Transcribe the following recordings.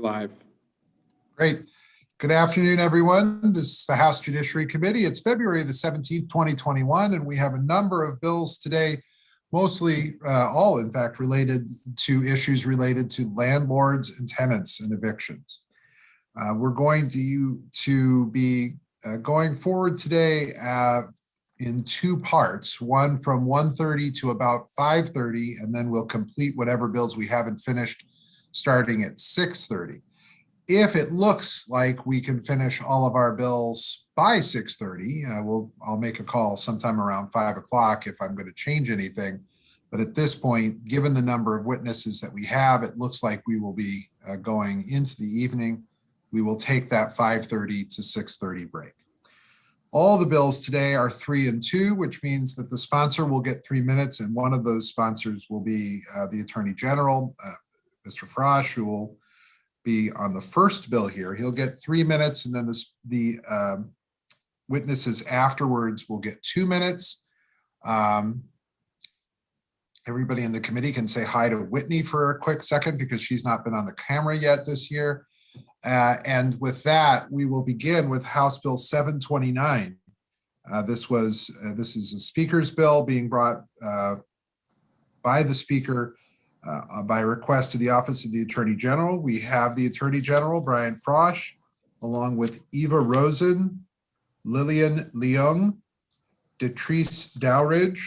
live. Great. Good afternoon, everyone. This is the House Judiciary Committee. It's February the 17th, 2021, and we have a number of bills today, mostly all, in fact, related to issues related to landlords and tenants and evictions. We're going to be going forward today in two parts, one from 1:30 to about 5:30, and then we'll complete whatever bills we haven't finished starting at 6:30. If it looks like we can finish all of our bills by 6:30, I'll make a call sometime around 5 o'clock if I'm going to change anything. But at this point, given the number of witnesses that we have, it looks like we will be going into the evening. We will take that 5:30 to 6:30 break. All the bills today are 3 and 2, which means that the sponsor will get 3 minutes, and one of those sponsors will be the Attorney General, Mr. Frosch, who will be on the first bill here. He'll get 3 minutes, and then the witnesses afterwards will get 2 minutes. Everybody in the committee can say hi to Whitney for a quick second because she's not been on the camera yet this year. And with that, we will begin with House Bill 729. This is a speaker's bill being brought by the speaker by request to the Office of the Attorney General. We have the Attorney General, Brian Frosch, along with Eva Rosen, Lillian Leung, Detrice Dowridge,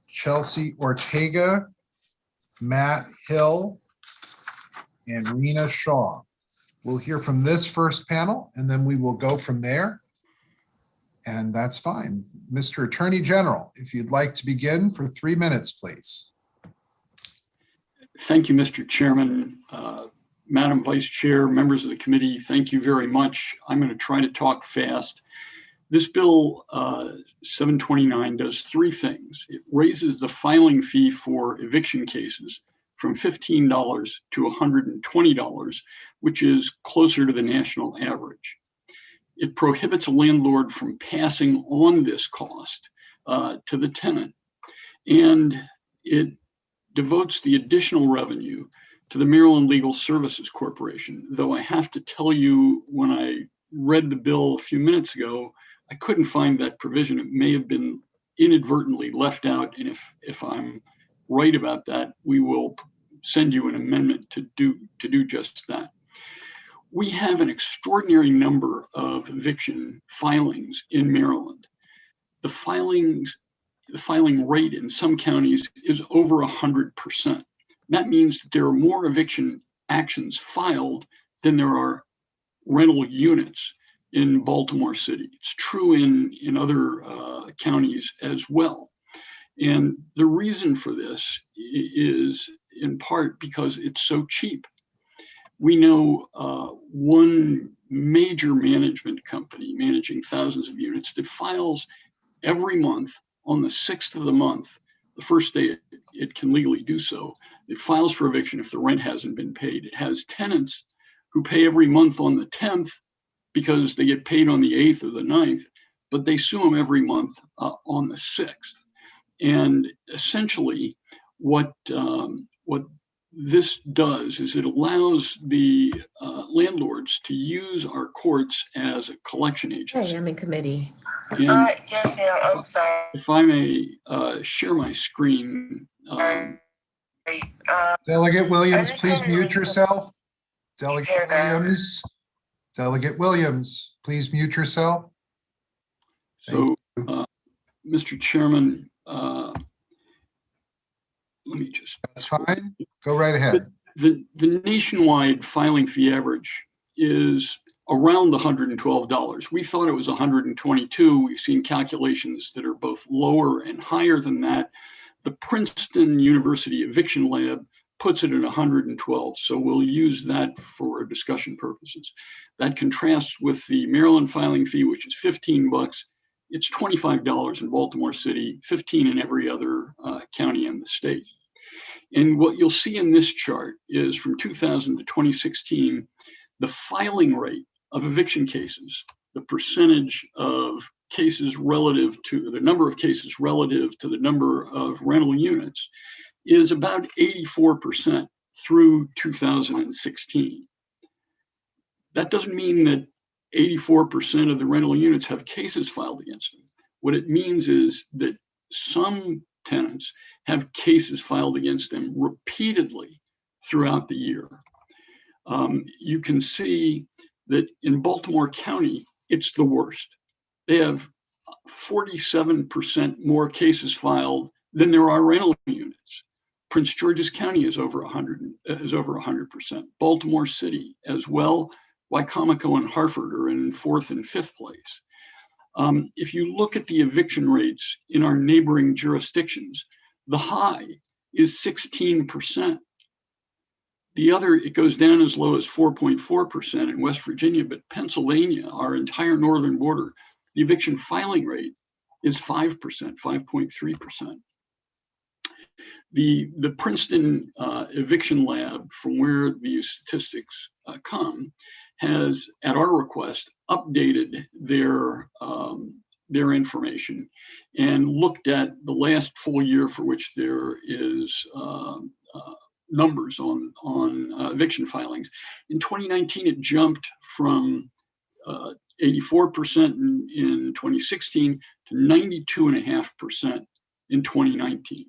Chelsea Ortega, Matt Hill, and Rena Shaw. We'll hear from this first panel, and then we will go from there. And that's fine. Mr. Attorney General, if you'd like to begin for 3 minutes, please. Thank you, Mr. Chairman. Madam Vice Chair, members of the committee, thank you very much. I'm going to try to talk fast. This bill 729 does 3 things. It raises the filing fee for eviction cases from $15 to $120, which is closer to the national average. It prohibits a landlord from passing on this cost to the tenant, and it devotes the additional revenue to the Maryland Legal Services Corporation. Though I have to tell you, when I read the bill a few minutes ago, I couldn't find that provision. It may have been inadvertently left out, and if I'm right about that, we will send you an amendment to do just that. We have an extraordinary number of eviction filings in Maryland. The filing rate in some counties is over 100%. That means that there are more eviction actions filed than there are rental units in Baltimore City. It's true in other counties as well. And the reason for this is in part because it's so cheap. We know one major management company managing thousands of units that files every month on the 6th of the month, the first day it can legally do so. It files for eviction if the rent hasn't been paid. It has tenants who pay every month on the 10th because they get paid on the 8th or the 9th, but they sue them every month on the 6th. And essentially what this does is it allows the landlords to use our courts as a collection agency. Hey, I'm in committee. Yes, ma'am. I'm sorry. If I may share my screen. Delegate Williams, please mute yourself. Delegate Williams, please mute yourself. So, Mr. Chairman, let me just. That's fine. Go right ahead. The nationwide filing fee average is around $112. We thought it was $122. We've seen calculations that are both lower and higher than that. The Princeton University Eviction Lab puts it at $112. So we'll use that for discussion purposes. That contrasts with the Maryland filing fee, which is $15. It's $25 in Baltimore City, $15 in every other county in the state. And what you'll see in this chart is from 2000 to 2016, the filing rate of eviction cases, the percentage of cases relative to the number of cases relative to the number of rental units is about 84% through 2016. That doesn't mean that 84% of the rental units have cases filed against them. What it means is that some tenants have cases filed against them repeatedly throughout the year. You can see that in Baltimore County, it's the worst. They have 47% more cases filed than there are rental units. Prince George's County is over 100%. Baltimore City as well. Wycomico and Hartford are in 4th and 5th place. If you look at the eviction rates in our neighboring jurisdictions, the high is 16%. The other, it goes down as low as 4.4% in West Virginia, but Pennsylvania, our entire northern border, the eviction filing rate is 5%, 5.3%. The Princeton eviction lab, from where these statistics come, has, at our request, updated their information and looked at the last full year for which there is numbers on eviction filings. In 2019, it jumped from 84% in 2016 to 92.5% in 2019.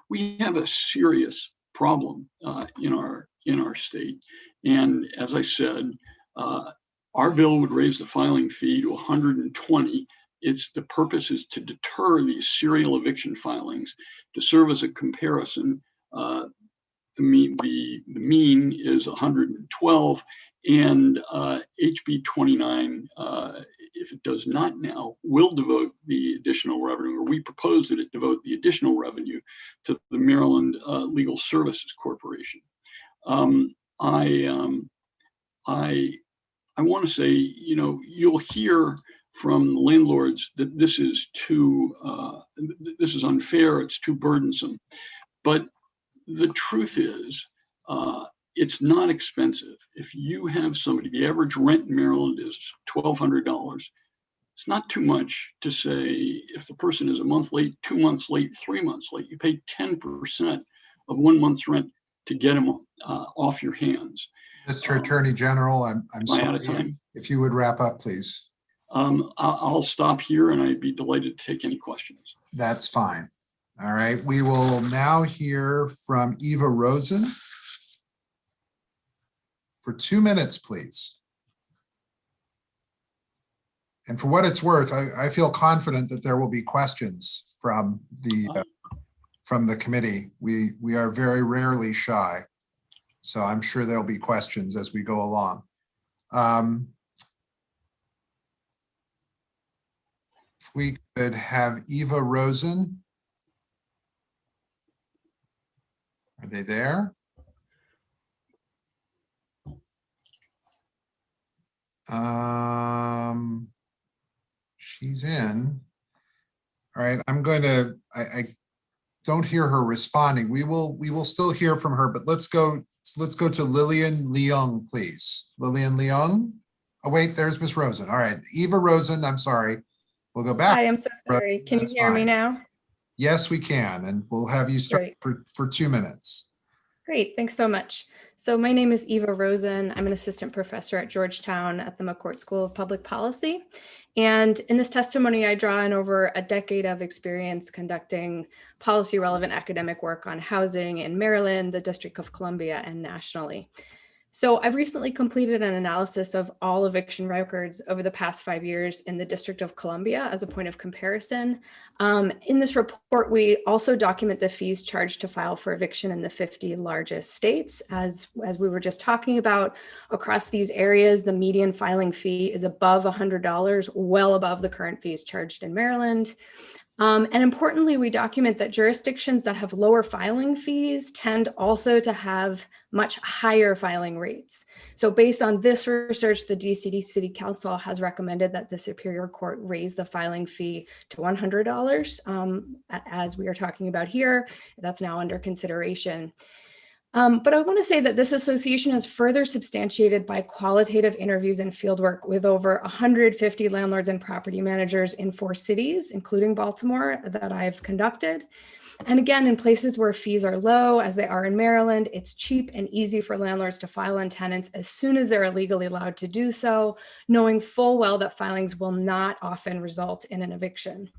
We have a serious problem in our state, and as I said, our bill would raise the filing fee to $120. The purpose is to deter these serial eviction filings, to serve as a comparison. The mean is 112, and HB 29, if it does not now, will devote the additional revenue, or we propose that it devote the additional revenue to the Maryland Legal Services Corporation. I want to say, you'll hear from landlords that this is unfair, it's too burdensome, but the truth is, it's not expensive. If you have somebody, the average rent in Maryland is $1,200. It's not too much to say if the person is a month late, 2 months late, 3 months late, you pay 10% of 1 month's rent to get them off your hands. Mr. Attorney General, I'm sorry, out of time? if you would wrap up, please. I'll stop here, and I'd be delighted to take any questions. That's fine. All right, we will now hear from Eva Rosen for 2 minutes, please. And for what it's worth, I feel confident that there will be questions from the committee. We are very rarely shy, so I'm sure there'll be questions as we go along. If we could have Eva Rosen. Are they there? She's in. All right, I'm going to, I don't hear her responding. We will still hear from her, but let's go to Lillian Leung, please. Lillian Leung. Oh wait, there's Ms. Rosen. All right, Eva Rosen, I'm sorry. We'll go back. Hi, I'm so sorry. Can you hear me now? Yes, we can, and we'll have you start for 2 minutes. Great, thanks so much. So my name is Eva Rosen. I'm an assistant professor at Georgetown at the McCourt School of Public Policy. And in this testimony, I draw on over a decade of experience conducting policy relevant academic work on housing in Maryland, the District of Columbia, and nationally. So I've recently completed an analysis of all eviction records over the past 5 years in the District of Columbia as a point of comparison. In this report, we also document the fees charged to file for eviction in the 50 largest states. As we were just talking about, across these areas, the median filing fee is above $100, well above the current fees charged in Maryland. And importantly, we document that jurisdictions that have lower filing fees tend also to have much higher filing rates. So based on this research, the DC City Council has recommended that the Superior Court raise the filing fee to $100, as we are talking about here. That's now under consideration. But I want to say that this association is further substantiated by qualitative interviews and fieldwork with over 150 landlords and property managers in 4 cities, including Baltimore, that I've conducted. And again, in places where fees are low, as they are in Maryland, it's cheap and easy for landlords to file on tenants as soon as they're legally allowed to do so, knowing full well that filings will not often result in an eviction.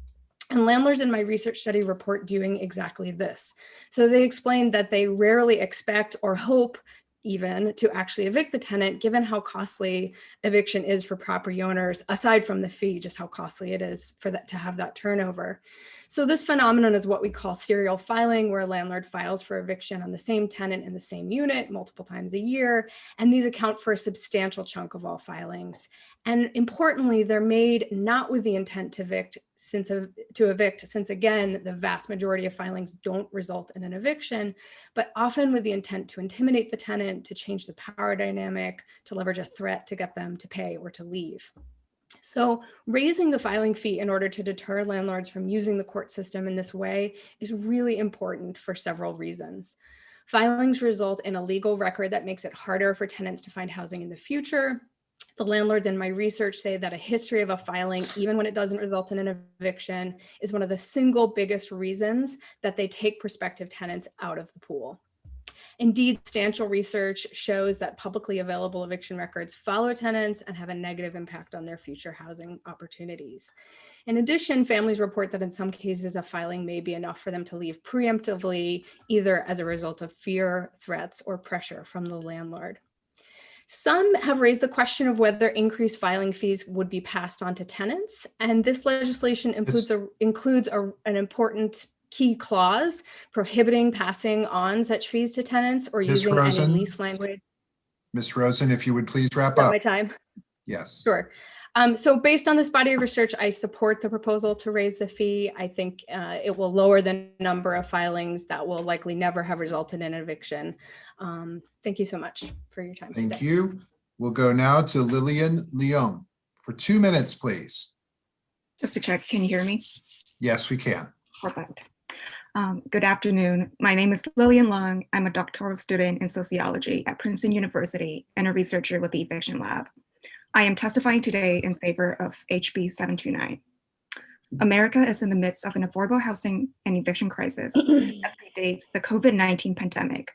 And landlords in my research study report doing exactly this. So they explained that they rarely expect or hope even to actually evict the tenant, given how costly eviction is for property owners, aside from the fee, just how costly it is for that to have that turnover. So this phenomenon is what we call serial filing, where a landlord files for eviction on the same tenant in the same unit multiple times a year. And these account for a substantial chunk of all filings. And importantly, they're made not with the intent to evict, since again, the vast majority of filings don't result in an eviction, but often with the intent to intimidate the tenant, to change the power dynamic, to leverage a threat to get them to pay or to leave. So raising the filing fee in order to deter landlords from using the court system in this way is really important for several reasons. Filings result in a legal record that makes it harder for tenants to find housing in the future. The landlords in my research say that a history of a filing, even when it doesn't result in an eviction, is one of the single biggest reasons that they take prospective tenants out of the pool. Indeed, substantial research shows that publicly available eviction records follow tenants and have a negative impact on their future housing opportunities. In addition, families report that in some cases a filing may be enough for them to leave preemptively, either as a result of fear, threats, or pressure from the landlord. Some have raised the question of whether increased filing fees would be passed on to tenants, and this legislation includes an important key clause prohibiting passing on such fees to tenants or using any lease language. Ms. Rosen, if you would please wrap Is that up. my time? Yes. Sure. So based on this body of research, I support the proposal to raise the fee. I think it will lower the number of filings that will likely never have resulted in eviction. Thank you so much for your time today. Thank you. We'll go now to Lillian Leung for 2 minutes, please. Just to check, can you hear me? Yes, we can. Perfect. Good afternoon. My name is Lillian Leung. I'm a doctoral student in sociology at Princeton University and a researcher with the Eviction Lab. I am testifying today in favor of HB 729. America is in the midst of an affordable housing and eviction crisis that predates the COVID-19 pandemic.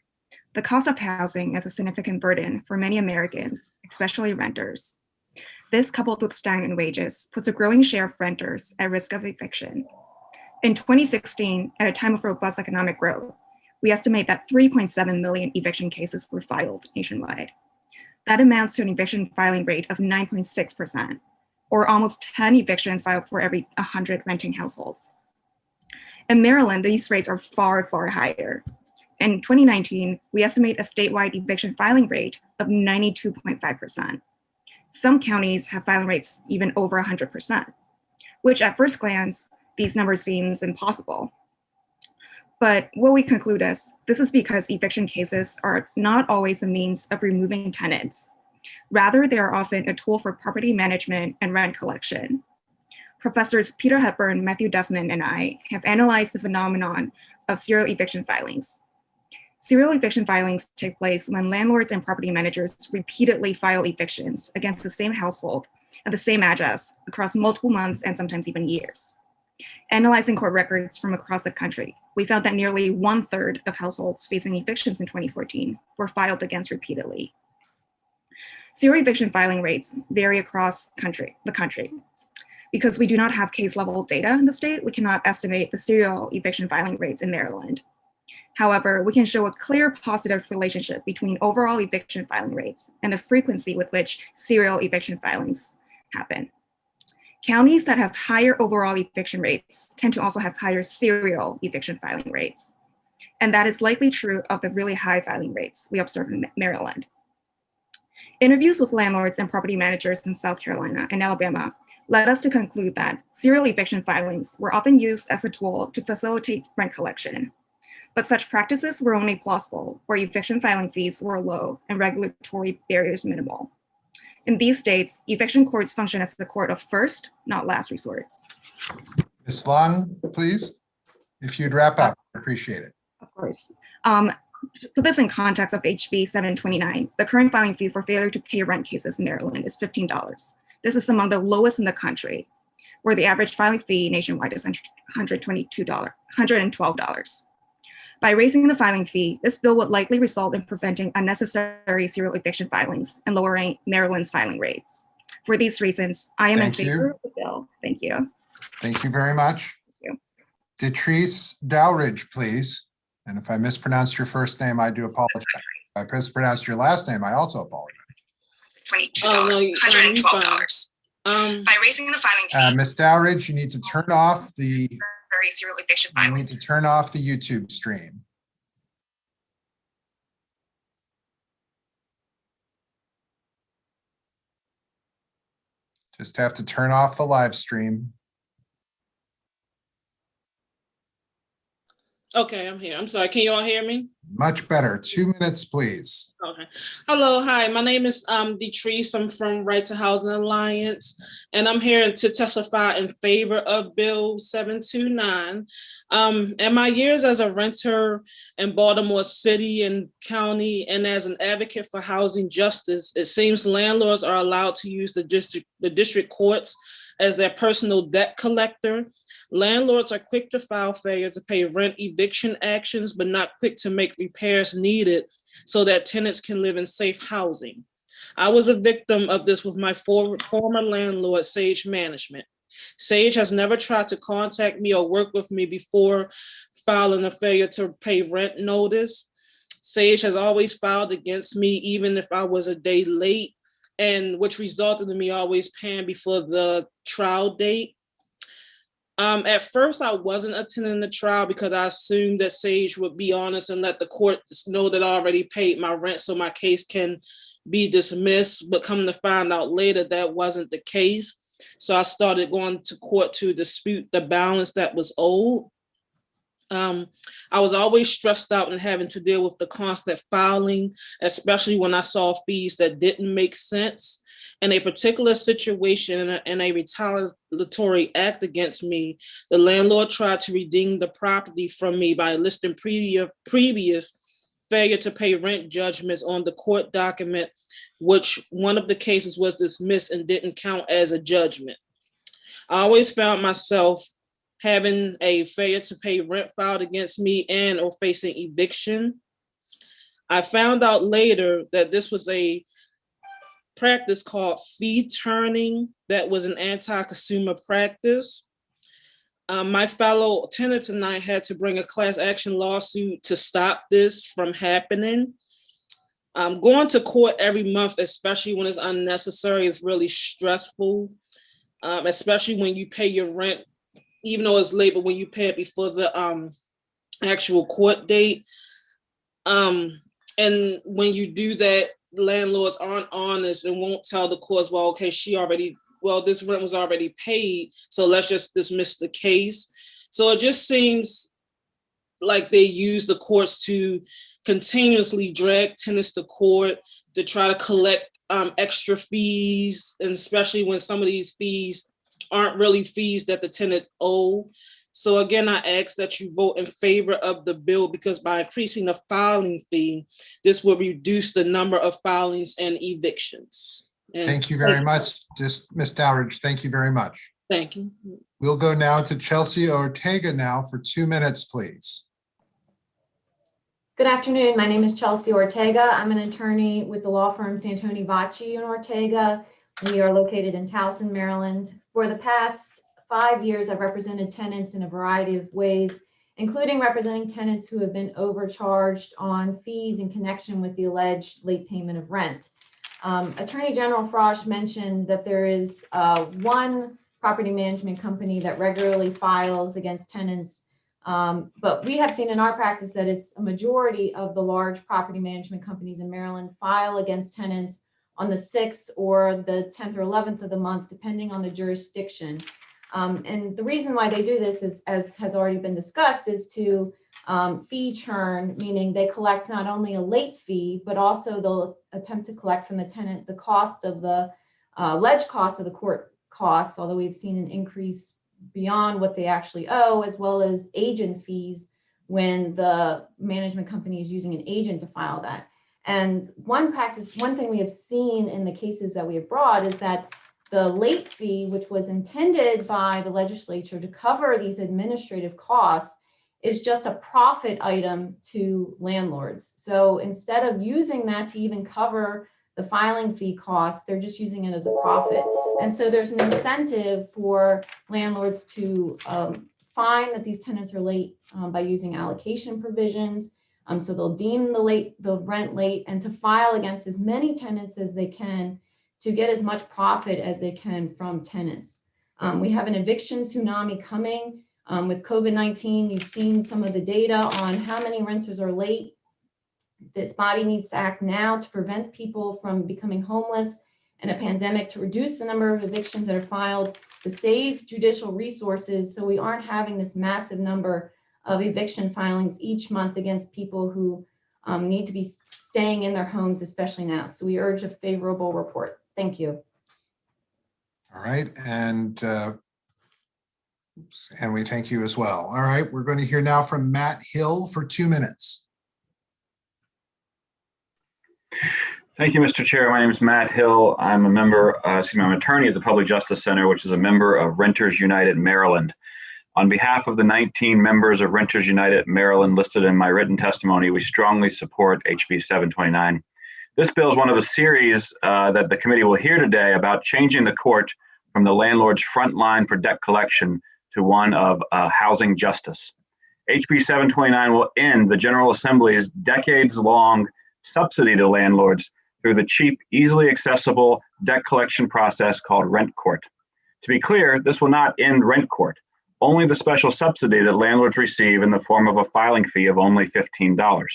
The cost of housing is a significant burden for many Americans, especially renters. This, coupled with stagnant wages, puts a growing share of renters at risk of eviction. In 2016, at a time of robust economic growth, we estimate that 3.7 million eviction cases were filed nationwide. That amounts to an eviction filing rate of 9.6%, or almost 10 evictions filed for every 100 renting households. In Maryland, these rates are far, far higher. In 2019, we estimate a statewide eviction filing rate of 92.5%. Some counties have filing rates even over 100%, which at first glance, these numbers seems impossible. But what we conclude is, this is because eviction cases are not always a means of removing tenants. Rather, they are often a tool for property management and rent collection. Professors Peter Hepburn, Matthew Desmond, and I have analyzed the phenomenon of serial eviction filings. Serial eviction filings take place when landlords and property managers repeatedly file evictions against the same household at the same address across multiple months and sometimes even years. Analyzing court records from across the country, we found that nearly 1/3 of households facing evictions in 2014 were filed against repeatedly. Serial eviction filing rates vary across the country. Because we do not have case level data in the state, we cannot estimate the serial eviction filing rates in Maryland. However, we can show a clear positive relationship between overall eviction filing rates and the frequency with which serial eviction filings happen. Counties that have higher overall eviction rates tend to also have higher serial eviction filing rates. And that is likely true of the really high filing rates we observe in Maryland. Interviews with landlords and property managers in South Carolina and Alabama led us to conclude that serial eviction filings were often used as a tool to facilitate rent collection. But such practices were only plausible where eviction filing fees were low and regulatory barriers minimal. In these states, eviction courts function as the court of first, not last resort. Ms. Long, please, if you'd wrap up, I appreciate it. Of course. To put this in context of HB 729, the current filing fee for failure to pay rent cases in Maryland is $15. This is among the lowest in the country. where the average filing fee nationwide is $112. By raising the filing fee, this bill would likely result in preventing unnecessary serial eviction filings and lowering Maryland's filing rates. For these reasons, I am in favor of the bill. Thank you. Thank you very much. Thank you. Detrice Dowridge, please. And if I mispronounced your first name, I do apologize. If I mispronounced your last name, I also apologize. $112. By raising the filing fee, Ms. Dowridge, you need to turn off the serial eviction you need filings. to turn off the YouTube stream. Just have to turn off the live stream. Okay, I'm here. I'm sorry. Can you all hear me? Much better. 2 minutes, please. Okay. Hello. Hi. My name is Detrice. I'm from Right to Housing Alliance, and I'm here to testify in favor of Bill 729. In my years as a renter in Baltimore City and County, and as an advocate for housing justice, it seems landlords are allowed to use the district courts as their personal debt collector. Landlords are quick to file failure to pay rent eviction actions, but not quick to make repairs needed so that tenants can live in safe housing. I was a victim of this with my former landlord, Sage Management. Sage has never tried to contact me or work with me before filing a failure to pay rent notice. Sage has always filed against me, even if I was a day late, and which resulted in me always paying before the trial date. At first, I wasn't attending the trial because I assumed that Sage would be honest and let the court know that I already paid my rent so my case can be dismissed. But come to find out later, that wasn't the case. So I started going to court to dispute the balance that was owed. I was always stressed out and having to deal with the constant filing, especially when I saw fees that didn't make sense. In a particular situation, in a retaliatory act against me, the landlord tried to redeem the property from me by listing previous failure to pay rent judgments on the court document, which one of the cases was dismissed and didn't count as a judgment. I always found myself having a failure to pay rent filed against me and or facing eviction. I found out later that this was a practice called fee turning that was an anti-consumer practice. My fellow tenants and I had to bring a class action lawsuit to stop this from happening. Going to court every month, especially when it's unnecessary, is really stressful, especially when you pay your rent, even though it's late, but when you pay it before the actual court date. And when you do that, landlords aren't honest and won't tell the courts, well, okay, this rent was already paid, so let's just dismiss the case. So it just seems like they use the courts to continuously drag tenants to court to try to collect extra fees, and especially when some of these fees aren't really fees that the tenant owe. So again, I ask that you vote in favor of the bill because by increasing the filing fee, this will reduce the number of filings and evictions. And thank you very much, Ms. Dowridge. Thank you very much. Thank you. We'll go now to Chelsea Ortega now for 2 minutes, please. Good afternoon. My name is Chelsea Ortega. I'm an attorney with the law firm Santoni Vacci and Ortega. We are located in Towson, Maryland. For the past 5 years, I've represented tenants in a variety of ways, including representing tenants who have been overcharged on fees in connection with the alleged late payment of rent. Attorney General Frosch mentioned that there is one property management company that regularly files against tenants, but we have seen in our practice that it's a majority of the large property management companies in Maryland file against tenants on the 6th or the 10th or 11th of the month, depending on the jurisdiction. And the reason why they do this is, as has already been discussed, is to fee churn, meaning they collect not only a late fee, but also they'll attempt to collect from the tenant the cost of the alleged cost of the court costs, although we've seen an increase beyond what they actually owe, as well as agent fees when the management company is using an agent to file that. And one thing we have seen in the cases that we have brought is that the late fee, which was intended by the legislature to cover these administrative costs, is just a profit item to landlords. So instead of using that to even cover the filing fee costs, they're just using it as a profit. And so there's an incentive for landlords to find that these tenants are late by using allocation provisions. So they'll deem the rent late, and to file against as many tenants as they can to get as much profit as they can from tenants. We have an eviction tsunami coming. With COVID-19, you've seen some of the data on how many renters are late. This body needs to act now to prevent people from becoming homeless in a pandemic, to reduce the number of evictions that are filed, to save judicial resources so we aren't having this massive number of eviction filings each month against people who need to be staying in their homes, especially now. So we urge a favorable report. Thank you. All right, and we thank you as well. All right, we're going to hear now from Matt Hill for 2 minutes. Thank you, Mr. Chair. My name is Matt Hill. I'm a member, I'm an attorney at the Public Justice Center, which is a member of Renters United Maryland. On behalf of the 19 members of Renters United Maryland listed in my written testimony, we strongly support HB 729. This bill is one of a series that the committee will hear today about changing the court from the landlord's front line for debt collection to one of housing justice. HB 729 will end the General Assembly's decades-long subsidy to landlords through the cheap, easily accessible debt collection process called rent court. To be clear, this will not end rent court, only the special subsidy that landlords receive in the form of a filing fee of only $15.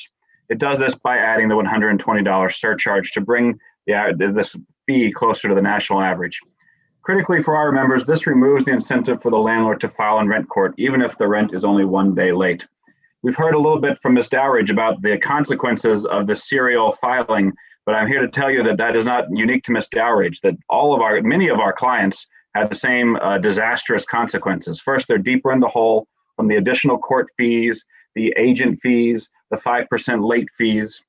It does this by adding the $120 surcharge to bring this fee closer to the national average. Critically for our members, this removes the incentive for the landlord to file in rent court, even if the rent is only 1 day late. We've heard a little bit from Ms. Dowridge about the consequences of the serial filing, but I'm here to tell you that that is not unique to Ms. Dowridge, that many of our clients had the same disastrous consequences. First, they're deeper in the hole from the additional court fees, the agent fees, the 5% late fees.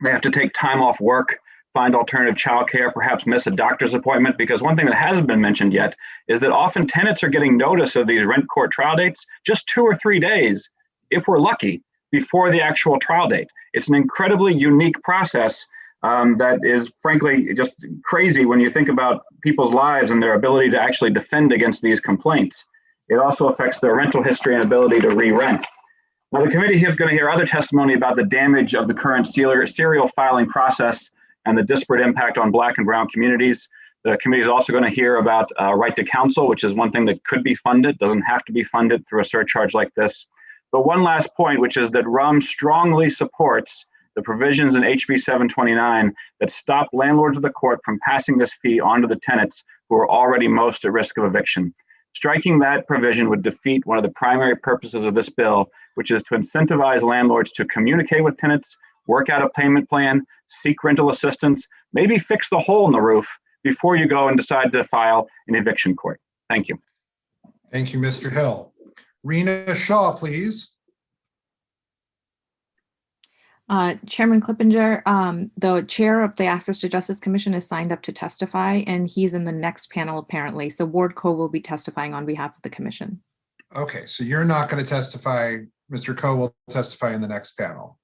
They have to take time off work, find alternative childcare, perhaps miss a doctor's appointment, because one thing that hasn't been mentioned yet is that often tenants are getting notice of these rent court trial dates just 2 or 3 days, if we're lucky, before the actual trial date. It's an incredibly unique process that is frankly just crazy when you think about people's lives and their ability to actually defend against these complaints. It also affects their rental history and ability to re-rent. Now, the committee is going to hear other testimony about the damage of the current serial filing process and the disparate impact on Black and Brown communities. The committee is also going to hear about right to counsel, which is one thing that could be funded, doesn't have to be funded through a surcharge like this. But one last point, which is that RUM strongly supports the provisions in HB 729 that stop landlords of the court from passing this fee on to the tenants who are already most at risk of eviction. Striking that provision would defeat one of the primary purposes of this bill, which is to incentivize landlords to communicate with tenants, work out a payment plan, seek rental assistance, maybe fix the hole in the roof before you go and decide to file an eviction court. Thank you. Thank you, Mr. Hill. Rena Shaw, please. Chairman Clippinger, the chair of the Access to Justice Commission is signed up to testify, and he's in the next panel apparently. So Ward Coe will be testifying on behalf of the commission. Okay, so you're not going to testify. Mr. Coe will testify in the next panel.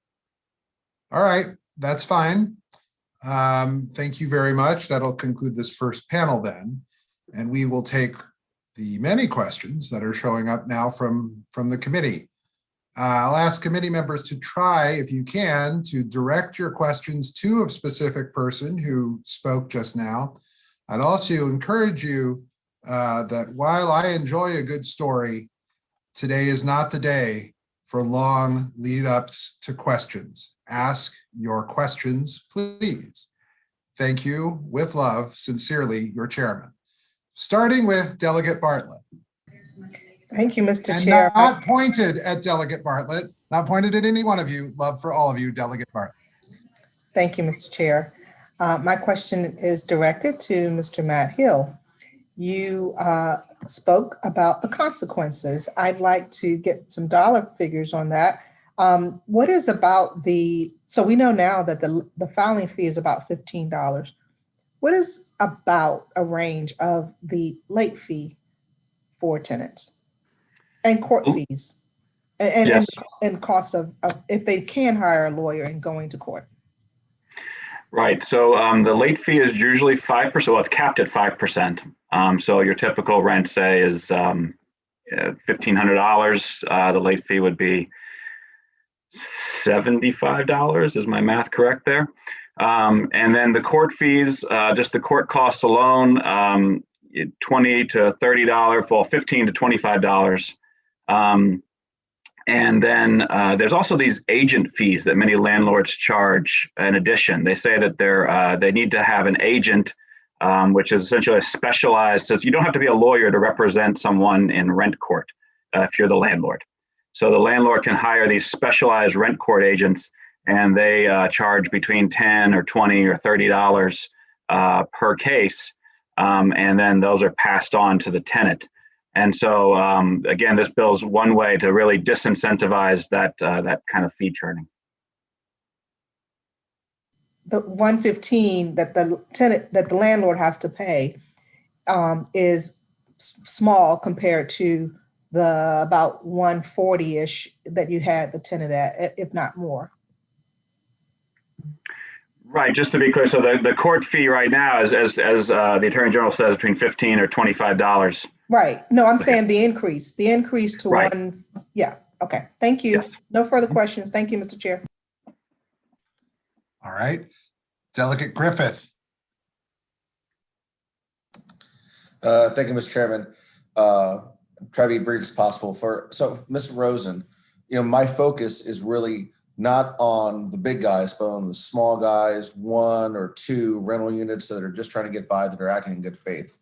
All right, that's fine. Thank you very much. That'll conclude this first panel then. And we will take the many questions that are showing up now from the committee. I'll ask committee members to try, if you can, to direct your questions to a specific person who spoke just now. I'd also encourage you that while I enjoy a good story, today is not the day for long lead-ups to questions. Ask your questions, please. Thank you. With love, sincerely, your chairman. Starting with Delegate Bartlett. Thank you, Mr. And Chair. not pointed at Delegate Bartlett, not pointed at any one of you. Love for all of you, Delegate Bartlett. Thank you, Mr. Chair. My question is directed to Mr. Matt Hill. You spoke about the consequences. I'd like to get some dollar figures on that. What is about so we know now that the filing fee is about $15. what is about a range of the late fee for tenants and court fees Yes. and cost of if they can hire a lawyer and going to court? Right. So the late fee is usually 5%. Well, it's capped at 5%. So your typical rent, say, is $1,500. The late fee would be $75. Is my math correct there? And then the court fees, just the court costs alone, $20 to $30, well, $15 to $25. And then there's also these agent fees that many landlords charge in addition. They say that they need to have an agent, which is essentially a specialized, so you don't have to be a lawyer to represent someone in rent court if you're the landlord. So the landlord can hire these specialized rent court agents, and they charge between $10 or $20 or $30 per case. And then those are passed on to the tenant. And so, again, this bill is one way to really disincentivize that kind of fee churning. The $115 that the landlord has to pay is small compared to the about $140-ish that you had the tenant at, if not more. Right. Just to be clear, so the court fee right now is, as the Attorney General says, between $15 or $25. Right. No, I'm saying the increase to right. one. Yeah. Okay. Thank you. Yes. No further questions. Thank you, Mr. Chair. All right. Delegate Griffith. Thank you, Mr. Chairman. Try to be brief as possible. So, Ms. Rosen, my focus is really not on the big guys, but on the small guys, 1 or 2 rental units that are just trying to get by, that are acting in good faith.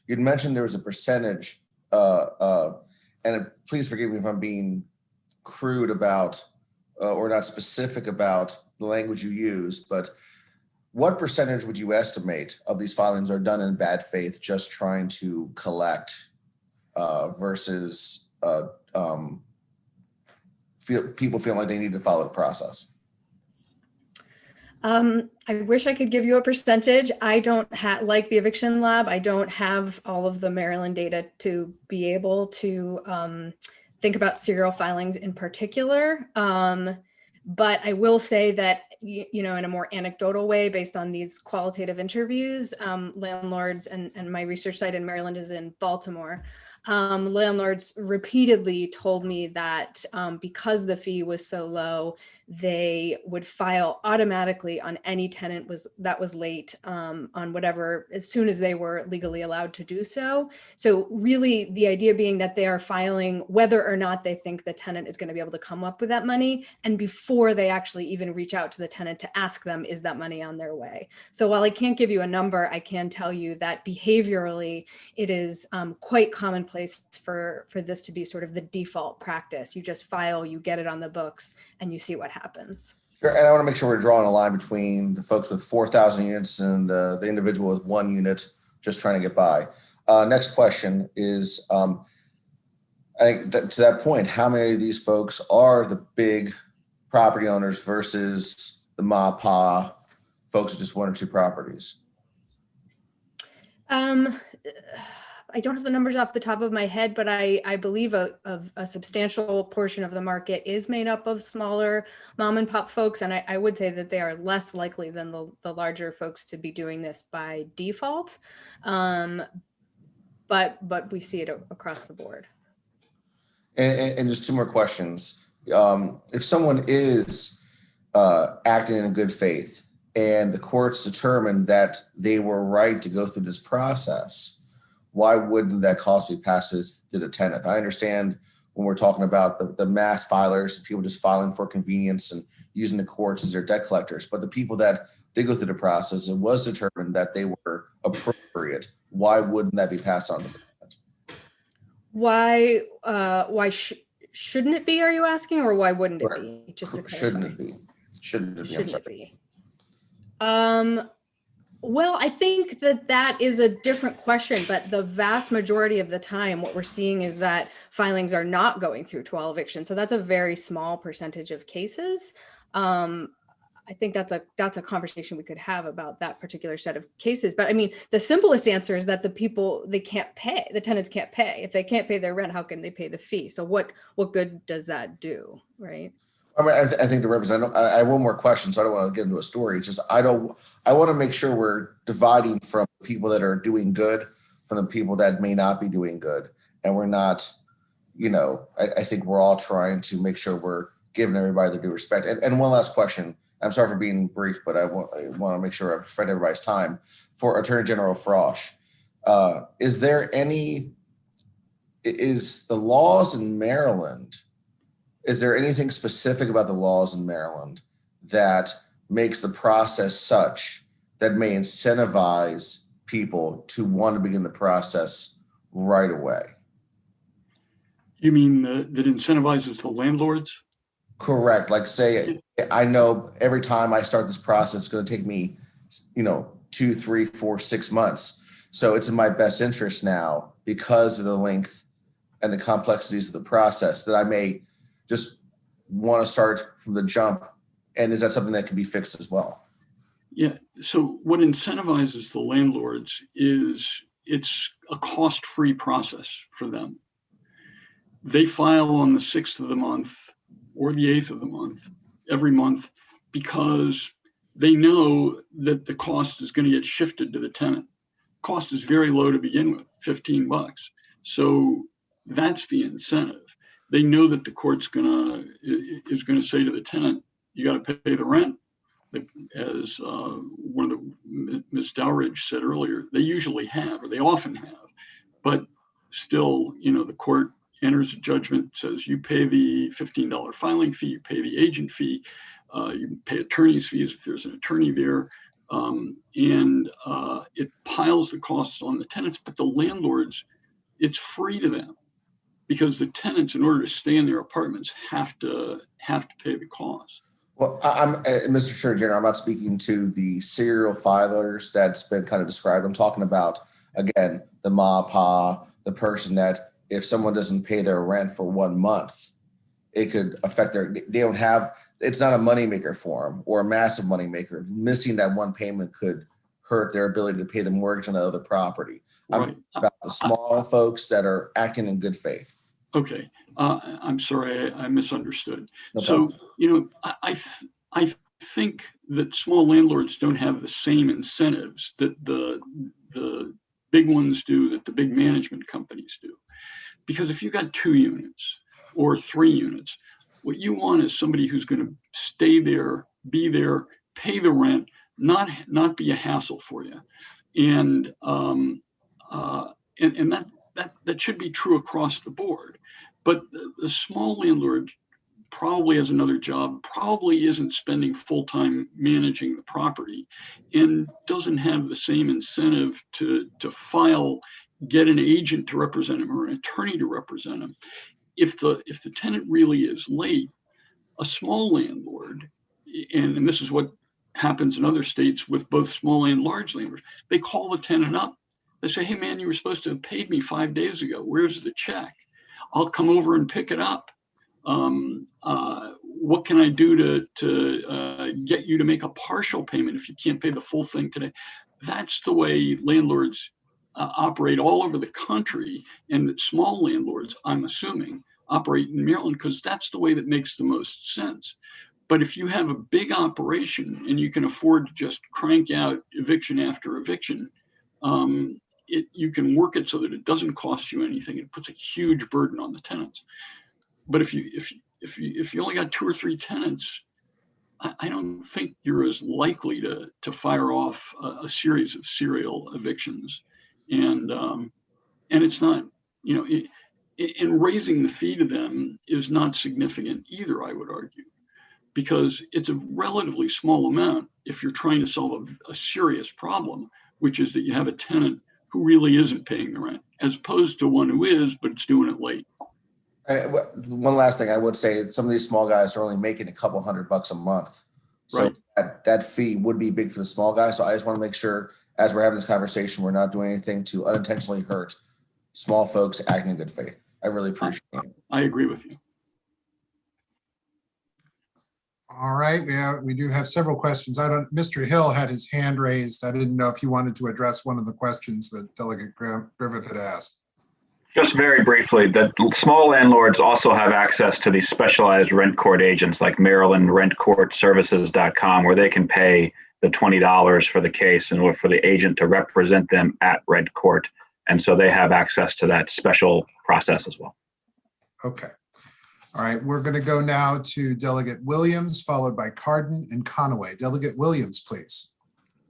You'd mentioned there was a percentage, and please forgive me if I'm being crude about or not specific about the language you used, but what percentage would you estimate of these filings are done in bad faith, just trying to collect versus people feeling like they need to follow the process? I wish I could give you a percentage. I don't have, like the eviction lab, I don't have all of the Maryland data to be able to think about serial filings in particular. But I will say that, in a more anecdotal way, based on these qualitative interviews, landlords, and my research site in Maryland is in Baltimore, landlords repeatedly told me that because the fee was so low, they would file automatically on any tenant that was late on whatever, as soon as they were legally allowed to do so. So really the idea being that they are filing whether or not they think the tenant is going to be able to come up with that money, and before they actually even reach out to the tenant to ask them, is that money on their way? So while I can't give you a number, I can tell you that behaviorally it is quite commonplace for this to be sort of the default practice. You just file, you get it on the books, and you see what happens. Sure, and I want to make sure we're drawing a line between the folks with 4,000 units and the individual with 1 unit just trying to get by. Next question is, I think to that point, how many of these folks are the big property owners versus the ma-pa folks with just 1 or 2 properties? I don't have the numbers off the top of my head, but I believe a substantial portion of the market is made up of smaller mom and pop folks. And I would say that they are less likely than the larger folks to be doing this by default. But we see it across the board. And just 2 more questions. If someone is acting in good faith and the courts determined that they were right to go through this process, why wouldn't that cost be passed to the tenant? I understand when we're talking about the mass filers, people just filing for convenience and using the courts as their debt collectors, but the people that did go through the process and was determined that they were appropriate, why wouldn't that be passed on to the tenant? Why shouldn't it be, are you asking, or why wouldn't it be? Just to clarify. Shouldn't it be? Shouldn't it be? Well, I think that is a different question, but the vast majority of the time, what we're seeing is that filings are not going through 12 evictions. So that's a very small percentage of cases. I think that's a conversation we could have about that particular set of cases. But I mean, the simplest answer is that the tenants can't pay. If they can't pay their rent, how can they pay the fee? So what good does that do, right? I mean, I think the representative, I have one more question, so I don't want to get into a story. It's just, I want to make sure we're dividing from people that are doing good from the people that may not be doing good. And we're not, I think we're all trying to make sure we're giving everybody their due respect. And one last question. I'm sorry for being brief, but I want to make sure I respect everybody's time. For Attorney General Frosch, is the laws in Maryland, is there anything specific about the laws in Maryland that makes the process such that may incentivize people to want to begin the process right away? You mean that incentivizes the landlords? Correct. Like, say, I know every time I start this process, it's going to take me, 2, 3, 4, 6 months. So it's in my best interest now, because of the length and the complexities of the process, that I may just want to start from the jump. And is that something that can be fixed as well? Yeah. So what incentivizes the landlords is it's a cost-free process for them. They file on the 6th of the month or the 8th of the month, every month, because they know that the cost is going to get shifted to the tenant. Cost is very low to begin with, $15. So that's the incentive. They know that the court's is gonna say to the tenant, you got to pay the rent. As one of the Ms. Dowridge said earlier, they usually have, or they often have, but still, the court enters a judgment, says you pay the $15 filing fee, you pay the agent fee, you pay attorney's fees if there's an attorney there, and it piles the costs on the tenants. But the landlords, it's free to them, because the tenants, in order to stay in their apartments, have to pay the cost. Well, I'm Mr. Attorney General, I'm not speaking to the serial filers that's been kind of described. I'm talking about, again, the ma-pa, the person that if someone doesn't pay their rent for 1 month, it could affect they don't have, it's not a moneymaker for them or a massive moneymaker. Missing that one payment could hurt their ability to pay the mortgage on the other property. Right. I'm about the small folks that are acting in good faith. Okay. I'm sorry, I misunderstood. No so, problem. I think that small landlords don't have the same incentives that the big ones do, that the big management companies do. Because if you got 2 units or 3 units, what you want is somebody who's going to stay there, be there, pay the rent, not be a hassle for you. And that should be true across the board. But the small landlord probably has another job, probably isn't spending full time managing the property, and doesn't have the same incentive to file, get an agent to represent him or an attorney to represent him. If the tenant really is late, a small landlord, and this is what happens in other states with both small and large landlords, they call the tenant up. They say, hey man, you were supposed to have paid me 5 days ago. Where's the check? I'll come over and pick it up. What can I do to get you to make a partial payment if you can't pay the full thing today? That's the way landlords operate all over the country, and small landlords, I'm assuming, operate in Maryland because that's the way that makes the most sense. But if you have a big operation and you can afford to just crank out eviction after eviction, you can work it so that it doesn't cost you anything. It puts a huge burden on the tenants. But if you only got 2 or 3 tenants, I don't think you're as likely to fire off a series of serial evictions. And it's not, and raising the fee to them is not significant either, I would argue, because it's a relatively small amount if you're trying to solve a serious problem, which is that you have a tenant who really isn't paying the rent, as opposed to one who is, but it's doing it late. One last thing I would say, some of these small guys are only making a couple $100 a month. So Right. that fee would be big for the small guy. So I just want to make sure as we're having this conversation, we're not doing anything to unintentionally hurt small folks acting in good faith. I really appreciate it. I agree with you. All right, we do have several questions. Mr. Hill had his hand raised. I didn't know if you wanted to address one of the questions that Delegate Griffith had asked. Just very briefly, the small landlords also have access to these specialized rent court agents like MarylandRentCourtServices.com, where they can pay the $20 for the case and for the agent to represent them at rent court. And so they have access to that special process as well. Okay. All right, we're going to go now to Delegate Williams, followed by Cardin and Conaway. Delegate Williams, please.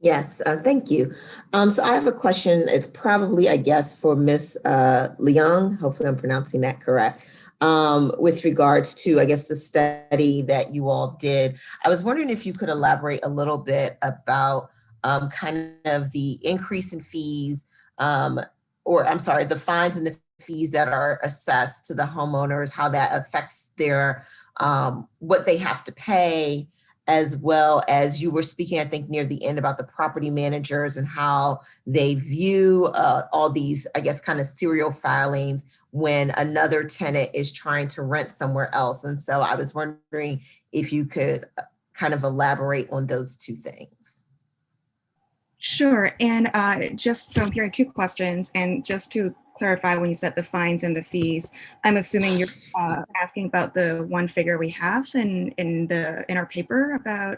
Yes, thank you. So I have a question. It's probably, I guess, for Ms. Leung. Hopefully I'm pronouncing that correct. With regards to, I guess, the study that you all did. I was wondering if you could elaborate a little bit about kind of the increase in fees, or I'm sorry, the fines and the fees that are assessed to the homeowners, how that affects their, what they have to pay, as well as you were speaking, I think, near the end about the property managers and how they view all these, I guess, kind of serial filings when another tenant is trying to rent somewhere else. And so I was wondering if you could kind of elaborate on those two things. Sure. And just so I'm hearing two questions, and just to clarify, when you said the fines and the fees, I'm assuming you're asking about the one figure we have in our paper about.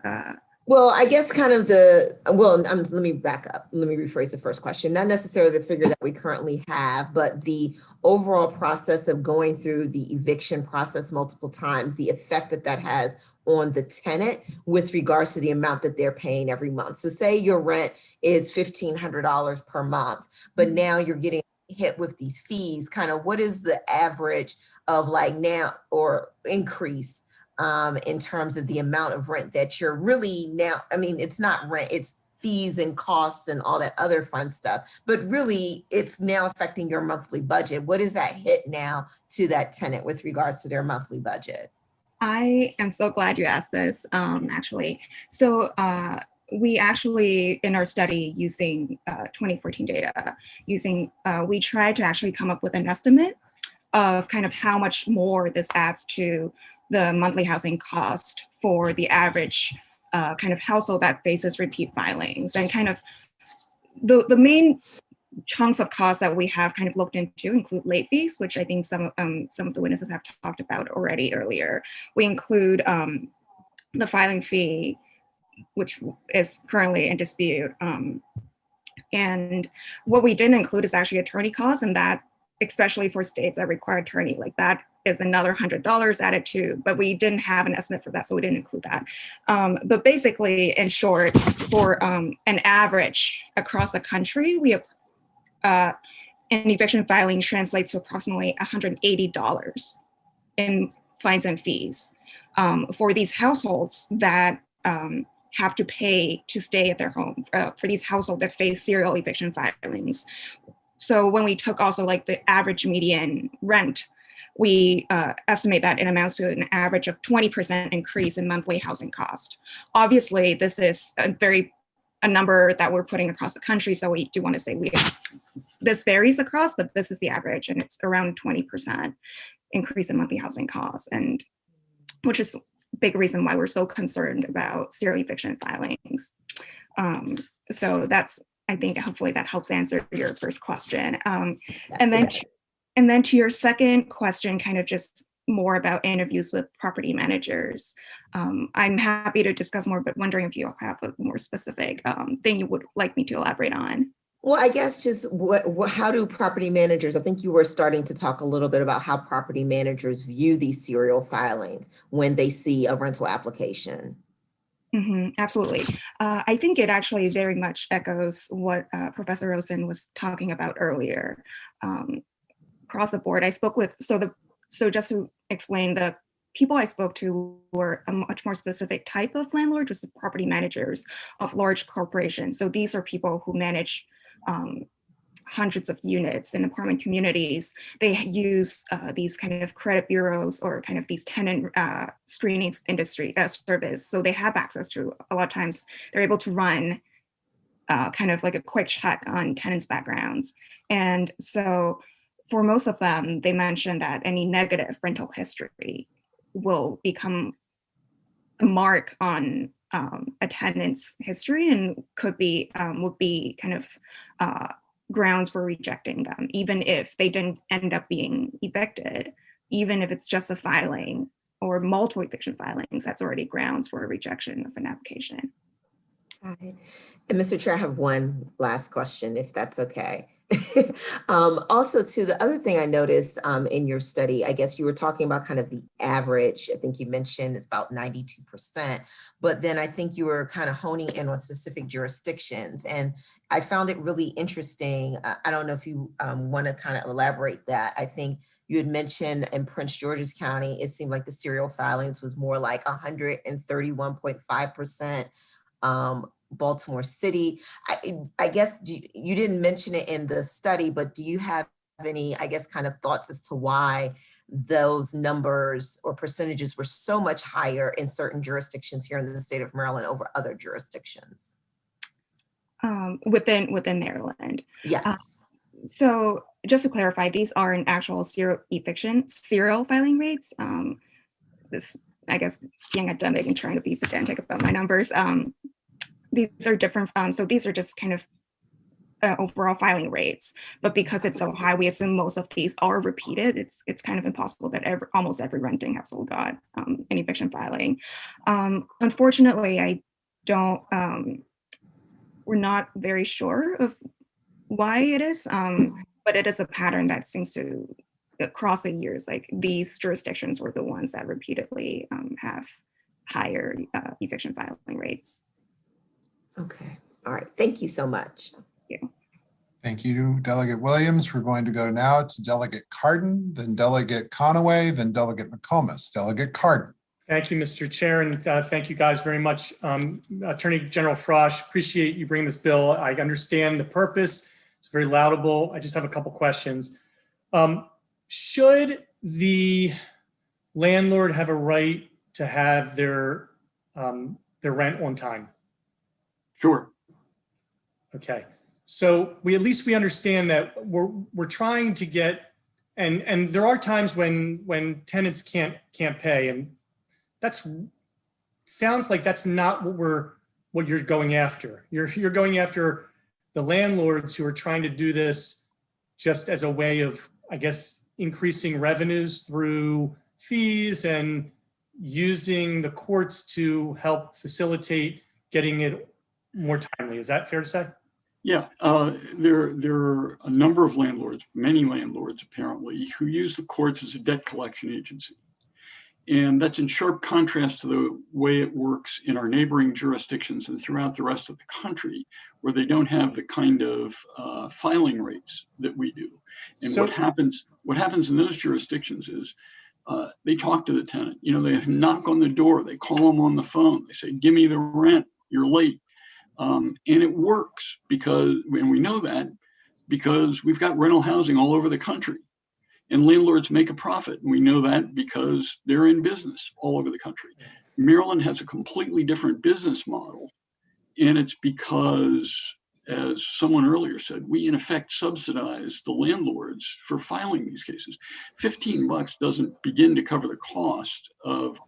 Well, I guess kind of let me back up. Let me rephrase the first question. Not necessarily the figure that we currently have, but the overall process of going through the eviction process multiple times, the effect that that has on the tenant with regards to the amount that they're paying every month. So say your rent is $1,500 per month, but now you're getting hit with these fees. Kind of what is the average of like now or increase in terms of the amount of rent that you're really now, I mean, it's not rent, it's fees and costs and all that other fun stuff, but really it's now affecting your monthly budget. What is that hit now to that tenant with regards to their monthly budget? I am so glad you asked this, actually. So we actually, in our study using 2014 data, we tried to actually come up with an estimate of kind of how much more this adds to the monthly housing cost for the average kind of household that faces repeat filings. And kind of the main chunks of costs that we have kind of looked into include late fees, which I think some of the witnesses have talked about already earlier. We include the filing fee, which is currently in dispute. And what we didn't include is actually attorney costs, and that, especially for states that require attorney, like that is another $100 added to, but we didn't have an estimate for that, so we didn't include that. But basically, in short, for an average across the country, an eviction filing translates to approximately $180 in fines and fees for these households that have to pay to stay at their home, for these households that face serial eviction filings. So when we took also like the average median rent, we estimate that it amounts to an average of 20% increase in monthly housing cost. Obviously, this is a number that we're putting across the country. So we do want to say this varies across, but this is the average, and it's around 20% increase in monthly housing costs, and which is a big reason why we're so concerned about serial eviction filings. So that's, I think, hopefully that helps answer your first question. And then to your second question, kind of just more about interviews with property managers. I'm happy to discuss more, but wondering if you have a more specific thing you would like me to elaborate on. Well, I guess just how do property managers, I think you were starting to talk a little bit about how property managers view these serial filings when they see a rental application. Absolutely. I think it actually very much echoes what Professor Rosen was talking about earlier. Across the board, I spoke with, so just to explain, the people I spoke to were a much more specific type of landlord, just the property managers of large corporations. So these are people who manage hundreds of units in apartment communities. They use these kind of credit bureaus or kind of these tenant screening industry service. So they have access to, a lot of times they're able to run kind of like a quick check on tenants' backgrounds. And so for most of them, they mentioned that any negative rental history will become mark on attendance history and would be kind of grounds for rejecting them, even if they didn't end up being evicted, even if it's just a filing or multiple eviction filings, that's already grounds for a rejection of an application. Right. And Mr. Chair, I have one last question, if that's okay. Also, too, the other thing I noticed in your study, I guess you were talking about kind of the average. I think you mentioned it's about 92%, but then I think you were kind of honing in on specific jurisdictions. And I found it really interesting. I don't know if you want to kind of elaborate that. I think you had mentioned in Prince George's County, it seemed like the serial filings was more like 131.5%. Baltimore City. I guess you didn't mention it in the study, but do you have any, I guess, kind of thoughts as to why those numbers or percentages were so much higher in certain jurisdictions here in the state of Maryland over other jurisdictions? Within Maryland. Yes. So just to clarify, these are an actual serial filing rates. This, I guess, being academic and trying to be pedantic about my numbers. These are different. So these are just kind of overall filing rates, but because it's so high, we assume most of these are repeated. It's kind of impossible that almost every renting household got an eviction filing. Unfortunately, I don't. We're not very sure of why it is, but it is a pattern that seems to across the years, like these jurisdictions were the ones that repeatedly have higher eviction filing rates. Okay. All right. Thank you so much. Thank you. Thank you, Delegate Williams. We're going to go now to Delegate Cardin, then Delegate Conaway, then Delegate McComas. Delegate Cardin. Thank you, Mr. Chair, and thank you guys very much. Attorney General Frosch, appreciate you bringing this bill. I understand the purpose. It's very laudable. I just have a couple questions. Should the landlord have a right to have their rent on time? Sure. Okay. So we understand that we're trying to get, and there are times when tenants can't pay, and that's sounds like that's not what you're going after. You're going after the landlords who are trying to do this just as a way of, I guess, increasing revenues through fees and using the courts to help facilitate getting it more timely. Is that fair to say? Yeah, there are a number of landlords, many landlords apparently, who use the courts as a debt collection agency. And that's in sharp contrast to the way it works in our neighboring jurisdictions and throughout the rest of the country, where they don't have the kind of filing rates that we do. And so what happens in those jurisdictions is they talk to the tenant. You know, they knock on the door, they call them on the phone, they say, "Give me the rent, you're late." And it works and we know that because we've got rental housing all over the country. And landlords make a profit. And we know that because they're in business all over the country. Maryland has a completely different business model. And it's because, as someone earlier said, we in effect subsidize the landlords for filing these cases. $15 doesn't begin to cover the cost of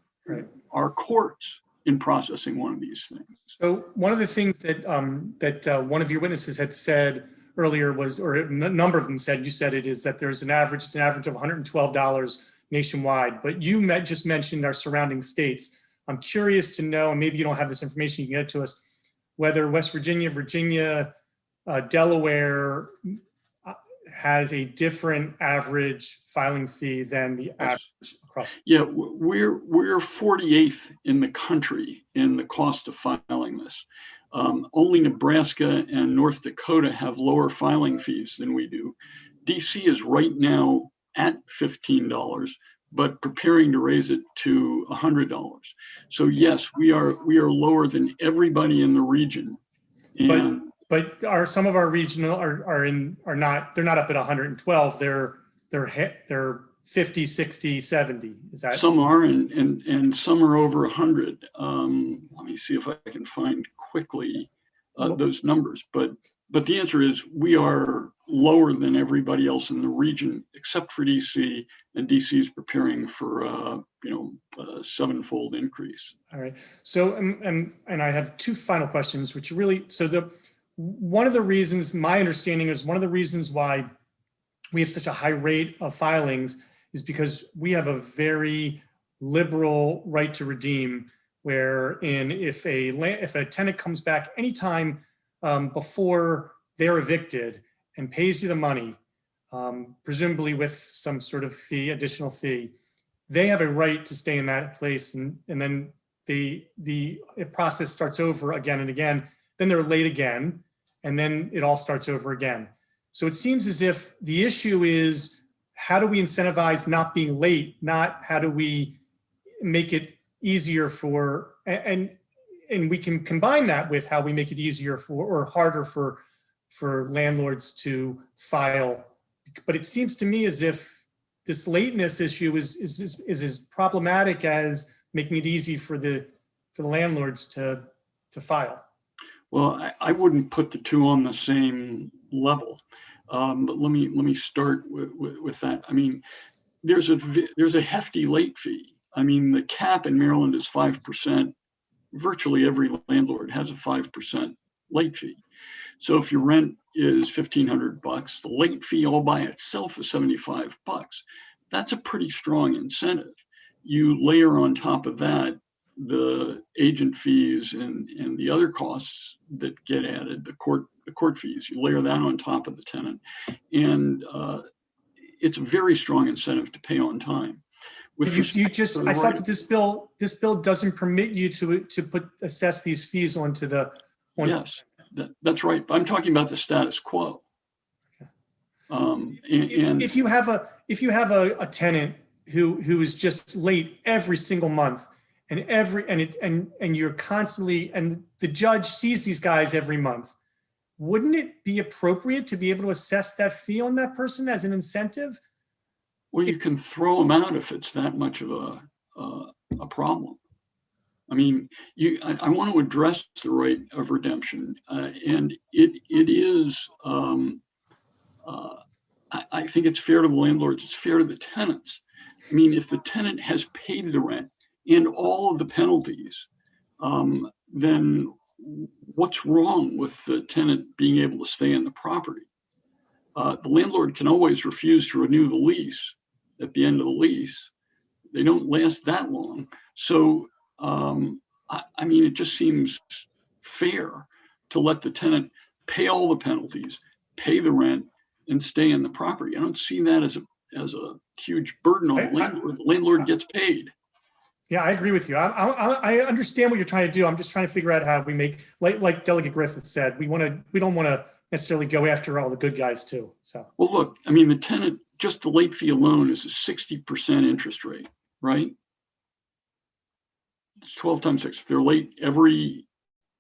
our courts in processing one of these things. So one of the things that one of your witnesses had said earlier was, or a number of them said, you said it is that there's an average of $112 nationwide, but you just mentioned our surrounding states. I'm curious to know, and maybe you don't have this information, you can get it to us, whether West Virginia, Delaware has a different average filing fee than the average across. Yeah, we're 48th in the country in the cost of filing this. Only Nebraska and North Dakota have lower filing fees than we do. DC is right now at $15, but preparing to raise it to $100. So yes, we are lower than everybody in the region. And but are some of our regional they're not up at 112. They're 50, 60, 70. Is that? Some are and some are over 100. Let me see if I can find quickly those numbers. But the answer is we are lower than everybody else in the region, except for DC, and DC is preparing for a sevenfold increase. All right. So, and I have two final questions, which really, so one of the reasons, my understanding is one of the reasons why we have such a high rate of filings is because we have a very liberal right to redeem, wherein if a tenant comes back anytime before they're evicted and pays you the money, presumably with some sort of fee, additional fee, they have a right to stay in that place, and then the process starts over again and again. Then they're late again, and then it all starts over again. So it seems as if the issue is, how do we incentivize not being late, not how do we make it easier for, and we can combine that with how we make it easier for, or harder for landlords to file. But it seems to me as if this lateness issue is as problematic as making it easy for the landlords to file. Well, I wouldn't put the two on the same level, but let me start with that. I mean, there's a hefty late fee. I mean, the cap in Maryland is 5%. Virtually every landlord has a 5% late fee. So if your rent is $1,500, the late fee all by itself is $75. That's a pretty strong incentive. You layer on top of that the agent fees and the other costs that get added, the court fees. You layer that on top of the tenant, and it's a very strong incentive to pay on time. I thought that this bill doesn't permit you to assess these fees onto the. Yes, that's right. I'm talking about the status quo. If you have a tenant who is just late every single month, and you're constantly, and the judge sees these guys every month, wouldn't it be appropriate to be able to assess that fee on that person as an incentive? Well, you can throw them out if it's that much of a problem. I mean, I want to address the right of redemption, and it is. I think it's fair to the landlords. It's fair to the tenants. I mean, if the tenant has paid the rent and all of the penalties, then what's wrong with the tenant being able to stay in the property? The landlord can always refuse to renew the lease at the end of the lease. They don't last that long. So, I mean, it just seems fair to let the tenant pay all the penalties, pay the rent, and stay in the property. I don't see that as a huge burden on the landlord. The landlord gets paid. Yeah, I agree with you. I understand what you're trying to do. I'm just trying to figure out how we make, like Delegate Griffith said, we don't want to necessarily go after all the good guys too. So, well, look, I mean, the tenant, just the late fee alone is a 60% interest rate, right? It's 12 times 6. If they're late every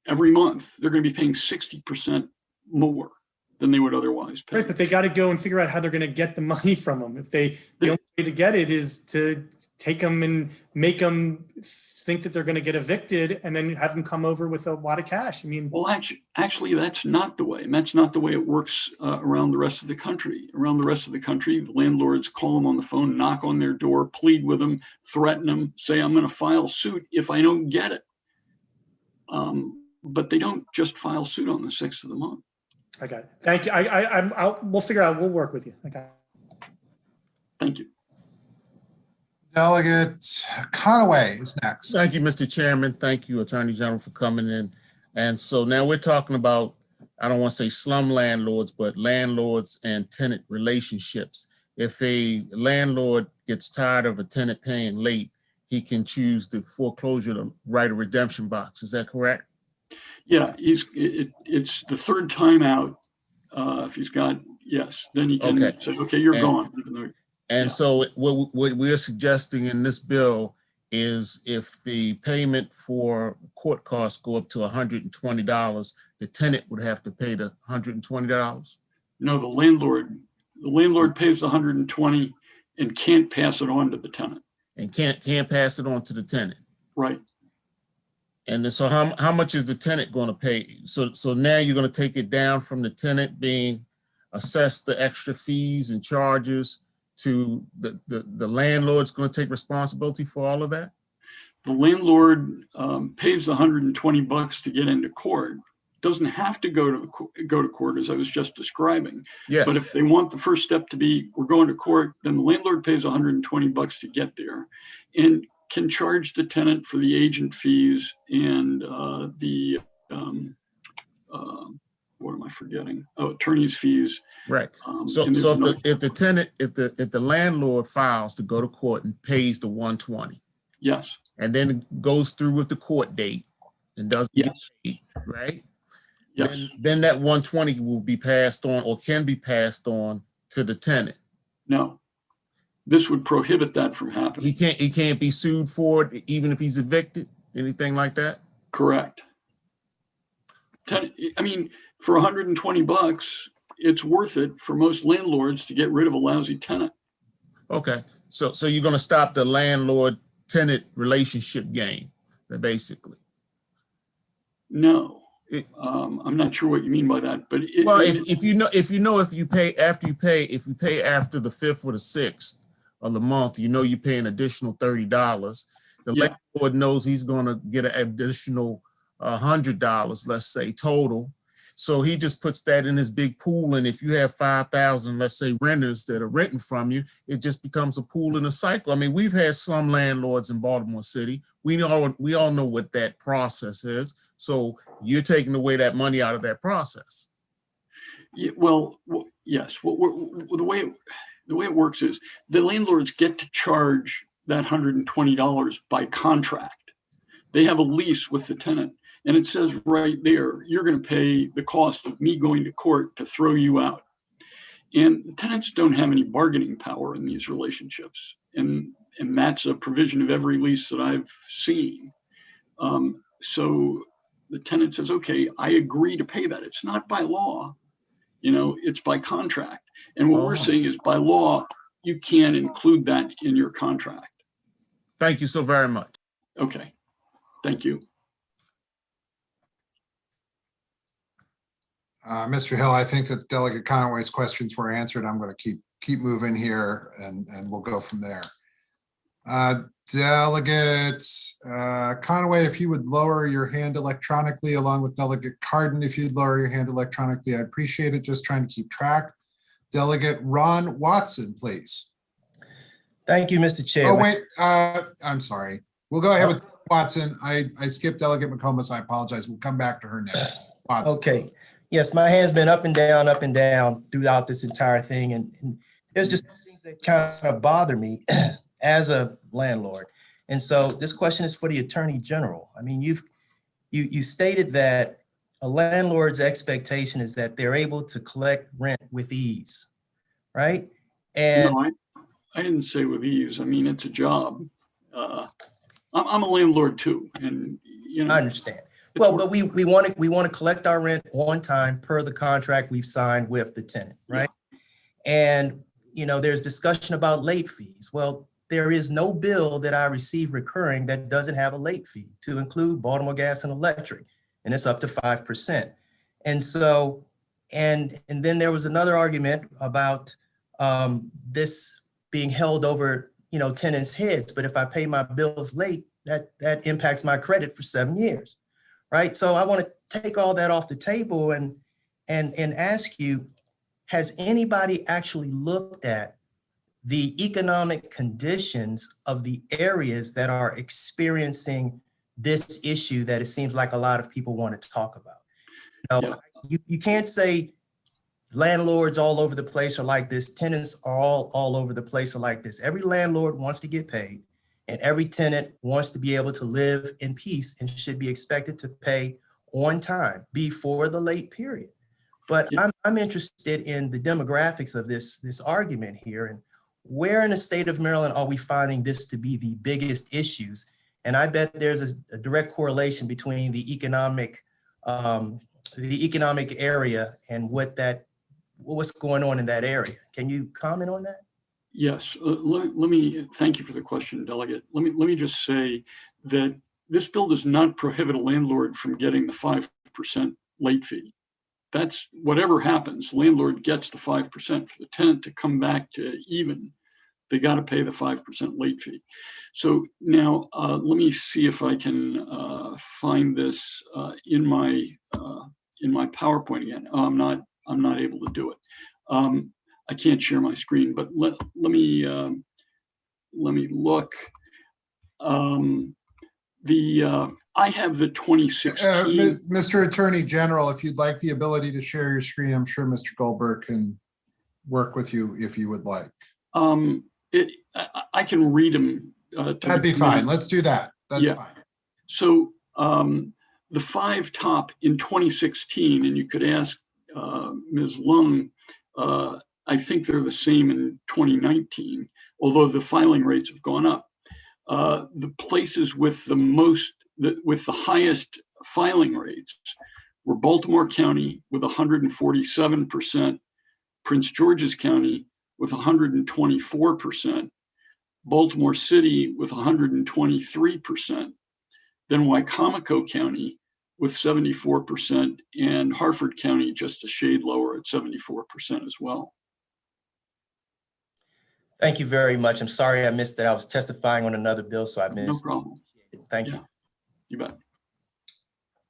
month, they're going to be paying 60% more than they would otherwise pay. Right, but they got to go and figure out how they're going to get the money from them. If the only way to get it is to take them and make them think that they're going to get evicted, and then have them come over with a wad of cash. I mean, well, actually, that's not the way. And that's not the way it works around the rest of the country. Around the rest of the country, the landlords call them on the phone, knock on their door, plead with them, threaten them, say, I'm going to file suit if I don't get it. But they don't just file suit on the 6th of the month. Okay, thank you. We'll figure out. We'll work with you. Okay. Thank you. Delegate Conaway is next. Thank you, Mr. Chairman. Thank you, Attorney General, for coming in. And so now we're talking about, I don't want to say slum landlords, but landlords and tenant relationships. If a landlord gets tired of a tenant paying late, he can choose the foreclosure right of redemption box. Is that correct? Yeah, it's the third time out. If he's got, yes, then he can say, okay, you're gone. And so what we're suggesting in this bill is if the payment for court costs go up to $120, the tenant would have to pay the $120? No, the landlord pays the $120 and can't pass it on to the tenant. And can't pass it on to the tenant. Right. And then, so how much is the tenant going to pay? So now you're going to take it down from the tenant being assess the extra fees and charges to the landlord's going to take responsibility for all of that? The landlord pays $120 to get into court. Doesn't have to go to court, as I was just describing. Yes. But if they want the first step to be, we're going to court, then the landlord pays $120 to get there, and can charge the tenant for the agent fees and what am I forgetting? Oh, attorney's fees. Right. So if the landlord files to go to court and pays the 120, yes, and then it goes through with the court date and doesn't get paid, right? Yes. Then that 120 will be passed on, or can be passed on, to the tenant. No, this would prohibit that from happening. He can't be sued for it, even if he's evicted, anything like that? Correct. I mean, for $120, it's worth it for most landlords to get rid of a lousy tenant. Okay, so you're going to stop the landlord-tenant relationship game, basically? No. I'm not sure what you mean by that, but if you pay after the 5th or the 6th of the month, you pay an additional $30. The landlord knows he's going to get an additional $100, let's say, total. So he just puts that in his big pool, and if you have 5,000, let's say, renters that are renting from you, it just becomes a pool in a cycle. I mean, we've had some landlords in Baltimore City. We all know what that process is. So you're taking away that money out of that process. Yeah, well, yes. The way it works is the landlords get to charge that $120 by contract. They have a lease with the tenant. And it says right there, you're going to pay the cost of me going to court to throw you out. And the tenants don't have any bargaining power in these relationships. And that's a provision of every lease that I've seen. So the tenant says, okay, I agree to pay that. It's not by law, it's by contract. And what we're saying is, by law, you can't include that in your contract. Thank you so very much. Okay, thank you. Mr. Hill, I think that Delegate Conaway's questions were answered. I'm going to keep moving here, and we'll go from there. Delegate Conaway, if you would lower your hand electronically, along with Delegate Cardin, if you'd lower your hand electronically, I'd appreciate it. Just trying to keep track. Delegate Ron Watson, please. Thank you, Mr. Chair. Oh, wait, I'm sorry. We'll go ahead with Watson. I skipped Delegate McComas. I apologize. We'll come back to her next. Watson. Okay. Yes, my hand's been up and down throughout this entire thing. And there's just things that kind of bother me as a landlord. And so this question is for the Attorney General. I mean, you stated that a landlord's expectation is that they're able to collect rent with ease, right? And no, I didn't say with ease. I mean, it's a job. I'm a landlord too, and I understand. Well, but we want to collect our rent on time per the contract we've signed with the tenant, right? Yeah. And there's discussion about late fees. Well, there is no bill that I receive recurring that doesn't have a late fee, to include Baltimore Gas and Electric, and it's up to 5%. And so, and then there was another argument about this being held over tenants' heads. But if I pay my bills late, that impacts my credit for 7 years. Right. So I want to take all that off the table and ask you, has anybody actually looked at the economic conditions of the areas that are experiencing this issue that it seems like a lot of people want to talk about? You can't say landlords all over the place are like this, tenants all over the place are like this. Every landlord wants to get paid. And every tenant wants to be able to live in peace and should be expected to pay on time before the late period. But I'm interested in the demographics of this argument here, and where in the state of Maryland are we finding this to be the biggest issues? And I bet there's a direct correlation between the economic area and what's going on in that area. Can you comment on that? Yes, let me thank you for the question, Delegate. Let me just say that this bill does not prohibit a landlord from getting the 5% late fee. that's whatever happens, landlord gets the 5%. For the tenant to come back to even, they got to pay the 5% late fee. So now let me see if I can find this in my PowerPoint again. Oh, I'm not able to do it. I can't share my screen, but let me look. I have the 2016. Mr. Attorney General, if you'd like the ability to share your screen, I'm sure Mr. Goldberg can work with you if you would like. I can read them. That'd be fine. Let's do that. That's fine. So the 5 top in 2016, and you could ask Ms. Lung, I think they're the same in 2019, although the filing rates have gone up. The places with the highest filing rates were Baltimore County with 147%, Prince George's County with 124%, Baltimore City with 123%, then Wicomico County with 74%, and Harford County just a shade lower at 74% as well. Thank you very much. I'm sorry I missed that. I was testifying on another bill, so I missed. No problem. Thank you. You bet.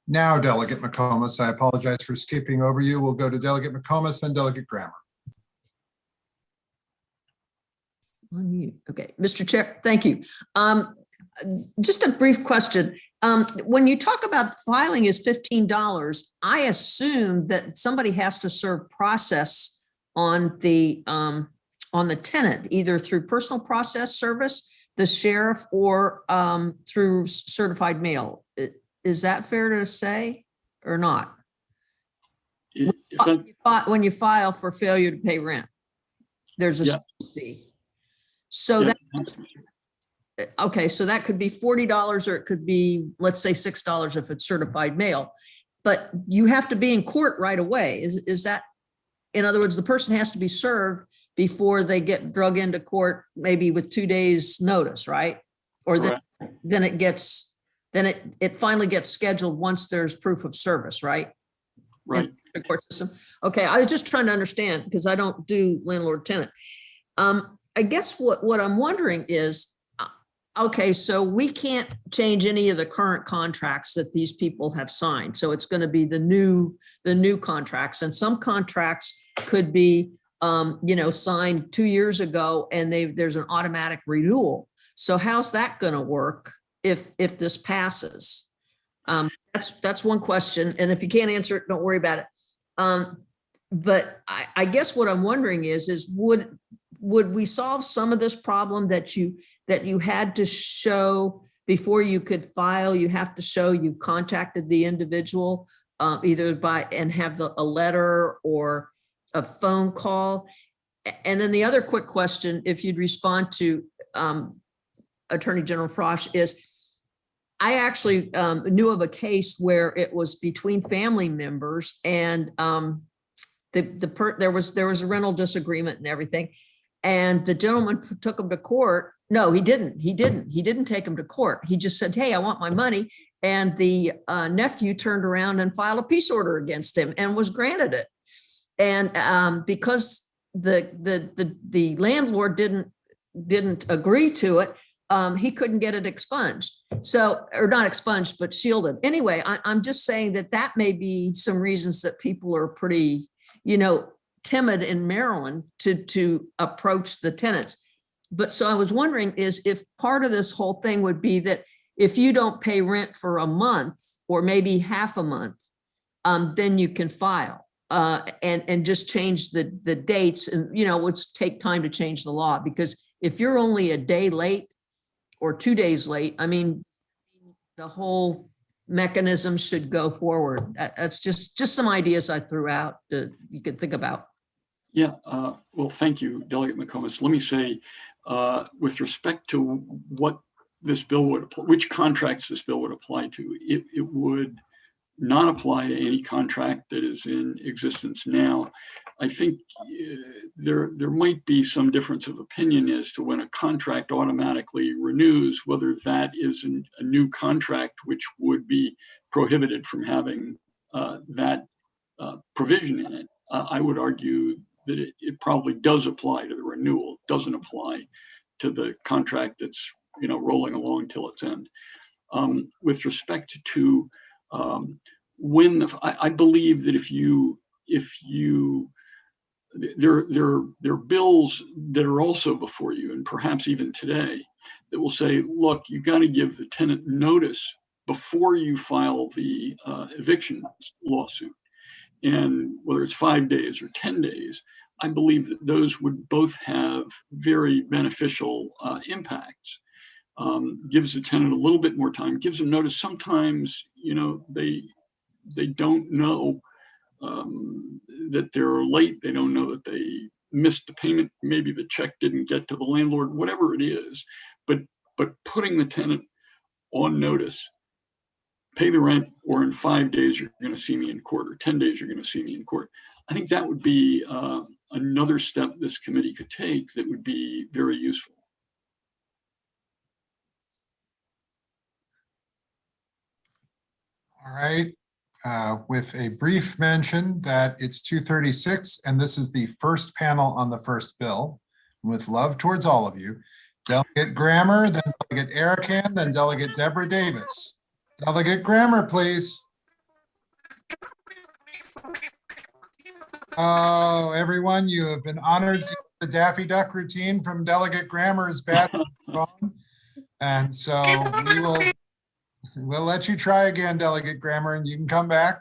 Now, Delegate McComas, I apologize for skipping over you. We'll go to Delegate McComas and Delegate Grammer. Unmute. Okay, Mr. Chair, thank you. Just a brief question. When you talk about filing is $15, I assume that somebody has to serve process on the tenant, either through personal process service, the sheriff, or through certified mail. Is that fair to say or not? When you file for failure to pay rent, there's a fee. So okay, so that could be $40 or it could be, let's say, $6 if it's certified mail, but you have to be in court right away. Is that, in other words, the person has to be served before they get drug into court, maybe with 2 days notice, right? Or then it finally gets scheduled once there's proof of service, right? Right. In the court system. Okay, I was just trying to understand because I don't do landlord tenant. I guess what I'm wondering is, okay, so we can't change any of the current contracts that these people have signed. So it's going to be the new contracts, and some contracts could be, signed 2 years ago and there's an automatic renewal. So how's that going to work if this passes? That's one question. And if you can't answer it, don't worry about it. But I guess what I'm wondering is would we solve some of this problem that you had to show before you could file? You have to show you contacted the individual either and have a letter or a phone call. And then the other quick question, if you'd respond to Attorney General Frosch, is I actually knew of a case where it was between family members and there was a rental disagreement and everything. And the gentleman took him to court. No, he didn't. He didn't take him to court. He just said, hey, I want my money. And the nephew turned around and filed a peace order against him and was granted it. And because the landlord didn't agree to it, he couldn't get it expunged. So, or not expunged, but shielded. Anyway, I'm just saying that may be some reasons that people are pretty, timid in Maryland to approach the tenants. But so I was wondering if part of this whole thing would be that if you don't pay rent for a month or maybe half a month, then you can file and just change the dates, and it would take time to change the law, because if you're only a day late or 2 days late, I mean, the whole mechanism should go forward. That's just some ideas I threw out that you could think about. Yeah, well, thank you, Delegate McComas. Let me say, with respect to what this bill would, which contracts this bill would apply to, it would not apply to any contract that is in existence now. I think there might be some difference of opinion as to when a contract automatically renews, whether that is a new contract which would be prohibited from having that provision in it, I would argue that it probably does apply to the renewal. It doesn't apply to the contract that's rolling along till its end. With respect to when I believe that there are bills that are also before you, and perhaps even today, that will say, look, you got to give the tenant notice before you file the eviction lawsuit. And whether it's 5 days or 10 days, I believe that those would both have very beneficial impacts. Gives the tenant a little bit more time, gives them notice. Sometimes, they don't know that they're late. They don't know that they missed the payment. Maybe the check didn't get to the landlord, whatever it is. But putting the tenant on notice, pay the rent, or in 5 days, you're going to see me in court, or 10 days, you're going to see me in court. I think that would be another step this committee could take that would be very useful. All right. With a brief mention that it's 2:36 and this is the first panel on the first bill. With love towards all of you, Delegate Grammer, then Delegate Erican, then Delegate Deborah Davis. Delegate Grammer, please. Oh, everyone, you have been honored to the Daffy Duck routine from Delegate Grammer's bad phone. And so we'll let you try again, Delegate Grammer, and you can come back.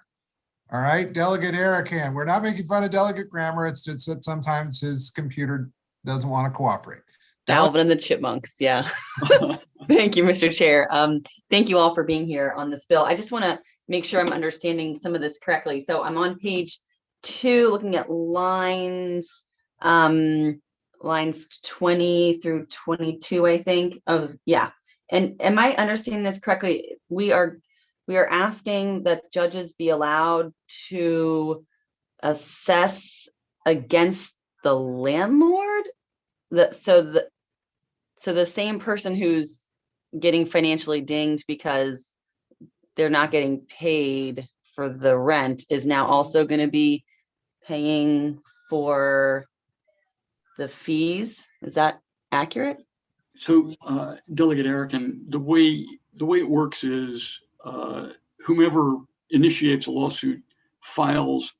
All right, Delegate Erican. We're not making fun of Delegate Grammer. It's just that sometimes his computer doesn't want to cooperate. Alvin and the Chipmunks, yeah. Thank you, Mr. Chair. Thank you all for being here on this bill. I just want to make sure I'm understanding some of this correctly. So I'm on page 2, looking at lines 20 through 22, I think. And am I understanding this correctly? We are asking that judges be allowed to assess against the landlord. So the same person who's getting financially dinged because they're not getting paid for the rent is now also going to be paying for the fees. Is that accurate? So, Delegate Erican, the way it works is whomever initiates a lawsuit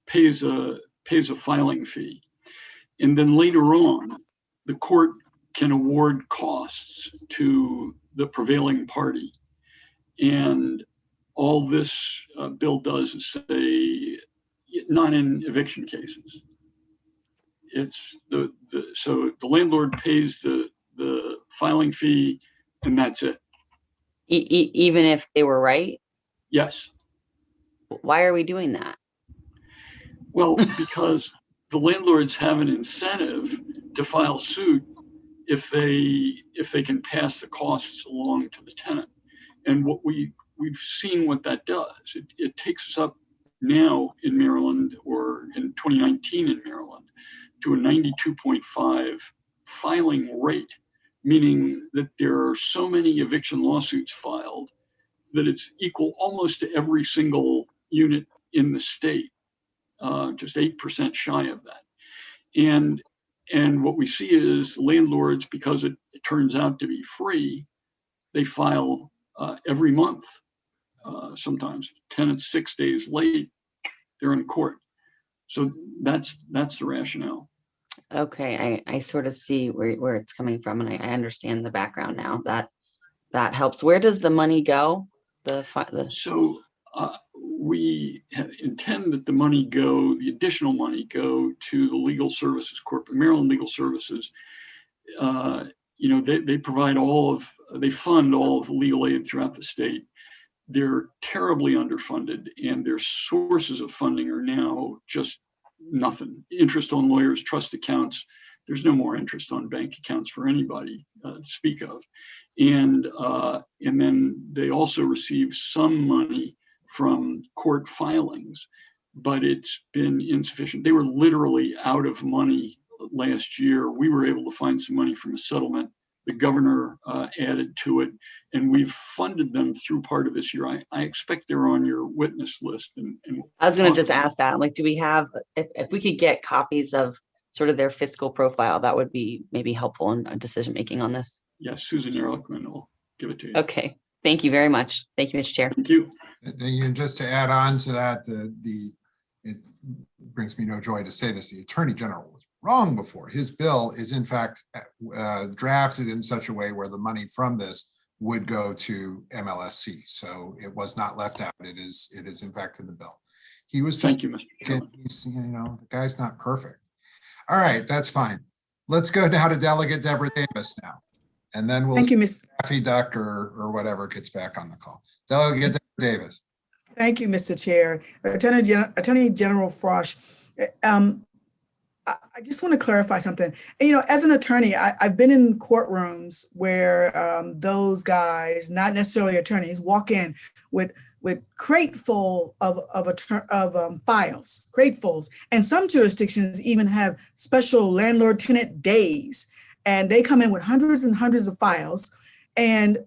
pays a filing fee, and then later on, the court can award costs to the prevailing party. And all this bill does is say, not in eviction cases. It's so the landlord pays the filing fee, and that's it. Even if they were right? Yes. Why are we doing that? Well, because the landlords have an incentive to file suit if they can pass the costs along to the tenant. And what we've seen what that does. It takes us up now in Maryland, or in 2019 in Maryland, to a 92.5 filing rate, meaning that there are so many eviction lawsuits filed that it's equal almost to every single unit in the state, just 8% shy of that. And what we see is landlords, because it turns out to be free, they file every month. Sometimes tenants 6 days late, they're in court. So that's the rationale. Okay, I sort of see where it's coming from, and I understand the background now. That helps. Where does the money go? So we intend that the additional money go to the Legal Services Corp, Maryland Legal Services. They provide they fund all of the legal aid throughout the state. They're terribly underfunded, and their sources of funding are now just nothing. Interest on lawyers' trust accounts. There's no more interest on bank accounts for anybody to speak of. And then they also receive some money from court filings, but it's been insufficient. They were literally out of money last year. We were able to find some money from a settlement The governor added to it, and we've funded them through part of this year. I expect they're on your witness list. And I was going to just ask that, like, do we have, if we could get copies of sort of their fiscal profile, that would be maybe helpful in decision making on this. Yes, Susan Ehrlichman will give it to you. Okay, thank you very much. Thank you, Mr. Chair. Thank you. And just to add on to that, it brings me no joy to say this, the Attorney General was wrong before. His bill is in fact drafted in such a way where the money from this would go to MLSC. So it was not left out. It is in fact in the bill. He was just, thank you, Mr. Chairman. The guy's not perfect. All right, that's fine. Let's go now to Delegate Deborah Davis now. And then we'll Thank you, Ms. Daffy Duck or whatever gets back on the call. Delegate Deborah Davis. Thank you, Mr. Chair. Attorney General Frosch, I just want to clarify something. And, as an attorney, I've been in courtrooms where those guys, not necessarily attorneys, walk in with crate full of files, cratefuls. And some jurisdictions even have special landlord-tenant days. And they come in with hundreds and hundreds of files. And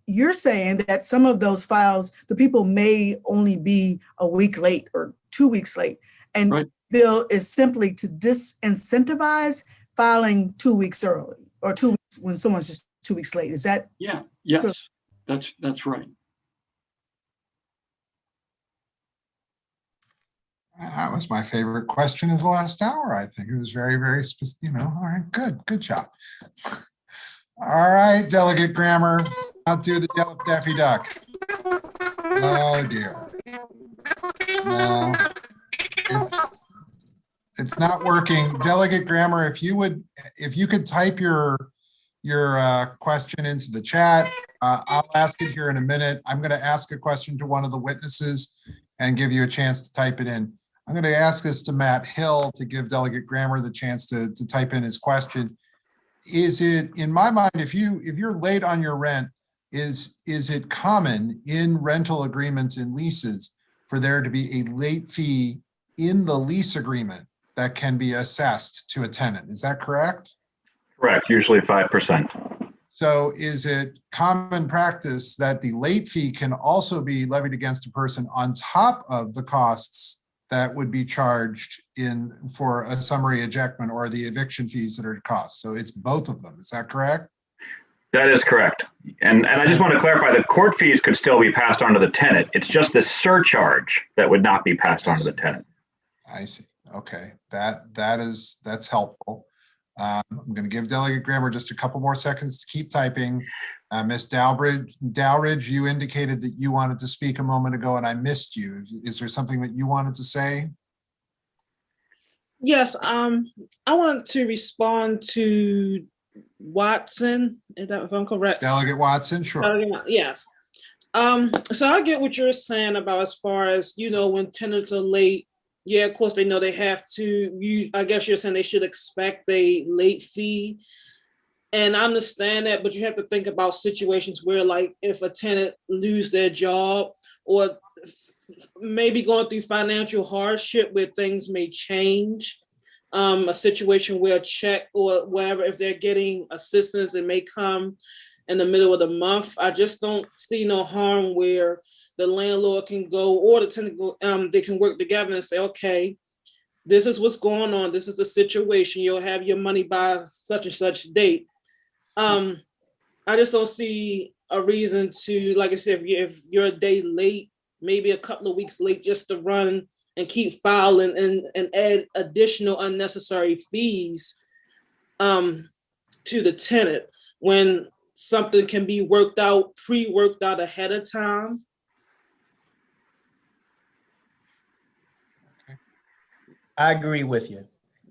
you're saying that some of those files, the people may only be a week late or 2 weeks late. And right. Bill is simply to disincentivize filing 2 weeks early or 2 weeks when someone's just 2 weeks late. Is that? Yeah, yes, that's right. That was my favorite question of the last hour. I think it was very, very, all right, good job. All right, Delegate Grammer, I'll do the Daffy Duck. Oh dear. No, it's not working. Delegate Grammer, if you could type your question into the chat, I'll ask it here in a minute. I'm going to ask a question to one of the witnesses and give you a chance to type it in. I'm going to ask this to Matt Hill to give Delegate Grammer the chance to type in his question. Is it, in my mind, if you're late on your rent, is it common in rental agreements and leases for there to be a late fee in the lease agreement that can be assessed to a tenant? Is that correct? Correct, usually 5%. So is it common practice that the late fee can also be levied against a person on top of the costs that would be charged for a summary ejectment or the eviction fees that are costs? So it's both of them. Is that correct? That is correct. And I just want to clarify that court fees could still be passed on to the tenant. It's just the surcharge that would not be passed on to the tenant. I see. Okay, that's helpful. I'm going to give Delegate Grammer just a couple more seconds to keep typing. Ms. Dowridge, you indicated that you wanted to speak a moment ago and I missed you. Is there something that you wanted to say? Yes, I want to respond to Watson, if I'm correct. Delegate Watson, sure. Yes. So I get what you're saying about as far as, when tenants are late, yeah, of course they know they have to, I guess you're saying they should expect a late fee. And I understand that, but you have to think about situations where, like, if a tenant lose their job or maybe going through financial hardship where things may change, a situation where a check or whatever, if they're getting assistance, it may come in the middle of the month. I just don't see no harm where the landlord can go or the tenant go, they can work together and say, okay, this is what's going on. This is the situation. You'll have your money by such and such date. I just don't see a reason to, like I said, if you're a day late, maybe a couple of weeks late, just to run and keep filing and add additional unnecessary fees to the tenant when something can be pre-worked out ahead of time. I agree with you.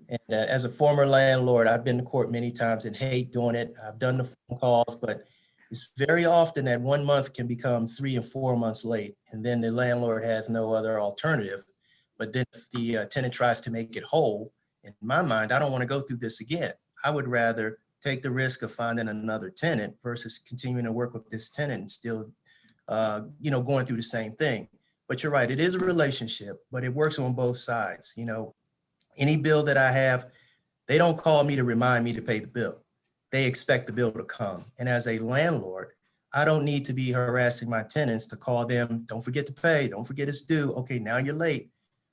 And as a former landlord, I've been to court many times and hate doing it. I've done the phone calls, but it's very often that 1 month can become 3 and 4 months late. And then the landlord has no other alternative. But then if the tenant tries to make it whole, in my mind, I don't want to go through this again. I would rather take the risk of finding another tenant versus continuing to work with this tenant and still, going through the same thing. But you're right, it is a relationship, but it works on both sides. Any bill that I have, they don't call me to remind me to pay the bill. they expect the bill to come. And as a landlord, I don't need to be harassing my tenants to call them, don't forget to pay, don't forget it's due. Okay, now you're late.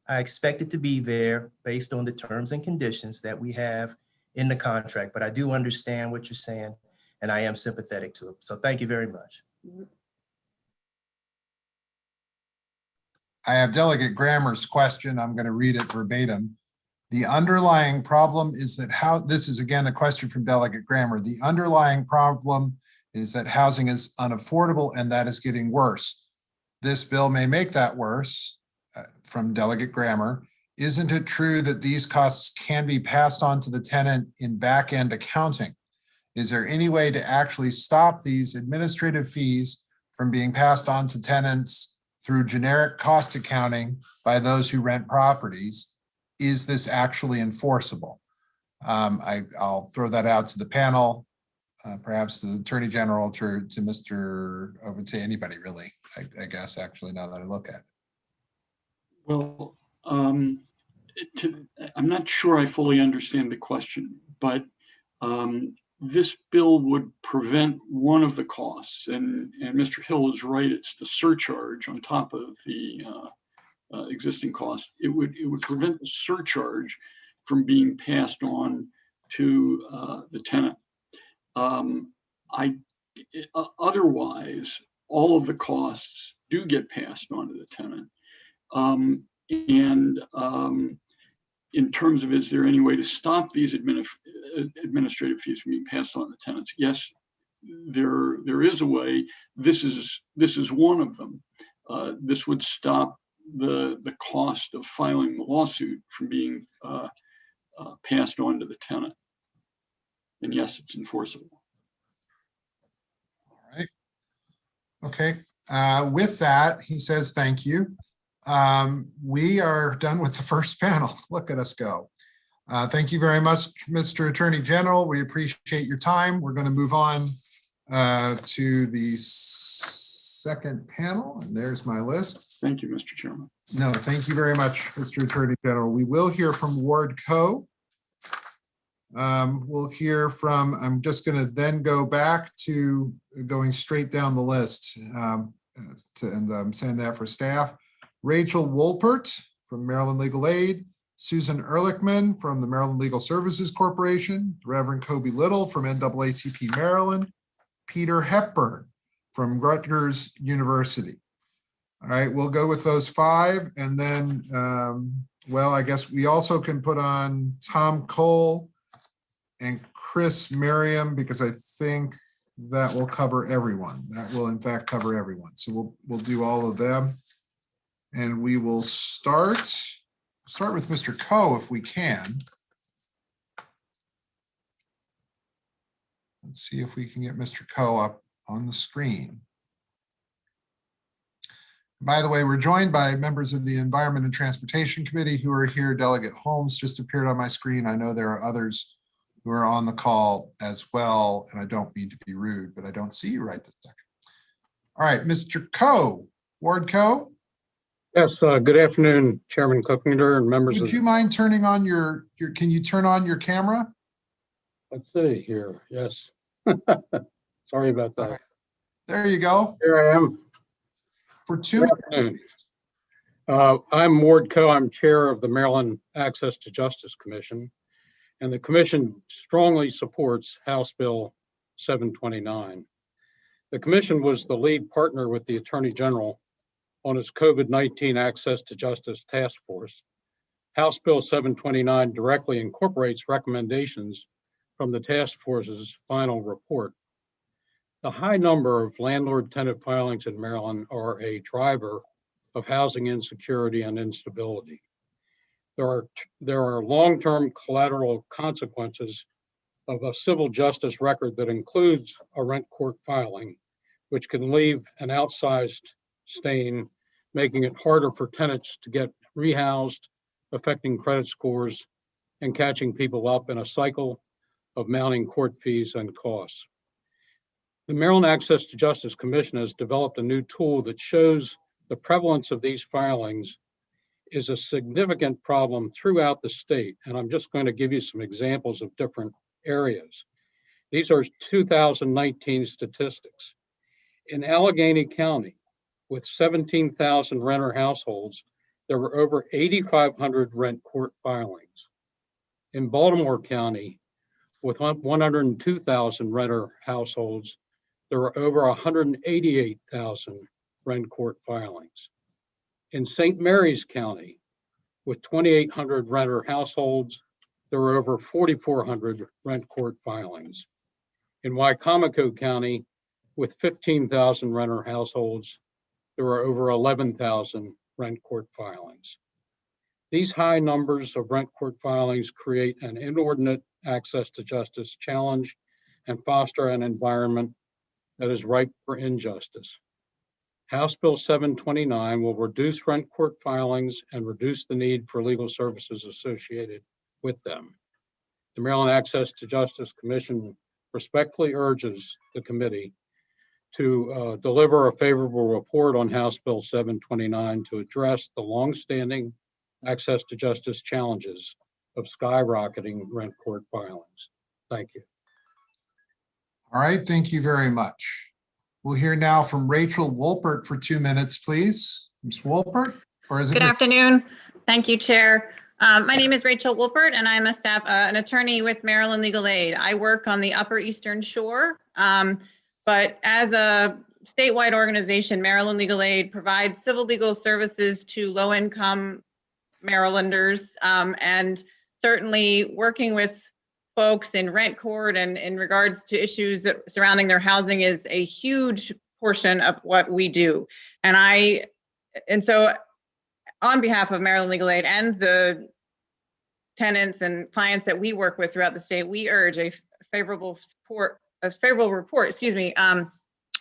I expect it to be there based on the terms and conditions that we have in the contract. But I do understand what you're saying, and I am sympathetic to it. So thank you very much. I have Delegate Grammer's question. I'm going to read it verbatim. The underlying problem is that this is again a question from Delegate Grammer. The underlying problem is that housing is unaffordable and that is getting worse. This bill may make that worse. From Delegate Grammer. Isn't it true that these costs can be passed on to the tenant in back-end accounting? Is there any way to actually stop these administrative fees from being passed on to tenants through generic cost accounting by those who rent properties? Is this actually enforceable? I'll throw that out to the panel, perhaps to the Attorney General, to to anybody really, I guess, actually, now that I look at it. Well, I'm not sure I fully understand the question, but this bill would prevent one of the costs, and Mr. Hill is right, it's the surcharge on top of the existing cost. It would prevent the surcharge from being passed on to the tenant. Otherwise, all of the costs do get passed on to the tenant. In terms of, is there any way to stop these administrative fees from being passed on to tenants? Yes, there is a way. This is one of them. This would stop the cost of filing the lawsuit from being passed on to the tenant. And yes, it's enforceable. All right. Okay. With that, he says, thank you. We are done with the first panel. Look at us go. Thank you very much, Mr. Attorney General. We appreciate your time. We're going to move on to the second panel. And there's my list. Thank you, Mr. Chairman. No, thank you very much, Mr. Attorney General. We will hear from Ward Co. We'll hear from, I'm just going to then go back to going straight down the list. And I'm saying that for staff. Rachel Wolpert from Maryland Legal Aid, Susan Ehrlichman from the Maryland Legal Services Corporation, Reverend Kobe Little from NAACP Maryland, Peter Hepburn from Rutgers University. All right, we'll go with those five. And then, well, I guess we also can put on Tom Cole and Chris Merriam, because I think that will cover everyone. That will in fact cover everyone. So we'll do all of them. And we will start with Mr. Coe if we can. Let's see if we can get Mr. Coe up on the screen. By the way, we're joined by members of the Environment and Transportation Committee who are here. Delegate Holmes just appeared on my screen. I know there are others who are on the call as well, and I don't mean to be rude, but I don't see you right this second. All right, Mr. Coe, Ward Coe. Yes, good afternoon, Chairman Cookinger and members. Would you mind turning on your, can you turn on your camera? Let's see here, yes. Sorry about that. Right. There you go. Here I am. For 2 minutes. I'm Ward Coe, I'm chair of the Maryland Access to Justice Commission, and the commission strongly supports House Bill 729. The commission was the lead partner with the Attorney General on his COVID-19 Access to Justice Task Force. House Bill 729 directly incorporates recommendations from the task force's final report. The high number of landlord-tenant filings in Maryland are a driver of housing insecurity and instability. There are long-term collateral consequences of a civil justice record that includes a rent court filing, which can leave an outsized stain, making it harder for tenants to get rehoused, affecting credit scores, and catching people up in a cycle of mounting court fees and costs. The Maryland Access to Justice Commission has developed a new tool that shows the prevalence of these filings is a significant problem throughout the state. And I'm just going to give you some examples of different areas. These are 2019 statistics. In Allegheny County, with 17,000 renter households, there were over 8,500 rent court filings. In Baltimore County, with 102,000 renter households, there were over 188,000 rent court filings. In St. Mary's County, with 2,800 renter households, there were over 4,400 rent court filings. In Wycomico County, with 15,000 renter households, there were over 11,000 rent court filings. These high numbers of rent court filings create an inordinate access to justice challenge and foster an environment that is ripe for injustice. House Bill 729 will reduce rent court filings and reduce the need for legal services associated with them. The Maryland Access to Justice Commission respectfully urges the committee to deliver a favorable report on House Bill 729 to address the longstanding access to justice challenges of skyrocketing rent court filings. Thank you. All right, thank you very much. We'll hear now from Rachel Wolpert for 2 minutes, please. Ms. Wolpert, or is it? Good afternoon. Thank you, Chair. My name is Rachel Wolpert, and I'm an attorney with Maryland Legal Aid. I work on the Upper Eastern Shore, but as a statewide organization, Maryland Legal Aid provides civil legal services to low-income Marylanders, and certainly working with folks in rent court and in regards to issues that surrounding their housing is a huge portion of what we do. And so on behalf of Maryland Legal Aid and the tenants and clients that we work with throughout the state, we urge a favorable report,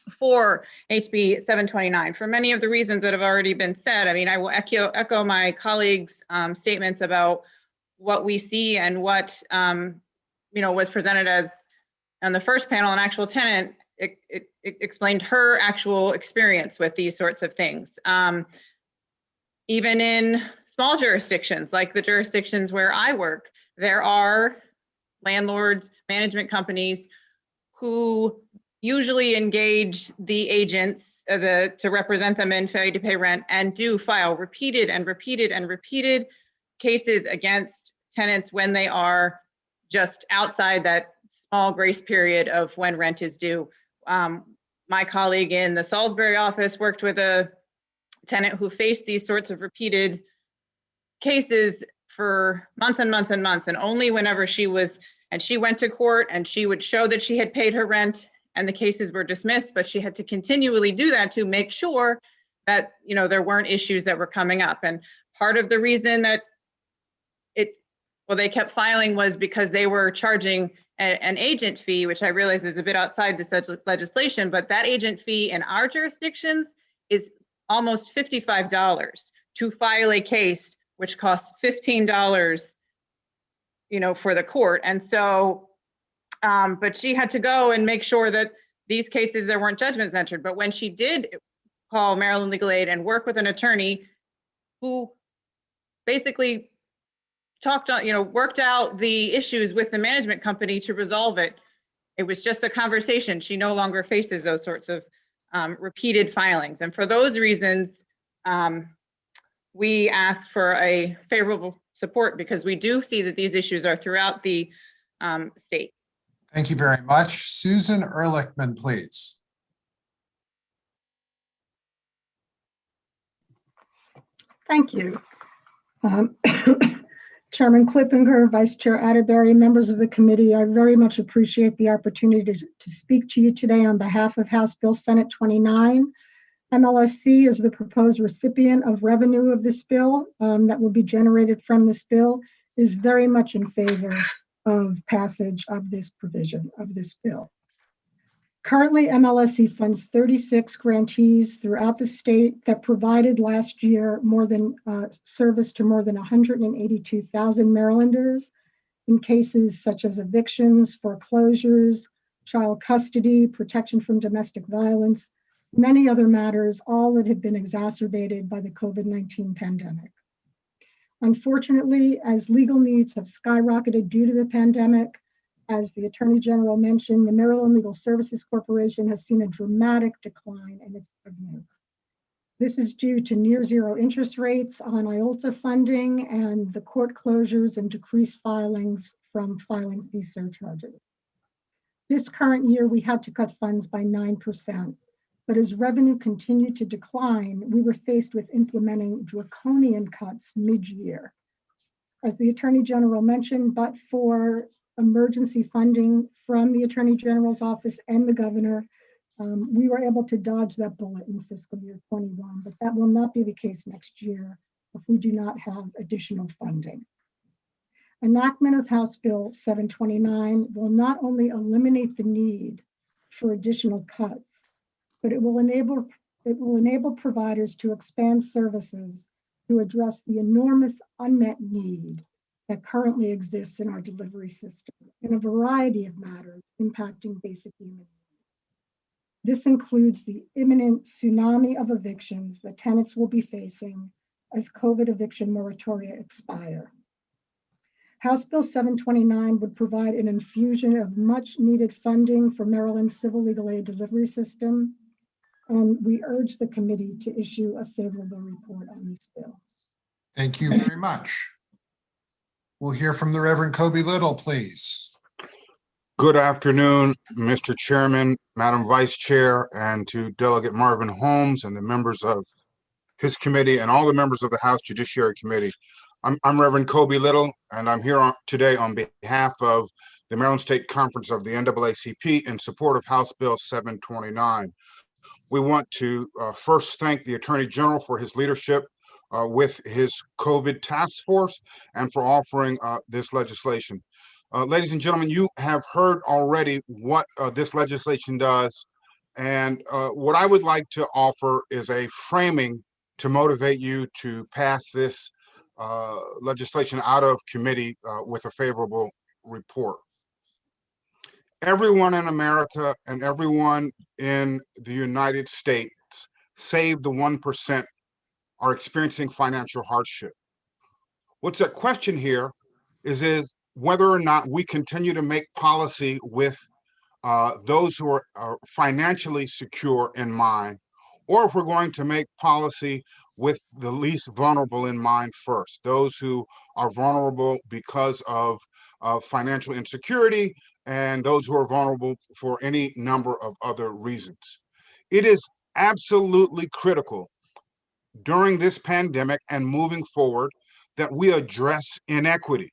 for HB 729 for many of the reasons that have already been said. I mean, I will echo my colleagues' statements about what we see and what was presented as on the first panel. An actual tenant it explained her actual experience with these sorts of things. Even in small jurisdictions, like the jurisdictions where I work, there are landlords, management companies who usually engage the agents to represent them in failure to pay rent and do file repeated cases against tenants when they are just outside that small grace period of when rent is due. My colleague in the Salisbury office worked with a tenant who faced these sorts of repeated cases for months and months and months, and only whenever she went to court and she would show that she had paid her rent and the cases were dismissed, but she had to continually do that to make sure that there weren't issues that were coming up. And part of the reason that they kept filing was because they were charging an agent fee, which I realize is a bit outside this legislation, but that agent fee in our jurisdictions is almost $55 to file a case, which costs $15, for the court. And so, but she had to go and make sure that these cases, there weren't judgments entered. But when she did call Maryland Legal Aid and work with an attorney who basically worked out the issues with the management company to resolve it, it was just a conversation. She no longer faces those sorts of repeated filings. And for those reasons, we ask for a favorable support because we do see that these issues are throughout the state. Thank you very much. Susan Ehrlichman, please. Thank you. Chairman Clippinger, Vice Chair Atterbury, members of the committee, I very much appreciate the opportunity to speak to you today on behalf of House Bill Senate 29. MLSC is the proposed recipient of revenue of this bill that will be generated from this bill, is very much in favor of passage of this provision of this bill. Currently, MLSC funds 36 grantees throughout the state that provided last year service to more than 182,000 Marylanders in cases such as evictions, foreclosures, child custody, protection from domestic violence, many other matters, all that have been exacerbated by the COVID-19 pandemic. Unfortunately, as legal needs have skyrocketed due to the pandemic, As the Attorney General mentioned, the Maryland Legal Services Corporation has seen a dramatic decline in its revenue. This is due to near zero interest rates on IOLTA funding and the court closures and decreased filings from filing fee surcharges. This current year, we had to cut funds by 9%, but as revenue continued to decline, we were faced with implementing draconian cuts mid-year. As the Attorney General mentioned, but for emergency funding from the Attorney General's office and the governor, we were able to dodge that bullet in fiscal year 21, but that will not be the case next year if we do not have additional funding. Enactment of House Bill 729 will not only eliminate the need for additional cuts, but it will enable providers to expand services to address the enormous unmet need that currently exists in our delivery system in a variety of matters impacting basic human needs. This includes the imminent tsunami of evictions that tenants will be facing as COVID eviction moratoria expire. House Bill 729 would provide an infusion of much needed funding for Maryland's civil legal aid delivery system, and we urge the committee to issue a favorable report on this bill. Thank you very much. We'll hear from the Reverend Kobe Little, please. Good afternoon, Mr. Chairman, Madam Vice Chair, and to Delegate Marvin Holmes and the members of his committee and all the members of the House Judiciary Committee. I'm Reverend Kobe Little, and I'm here today on behalf of the Maryland State Conference of the NAACP in support of House Bill 729. We want to first thank the Attorney General for his leadership with his COVID task force and for offering this legislation. Ladies and gentlemen, you have heard already what this legislation does, and what I would like to offer is a framing to motivate you to pass this legislation out of committee with a favorable report. Everyone in America and everyone in the United States, save the 1%, are experiencing financial hardship. What's at question here is whether or not we continue to make policy with those who are financially secure in mind, or if we're going to make policy with the least vulnerable in mind first, those who are vulnerable because of financial insecurity and those who are vulnerable for any number of other reasons. It is absolutely critical during this pandemic and moving forward that we address inequity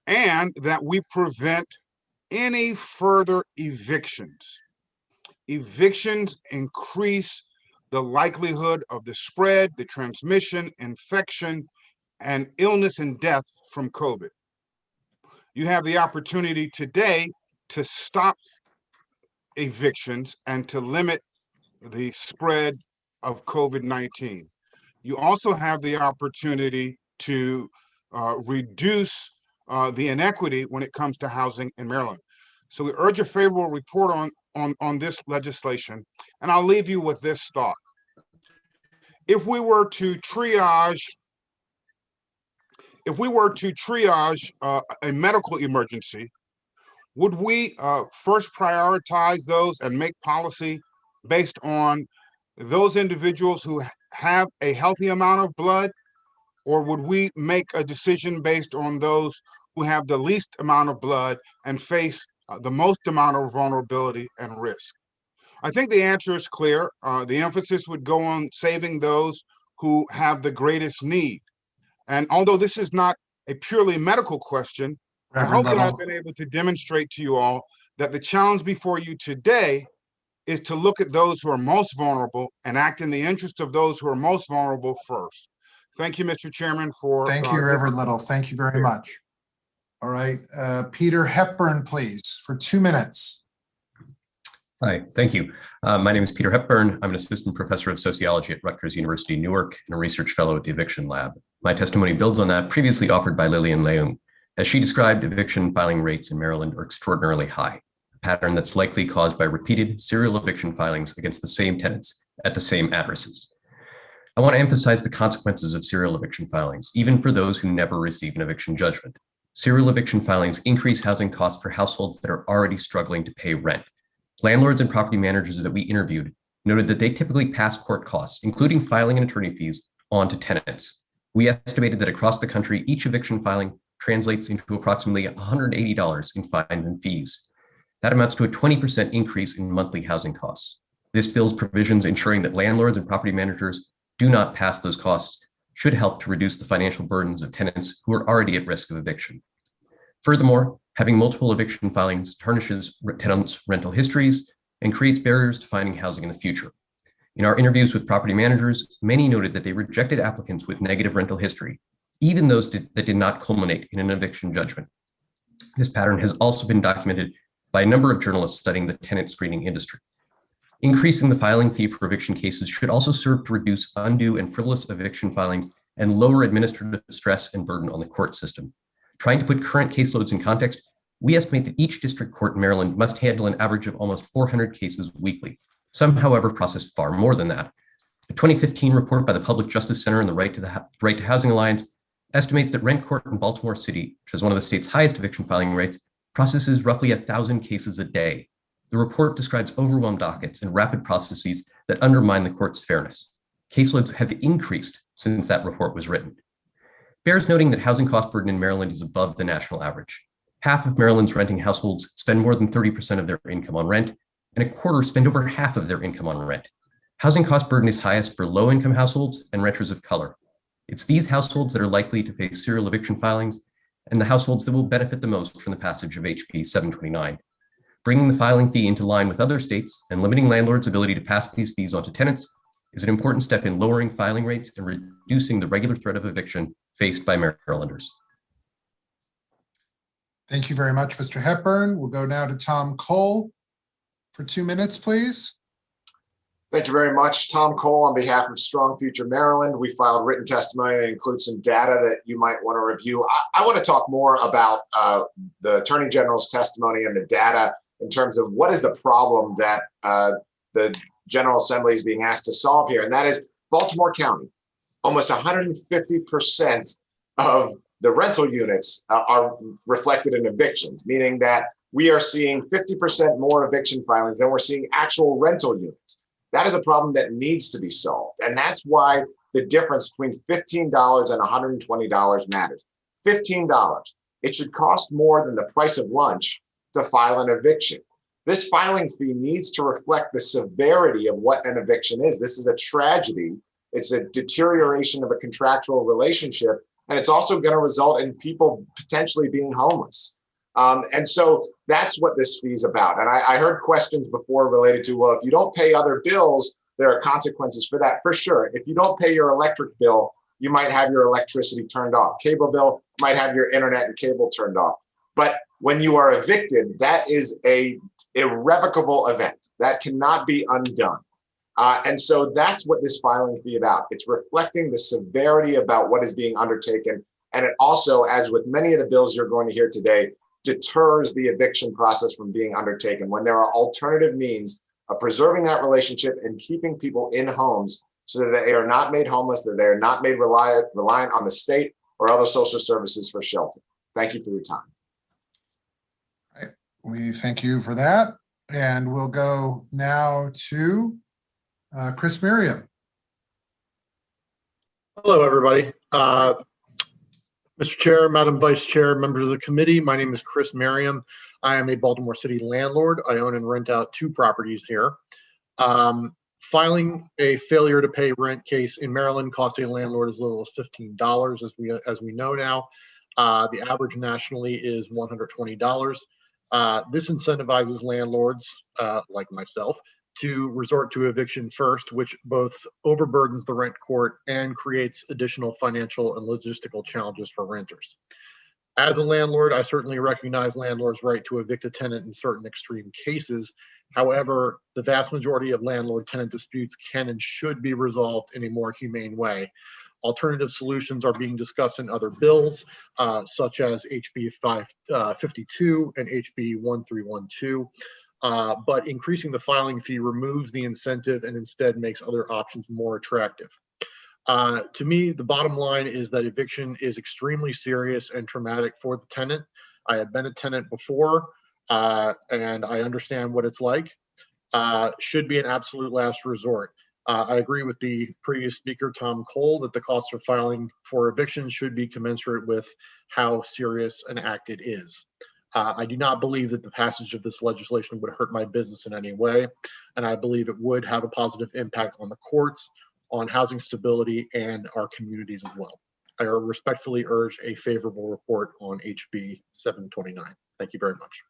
and that we prevent any further evictions. Evictions increase the likelihood of the spread, the transmission, infection, and illness and death from COVID. You have the opportunity today to stop evictions and to limit the spread of COVID-19. You also have the opportunity to reduce the inequity when it comes to housing in Maryland. So we urge a favorable report on this legislation, and I'll leave you with this thought. If we were to triage a medical emergency, would we first prioritize those and make policy based on those individuals who have a healthy amount of blood, or would we make a decision based on those who have the least amount of blood and face the most amount of vulnerability and risk? I think the answer is clear. The emphasis would go on saving those who have the greatest need. And although this is not a purely medical question, I hope that I've been able to demonstrate to you all that the challenge before you today is to look at those who are most vulnerable and act in the interest of those who are most vulnerable first. Thank you, Mr. Chairman, for— Thank you, Reverend Little. Thank you very much. All right, Peter Hepburn, please, for 2 minutes. Hi, thank you. My name is Peter Hepburn. I'm an assistant professor of sociology at Rutgers University, Newark, and a research fellow at the Eviction Lab. My testimony builds on that previously offered by Lillian Leung. As she described, eviction filing rates in Maryland are extraordinarily high, a pattern that's likely caused by repeated serial eviction filings against the same tenants at the same addresses. I want to emphasize the consequences of serial eviction filings, even for those who never receive an eviction judgment. Serial eviction filings increase housing costs for households that are already struggling to pay rent. Landlords and property managers that we interviewed noted that they typically pass court costs, including filing and attorney fees, on to tenants. We estimated that across the country, each eviction filing translates into approximately $180 in fines and fees. That amounts to a 20% increase in monthly housing costs. This bill's provisions ensuring that landlords and property managers do not pass those costs should help to reduce the financial burdens of tenants who are already at risk of eviction. Furthermore, having multiple eviction filings tarnishes tenants' rental histories and creates barriers to finding housing in the future. In our interviews with property managers, many noted that they rejected applicants with negative rental history, even those that did not culminate in an eviction judgment. This pattern has also been documented by a number of journalists studying the tenant screening industry. Increasing the filing fee for eviction cases should also serve to reduce undue and frivolous eviction filings and lower administrative stress and burden on the court system. Trying to put current caseloads in context, we estimate that each district court in Maryland must handle an average of almost 400 cases weekly. Some, however, process far more than that. A 2015 report by the Public Justice Center and the Right to Housing Alliance estimates that Rent Court in Baltimore City, which has one of the state's highest eviction filing rates, processes roughly 1,000 cases a day. The report describes overwhelmed dockets and rapid processes that undermine the court's fairness. Caseloads have increased since that report was written. Bears noting that housing cost burden in Maryland is above the national average. Half of Maryland's renting households spend more than 30% of their income on rent, and a quarter spend over half of their income on rent. Housing cost burden is highest for low-income households and renters of color. It's these households that are likely to face serial eviction filings and the households that will benefit the most from the passage of HB 729. Bringing the filing fee into line with other states and limiting landlords' ability to pass these fees on to tenants is an important step in lowering filing rates and reducing the regular threat of eviction faced by Marylanders. Thank you very much, Mr. Hepburn. We'll go now to Tom Cole for 2 minutes, please. Thank you very much. Tom Cole on behalf of Strong Future Maryland. We filed written testimony that includes some data that you might want to review. I want to talk more about the Attorney General's testimony and the data in terms of what is the problem that the General Assembly is being asked to solve here. And that is Baltimore County. Almost 150% of the rental units are reflected in evictions, meaning that we are seeing 50% more eviction filings than we're seeing actual rental units. That is a problem that needs to be solved. And that's why the difference between $15 and $120 matters. $15. It should cost more than the price of lunch to file an eviction. This filing fee needs to reflect the severity of what an eviction is. This is a tragedy. It's a deterioration of a contractual relationship, and it's also going to result in people potentially being homeless. And so that's what this fee is about. And I heard questions before related to, well, if you don't pay other bills, there are consequences for that. For sure. If you don't pay your electric bill, you might have your electricity turned off. Cable bill might have your internet and cable turned off. But when you are evicted, that is a irrevocable event that cannot be undone. And so that's what this filing fee about. It's reflecting the severity about what is being undertaken. And it also, as with many of the bills you're going to hear today, deters the eviction process from being undertaken when there are alternative means of preserving that relationship and keeping people in homes so that they are not made homeless, that they are not made reliant on the state or other social services for shelter. Thank you for your time. All right. We thank you for that. And we'll go now to Chris Merriam. Hello, everybody. Mr. Chair, Madam Vice Chair, members of the committee, my name is Chris Merriam. I am a Baltimore City landlord. I own and rent out 2 properties here. Filing a failure to pay rent case in Maryland costs a landlord as little as $15, as we know now. The average nationally is $120. This incentivizes landlords like myself to resort to eviction first, which both overburdens the rent court and creates additional financial and logistical challenges for renters. As a landlord, I certainly recognize landlords' right to evict a tenant in certain extreme cases. However, the vast majority of landlord-tenant disputes can and should be resolved in a more humane way. Alternative solutions are being discussed in other bills, such as HB 552 and HB 1312. But increasing the filing fee removes the incentive and instead makes other options more attractive. To me, the bottom line is that eviction is extremely serious and traumatic for the tenant. I have been a tenant before, and I understand what it's like. Should be an absolute last resort. I agree with the previous speaker, Tom Cole, that the cost of filing for eviction should be commensurate with how serious an act it is. I do not believe that the passage of this legislation would hurt my business in any way, and I believe it would have a positive impact on the courts, on housing stability, and our communities as well. I respectfully urge a favorable report on HB 729. Thank you very much.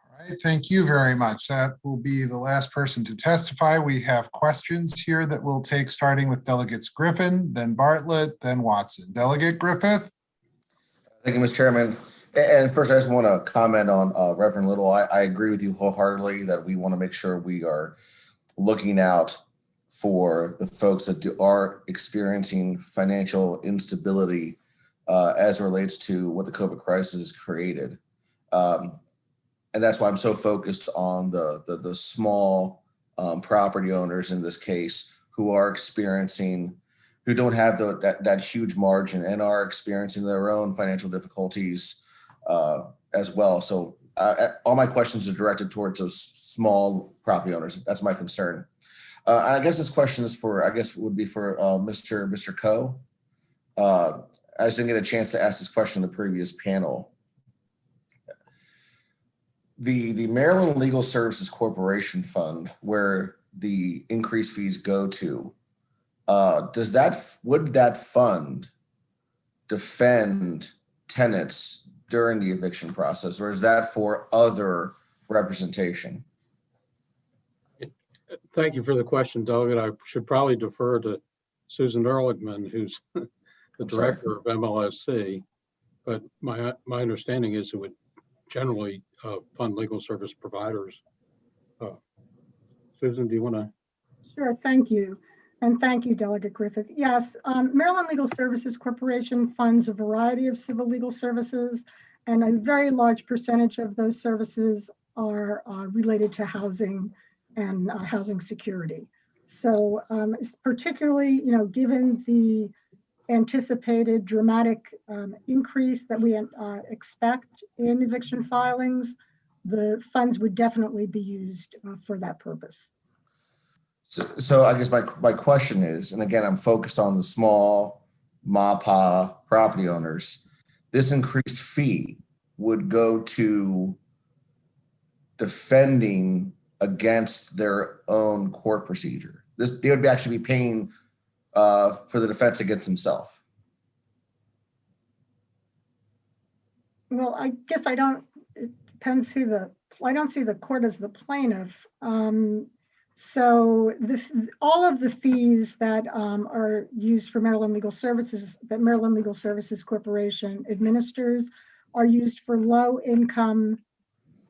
All right, thank you very much. That will be the last person to testify. We have questions here that we'll take, starting with Delegates Griffin, then Bartlett, then Watson. Delegate Griffith. Thank you, Mr. Chairman. And first, I just want to comment on Reverend Little. I agree with you wholeheartedly that we want to make sure we are looking out for the folks that are experiencing financial instability as it relates to what the COVID crisis created. And that's why I'm so focused on the small property owners in this case who are experiencing, who don't have that huge margin and are experiencing their own financial difficulties as well. So all my questions are directed towards those small property owners. That's my concern. I guess this question is for, would be for Mr. Coe. I just didn't get a chance to ask this question in the previous panel. The Maryland Legal Services Corporation Fund, where the increased fees go to, would that fund defend tenants during the eviction process, or is that for other representation? Thank you for the question, Delegate. I should probably defer to Susan Ehrlichman, who's the director of MLSC, but my understanding is it would generally fund legal service providers. Susan, do you want to? Sure, thank you. And thank you, Delegate Griffith. Yes, Maryland Legal Services Corporation funds a variety of civil legal services, and a very large percentage of those services are related to housing and housing security. So particularly, given the anticipated dramatic increase that we expect in eviction filings, the funds would definitely be used for that purpose. So I guess my question is, and again, I'm focused on the small MAPA property owners, this increased fee would go to defending against their own court procedure. They would actually be paying for the defense against himself. Well, I guess it depends I don't see the court as the plaintiff. So all of the fees that are used for Maryland Legal Services, that Maryland Legal Services Corporation administers, are used for low-income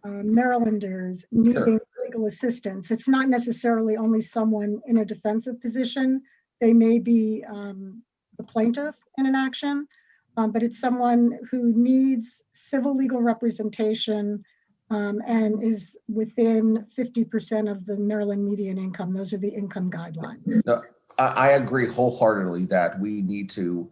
Marylanders needing legal assistance. It's not necessarily only someone in a defensive position. They may be the plaintiff in an action, but it's someone who needs civil legal representation and is within 50% of the Maryland median income. Those are the income guidelines. No, I agree wholeheartedly that we need to,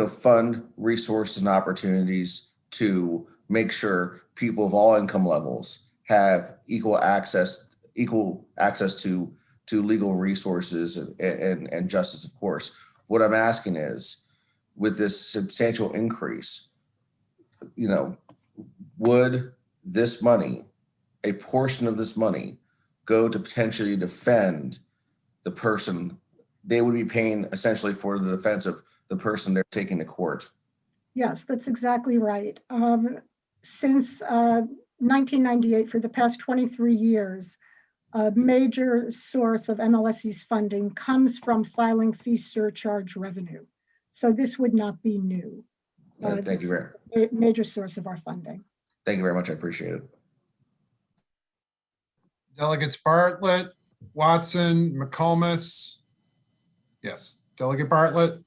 fund resources and opportunities to make sure people of all income levels have equal access to legal resources and justice, of course. What I'm asking is, with this substantial increase, would this money, a portion of this money, go to potentially defend the person they would be paying essentially for the defense of the person they're taking to court? Yes, that's exactly right. Since 1998, for the past 23 years, a major source of MLSC's funding comes from filing fee surcharge revenue. So this would not be new. Thank you very much. A major source of our funding. Thank you very much. I appreciate it. Delegates Bartlett, Watson, McComas. Yes, Delegate Bartlett.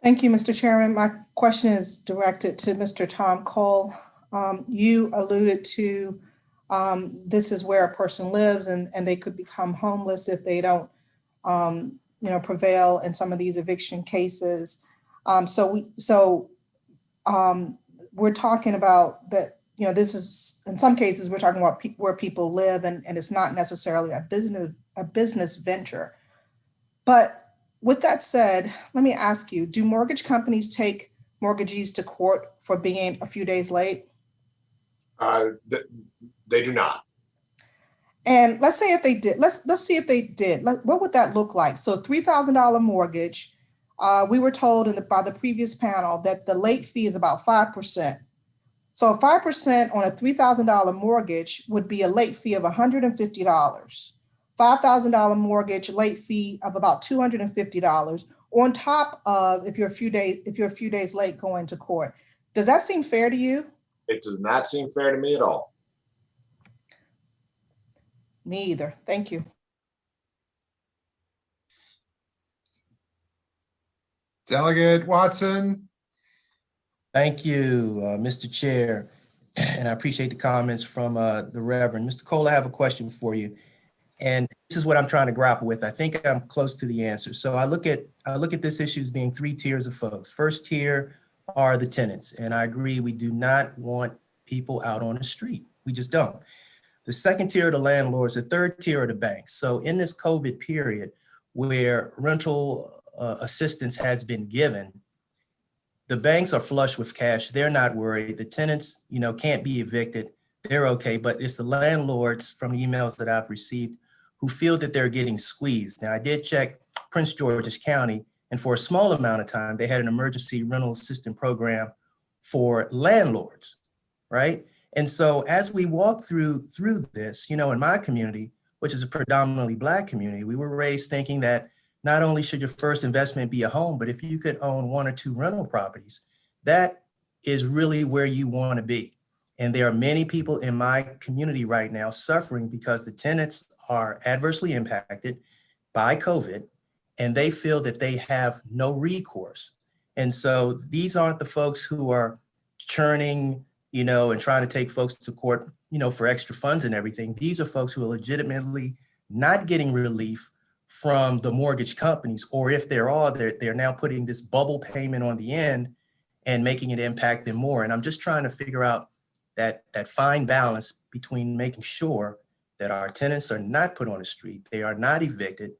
Thank you, Mr. Chairman. My question is directed to Mr. Tom Cole. You alluded to this is where a person lives and they could become homeless if they don't prevail in some of these eviction cases. We're talking about that, this is, in some cases, we're talking about where people live, and it's not necessarily a business venture. But with that said, let me ask you, do mortgage companies take mortgagees to court for being a few days late? They do not. And let's say if they did, let's see if they did. What would that look like? So $3,000 mortgage. We were told by the previous panel that the late fee is about 5%. So 5% on a $3,000 mortgage would be a late fee of $150. $5,000 mortgage late fee of about $250 on top of if you're a few days late going to court. Does that seem fair to you? It does not seem fair to me at all. Me either. Thank you. Delegate Watson. Thank you, Mr. Chair. And I appreciate the comments from the Reverend. Mr. Cole, I have a question for you. And this is what I'm trying to grapple with. I think I'm close to the answer. So I look at this issue as being 3 tiers of folks. First tier are the tenants. And I agree, we do not want people out on the street. We just don't. The second tier are the landlords. The third tier are the banks. So in this COVID period where rental assistance has been given, the banks are flush with cash. They're not worried. The tenants, can't be evicted. They're okay. But it's the landlords, from the emails that I've received, who feel that they're getting squeezed. Now, I did check Prince George's County, and for a small amount of time, they had an emergency rental assistance program for landlords, right? And so as we walk through this, in my community, which is a predominantly Black community, we were raised thinking that not only should your first investment be a home, but if you could own 1 or 2 rental properties, that is really where you want to be. And there are many people in my community right now suffering because the tenants are adversely impacted by COVID, and they feel that they have no recourse. And so these aren't the folks who are churning, and trying to take folks to court, for extra funds and everything. These are folks who are legitimately not getting relief from the mortgage companies, or if they're now putting this bubble payment on the end and making it impact them more. And I'm just trying to figure out that fine balance between making sure that our tenants are not put on the street, they are not evicted,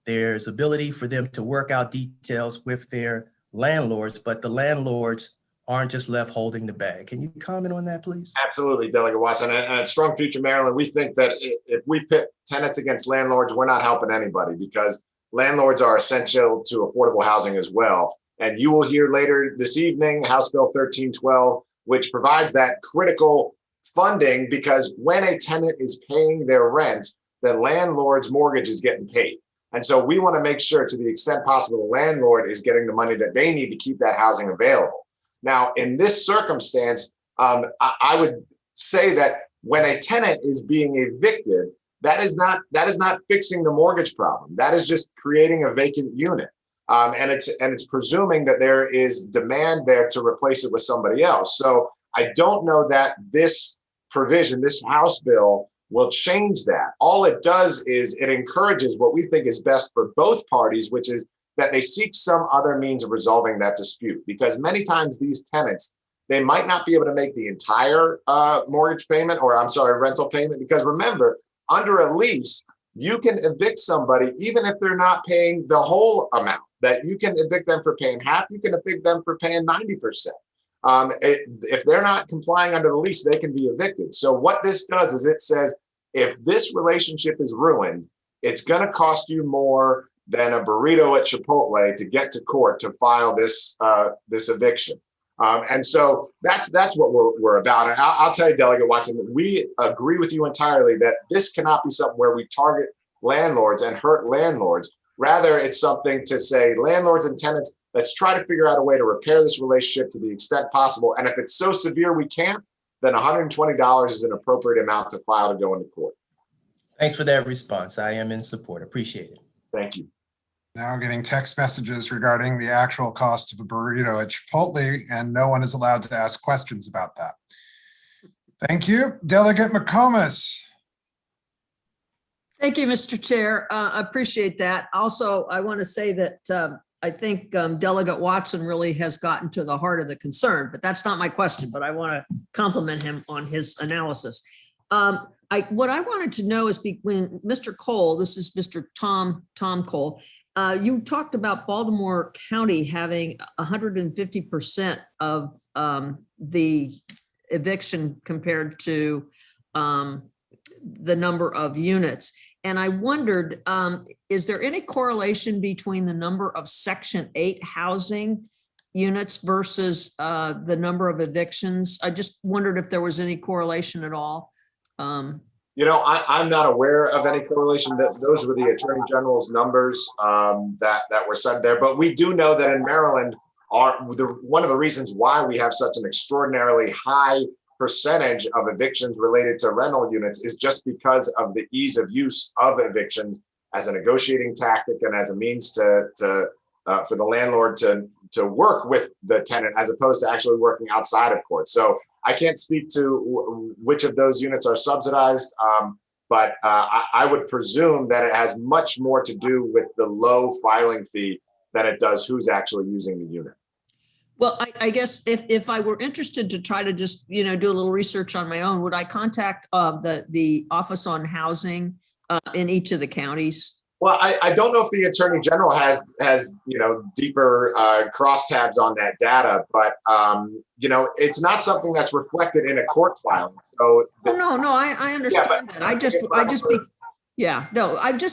there's ability for them to work out details with their landlords, but the landlords aren't just left holding the bag. Can you comment on that, please? Absolutely, Delegate Watson. And at Strong Future Maryland, we think that if we pit tenants against landlords, we're not helping anybody, because landlords are essential to affordable housing as well. And you will hear later this evening, House Bill 1312, which provides that critical funding, because when a tenant is paying their rent, the landlord's mortgage is getting paid. And so we want to make sure, to the extent possible, the landlord is getting the money that they need to keep that housing available. Now, in this circumstance, I would say that when a tenant is being evicted, that is not fixing the mortgage problem. That is just creating a vacant unit. And it's presuming that there is demand there to replace it with somebody else. So I don't know that this provision, this House bill, will change that. All it does is it encourages what we think is best for both parties, which is that they seek some other means of resolving that dispute. Because many times these tenants, they might not be able to make the entire mortgage payment, or rental payment. Because remember, under a lease, you can evict somebody even if they're not paying the whole amount. That you can evict them for paying half, you can evict them for paying 90%. If they're not complying under the lease, they can be evicted. So what this does is it says, if this relationship is ruined, it's going to cost you more than a burrito at Chipotle to get to court to file this eviction. And so that's what we're about. And I'll tell you, Delegate Watson, we agree with you entirely that this cannot be something where we target landlords and hurt landlords. Rather, it's something to say, landlords and tenants, let's try to figure out a way to repair this relationship to the extent possible. And if it's so severe we can't, then $120 is an appropriate amount to file to go into court. Thanks for that response. I am in support. Appreciate it. Thank you. Now getting text messages regarding the actual cost of a burrito at Chipotle, and no one is allowed to ask questions about that. Thank you. Delegate McComas. Thank you, Mr. Chair. I appreciate that. Also, I want to say that I think Delegate Watson really has gotten to the heart of the concern, but that's not my question, but I want to compliment him on his analysis. What I wanted to know is between Mr. Cole, this is Mr. Tom Cole, you talked about Baltimore County having 150% of the eviction compared to the number of units. And I wondered, is there any correlation between the number of Section 8 housing units versus the number of evictions? I just wondered if there was any correlation at all. You know, I'm not aware of any correlation. That those were the Attorney General's numbers that were said there. But we do know that in Maryland, one of the reasons why we have such an extraordinarily high percentage of evictions related to rental units is just because of the ease of use of evictions as a negotiating tactic and as a means for the landlord to work with the tenant as opposed to actually working outside of court. So I can't speak to which of those units are subsidized, but I would presume that it has much more to do with the low filing fee than it does who's actually using the unit. Well, I guess if I were interested to try to just, do a little research on my own, would I contact the Office on Housing in each of the counties? Well, I don't know if the Attorney General has deeper crosstabs on that data, but it's not something that's reflected in a court filing. So no, I understand that. I just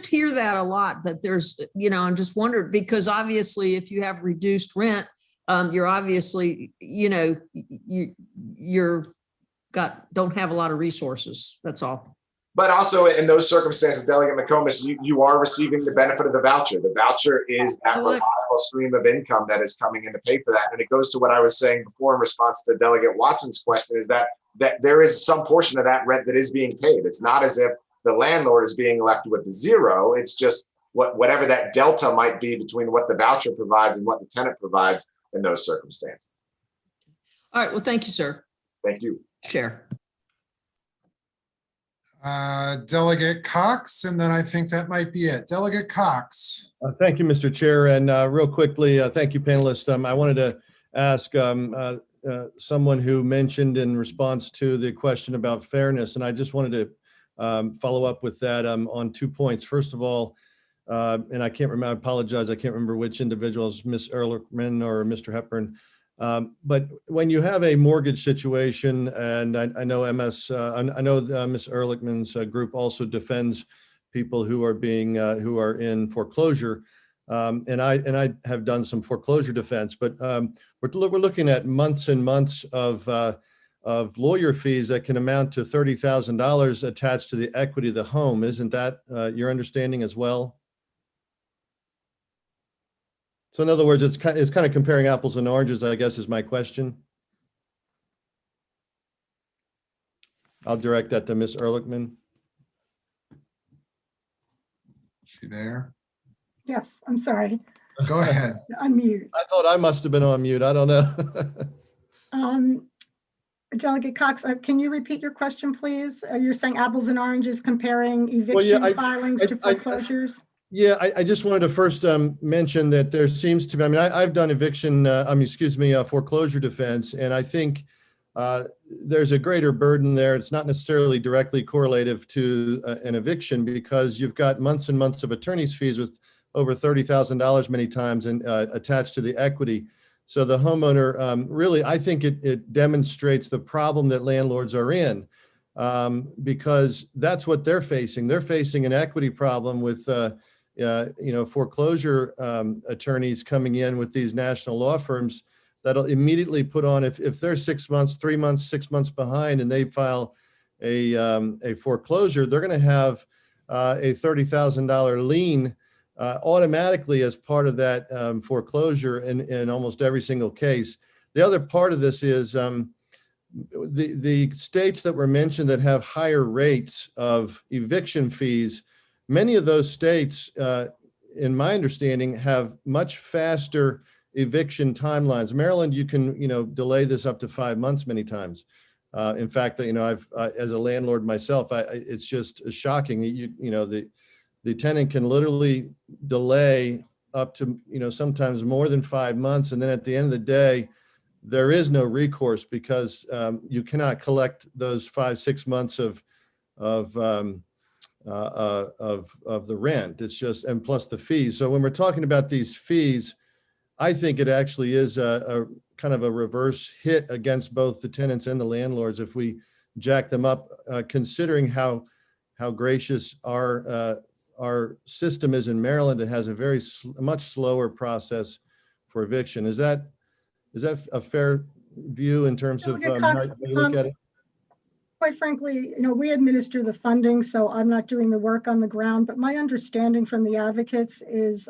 hear that a lot, that there's, I'm just wondered, because obviously if you have reduced rent, you're obviously, don't have a lot of resources. That's all. But also in those circumstances, Delegate McComas, you are receiving the benefit of the voucher. The voucher is that reliable stream of income that is coming in to pay for that. And it goes to what I was saying before in response to Delegate Watson's question, is that there is some portion of that rent that is being paid. It's not as if the landlord is being left with zero. It's just whatever that delta might be between what the voucher provides and what the tenant provides in those circumstances. All right. Well, thank you, sir. Thank you. Chair. Delegate Cox, and then I think that might be it. Delegate Cox. Thank you, Mr. Chair. And real quickly, thank you, panelists. I wanted to ask someone who mentioned in response to the question about fairness, and I just wanted to follow up with that on 2 points. First of all, and I can't remember, I apologize, I can't remember which individuals, Ms. Ehrlichman or Mr. Hepburn, but when you have a mortgage situation, and I know Ms. Ehrlichman's group also defends people who are who are in foreclosure, and I have done some foreclosure defense, but we're looking at months and months of lawyer fees that can amount to $30,000 attached to the equity of the home. Isn't that your understanding as well? So in other words, it's kind of comparing apples and oranges, I guess, is my question. I'll direct that to Ms. Ehrlichman. Is she there? Yes, I'm sorry. Go ahead. I'm mute. I thought I must have been on mute. I don't know. Delegate Cox, can you repeat your question, please? You're saying apples and oranges comparing eviction filings to foreclosures? I just wanted to first mention that there seems to be, I've done foreclosure defense, and I think there's a greater burden there. It's not necessarily directly correlative to an eviction, because you've got months and months of attorney's fees with over $30,000 many times and attached to the equity. So the homeowner, really, I think it demonstrates the problem that landlords are in, because that's what they're facing. They're facing an equity problem with foreclosure attorneys coming in with these national law firms that'll immediately put on, if they're 6 months, 3 months, 6 months behind, and they file a foreclosure, they're going to have a $30,000 lien automatically as part of that foreclosure in almost every single case. The other part of this is the states that were mentioned that have higher rates of eviction fees. Many of those states, in my understanding, have much faster eviction timelines. Maryland, you can delay this up to 5 months many times. In fact, I've as a landlord myself, it's just shocking. The tenant can literally delay up to sometimes more than 5 months, and then at the end of the day, there is no recourse because you cannot collect those 5-6 months of the rent. It's just, and plus the fees. So when we're talking about these fees, I think it actually is a kind of a reverse hit against both the tenants and the landlords if we jack them up, considering how gracious our system is in Maryland. It has a much slower process for eviction. Is that a fair view in terms of how you look at it? Quite frankly, we administer the funding, so I'm not doing the work on the ground, but my understanding from the advocates is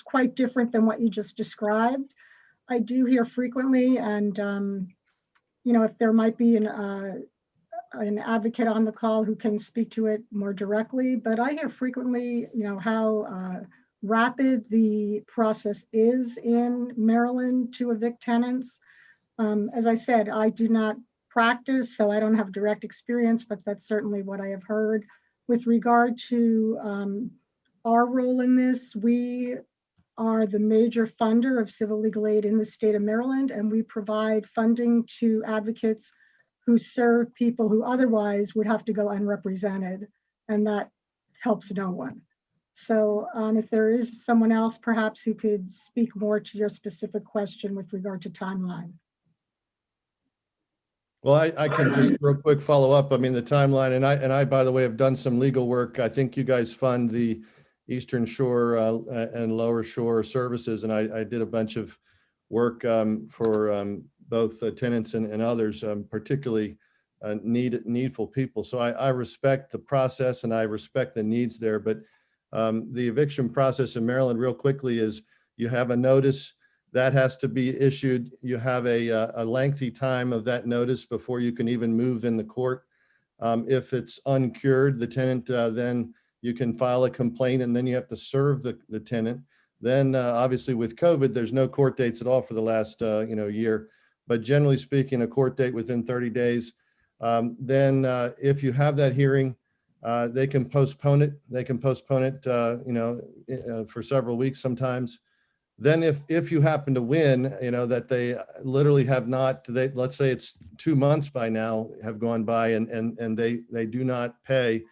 quite different than what you just described. I do hear frequently, and if there might be an advocate on the call who can speak to it more directly, but I hear frequently, how rapid the process is in Maryland to evict tenants. As I said, I do not practice, so I don't have direct experience, but that's certainly what I have heard. With regard to our role in this, we are the major funder of civil legal aid in the state of Maryland, and we provide funding to advocates who serve people who otherwise would have to go unrepresented, and that helps no one. So if there is someone else perhaps who could speak more to your specific question with regard to timeline. Well, I can just real quick follow up. I mean, the timeline, and I, by the way, have done some legal work. I think you guys fund the Eastern Shore and Lower Shore services, and I did a bunch of work for both tenants and others, particularly needful people. So I respect the process and I respect the needs there. But the eviction process in Maryland, real quickly, is you have a notice that has to be issued. You have a lengthy time of that notice before you can even move in the court. If it's uncured, the tenant, then you can file a complaint, and then you have to serve the tenant. Then obviously with COVID, there's no court dates at all for the last year. But generally speaking, a court date within 30 days. Then if you have that hearing, they can postpone it. They can postpone it, for several weeks sometimes. Then if you happen to win, that they literally have not, let's say it's 2 months by now have gone by and they do not pay,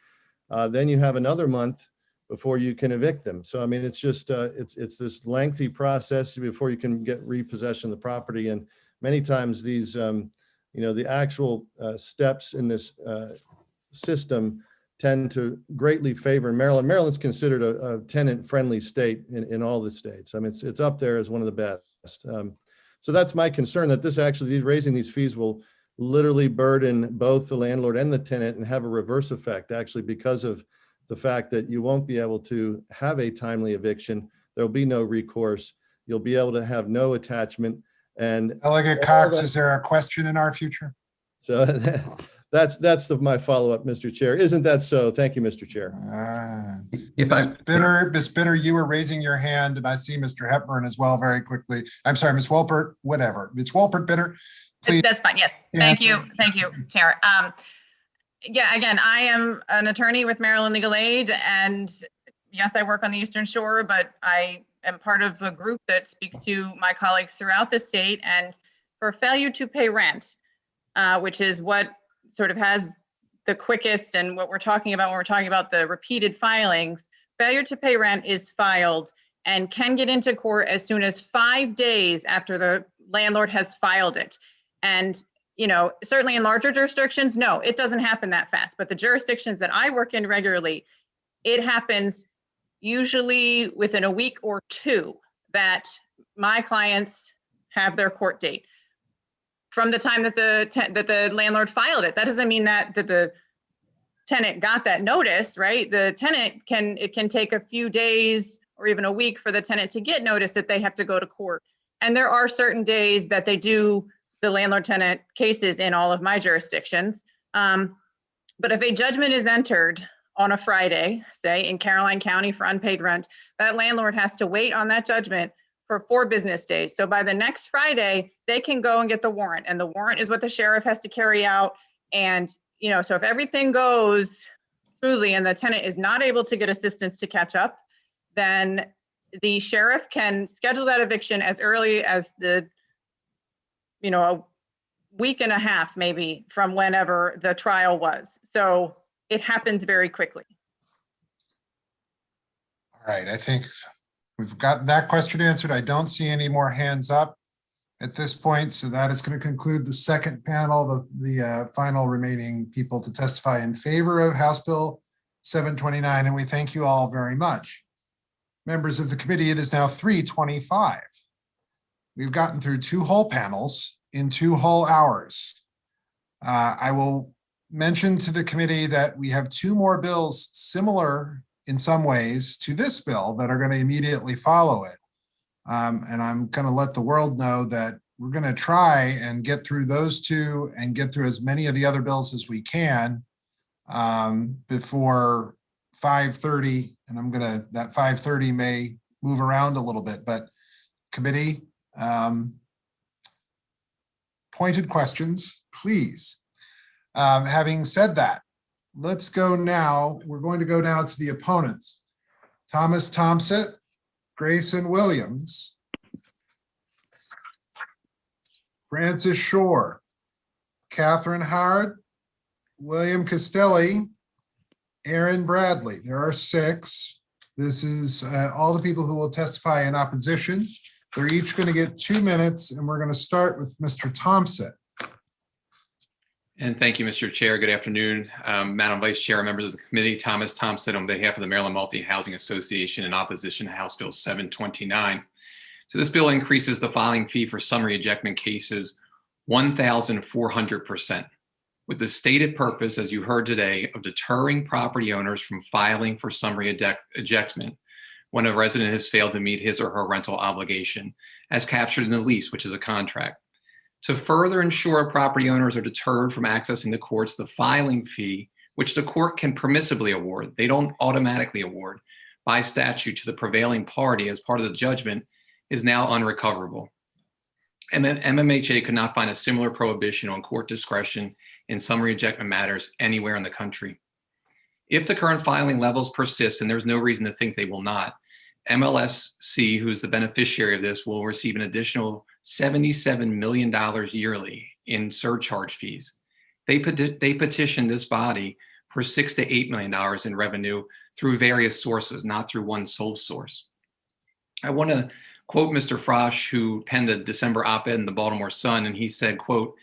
then you have another month before you can evict them. So, I mean, it's just, it's this lengthy process before you can get repossession of the property. And many times these, the actual steps in this system tend to greatly favor Maryland. Maryland's considered a tenant-friendly state in all the states. I mean, it's up there as one of the best. So that's my concern, that raising these fees will literally burden both the landlord and the tenant and have a reverse effect, actually, because of the fact that you won't be able to have a timely eviction. There'll be no recourse. You'll be able to have no attachment. And Delegate Cox, is there a question in our future? So that's my follow-up, Mr. Chair. Isn't that so? Thank you, Mr. Chair. Ms. Bitter, you were raising your hand, and I see Mr. Hepburn as well very quickly. I'm sorry, Ms. Wolpert, whatever. Ms. Wolpert, Bitter, please. That's fine, yes. Thank you, Chair. Yeah, again, I am an attorney with Maryland Legal Aid, and yes, I work on the Eastern Shore, but I am part of a group that speaks to my colleagues throughout the state. And for failure to pay rent, which is what sort of has the quickest and what we're talking about when we're talking about the repeated filings, failure to pay rent is filed and can get into court as soon as 5 days after the landlord has filed it. And certainly in larger jurisdictions, no, it doesn't happen that fast. But the jurisdictions that I work in regularly, it happens usually within a week or two that my clients have their court date from the time that the landlord filed it. That doesn't mean that the tenant got that notice, right? The tenant it can take a few days or even a week for the tenant to get notice that they have to go to court. And there are certain days that they do the landlord-tenant cases in all of my jurisdictions. But if a judgment is entered on a Friday, say in Caroline County for unpaid rent, that landlord has to wait on that judgment for 4 business days. So by the next Friday, they can go and get the warrant, and the warrant is what the sheriff has to carry out. And, you know, so if everything goes smoothly and the tenant is not able to get assistance to catch up, then the sheriff can schedule that eviction as early as a week and a half, maybe, from whenever the trial was. So it happens very quickly. All right, I think we've gotten that question answered. I don't see any more hands up at this point, so that is going to conclude the second panel, the final remaining people to testify in favor of House Bill 729, and we thank you all very much. Members of the committee, it is now 3:25. We've gotten through 2 whole panels in 2 whole hours. I will mention to the committee that we have 2 more bills similar in some ways to this bill that are going to immediately follow it. And I'm going to let the world know that we're going to try and get through those 2 and get through as many of the other bills as we can before 5:30. And that 5:30 may move around a little bit, but committee, pointed questions, please. Having said that, let's go now. We're going to go now to the opponents. Thomas Thompson, Grayson Williams, Francis Shore, Catherine Howard, William Castelli, Aaron Bradley. There are 6. This is all the people who will testify in opposition. They're each going to get 2 minutes, and we're going to start with Mr. Thompson. And thank you, Mr. Chair. Good afternoon, Madam Vice Chair, members of the committee. Thomas Thompson on behalf of the Maryland Multi-Housing Association in opposition to House Bill 729. So this bill increases the filing fee for summary ejectment cases 1,400%, with the stated purpose, as you heard today, of deterring property owners from filing for summary ejectment when a resident has failed to meet his or her rental obligation, as captured in the lease, which is a contract. To further ensure property owners are deterred from accessing the courts, the filing fee, which the court can permissibly award, they don't automatically award, by statute to the prevailing party as part of the judgment, is now unrecoverable. And then MMHA could not find a similar prohibition on court discretion in summary ejectment matters anywhere in the country. If the current filing levels persist, and there's no reason to think they will not, MLSC, who's the beneficiary of this, will receive an additional $77 million yearly in surcharge fees. They petitioned this body for $6 to $8 million in revenue through various sources, not through one sole source. I want to quote Mr. Frosch, who penned a December op-ed in the Baltimore Sun, and he said, quote,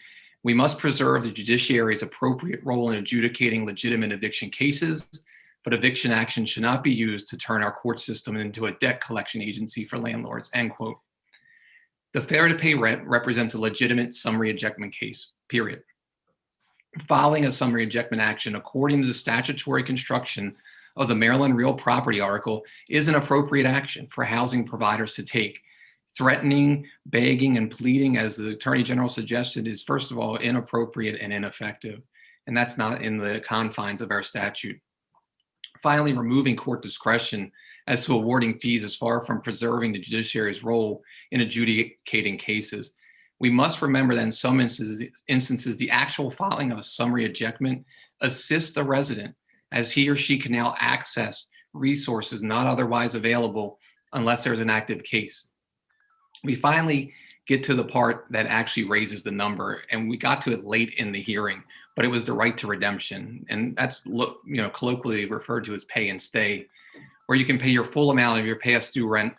"We must preserve the judiciary's appropriate role in adjudicating legitimate eviction cases, but eviction action should not be used to turn our court system into a debt collection agency for landlords," end quote. The failure to pay rent represents a legitimate summary ejectment case, period. Filing a summary ejectment action according to the statutory construction of the Maryland Real Property article is an appropriate action for housing providers to take. Threatening, begging, and pleading, as the Attorney General suggested, is first of all inappropriate and ineffective, and that's not in the confines of our statute. Finally, removing court discretion as to awarding fees is far from preserving the judiciary's role in adjudicating cases. We must remember that in some instances, the actual filing of a summary ejectment assists the resident as he or she can now access resources not otherwise available unless there's an active case. We finally get to the part that actually raises the number, and we got to it late in the hearing, but it was the right to redemption. And that's colloquially referred to as pay and stay, where you can pay your full amount of your past due rent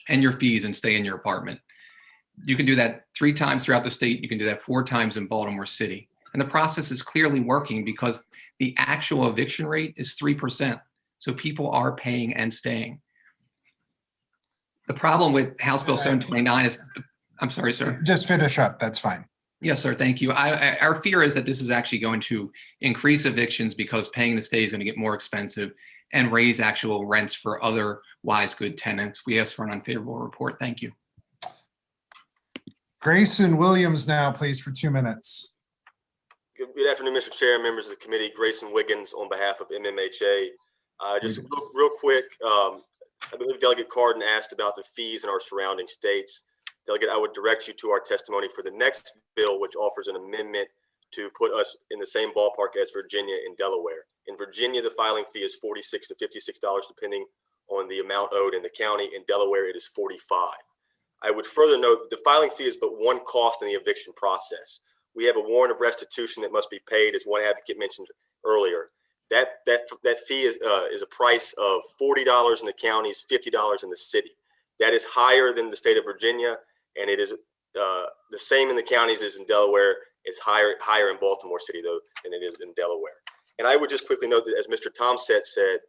and your fees and stay in your apartment. You can do that 3 times throughout the state. You can do that 4 times in Baltimore City. And the process is clearly working because the actual eviction rate is 3%. So people are paying and staying. The problem with House Bill 729 is, I'm sorry, sir. Just finish up. That's fine. Yes, sir. Thank you. Our fear is that this is actually going to increase evictions because paying to stay is going to get more expensive and raise actual rents for otherwise good tenants. We ask for an unfavorable report. Thank you. Grayson Williams now, please, for 2 minutes. Good afternoon, Mr. Chair, members of the committee. Grayson Wiggins on behalf of MMHA. Just real quick, I believe Delegate Cardin asked about the fees in our surrounding states. Delegate, I would direct you to our testimony for the next bill, which offers an amendment to put us in the same ballpark as Virginia and Delaware. In Virginia, the filing fee is $46 to $56, depending on the amount owed in the county. In Delaware, it is $45. I would further note that the filing fee is but one cost in the eviction process. We have a warrant of restitution that must be paid, as one advocate mentioned earlier. That fee is a price of $40 in the counties, $50 in the city. That is higher than the state of Virginia, and it is the same in the counties as in Delaware. It's higher in Baltimore City, though, than it is in Delaware. And I would just quickly note that, as Mr. Tomset said,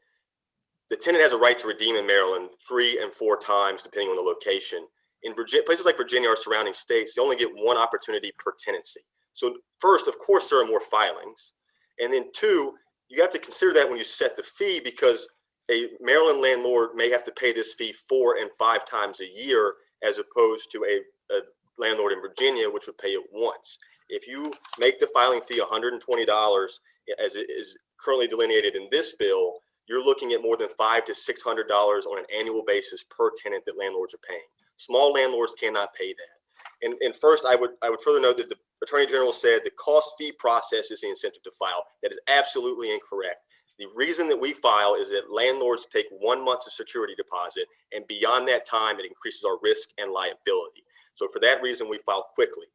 the tenant has a right to redeem in Maryland 3 and 4 times, depending on the location. In Virginia, places like Virginia or surrounding states, they only get one opportunity per tenancy. So first, of course, there are more filings. And then 2, you have to consider that when you set the fee, because a Maryland landlord may have to pay this fee 4 and 5 times a year, as opposed to a landlord in Virginia, which would pay it once. If you make the filing fee $120, as it is currently delineated in this bill, you're looking at more than $500 to $600 on an annual basis per tenant that landlords are paying. Small landlords cannot pay that. And first, I would further note that the Attorney General said the cost fee process is the incentive to file. That is absolutely incorrect. The reason that we file is that landlords take 1 month of security deposit, and beyond that time, it increases our risk and liability. So for that reason, we file quickly.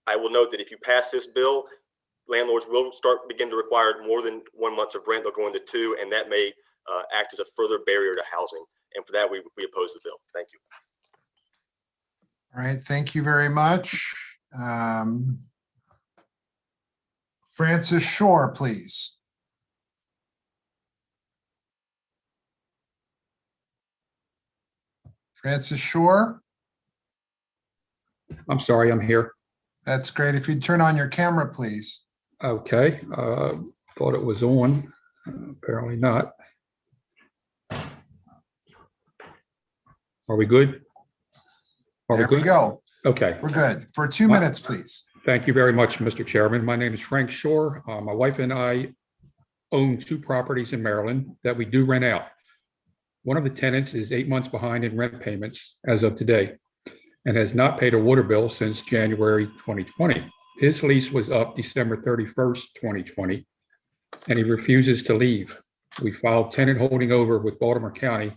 I will note that if you pass this bill, landlords will begin to require more than 1 month of rent. They'll go into 2, and that may act as a further barrier to housing. And for that, we oppose the bill. Thank you. All right, thank you very much. Francis Shore, please. Francis Shore. I'm sorry, I'm here. That's great. If you'd turn on your camera, please. Okay, thought it was on, apparently not. Are we good? There we go. Okay. We're good. For 2 minutes, please. Thank you very much, Mr. Chairman. My name is Frank Shore. My wife and I own 2 properties in Maryland that we do rent out. One of the tenants is 8 months behind in rent payments as of today and has not paid a water bill since January 2020. His lease was up December 31st, 2020, and he refuses to leave. We filed tenant holding over with Baltimore County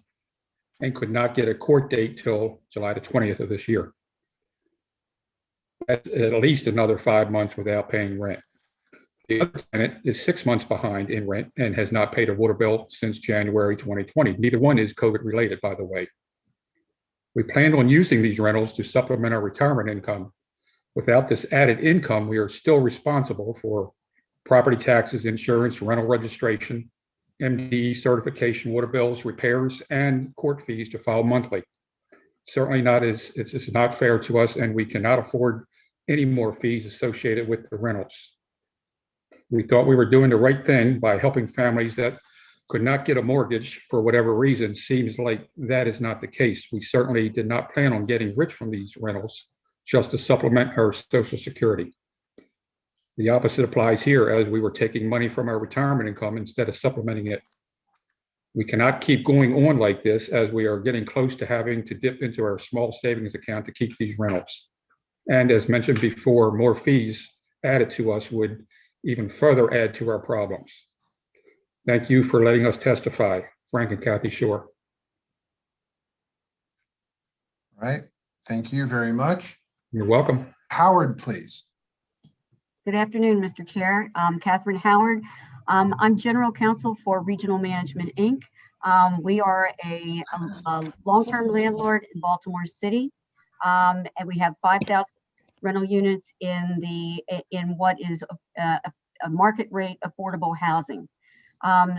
and could not get a court date till July the 20th of this year. That's at least another 5 months without paying rent. The other tenant is 6 months behind in rent and has not paid a water bill since January 2020. Neither one is COVID related, by the way. We planned on using these rentals to supplement our retirement income. Without this added income, we are still responsible for property taxes, insurance, rental registration, MDE certification, water bills, repairs, and court fees to file monthly. Certainly not it's not fair to us, and we cannot afford any more fees associated with the rentals. We thought we were doing the right thing by helping families that could not get a mortgage for whatever reason. Seems like that is not the case. We certainly did not plan on getting rich from these rentals, just to supplement our Social Security. The opposite applies here, as we were taking money from our retirement income instead of supplementing it. We cannot keep going on like this, as we are getting close to having to dip into our small savings account to keep these rentals. And as mentioned before, more fees added to us would even further add to our problems. Thank you for letting us testify. Frank and Kathy Shore. All right, thank you very much. You're welcome. Howard, please. Good afternoon, Mr. Chair. Catherine Howard. I'm General Counsel for Regional Management, Inc. We are a long-term landlord in Baltimore City, and we have 5,000 rental units in what is a market rate affordable housing.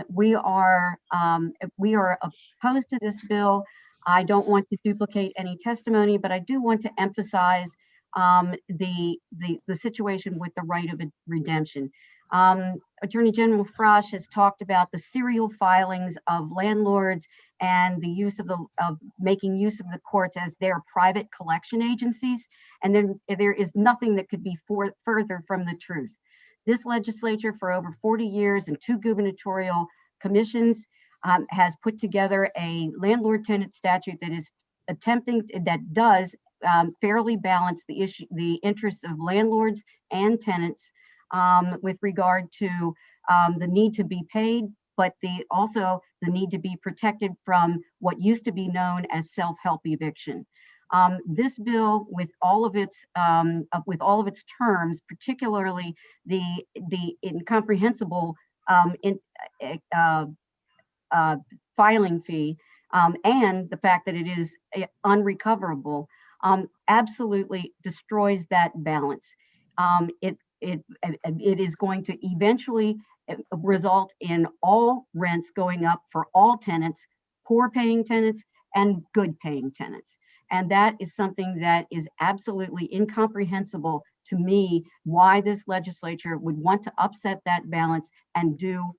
We are opposed to this bill. I don't want to duplicate any testimony, but I do want to emphasize the situation with the right of redemption. Attorney General Frosch has talked about the serial filings of landlords and the use of making use of the courts as their private collection agencies, and then there is nothing that could be further from the truth. This legislature, for over 40 years and 2 gubernatorial commissions, has put together a landlord-tenant statute that does fairly balance the interests of landlords and tenants with regard to the need to be paid, but also the need to be protected from what used to be known as self-help eviction. This bill, with all of its terms, particularly the incomprehensible filing fee, and the fact that it is unrecoverable, absolutely destroys that balance. It is going to eventually result in all rents going up for all tenants, poor paying tenants and good paying tenants. And that is something that is absolutely incomprehensible to me, why this legislature would want to upset that balance and do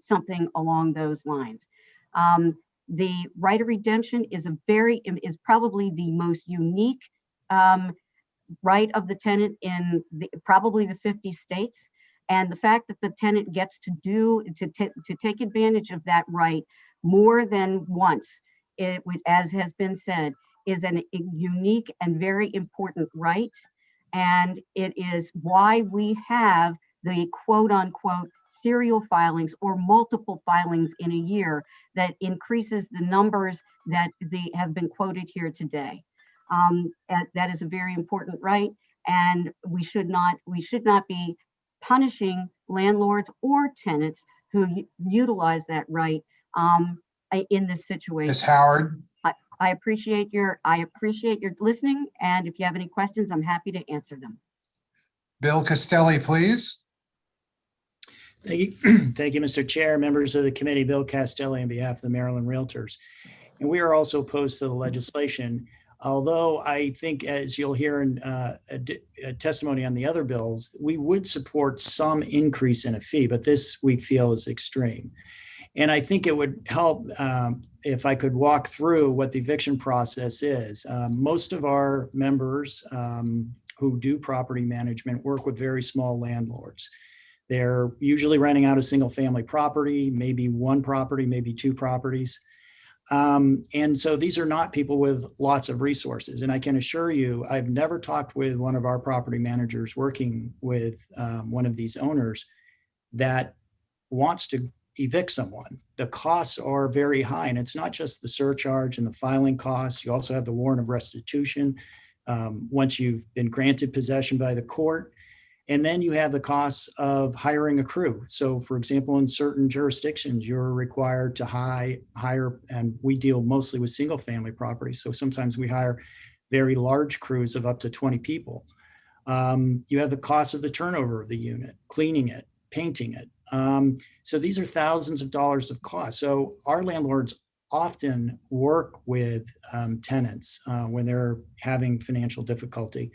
something along those lines. The right of redemption is probably the most unique right of the tenant in probably the 50 states. And the fact that the tenant gets to take advantage of that right more than once, as has been said, is a unique and very important right. And it is why we have the quote unquote serial filings or multiple filings in a year that increases the numbers that have been quoted here today. That is a very important right. And we should not be punishing landlords or tenants who utilize that right in this situation. Ms. Howard. I appreciate your listening, and if you have any questions, I'm happy to answer them. Bill Castelli, please. Thank you. Thank you, Mr. Chair, members of the committee. Bill Castelli on behalf of the Maryland Realtors. And we are also opposed to the legislation, although I think, as you'll hear in a testimony on the other bills, we would support some increase in a fee, but this we feel is extreme. And I think it would help if I could walk through what the eviction process is. Most of our members who do property management work with very small landlords. They're usually renting out a single family property, maybe one property, maybe two properties. And so these are not people with lots of resources. And I can assure you, I've never talked with one of our property managers working with one of these owners that wants to evict someone. The costs are very high, and it's not just the surcharge and the filing costs. You also have the warrant of restitution once you've been granted possession by the court. And then you have the costs of hiring a crew. So for example, in certain jurisdictions, you're required to hire, and we deal mostly with single family properties. So sometimes we hire very large crews of up to 20 people. You have the cost of the turnover of the unit, cleaning it, painting it. So these are thousands of dollars of cost. So our landlords often work with tenants when they're having financial difficulty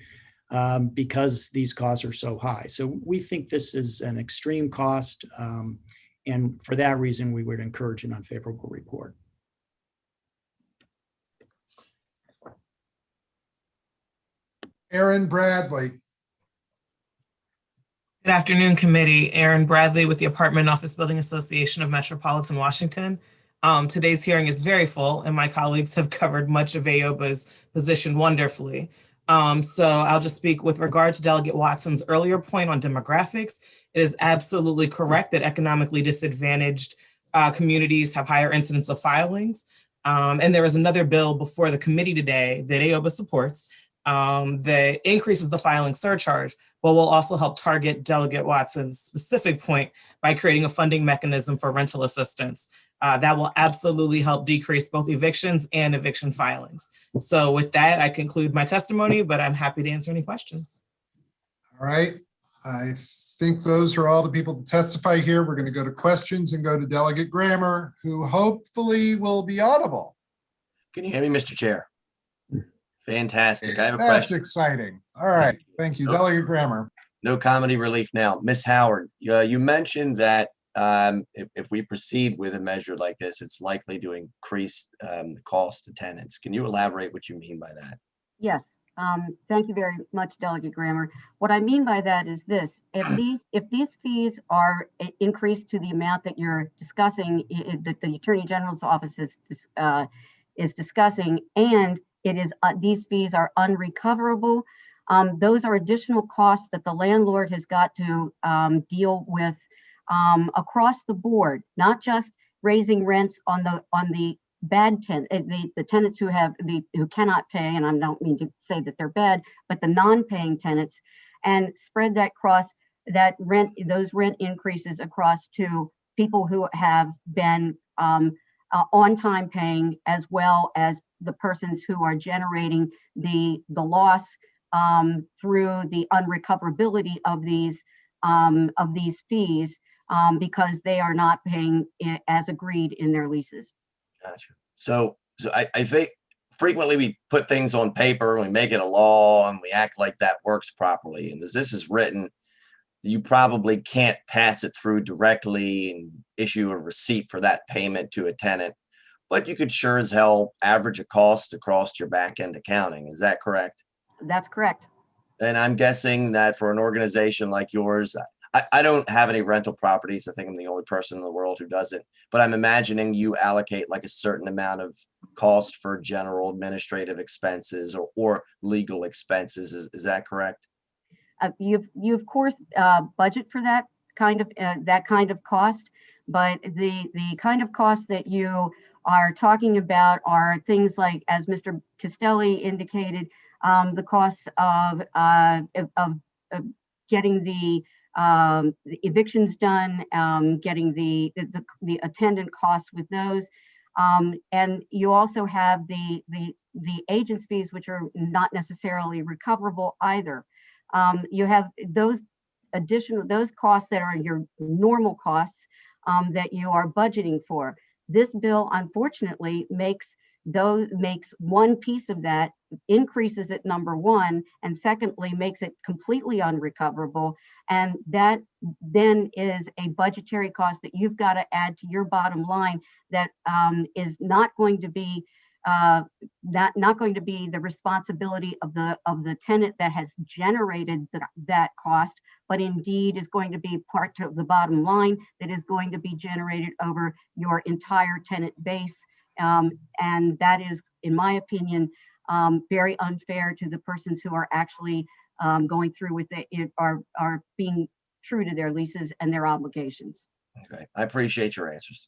because these costs are so high. So we think this is an extreme cost. And for that reason, we would encourage an unfavorable report. Aaron Bradley. Good afternoon, committee. Aaron Bradley with the Apartment and Office Building Association of Metropolitan Washington. Today's hearing is very full, and my colleagues have covered much of AOBA's position wonderfully. So I'll just speak with regard to Delegate Watson's earlier point on demographics. It is absolutely correct that economically disadvantaged communities have higher incidence of filings. And there is another bill before the committee today that AOBA supports that increases the filing surcharge, but will also help target Delegate Watson's specific point by creating a funding mechanism for rental assistance. That will absolutely help decrease both evictions and eviction filings. So with that, I conclude my testimony, but I'm happy to answer any questions. All right. I think those are all the people to testify here. We're going to go to questions and go to Delegate Grammer, who hopefully will be audible. Can you hear me, Mr. Chair? Fantastic. I have a That's question. exciting. All right. Thank you. Delegate Grammer. No comedy relief now. Ms. Howard, you mentioned that if we proceed with a measure like this, it's likely to increase the cost to tenants. Can you elaborate what you mean by that? Yes. Thank you very much, Delegate Grammer. What I mean by that is this: if these fees are increased to the amount that you're discussing, that the Attorney General's office is discussing, and it is these fees are unrecoverable, those are additional costs that the landlord has got to deal with across the board, not just raising rents on the bad the tenants who cannot pay, and I don't mean to say that they're bad, but the non-paying tenants, and spread those rent increases across to people who have been on time paying, as well as the persons who are generating the loss through the unrecoverability of these fees because they are not paying as agreed in their leases. Gotcha. So I think frequently we put things on paper, we make it a law, and we act like that works properly. And as this is written, you probably can't pass it through directly and issue a receipt for that payment to a tenant, but you could sure as hell average a cost across your back end accounting. Is that correct? That's correct. And I'm guessing that for an organization like yours, I don't have any rental properties. I think I'm the only person in the world who doesn't, but I'm imagining you allocate like a certain amount of cost for general administrative expenses or legal expenses. Is that correct? You of course budget for that kind of cost, but the kind of cost that you are talking about are things like, as Mr. Castelli indicated, the costs of getting the evictions done, getting the attendant costs with those, and you also have the agent's fees, which are not necessarily recoverable either. You have those costs that are your normal costs that you are budgeting for. This bill, unfortunately, makes one piece of that, increases it, number one, and secondly, makes it completely unrecoverable. And that then is a budgetary cost that you've got to add to your bottom line that is not going to be the responsibility of the tenant that has generated that cost, but indeed is going to be part of the bottom line that is going to be generated over your entire tenant base. And that is, in my opinion, very unfair to the persons who are actually going through with it, are being true to their leases and their obligations. Okay, I appreciate your answers.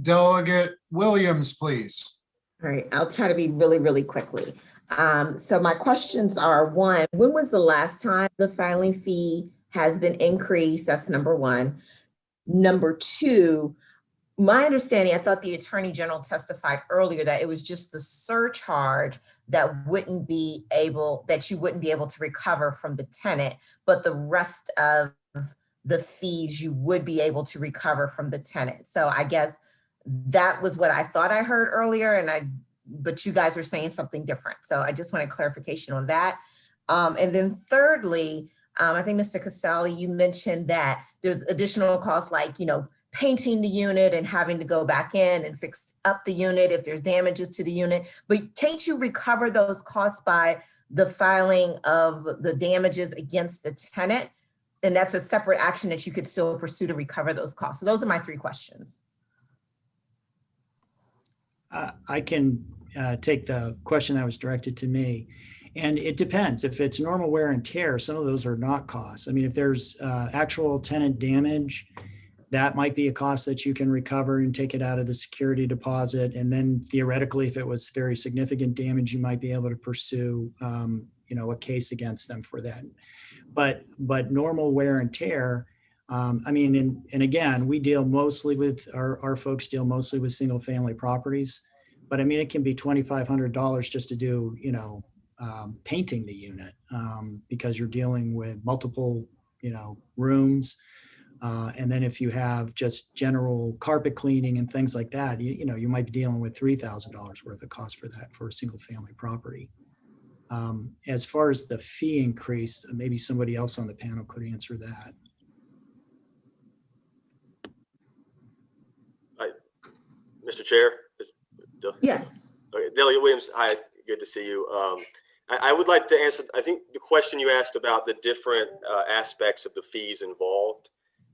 Delegate Williams, please. All right, I'll try to be really quickly. So my questions are, one, when was the last time the filing fee has been increased? That's number one. Number two, my understanding, I thought the Attorney General testified earlier that it was just the surcharge that you wouldn't be able to recover from the tenant, but the rest of the fees you would be able to recover from the tenant. So I guess that was what I thought I heard earlier, but you guys are saying something different. So I just wanted clarification on that. And then thirdly, I think Mr. Castelli, you mentioned that there's additional costs like, painting the unit and having to go back in and fix up the unit if there's damages to the unit. But can't you recover those costs by the filing of the damages against the tenant? And that's a separate action that you could still pursue to recover those costs. So those are my three questions. I can take the question that was directed to me. And it depends. If it's normal wear and tear, some of those are not costs. I mean, if there's actual tenant damage, that might be a cost that you can recover and take it out of the security deposit. And then theoretically, if it was very significant damage, you might be able to pursue, a case against them for that. But normal wear and tear, and again, we deal mostly with, our folks deal mostly with single family properties. But I mean, it can be $2,500 just to do, painting the unit because you're dealing with multiple, rooms. And then if you have just general carpet cleaning and things like that, you might be dealing with $3,000 worth of cost for that for a single family property. As far as the fee increase, maybe somebody else on the panel could answer that. Mr. Chair? Yeah. Okay, Delegate Williams, hi, good to see you. I would like to answer, I think the question you asked about the different aspects of the fees involved.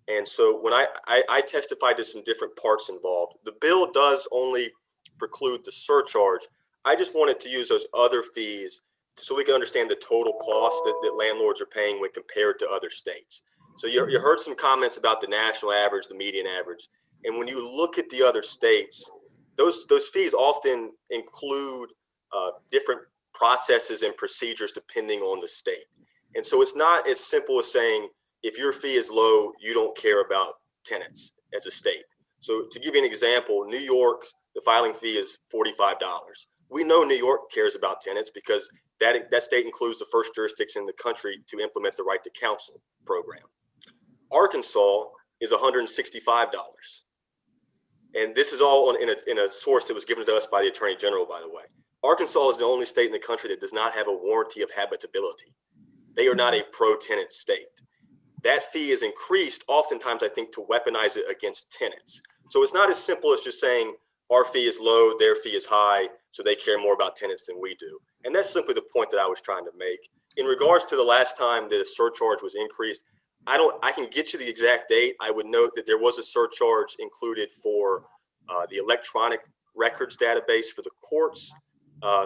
And so when I testified to some different parts involved, the bill does only preclude the surcharge. I just wanted to use those other fees so we can understand the total cost that landlords are paying when compared to other states. So you heard some comments about the national average, the median average. And when you look at the other states, those fees often include different processes and procedures depending on the state. And so it's not as simple as saying, if your fee is low, you don't care about tenants as a state. So to give you an example, New York, the filing fee is $45. We know New York cares about tenants because that state includes the first jurisdiction in the country to implement the right to counsel program. Arkansas is $165. And this is all in a source that was given to us by the Attorney General, by the way. Arkansas is the only state in the country that does not have a warranty of habitability. They are not a pro-tenant state. That fee is increased oftentimes, I think, to weaponize it against tenants. So it's not as simple as just saying our fee is low, their fee is high, so they care more about tenants than we do. And that's simply the point that I was trying to make. In regards to the last time that a surcharge was increased, I can get you the exact date. I would note that there was a surcharge included for the electronic records database for the courts.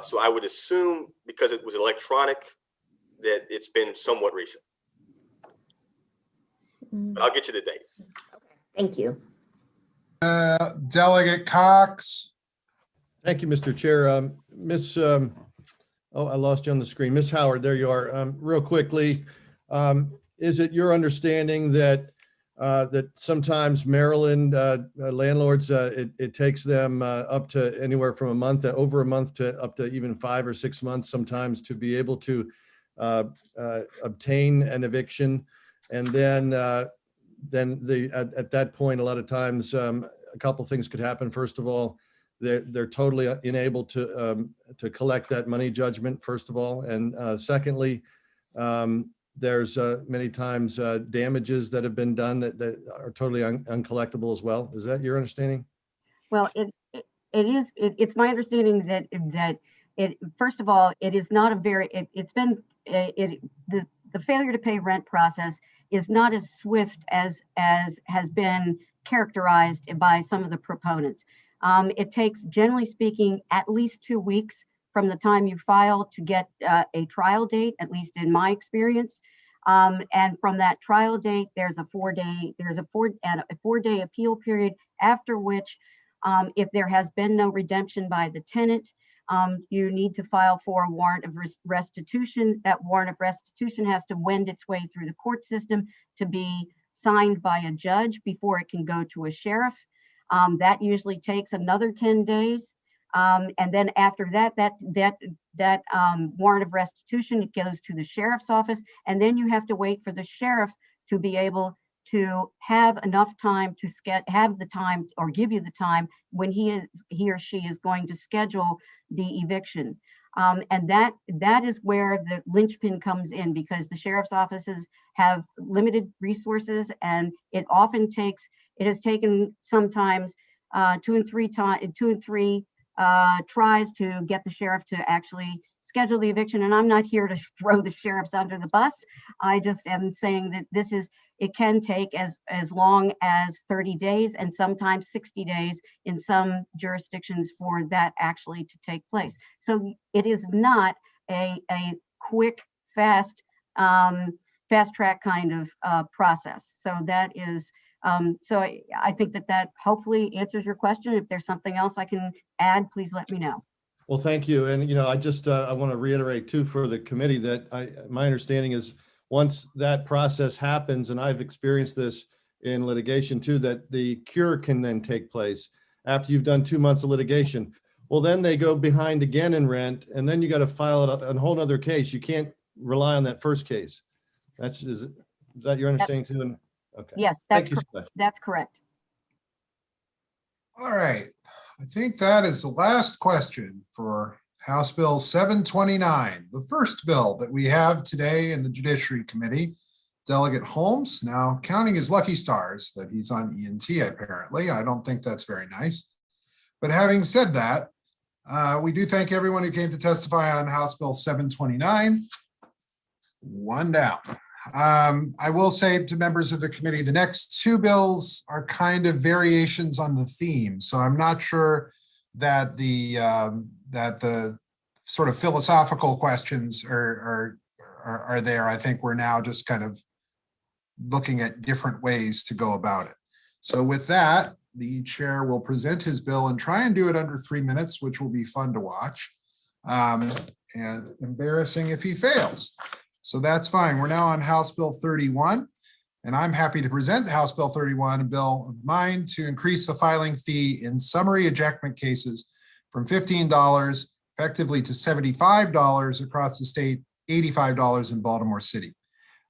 So I would assume because it was electronic that it's been somewhat recent. But I'll get you the date. Thank you. Delegate Cox. Thank you, Mr. Chair. I lost you on the screen. Miss Howard, there you are. Real quickly, is it your understanding that that sometimes Maryland landlords, it takes them up to anywhere from a month, over a month to up to even 5 or 6 months sometimes to be able to obtain an eviction? And then at that point, a lot of times, a couple things could happen. First of all, they're totally unable to collect that money judgment, first of all. And secondly, there's many times damages that have been done that are totally uncollectible as well. Is that your understanding? Well, it's my understanding that first of all, it is not a very, the failure to pay rent process is not as swift as has been characterized by some of the proponents. It takes, generally speaking, at least 2 weeks from the time you file to get a trial date, at least in my experience. And from that trial date, there's a 4-day appeal period, after which, if there has been no redemption by the tenant, you need to file for a warrant of restitution. That warrant of restitution has to wend its way through the court system to be signed by a judge before it can go to a sheriff. That usually takes another 10 days. And then after that warrant of restitution, it goes to the sheriff's office. And then you have to wait for the sheriff to be able to have enough time to have the time or give you the time when he or she is going to schedule the eviction. And that is where the linchpin comes in, because the sheriff's offices have limited resources, and it has taken sometimes 2 and 3 tries to get the sheriff to actually schedule the eviction. And I'm not here to throw the sheriffs under the bus. I just am saying that it can take as long as 30 days and sometimes 60 days in some jurisdictions for that actually to take place. So it is not a quick, fast track kind of process. So that is, so I think that hopefully answers your question. If there's something else I can add, please let me know. Well, thank you. And, I just, I want to reiterate too for the committee that my understanding is once that process happens, and I've experienced this in litigation too, that the cure can then take place after you've done 2 months of litigation. Well, then they go behind again in rent, and then you got to file a whole nother case. You can't rely on that first case. Is that your understanding too? Okay. Yes, that's correct. All right. I think that is the last question for House Bill 729, the first bill that we have today in the Judiciary Committee. Delegate Holmes, now counting his lucky stars that he's on ENT apparently. I don't think that's very nice. But having said that, We do thank everyone who came to testify on House Bill 729. One down. I will say to members of the committee, the next two bills are kind of variations on the theme. So I'm not sure that the sort of philosophical questions are there. I think we're now just kind of looking at different ways to go about it. So with that, the chair will present his bill and try and do it under 3 minutes, which will be fun to watch, and embarrassing if he fails. So that's fine. We're now on House Bill 31, and I'm happy to present House Bill 31, a bill of mine to increase the filing fee in summary ejectment cases from $15 effectively to $75 across the state, $85 in Baltimore City.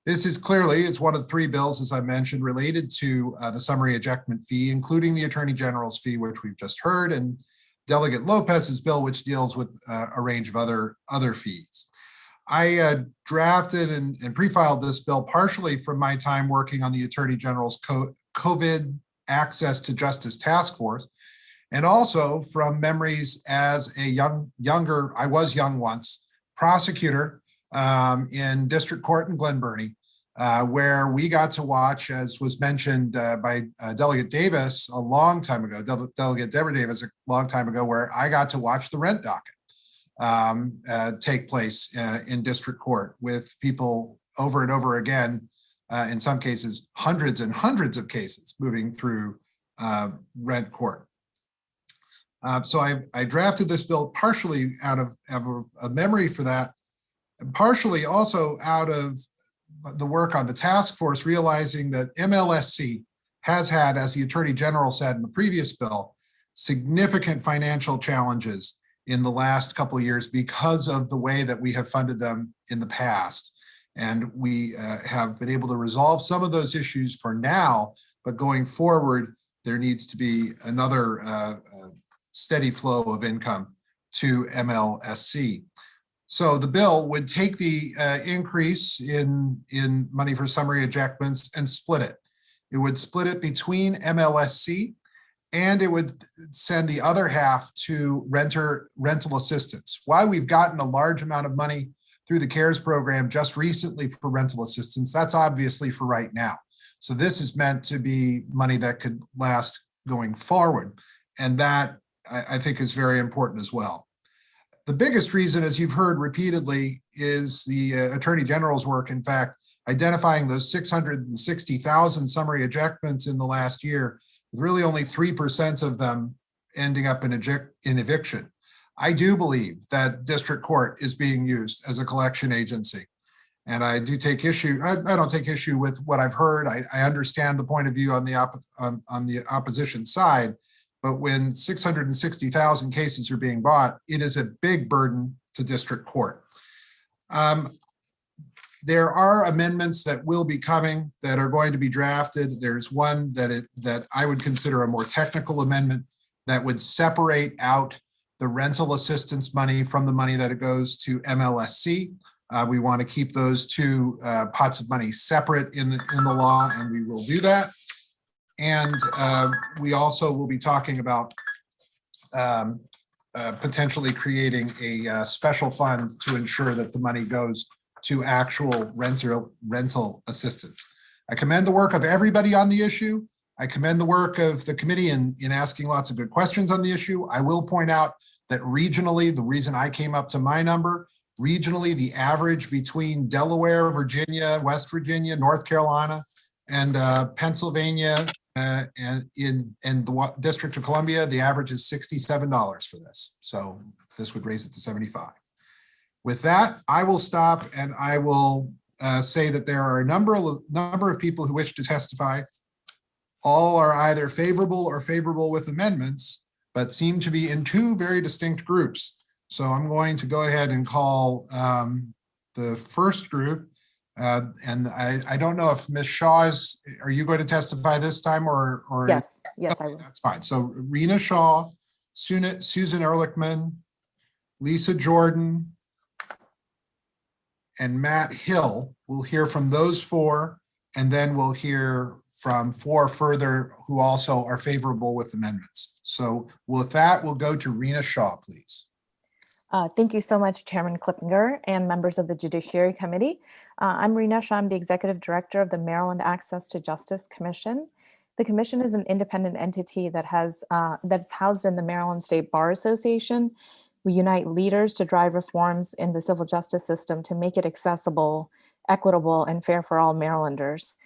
This is clearly, it's one of 3 bills, as I mentioned, related to the summary ejectment fee, including the Attorney General's fee, which we've just heard, and Delegate Lopez's bill, which deals with a range of other fees. I drafted and pre-filed this bill partially from my time working on the Attorney General's COVID Access to Justice Task Force, and also from memories as a I was young once, prosecutor in District Court in Glen Burnie, where we got to watch, as was mentioned by Delegate Davis a long time ago, Delegate Deborah Davis a long time ago, where I got to watch the rent docket take place in district court with people over and over again, in some cases, hundreds and hundreds of cases moving through rent court. So I drafted this bill partially out of a memory for that, and partially also out of the work on the task force, realizing that MLSC has had, as the Attorney General said in the previous bill, significant financial challenges in the last couple of years because of the way that we have funded them in the past. And we have been able to resolve some of those issues for now, but going forward, there needs to be another steady flow of income to MLSC. So the bill would take the increase in money for summary ejectments and split it. It would split it between MLSC, and it would send the other half to rental assistance. Why we've gotten a large amount of money through the CARES program just recently for rental assistance, that's obviously for right now. So this is meant to be money that could last going forward. And that I think is very important as well. The biggest reason, as you've heard repeatedly, is the Attorney General's work, in fact, identifying those 660,000 summary ejectments in the last year, with really only 3% of them ending up in eviction. I do believe that district court is being used as a collection agency. And I do take issue, I don't take issue with what I've heard. I understand the point of view on the opposition side, but when 660,000 cases are being bought, it is a big burden to district court. There are amendments that will be coming that are going to be drafted. There's one that I would consider a more technical amendment that would separate out the rental assistance money from the money that it goes to MLSC. We want to keep those two pots of money separate in the law, and we will do that. And we also will be talking about potentially creating a special fund to ensure that the money goes to actual rental assistance. I commend the work of everybody on the issue. I commend the work of the committee in asking lots of good questions on the issue. I will point out that regionally, the reason I came up to my number, regionally, the average between Delaware, Virginia, West Virginia, North Carolina, and Pennsylvania, and the District of Columbia, the average is $67 for this. So this would raise it to 75. With that, I will stop, and I will say that there are a number of people who wish to testify. All are either favorable or favorable with amendments, but seem to be in two very distinct groups. So I'm going to go ahead and call the first group. And I don't know if Ms. Shaw are you going to testify this time or? Yes, I will. That's fine. So Rena Shaw, Susan Ehrlichman, Lisa Jordan, and Matt Hill. We'll hear from those four, and then we'll hear from four further who also are favorable with amendments. So with that, we'll go to Rena Shaw, please. Thank you so much, Chairman Klippinger and members of the Judiciary Committee. I'm Rena Shah. I'm the Executive Director of the Maryland Access to Justice Commission. The commission is an independent entity that's housed in the Maryland State Bar Association. We unite leaders to drive reforms in the civil justice system to make it accessible, equitable, and fair for all Marylanders.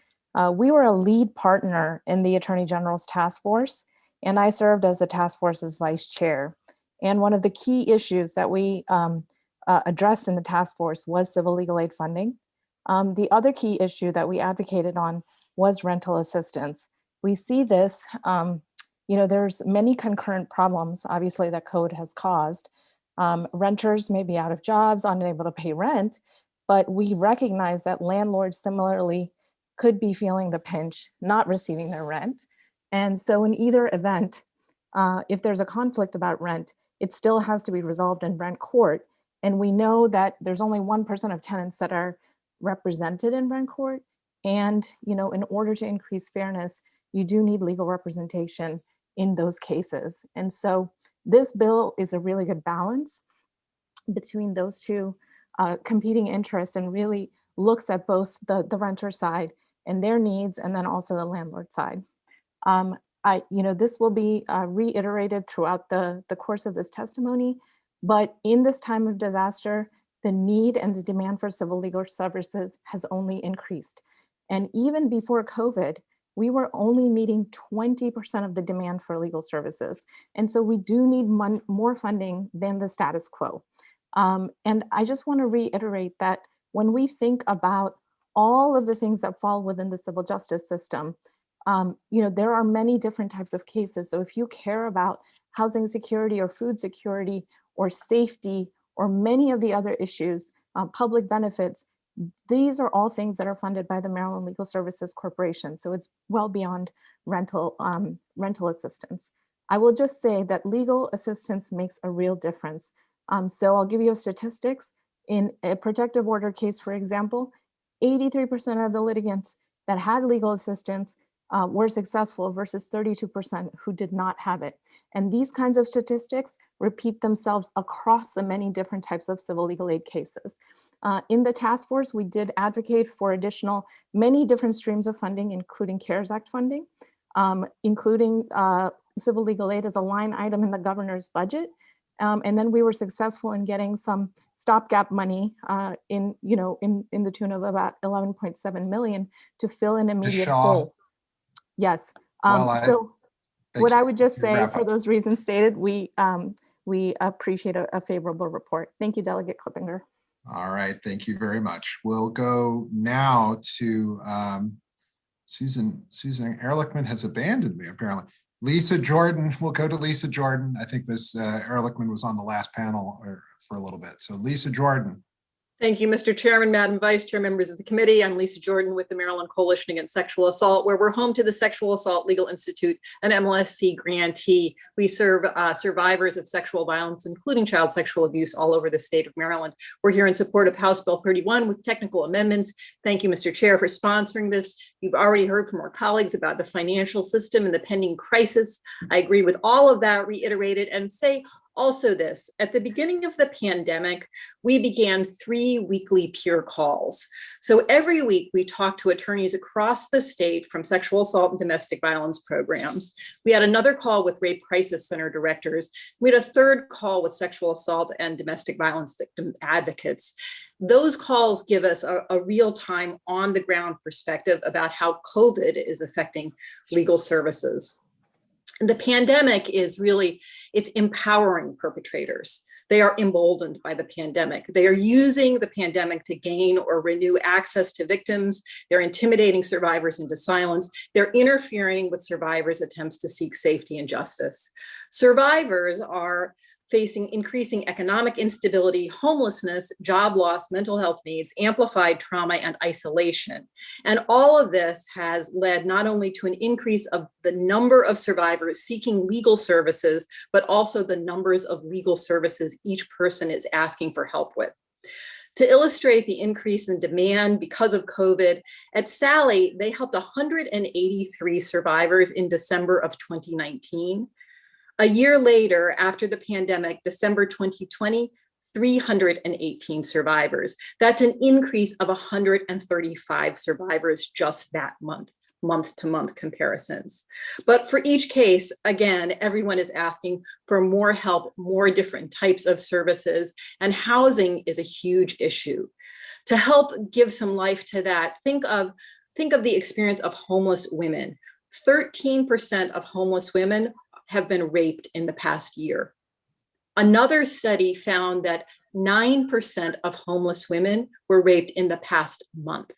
We were a lead partner in the Attorney General's task force, and I served as the task force's vice chair. And one of the key issues that we addressed in the task force was civil legal aid funding. The other key issue that we advocated on was rental assistance. We see this, there's many concurrent problems, obviously, that COVID has caused. Renters may be out of jobs, unable to pay rent, but we recognize that landlords similarly could be feeling the pinch, not receiving their rent. And so in either event, if there's a conflict about rent, it still has to be resolved in rent court. And we know that there's only 1% of tenants that are represented in rent court. And, in order to increase fairness, you do need legal representation in those cases. And so this bill is a really good balance between those two competing interests and really looks at both the renter side and their needs, and then also the landlord side. This will be reiterated throughout the course of this testimony, but in this time of disaster, the need and the demand for civil legal services has only increased. And even before COVID, we were only meeting 20% of the demand for legal services. And so we do need more funding than the status quo. And I just want to reiterate that when we think about all of the things that fall within the civil justice system, there are many different types of cases. So if you care about housing security or food security or safety or many of the other issues, public benefits, these are all things that are funded by the Maryland Legal Services Corporation. So it's well beyond rental assistance. I will just say that legal assistance makes a real difference. So I'll give you statistics. In a protective order case, for example, 83% of the litigants that had legal assistance were successful versus 32% who did not have it. And these kinds of statistics repeat themselves across the many different types of civil legal aid cases. In the task force, we did advocate for many different streams of funding, including CARES Act funding, including civil legal aid as a line item in the governor's budget. And then we were successful in getting some stopgap money in the tune of about 11.7 million to fill an immediate hole. Yes. So what I would just say, for those reasons stated, we appreciate a favorable report. Thank you, Delegate Klippinger. All right, thank you very much. We'll go now to Susan Ehrlichman has abandoned me, apparently. Lisa Jordan, we'll go to Lisa Jordan. I think Ms. Ehrlichman was on the last panel for a little bit. So Lisa Jordan. Thank you, Mr. Chairman, Madam Vice Chair, members of the committee. I'm Lisa Jordan with the Maryland Coalition Against Sexual Assault, where we're home to the Sexual Assault Legal Institute, an MLSC grantee. We serve survivors of sexual violence, including child sexual abuse, all over the state of Maryland. We're here in support of House Bill 31 with technical amendments. Thank you, Mr. Chair, for sponsoring this. You've already heard from our colleagues about the financial system and the pending crisis. I agree with all of that, reiterated, and say also this: at the beginning of the pandemic, we began 3 weekly peer calls. So every week we talked to attorneys across the state from sexual assault and domestic violence programs. We had another call with rape crisis center directors. We had a third call with sexual assault and domestic violence victim advocates. Those calls give us a real-time, on-the-ground perspective about how COVID is affecting legal services. The pandemic is it's empowering perpetrators. They are emboldened by the pandemic. They are using the pandemic to gain or renew access to victims. They're intimidating survivors into silence. They're interfering with survivors' attempts to seek safety and justice. Survivors are facing increasing economic instability, homelessness, job loss, mental health needs, amplified trauma, and isolation. And all of this has led not only to an increase of the number of survivors seeking legal services, but also the numbers of legal services each person is asking for help with. To illustrate the increase in demand because of COVID, at Sally, they helped 183 survivors in December of 2019. A year later, after the pandemic, December 2020, 318 survivors. That's an increase of 135 survivors just that month-to-month comparisons. But for each case, again, everyone is asking for more help, more different types of services, and housing is a huge issue. To help give some life to that, think of the experience of homeless women. 13% of homeless women have been raped in the past year. Another study found that 9% of homeless women were raped in the past month.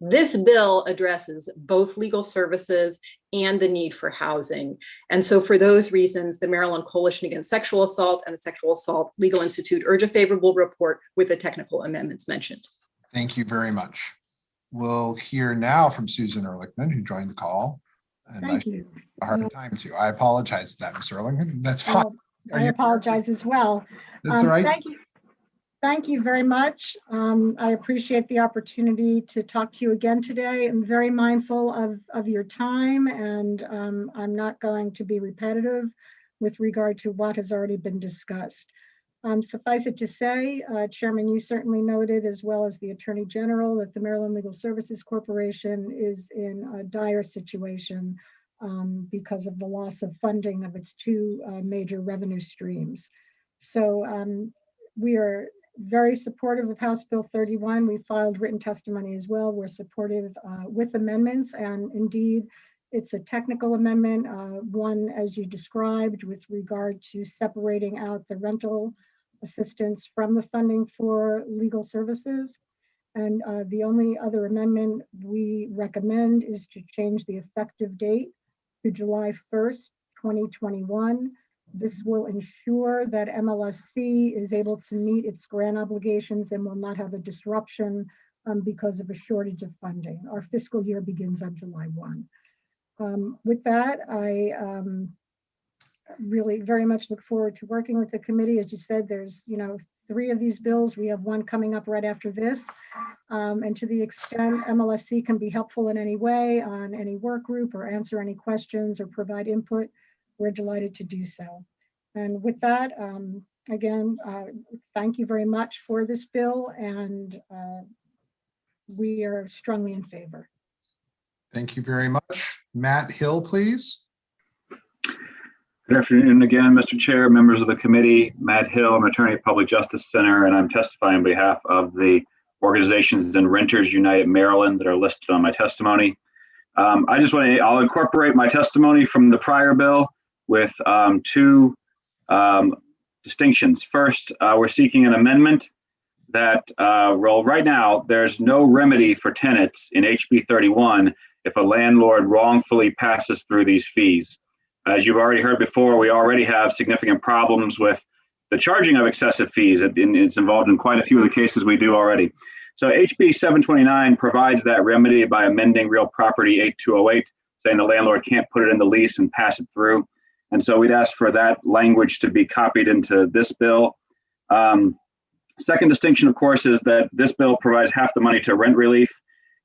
This bill addresses both legal services and the need for housing. And so for those reasons, the Maryland Coalition Against Sexual Assault and the Sexual Assault Legal Institute urge a favorable report with the technical amendments mentioned. Thank you very much. We'll hear now from Susan Ehrlichman, who joined the call. And Thank you. A hard time to. I apologize for that, Ms. Ehrlichman. That's fine. I apologize as well. That's all right. Thank you very much. I appreciate the opportunity to talk to you again today. I'm very mindful of your time, and I'm not going to be repetitive with regard to what has already been discussed. Suffice it to say, Chairman, you certainly noted, as well as the Attorney General, that the Maryland Legal Services Corporation is in a dire situation because of the loss of funding of its two major revenue streams. So we are very supportive of House Bill 31. We filed written testimony as well. We're supportive with amendments, and indeed, it's a technical amendment, one as you described, with regard to separating out the rental assistance from the funding for legal services. And the only other amendment we recommend is to change the effective date to July 1st, 2021. This will ensure that MLSC is able to meet its grant obligations and will not have a disruption because of a shortage of funding. Our fiscal year begins on July 1. With that, I really very much look forward to working with the committee. As you said, there's 3 of these bills. We have one coming up right after this. And to the extent MLSC can be helpful in any way on any work group or answer any questions or provide input, we're delighted to do so. And with that, again, thank you very much for this bill, and we are strongly in favor. Thank you very much. Matt Hill, please. Good afternoon again, Mr. Chair, members of the committee. Matt Hill, I'm attorney at Public Justice Center, and I'm testifying on behalf of the organizations and Renters United Maryland that are listed on my testimony. I'll incorporate my testimony from the prior bill with 2 distinctions. First, we're seeking an amendment that, right now, there's no remedy for tenants in HB 31 if a landlord wrongfully passes through these fees. As you've already heard before, we already have significant problems with the charging of excessive fees. It's involved in quite a few of the cases we do already. So HB 729 provides that remedy by amending Real Property 8208, saying the landlord can't put it in the lease and pass it through. And so we'd ask for that language to be copied into this bill. Second distinction, of course, is that this bill provides half the money to rent relief.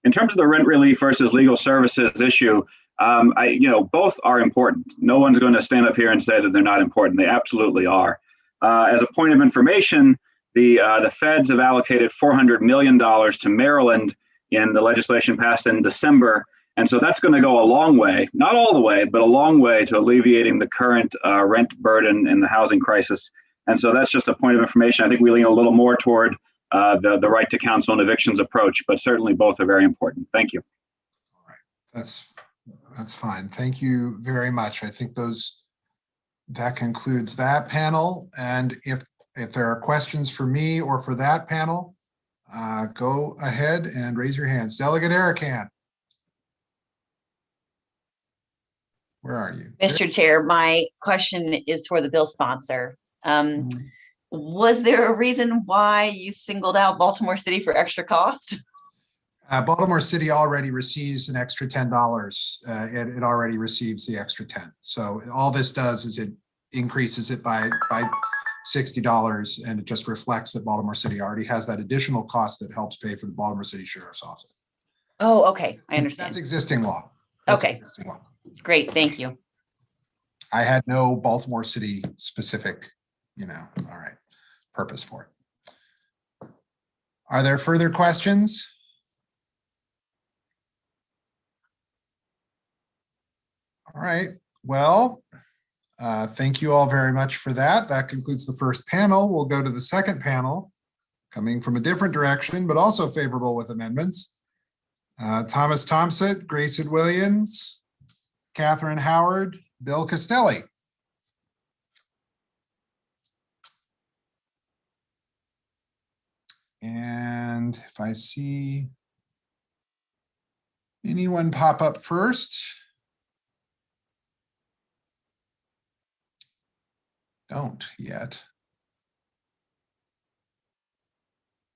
In terms of the rent relief versus legal services issue, both are important. No one's going to stand up here and say that they're not important. They absolutely are. As a point of information, the feds have allocated $400 million to Maryland in the legislation passed in December. And so that's going to go a long way, not all the way, but a long way to alleviating the current rent burden in the housing crisis. And so that's just a point of information. I think we lean a little more toward the right to counsel and evictions approach, but certainly both are very important. Thank you. All right, that's fine. Thank you very much. I think that concludes that panel. And if there are questions for me or for that panel, go ahead and raise your hands. Delegate Arakan. Where are you? Mr. Chair, my question is for the bill sponsor. Was there a reason why you singled out Baltimore City for extra cost? Baltimore City already receives an extra $10. It already receives the extra 10. So all this does is it increases it by $60, and it just reflects that Baltimore City already has that additional cost that helps pay for the Baltimore City Sheriff's Office. Oh, okay. I understand. That's existing law. Okay. Great. Thank you. I had no Baltimore City specific, all right. purpose for it. Are there further questions? All right, well, thank you all very much for that. That concludes the first panel. We'll go to the second panel, coming from a different direction, but also favorable with amendments. Thomas Thompson, Grayson Williams, Catherine Howard, Bill Castelli. And if I see anyone pop up first. Don't yet.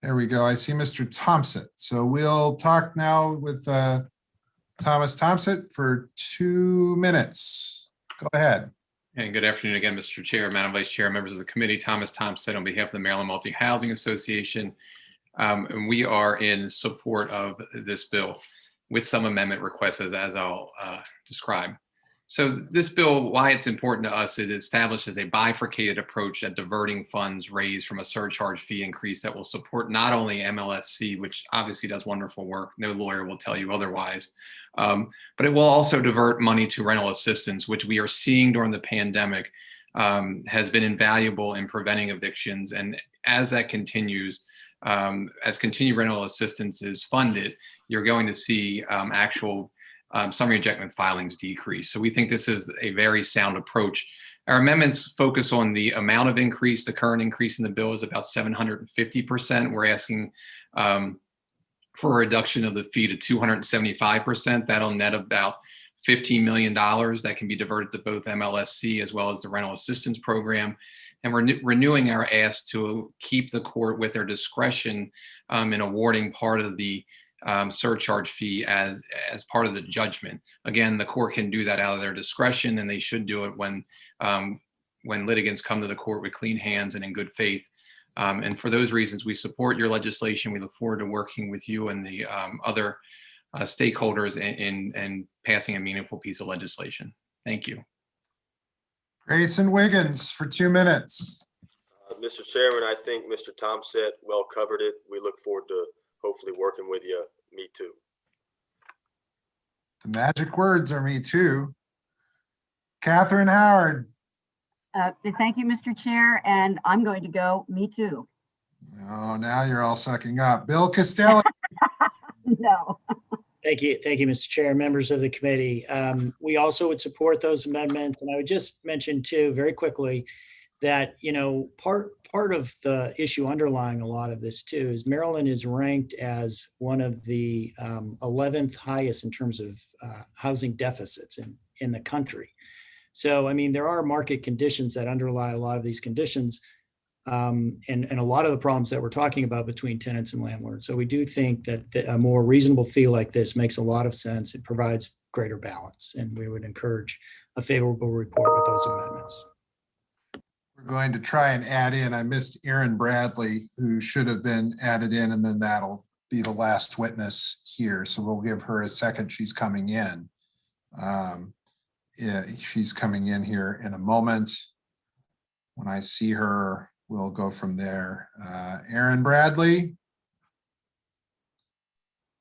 There we go. I see Mr. Thompson. So we'll talk now with Thomas Thompson for 2 minutes. Go ahead. And good afternoon again, Mr. Chair, Madam Vice Chair, members of the committee. Thomas Thompson on behalf of the Maryland Multi-Housing Association. And we are in support of this bill with some amendment requests as I'll describe. So this bill, why it's important to us, it establishes a bifurcated approach at diverting funds raised from a surcharge fee increase that will support not only MLSC, which obviously does wonderful work, no lawyer will tell you otherwise, but it will also divert money to rental assistance, which we are seeing during the pandemic has been invaluable in preventing evictions. And as that continues, as continued rental assistance is funded, you're going to see actual summary ejectment filings decrease. So we think this is a very sound approach. Our amendments focus on the amount of increase. The current increase in the bill is about 750%. We're asking for a reduction of the fee to 275%. That'll net about $15 million that can be diverted to both MLSC as well as the rental assistance program. And we're renewing our ask to keep the court with their discretion in awarding part of the surcharge fee as part of the judgment. Again, the court can do that out of their discretion, and they should do it when litigants come to the court with clean hands and in good faith. And for those reasons, we support your legislation. We look forward to working with you and the other stakeholders in passing a meaningful piece of legislation. Thank you. Grayson Wiggins for 2 minutes. Mr. Chairman, I think Mr. Thompson well covered it. We look forward to hopefully working with you. Me too. The magic words are me too. Catherine Howard. Thank you, Mr. Chair, and I'm going to go, me too. Oh, now you're all sucking up. Bill Castelli. No. Thank you, Mr. Chair, members of the committee. We also would support those amendments, and I would just mention too, very quickly, that part of the issue underlying a lot of this too is Maryland is ranked as one of the 11th highest in terms of housing deficits in the country. So, I mean, there are market conditions that underlie a lot of these conditions and a lot of the problems that we're talking about between tenants and landlords. So we do think that a more reasonable fee like this makes a lot of sense. It provides greater balance, and we would encourage a favorable report with those amendments. We're going to try and add in, I missed Erin Bradley, who should have been added in, and then that'll be the last witness here. So we'll give her a second. She's coming in. Yeah, she's coming in here in a moment. When I see her, we'll go from there. Erin Bradley.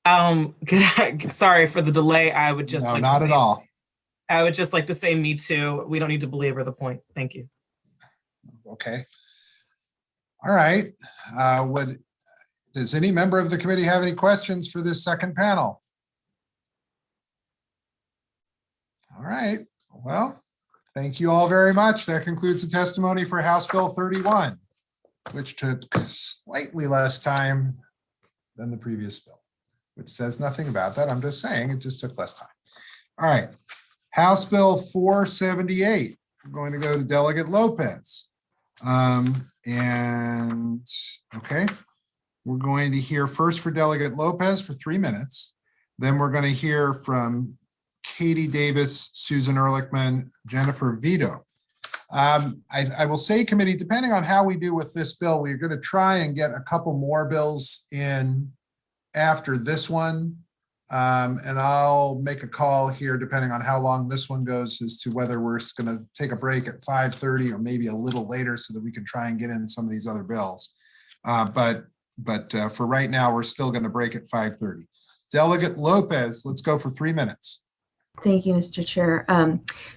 Sorry for the delay. I would just No, not at all. I would just like to say me too. We don't need to belabor the point. Thank you. Okay. All right. Does any member of the committee have any questions for this second panel? All right. Well, thank you all very much. That concludes the testimony for House Bill 31, which took slightly less time than the previous bill, which says nothing about that. I'm just saying it just took less time. All right. House Bill 478. We're going to go to Delegate Lopez. Okay, we're going to hear first for Delegate Lopez for 3 minutes. Then we're going to hear from Katie Davis, Susan Ehrlichman, Jennifer Vito. I will say, committee, depending on how we do with this bill, we're going to try and get a couple more bills in after this one. And I'll make a call here, depending on how long this one goes, as to whether we're going to take a break at 5:30 or maybe a little later so that we can try and get in some of these other bills. But for right now, we're still going to break at 5:30. Delegate Lopez, let's go for 3 minutes. Thank you, Mr. Chair.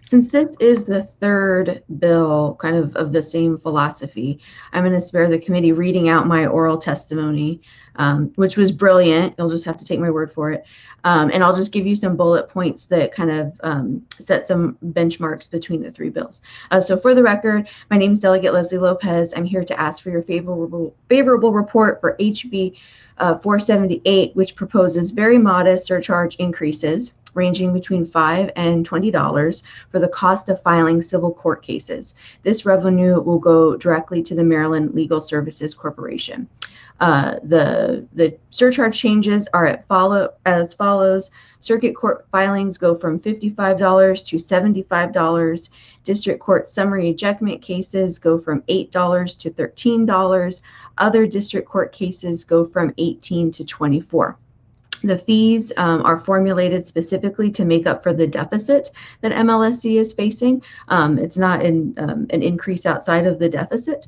Since this is the third bill kind of the same philosophy, I'm going to spare the committee reading out my oral testimony, which was brilliant. You'll just have to take my word for it. And I'll just give you some bullet points that kind of set some benchmarks between the three bills. So for the record, my name is Delegate Leslie Lopez. I'm here to ask for your favorable report for HB 478, which proposes very modest surcharge increases ranging between $5 and $20 for the cost of filing civil court cases. This revenue will go directly to the Maryland Legal Services Corporation. The surcharge changes are as follows. Circuit court filings go from $55 to $75. District court summary ejectment cases go from $8 to $13. Other district court cases go from $18 to $24. The fees are formulated specifically to make up for the deficit that MLSC is facing. It's not an increase outside of the deficit.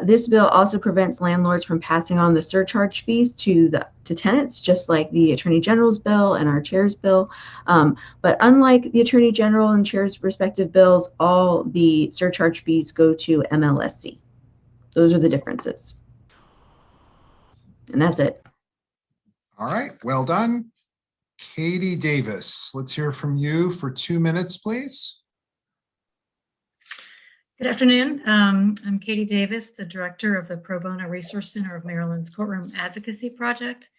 This bill also prevents landlords from passing on the surcharge fees to tenants, just like the Attorney General's bill and our chair's bill. But unlike the Attorney General and chair's respective bills, all the surcharge fees go to MLSC. Those are the differences. And that's it. All right, well done. Katie Davis, let's hear from you for 2 minutes, please. Good afternoon. I'm Katie Davis, the director of the Pro Bono Resource Center of Maryland's Courtroom Advocacy Project.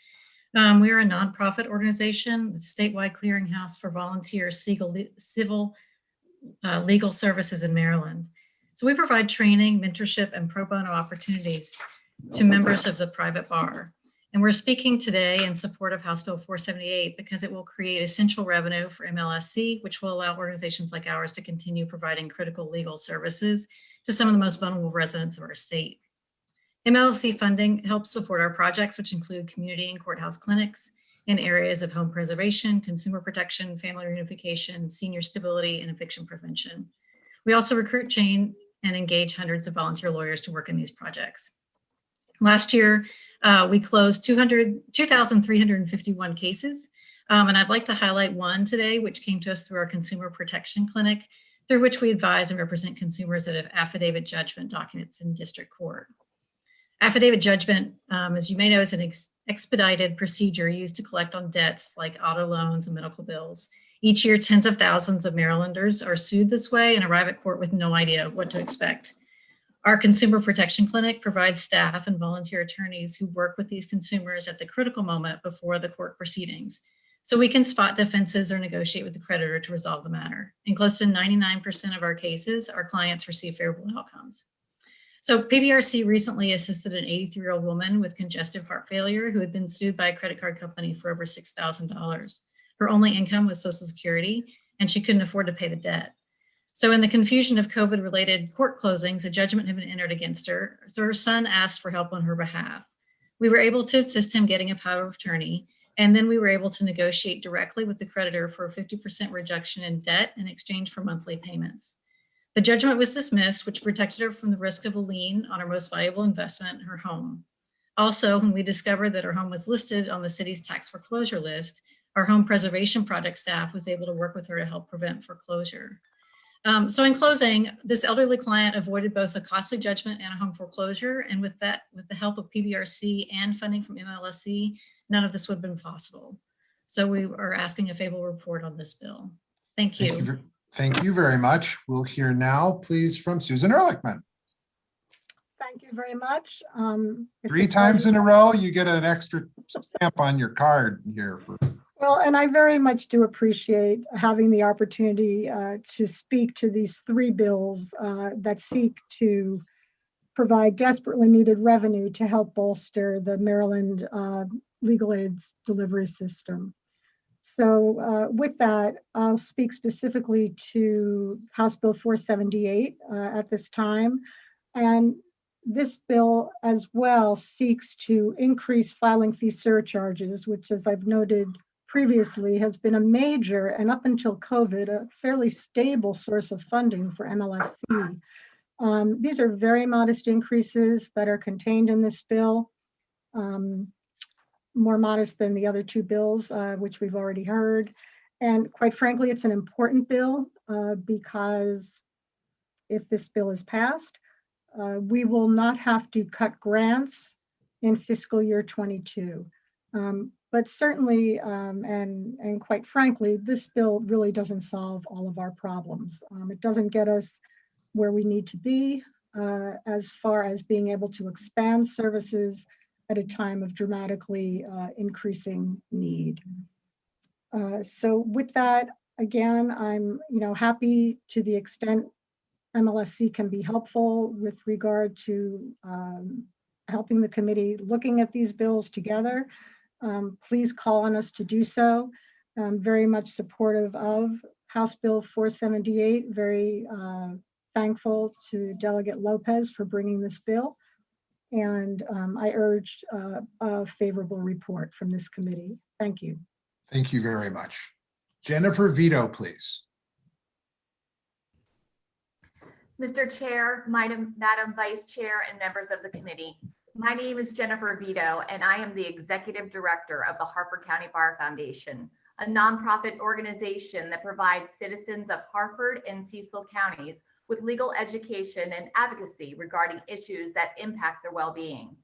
We are a nonprofit organization, statewide clearinghouse for volunteer civil legal services in Maryland. So we provide training, mentorship, and pro bono opportunities to members of the private bar. And we're speaking today in support of House Bill 478 because it will create essential revenue for MLSC, which will allow organizations like ours to continue providing critical legal services to some of the most vulnerable residents of our state. MLSC funding helps support our projects, which include community and courthouse clinics in areas of home preservation, consumer protection, family reunification, senior stability, and eviction prevention. We also recruit, train, and engage hundreds of volunteer lawyers to work in these projects. Last year, we closed 2,351 cases, and I'd like to highlight one today, which came to us through our Consumer Protection Clinic, through which we advise and represent consumers that have affidavit judgment documents in district court. Affidavit judgment, as you may know, is an expedited procedure used to collect on debts like auto loans and medical bills. Each year, tens of thousands of Marylanders are sued this way and arrive at court with no idea what to expect. Our Consumer Protection Clinic provides staff and volunteer attorneys who work with these consumers at the critical moment before the court proceedings, so we can spot defenses or negotiate with the creditor to resolve the matter. In close to 99% of our cases, our clients receive favorable outcomes. So PBRC recently assisted an 83-year-old woman with congestive heart failure who had been sued by a credit card company for over $6,000. Her only income was Social Security, and she couldn't afford to pay the debt. So in the confusion of COVID-related court closings, a judgment had been entered against her. So her son asked for help on her behalf. We were able to assist him getting a power of attorney, and then we were able to negotiate directly with the creditor for a 50% reduction in debt in exchange for monthly payments. The judgment was dismissed, which protected her from the risk of a lien on her most valuable investment, her home. Also, when we discovered that her home was listed on the city's tax foreclosure list, our home preservation project staff was able to work with her to help prevent foreclosure. So in closing, this elderly client avoided both a costly judgment and a home foreclosure. And with the help of PBRC and funding from MLSC, none of this would have been possible. So we are asking a favorable report on this bill. Thank you. Thank you very much. We'll hear now, please, from Susan Ehrlichman. Thank you very much. 3 times in a row, you get an extra stamp on your card here. Well, and I very much do appreciate having the opportunity to speak to these 3 bills that seek to provide desperately needed revenue to help bolster the Maryland legal aid delivery system. So with that, I'll speak specifically to House Bill 478 at this time. And this bill as well seeks to increase filing fee surcharges, which, as I've noted previously has been a major, and up until COVID, a fairly stable source of funding for MLSC. These are very modest increases that are contained in this bill, more modest than the other two bills, which we've already heard. And quite frankly, it's an important bill because if this bill is passed, we will not have to cut grants in fiscal year 22. But certainly, and quite frankly, this bill really doesn't solve all of our problems. It doesn't get us where we need to be as far as being able to expand services at a time of dramatically increasing need. So with that, again, I'm happy to the extent MLSC can be helpful with regard to helping the committee looking at these bills together. Please call on us to do so. I'm very much supportive of House Bill 478, very thankful to Delegate Lopez for bringing this bill. And I urge a favorable report from this committee. Thank you. Thank you very much. Jennifer Vito, please. Mr. Chair, Madam Vice Chair, and members of the committee. My name is Jennifer Vito, and I am the Executive Director of the Harford County Bar Foundation, a nonprofit organization that provides citizens of Harford and Cecil counties with legal education and advocacy regarding issues that impact their well-being.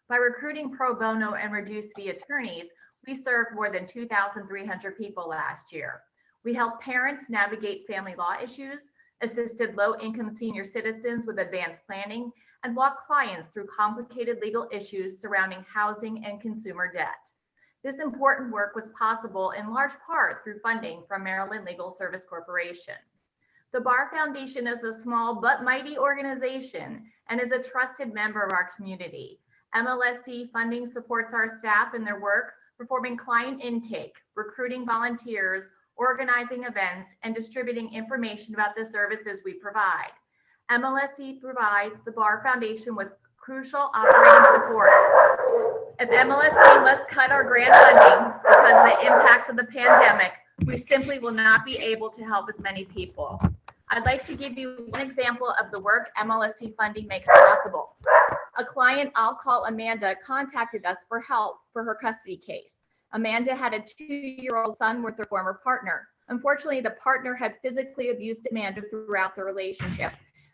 By recruiting pro bono and reduced fee attorneys, we served more than 2,300 people last year. We helped parents navigate family law issues, assisted low-income senior citizens with advanced planning, and walked clients through complicated legal issues surrounding housing and consumer debt. This important work was possible in large part through funding from Maryland Legal Service Corporation. The Bar Foundation is a small but mighty organization and is a trusted member of our community. MLSC funding supports our staff in their work, performing client intake, recruiting volunteers, organizing events, and distributing information about the services we provide. MLSC provides the Bar Foundation with crucial operating support. If MLSC must cut our grant funding because of the impacts of the pandemic, we simply will not be able to help as many people. I'd like to give you one example of the work MLSC funding makes possible. A client I'll call Amanda contacted us for help for her custody case. Amanda had a 2-year-old son with her former partner. Unfortunately, the partner had physically abused Amanda throughout the relationship.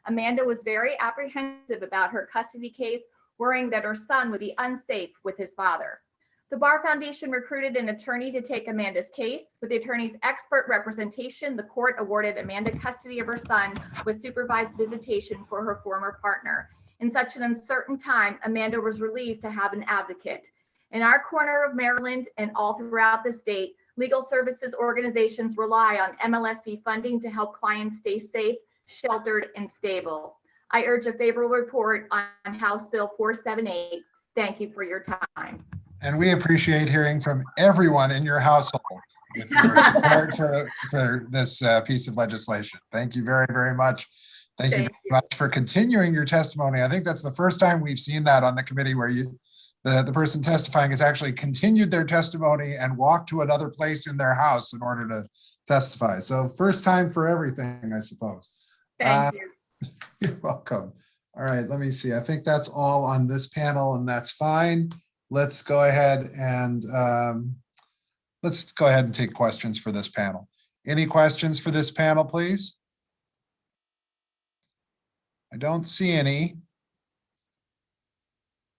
Amanda was very apprehensive about her custody case, worrying that her son would be unsafe with his father. The Bar Foundation recruited an attorney to take Amanda's case. With the attorney's expert representation, the court awarded Amanda custody of her son with supervised visitation for her former partner. In such an uncertain time, Amanda was relieved to have an advocate. In our corner of Maryland and all throughout the state, legal services organizations rely on MLSC funding to help clients stay safe, sheltered, and stable. I urge a favorable report on House Bill 478. Thank you for your time. And we appreciate hearing from everyone in your household with your support for this piece of legislation. Thank you very, very much. Thank you very much for continuing your testimony. I think that's the first time we've seen that on the committee where the person testifying has actually continued their testimony and walked to another place in their house in order to testify. So first time for everything, I suppose. Thank you. You're welcome. All right, let me see. I think that's all on this panel, and that's fine. Let's go ahead and take questions for this panel. Any questions for this panel, please? I don't see any.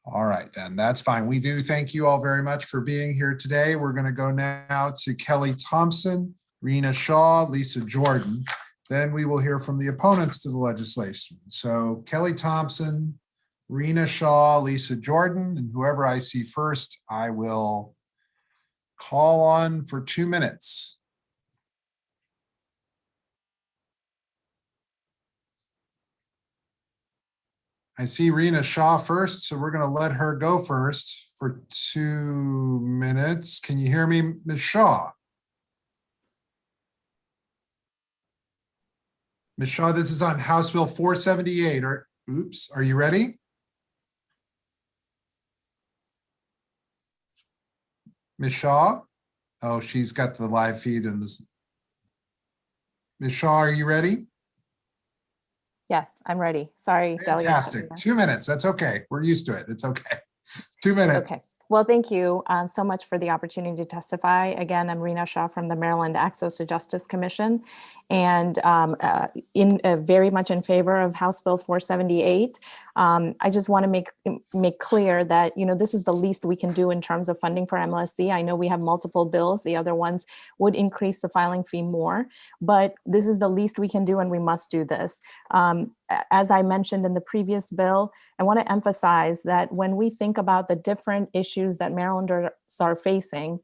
All right, then that's fine. We do thank you all very much for being here today. We're going to go now to Kelly Thompson, Rena Shaw, Lisa Jordan. Then we will hear from the opponents to the legislation. So Kelly Thompson, Rena Shaw, Lisa Jordan, and whoever I see first, I will call on for 2 minutes. I see Rena Shaw first, so we're going to let her go first for 2 minutes. Can you hear me, Ms. Shaw? Ms. Shaw, this is on House Bill 478. Oops, are you ready? Ms. Shaw? Oh, she's got the live feed and this. Ms. Shaw, are you ready? Yes, I'm ready. Sorry, Delegate. Fantastic. 2 minutes. That's okay. We're used to it. It's okay. 2 minutes. Okay. Well, thank you so much for the opportunity to testify. Again, I'm Rena Shaw from the Maryland Access to Justice Commission, and very much in favor of House Bill 478. I just want to make clear that this is the least we can do in terms of funding for MLSC. I know we have multiple bills; the other ones would increase the filing fee more, but this is the least we can do, and we must do this. As I mentioned in the previous bill, I want to emphasize that when we think about the different issues that Marylanders are facing,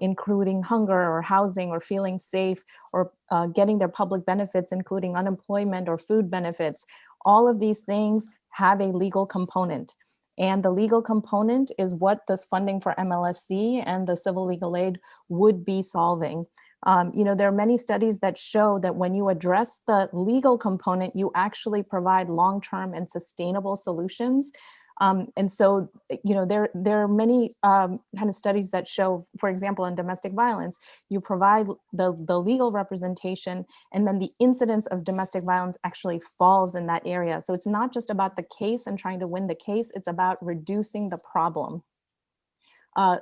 including hunger or housing or feeling safe or getting their public benefits, including unemployment or food benefits, all of these things have a legal component. And the legal component is what this funding for MLSC and the civil legal aid would be solving. There are many studies that show that when you address the legal component, you actually provide long-term and sustainable solutions. And so, there are many kind of studies that show, for example, in domestic violence, you provide the legal representation, and then the incidence of domestic violence actually falls in that area. So it's not just about the case and trying to win the case, it's about reducing the problem.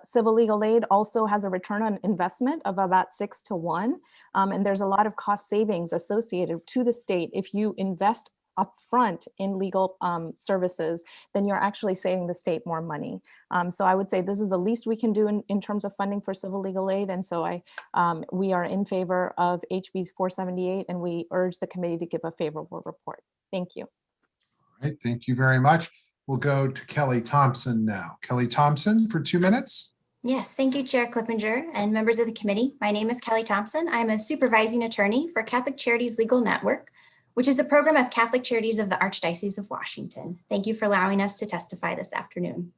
Civil legal aid also has a return on investment of about 6 to 1. And there's a lot of cost savings associated to the state. If you invest upfront in legal services, then you're actually saving the state more money. So I would say this is the least we can do in terms of funding for civil legal aid. And so we are in favor of HB 478, and we urge the committee to give a favorable report. Thank you. All right, thank you very much. We'll go to Kelly Thompson now. Kelly Thompson for 2 minutes. Yes, thank you, Chair Clippinger and members of the committee. My name is Kelly Thompson. I'm a supervising attorney for Catholic Charities Legal Network, which is a program of Catholic Charities of the Archdiocese of Washington. Thank you for allowing us to testify this afternoon.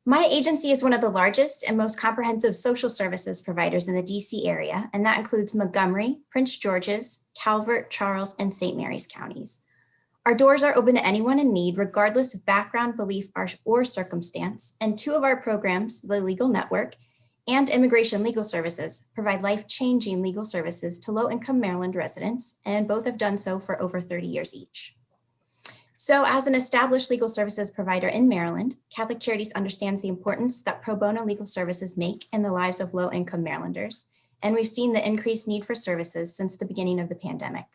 My agency is one of the largest and most comprehensive social services providers in the DC area, and that includes Montgomery, Prince George's, Calvert, Charles, and St. Mary's counties. Our doors are open to anyone in need, regardless of background, belief, or circumstance. And 2 of our programs, the Legal Network and Immigration Legal Services, provide life-changing legal services to low-income Maryland residents, and both have done so for over 30 years each. So as an established legal services provider in Maryland, Catholic Charities understands the importance that pro bono legal services make in the lives of low-income Marylanders, and we've seen the increased need for services since the beginning of the pandemic.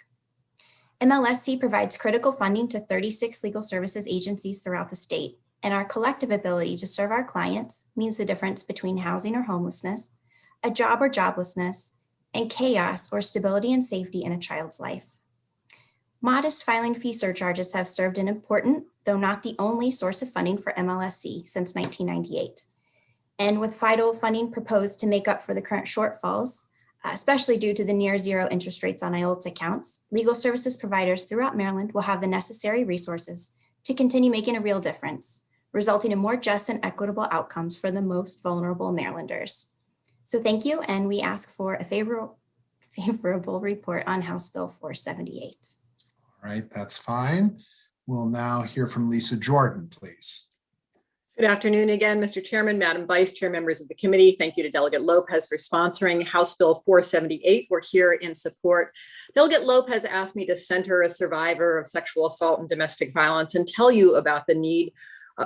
MLSC provides critical funding to 36 legal services agencies throughout the state, and our collective ability to serve our clients means the difference between housing or homelessness, a job or joblessness, and chaos or stability and safety in a child's life. Modest filing fee surcharges have served an important, though not the only, source of funding for MLSC since 1998. And with FIDL funding proposed to make up for the current shortfalls, especially due to the near zero interest rates on IOLTS accounts, legal services providers throughout Maryland will have the necessary resources to continue making a real difference, resulting in more just and equitable outcomes for the most vulnerable Marylanders. So thank you, and we ask for a favorable report on House Bill 478. All right, that's fine. We'll now hear from Lisa Jordan, please. Good afternoon again, Mr. Chairman, Madam Vice Chair, members of the committee. Thank you to Delegate Lopez for sponsoring House Bill 478. We're here in support. Delegate Lopez asked me to center a survivor of sexual assault and domestic violence and tell you about the need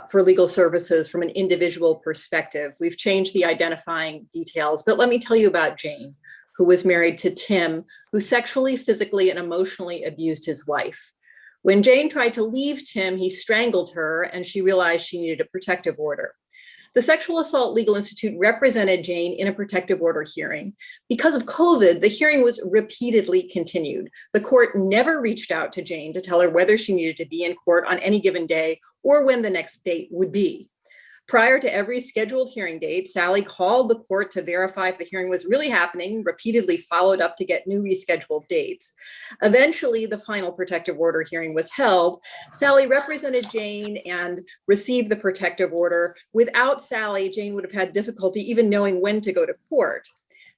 for legal services from an individual perspective. We've changed the identifying details, but let me tell you about Jane, who was married to Tim, who sexually, physically, and emotionally abused his wife. When Jane tried to leave Tim, he strangled her, and she realized she needed a protective order. The Sexual Assault Legal Institute represented Jane in a protective order hearing. Because of COVID, the hearing was repeatedly continued. The court never reached out to Jane to tell her whether she needed to be in court on any given day or when the next date would be. Prior to every scheduled hearing date, Sally called the court to verify if the hearing was really happening, repeatedly followed up to get new rescheduled dates. Eventually, the final protective order hearing was held. Sally represented Jane and received the protective order. Without Sally, Jane would have had difficulty even knowing when to go to court.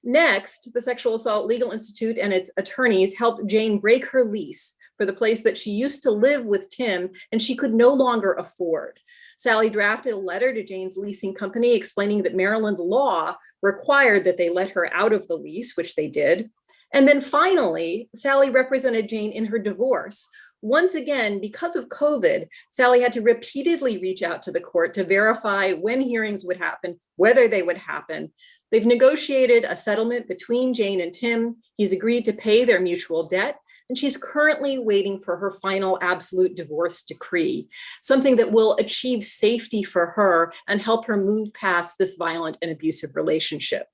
Next, the Sexual Assault Legal Institute and its attorneys helped Jane break her lease for the place that she used to live with Tim and she could no longer afford. Sally drafted a letter to Jane's leasing company explaining that Maryland law required that they let her out of the lease, which they did. And then finally, Sally represented Jane in her divorce. Once again, because of COVID, Sally had to repeatedly reach out to the court to verify when hearings would happen, whether they would happen. They've negotiated a settlement between Jane and Tim. He's agreed to pay their mutual debt, and she's currently waiting for her final absolute divorce decree, something that will achieve safety for her and help her move past this violent and abusive relationship.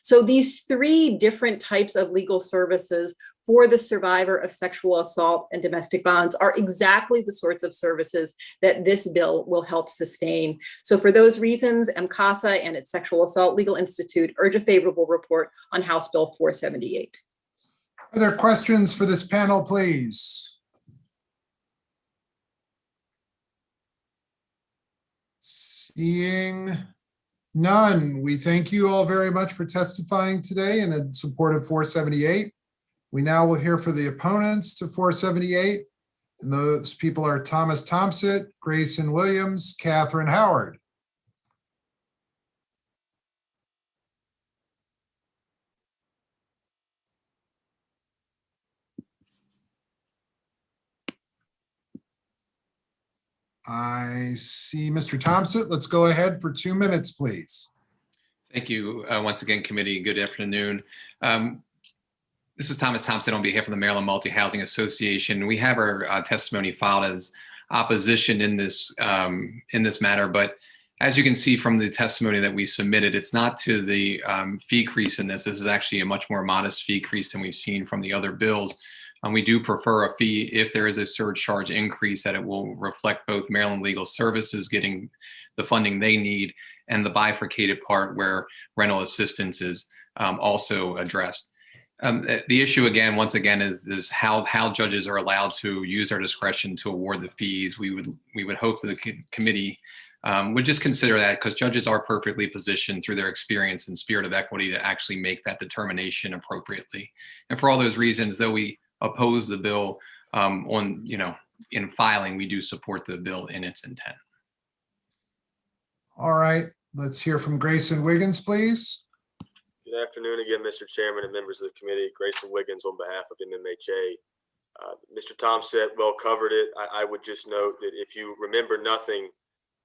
So these three different types of legal services for the survivor of sexual assault and domestic violence are exactly the sorts of services that this bill will help sustain. So for those reasons, MCASA and its Sexual Assault Legal Institute urge a favorable report on House Bill 478. Are there questions for this panel, please? Seeing none, we thank you all very much for testifying today and in support of 478. We now will hear for the opponents to 478, and those people are Thomas Thompson, Grayson Williams, Catherine Howard. I see Mr. Thompson. Let's go ahead for 2 minutes, please. Thank you once again, committee. Good afternoon. This is Thomas Thompson on behalf of the Maryland Multi-Housing Association. We have our testimony filed as opposition in this matter, but as you can see from the testimony that we submitted, it's not to the fee increase in this. This is actually a much more modest fee increase than we've seen from the other bills. We do prefer a fee if there is a surcharge increase that it will reflect both Maryland Legal Services getting the funding they need and the bifurcated part where rental assistance is also addressed. The issue again, once again, is how judges are allowed to use their discretion to award the fees. We would hope that the committee would just consider that, because judges are perfectly positioned through their experience and spirit of equity to actually make that determination appropriately. And for all those reasons, though we oppose the bill in filing, we do support the bill in its intent. All right, let's hear from Grayson Wiggins, please. Good afternoon again, Mr. Chairman and members of the committee. Grayson Wiggins on behalf of MMHA. Mr. Thompson well covered it. I would just note that if you remember nothing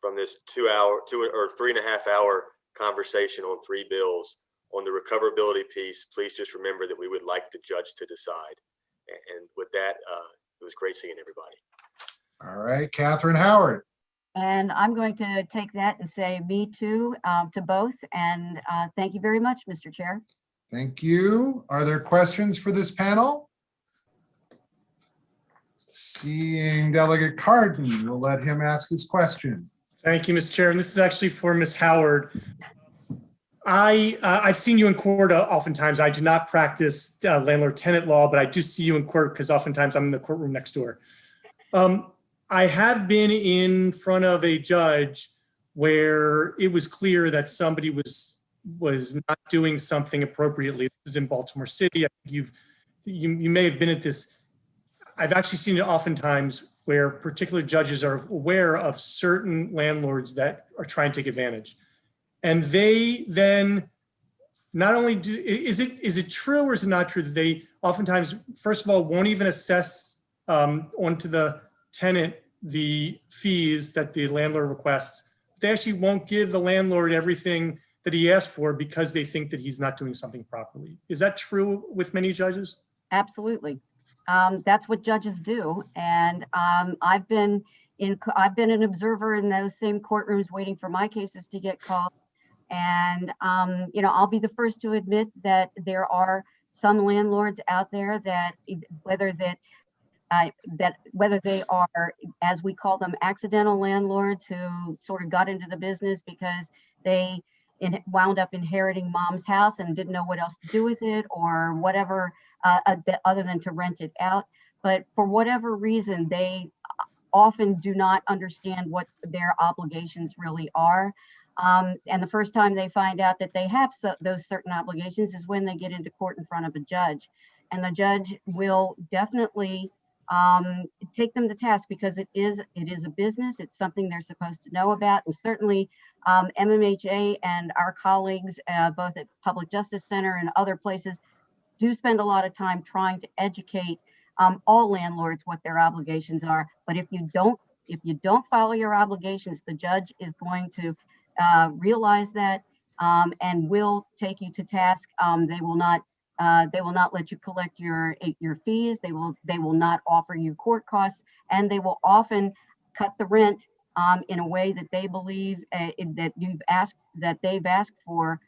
from this 2 or 3.5 hour conversation on 3 bills, on the recoverability piece, please just remember that we would like the judge to decide. And with that, it was great seeing everybody. All right, Catherine Howard. And I'm going to take that and say me too to both. And thank you very much, Mr. Chair. Thank you. Are there questions for this panel? Seeing Delegate Carden, we'll let him ask his question. Thank you, Mr. Chair. And this is actually for Ms. Howard. I've seen you in court oftentimes. I do not practice landlord-tenant law, but I do see you in court because oftentimes I'm in the courtroom next door. I have been in front of a judge where it was clear that somebody was not doing something appropriately. This is in Baltimore City. I think you may have been at this. I've actually seen it oftentimes where particular judges are aware of certain landlords that are trying to take advantage. And they then not only do, is it true or is it not true that they oftentimes, first of all, won't even assess onto the tenant the fees that the landlord requests. They actually won't give the landlord everything that he asked for because they think that he's not doing something properly. Is that true with many judges? Absolutely. That's what judges do. And I've been an observer in those same courtrooms waiting for my cases to get called. And, I'll be the first to admit that there are some landlords out there that whether they are, as we call them, accidental landlords who sort of got into the business because they wound up inheriting mom's house and didn't know what else to do with it or whatever, other than to rent it out. But for whatever reason, they often do not understand what their obligations really are. And the first time they find out that they have those certain obligations is when they get into court in front of a judge. And the judge will definitely take them to task, because it is a business. It's something they're supposed to know about. And certainly MMHA and our colleagues, both at Public Justice Center and other places, do spend a lot of time trying to educate all landlords what their obligations are. But if you don't follow your obligations, the judge is going to realize that and will take you to task. They will not let you collect your fees. They will not offer you court costs, and they will often cut the rent in a way that they believe that they've asked for,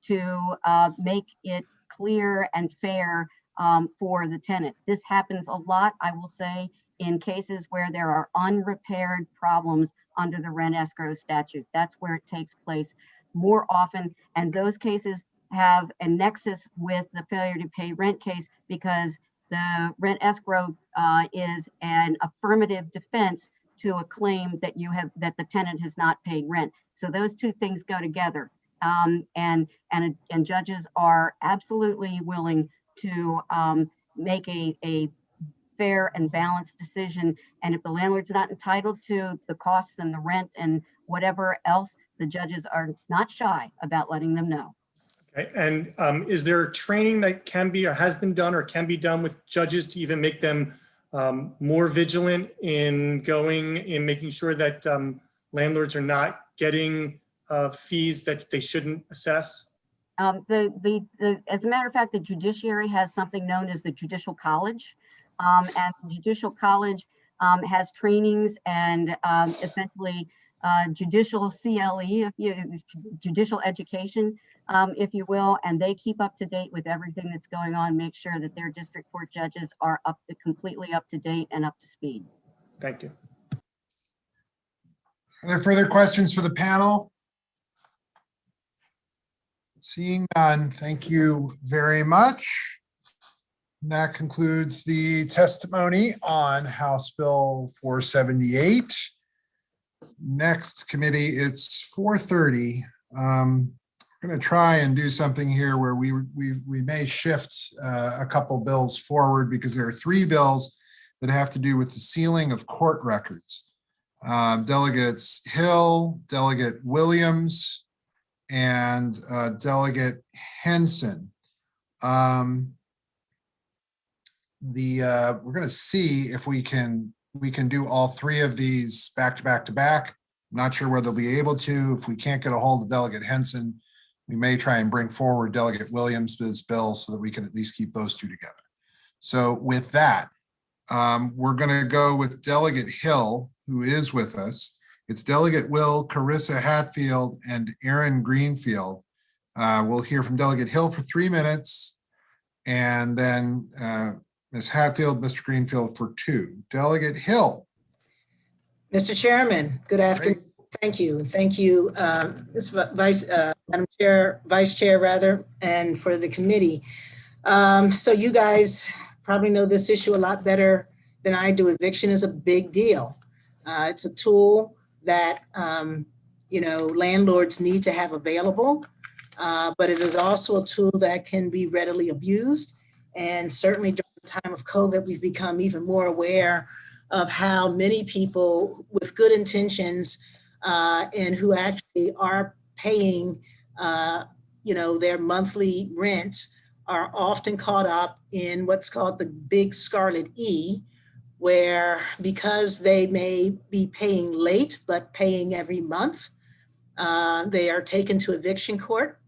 to make it clear and fair for the tenant. This happens a lot, I will say, in cases where there are unrepaired problems under the rent escrow statute. That's where it takes place more often, and those cases have a nexus with the failure to pay rent case, because the rent escrow is an affirmative defense to a claim that that the tenant has not paid rent. So those two things go together, and judges are absolutely willing to make a fair and balanced decision. And if the landlord's not entitled to the costs and the rent and whatever else, the judges are not shy about letting them know. Okay. And is there training that can be or has been done or can be done with judges to even make them more vigilant in making sure that landlords are not getting fees that they shouldn't assess? As a matter of fact, the judiciary has something known as the Judicial College. And the Judicial College has trainings and essentially judicial CLE, judicial education, if you will, and they keep up to date with everything that's going on, make sure that their district court judges are completely up to date and up to speed. Thank you. Are there further questions for the panel? Seeing none, thank you very much. That concludes the testimony on House Bill 478. Next committee, it's 4:30. I'm going to try and do something here where we may shift a couple bills forward, because there are 3 bills that have to do with the sealing of court records. Delegates Hill, Delegate Williams, and Delegate Henson. We're going to see if we can do all 3 of these back to back to back. I'm not sure whether they'll be able to. If we can't get a hold of Delegate Henson, we may try and bring forward Delegate Williams' bill so that we can at least keep those 2 together. So with that, we're going to go with Delegate Hill, who is with us. It's Delegate Will, Carissa Hatfield, and Aaron Greenfield. We'll hear from Delegate Hill for 3 minutes, and then Ms. Hatfield, Mr. Greenfield for 2. Delegate Hill. Mr. Chairman, good afternoon. Great. Thank you. Thank you, Madam Chair, Vice Chair rather, and for the committee. So you guys probably know this issue a lot better than I do. Eviction is a big deal. It's a tool that, landlords need to have available, but it is also a tool that can be readily abused. And certainly during the time of COVID, we've become even more aware of how many people with good intentions and who actually are paying, their monthly rent are often caught up in what's called the big scarlet E, where because they may be paying late, but paying every month, they are taken to eviction court.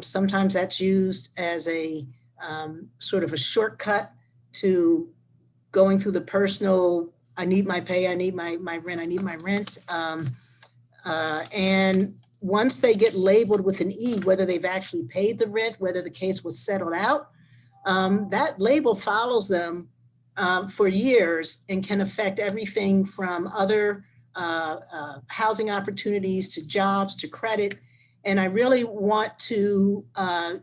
Sometimes that's used as a sort of a shortcut to going through the personal, I need my pay, I need my rent, I need my rent. And once they get labeled with an E, whether they've actually paid the rent, whether the case was settled out, that label follows them for years and can affect everything from other housing opportunities to jobs to credit. And I really want to, I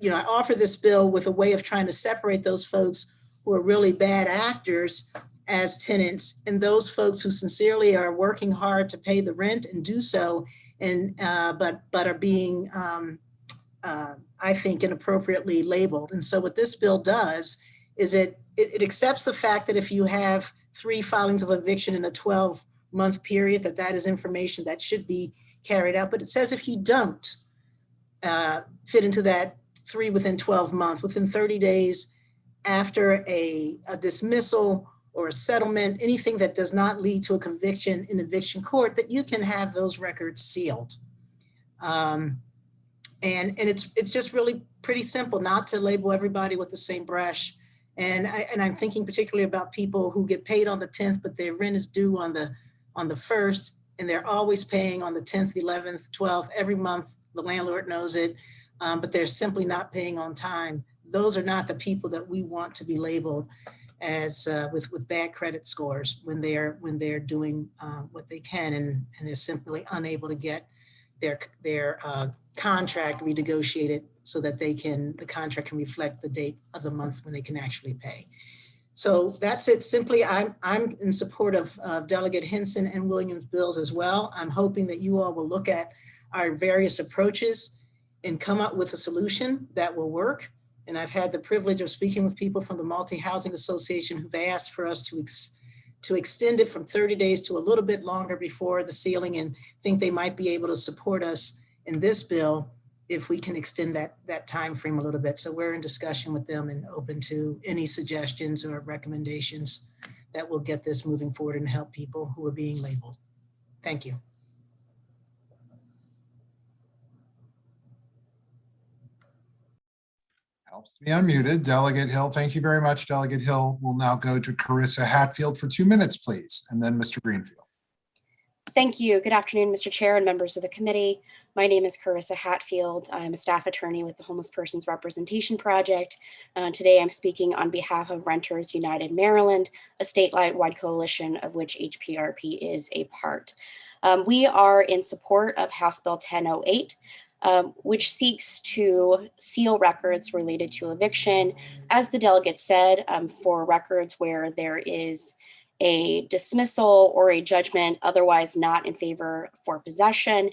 offer this bill with a way of trying to separate those folks who are really bad actors as tenants and those folks who sincerely are working hard to pay the rent and do so, and but are being, I think, inappropriately labeled. And so what this bill does is it it accepts the fact that if you have 3 filings of eviction in a 12-month period, that is information that should be carried out. But it says if you don't fit into that 3 within 12 months, within 30 days after a dismissal or a settlement, anything that does not lead to a conviction in eviction court, that you can have those records sealed. And it's just really pretty simple not to label everybody with the same brush. And I'm thinking particularly about people who get paid on the 10th, but their rent is due on the 1st, and they're always paying on the 10th, 11th, 12th, every month. The landlord knows it, but they're simply not paying on time. Those are not the people that we want to be labeled as with bad credit scores when they're doing what they can, and they're simply unable to get their contract renegotiated so that the contract can reflect the date of the month when they can actually pay. So that's it. Simply, I'm in support of Delegate Hinson and Williams' bills as well. I'm hoping that you all will look at our various approaches and come up with a solution that will work. And I've had the privilege of speaking with people from the Multi-Housing Association who've asked for us to extend it from 30 days to a little bit longer before the sealing, and think they might be able to support us in this bill if we can extend that time frame a little bit. So we're in discussion with them and open to any suggestions or recommendations that will get this moving forward and help people who are being labeled. Thank you. Helps to be unmuted. Delegate Hill, thank you very much. Delegate Hill will now go to Carissa Hatfield for 2 minutes, please, and then Mr. Greenfield. Thank you. Good afternoon, Mr. Chair and members of the committee. My name is Carissa Hatfield. I'm a staff attorney with the Homeless Persons Representation Project. Today I'm speaking on behalf of Renters United Maryland, a statewide coalition of which HPRP is a part. We are in support of House Bill 1008, which seeks to seal records related to eviction, as the delegate said, for records where there is a dismissal or a judgment otherwise not in favor for possession.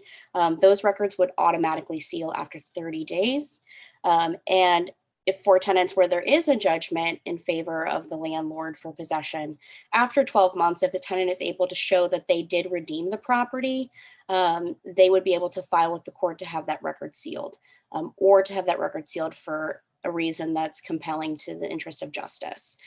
Those records would automatically seal after 30 days. And if for tenants where there is a judgment in favor of the landlord for possession, after 12 months, if the tenant is able to show that they did redeem the property, they would be able to file with the court to have that record sealed, or to have that record sealed for a reason that's compelling to the interest of justice.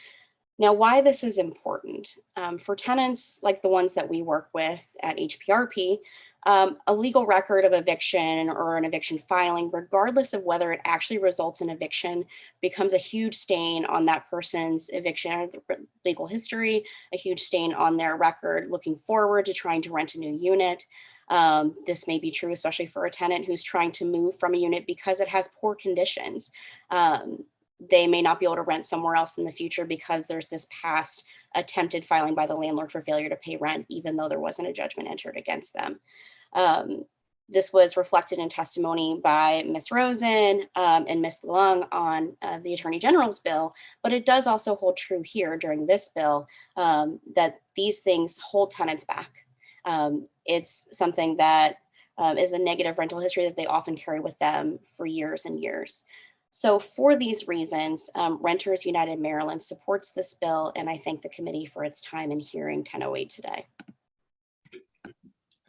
Now, why this is important, for tenants like the ones that we work with at HPRP, a legal record of eviction or an eviction filing, regardless of whether it actually results in eviction, becomes a huge stain on that person's eviction legal history, a huge stain on their record looking forward to trying to rent a new unit. This may be true, especially for a tenant who's trying to move from a unit because it has poor conditions. They may not be able to rent somewhere else in the future because there's this past attempted filing by the landlord for failure to pay rent, even though there wasn't a judgment entered against them. This was reflected in testimony by Ms. Rosen and Ms. Lung on the Attorney General's bill, but it does also hold true here during this bill that these things hold tenants back. It's something that is a negative rental history that they often carry with them for years and years. So for these reasons, Renters United Maryland supports this bill, and I thank the committee for its time in hearing 1008 today.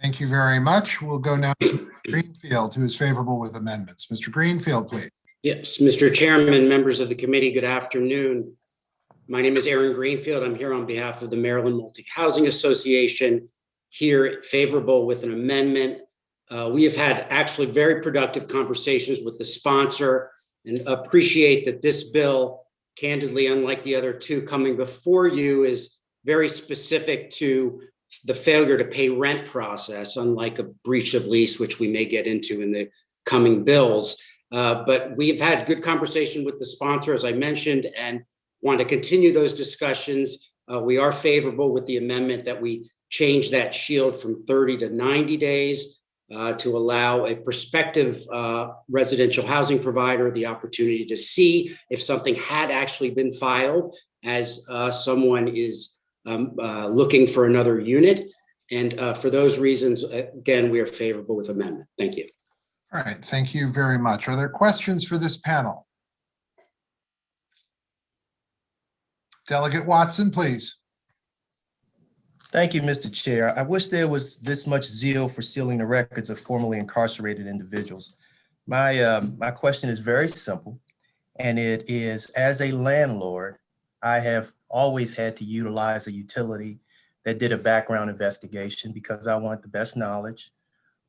Thank you very much. We'll go now to Mr. Greenfield, who is favorable with amendments. Mr. Greenfield, please. Yes, Mr. Chairman, members of the committee, good afternoon. My name is Aaron Greenfield. I'm here on behalf of the Maryland Multi-Housing Association, here favorable with an amendment. We have had actually very productive conversations with the sponsor and appreciate that this bill, candidly, unlike the other two coming before you, is very specific to the failure to pay rent process, unlike a breach of lease, which we may get into in the coming bills. But we've had good conversation with the sponsor, as I mentioned, and want to continue those discussions. We are favorable with the amendment that we change that shield from 30 to 90 days to allow a prospective residential housing provider the opportunity to see if something had actually been filed as someone is looking for another unit. And for those reasons, again, we are favorable with amendment. Thank you. All right, thank you very much. Are there questions for this panel? Delegate Watson, please. Thank you, Mr. Chair. I wish there was this much zeal for sealing the records of formerly incarcerated individuals. My question is very simple, and it is, as a landlord, I have always had to utilize a utility that did a background investigation because I want the best knowledge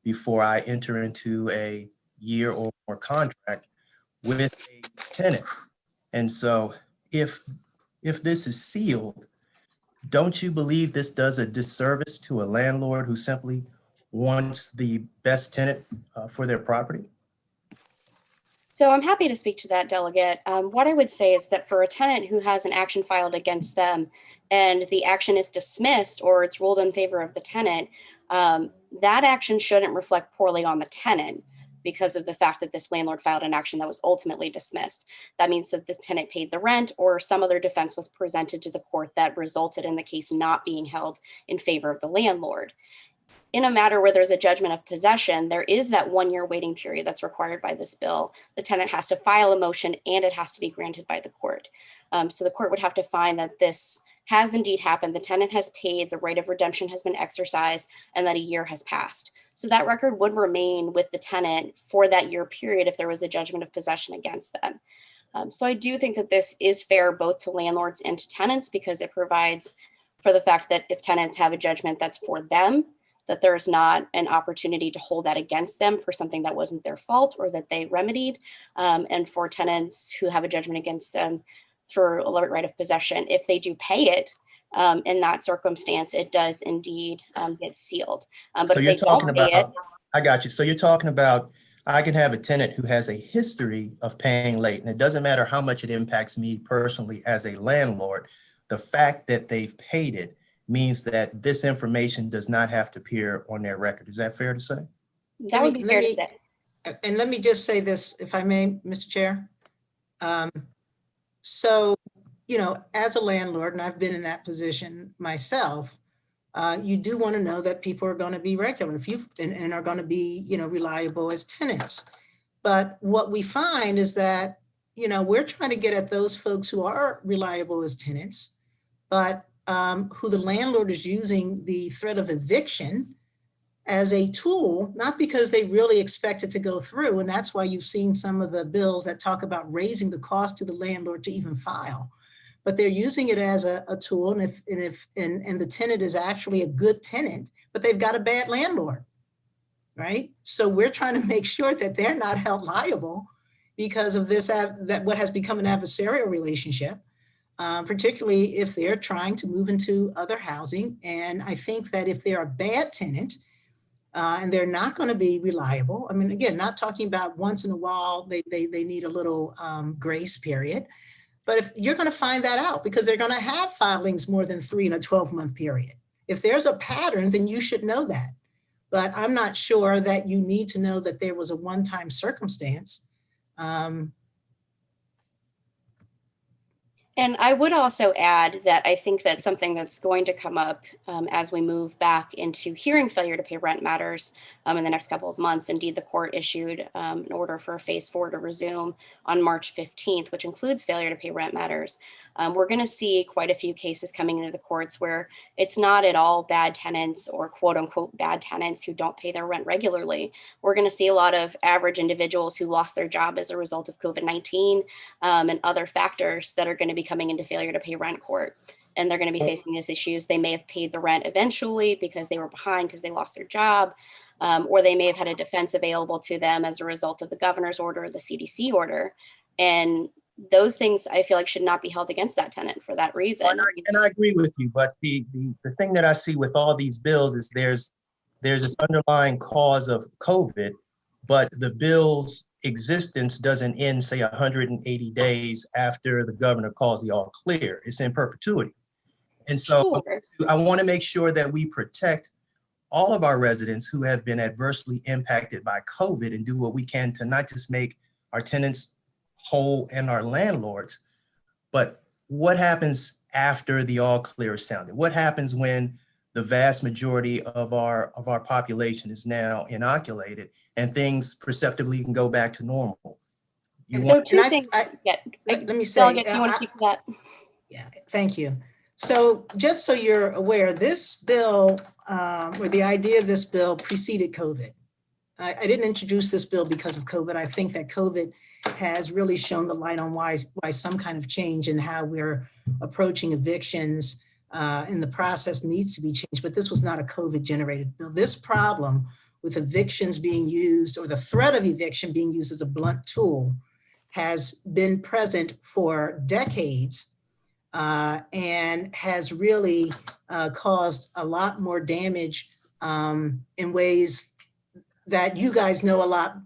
before I enter into a year or more contract with a tenant. And so if this is sealed, don't you believe this does a disservice to a landlord who simply wants the best tenant for their property? So I'm happy to speak to that, Delegate. What I would say is that for a tenant who has an action filed against them and the action is dismissed or it's ruled in favor of the tenant, that action shouldn't reflect poorly on the tenant because of the fact that this landlord filed an action that was ultimately dismissed. That means that the tenant paid the rent or some other defense was presented to the court that resulted in the case not being held in favor of the landlord. In a matter where there's a judgment of possession, there is that 1-year waiting period that's required by this bill. The tenant has to file a motion and it has to be granted by the court. So the court would have to find that this has indeed happened. The tenant has paid, the right of redemption has been exercised, and that a year has passed. So that record would remain with the tenant for that year period if there was a judgment of possession against them. So I do think that this is fair both to landlords and to tenants because it provides for the fact that if tenants have a judgment that's for them, that there's not an opportunity to hold that against them for something that wasn't their fault or that they remedied. And for tenants who have a judgment against them through a right of possession, if they do pay it, in that circumstance, it does indeed get sealed. But so if you're they don't talking pay about, it, I got you. So you're talking about, I can have a tenant who has a history of paying late, and it doesn't matter how much it impacts me personally as a landlord. The fact that they've paid it means that this information does not have to appear on their record. Is that fair to say? that would be fair to say. And let me just say this, if I may, Mr. Chair. So, you know, as a landlord, and I've been in that position myself, you do want to know that people are going to be regular and are going to be, you know, reliable as tenants. But what we find is that, you know, we're trying to get at those folks who are reliable as tenants, but who the landlord is using the threat of eviction as a tool, not because they really expect it to go through. And that's why you've seen some of the bills that talk about raising the cost to the landlord to even file. But they're using it as a tool. And if the tenant is actually a good tenant, but they've got a bad landlord, right? So we're trying to make sure that they're not held liable because of this, that what has become an adversarial relationship. Particularly if they're trying to move into other housing. And I think that if they're a bad tenant and they're not going to be reliable, I mean, again, not talking about once in a while, they need a little grace period. But if you're going to find that out because they're going to have filings more than 3 in a 12-month period. If there's a pattern, then you should know that. But I'm not sure that you need to know that there was a one-time circumstance. And I would also add that I think that something that's going to come up as we move back into hearing failure to pay rent matters in the next couple of months. Indeed, the court issued an order for phase 4 to resume on March 15th, which includes failure to pay rent matters. We're going to see quite a few cases coming into the courts where it's not at all bad tenants or quote unquote bad tenants who don't pay their rent regularly. We're going to see a lot of average individuals who lost their job as a result of COVID-19 and other factors that are going to be coming into failure to pay rent court. And they're going to be facing these issues. They may have paid the rent eventually because they were behind because they lost their job, or they may have had a defense available to them as a result of the governor's order, the CDC order. And those things I feel like should not be held against that tenant for that reason. And I agree with you, but the thing that I see with all these bills is there's this underlying cause of COVID, but the bill's existence doesn't end, say, 180 days after the governor calls the all clear. It's in perpetuity. And so I want to make sure that we protect all of our residents who have been adversely impacted by COVID and do what we can to not just make our tenants whole and our landlords, but what happens after the all clear is sounded? What happens when the vast majority of our population is now inoculated and things perceptively can go back to normal? So two things. let me say, Delegate, if you want to speak to that. Yeah, thank you. So just so you're aware, this bill, or the idea of this bill preceded COVID. I didn't introduce this bill because of COVID. I think that COVID has really shown the light on why some kind of change in how we're approaching evictions and the process needs to be changed. But this was not a COVID generated bill. This problem with evictions being used, or the threat of eviction being used as a blunt tool, has been present for decades and has really caused a lot more damage in ways that you guys know a lot,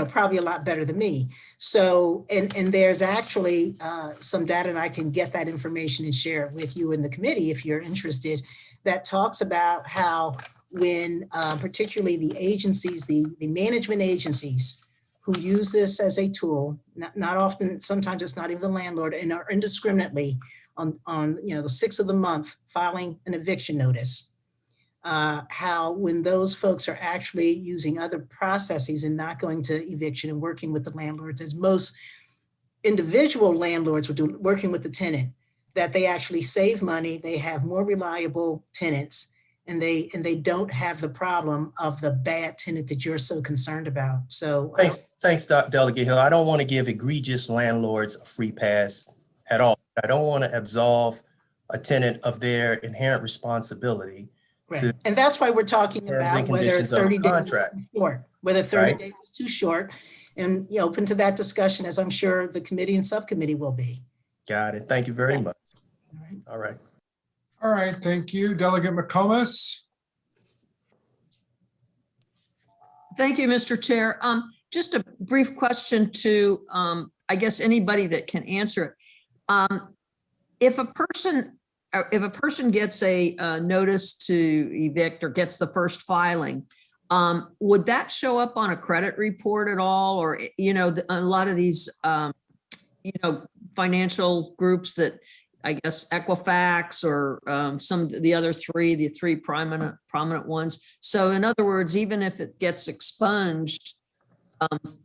probably a lot better than me. So, and there's actually some data, and I can get that information and share it with you in the committee if you're interested, that talks about how when particularly the agencies, the management agencies who use this as a tool, not often, sometimes it's not even the landlord, and are indiscriminately on the 6th of the month filing an eviction notice, how when those folks are actually using other processes and not going to eviction and working with the landlords, as most individual landlords would do, working with the tenant, that they actually save money, they have more reliable tenants, and they don't have the problem of the bad tenant that you're so concerned about. So thanks, Delegate Hill. I don't want to give egregious landlords a free pass at all. I don't want to absolve a tenant of their inherent responsibility. Right. And that's why we're talking about whether 30 days is too short, whether 30 days is too short, and open to that discussion, as I'm sure the committee and subcommittee will be. Got it. Thank you very much. All right. All right, thank you. Delegate McComas. Thank you, Mr. Chair. Just a brief question to, I guess, anybody that can answer it. If a person gets a notice to evict or gets the first filing, would that show up on a credit report at all? Or, a lot of these, financial groups that, I guess, Equifax or some of the three prominent ones. So in other words, even if it gets expunged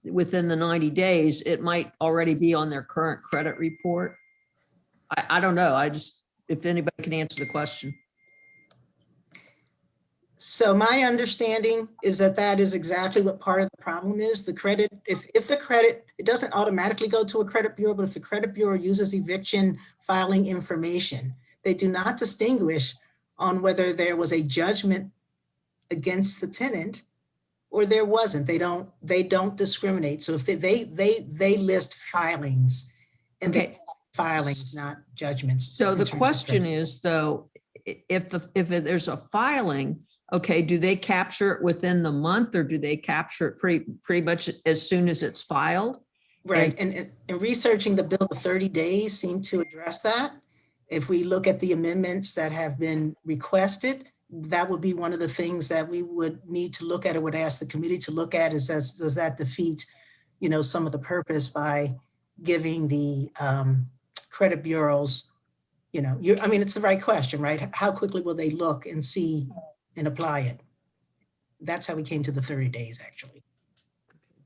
within the 90 days, it might already be on their current credit report. I don't know. If anybody can answer the question. So my understanding is that is exactly what part of the problem is. The credit, if the credit, it doesn't automatically go to a credit bureau, but if the credit bureau uses eviction filing information, they do not distinguish on whether there was a judgment against the tenant or there wasn't. They don't discriminate. So if they list filings, and filings, not judgments. So the question is, though, if there's a filing, okay, do they capture it within the month, or do they capture it pretty much as soon as it's filed? Right, and researching the bill, the 30 days seem to address that. If we look at the amendments that have been requested, that would be one of the things that we would need to look at, or would ask the committee to look at, is does that defeat, some of the purpose by giving the credit bureaus, it's the right question, right? How quickly will they look and see and apply it? That's how we came to the 30 days, actually.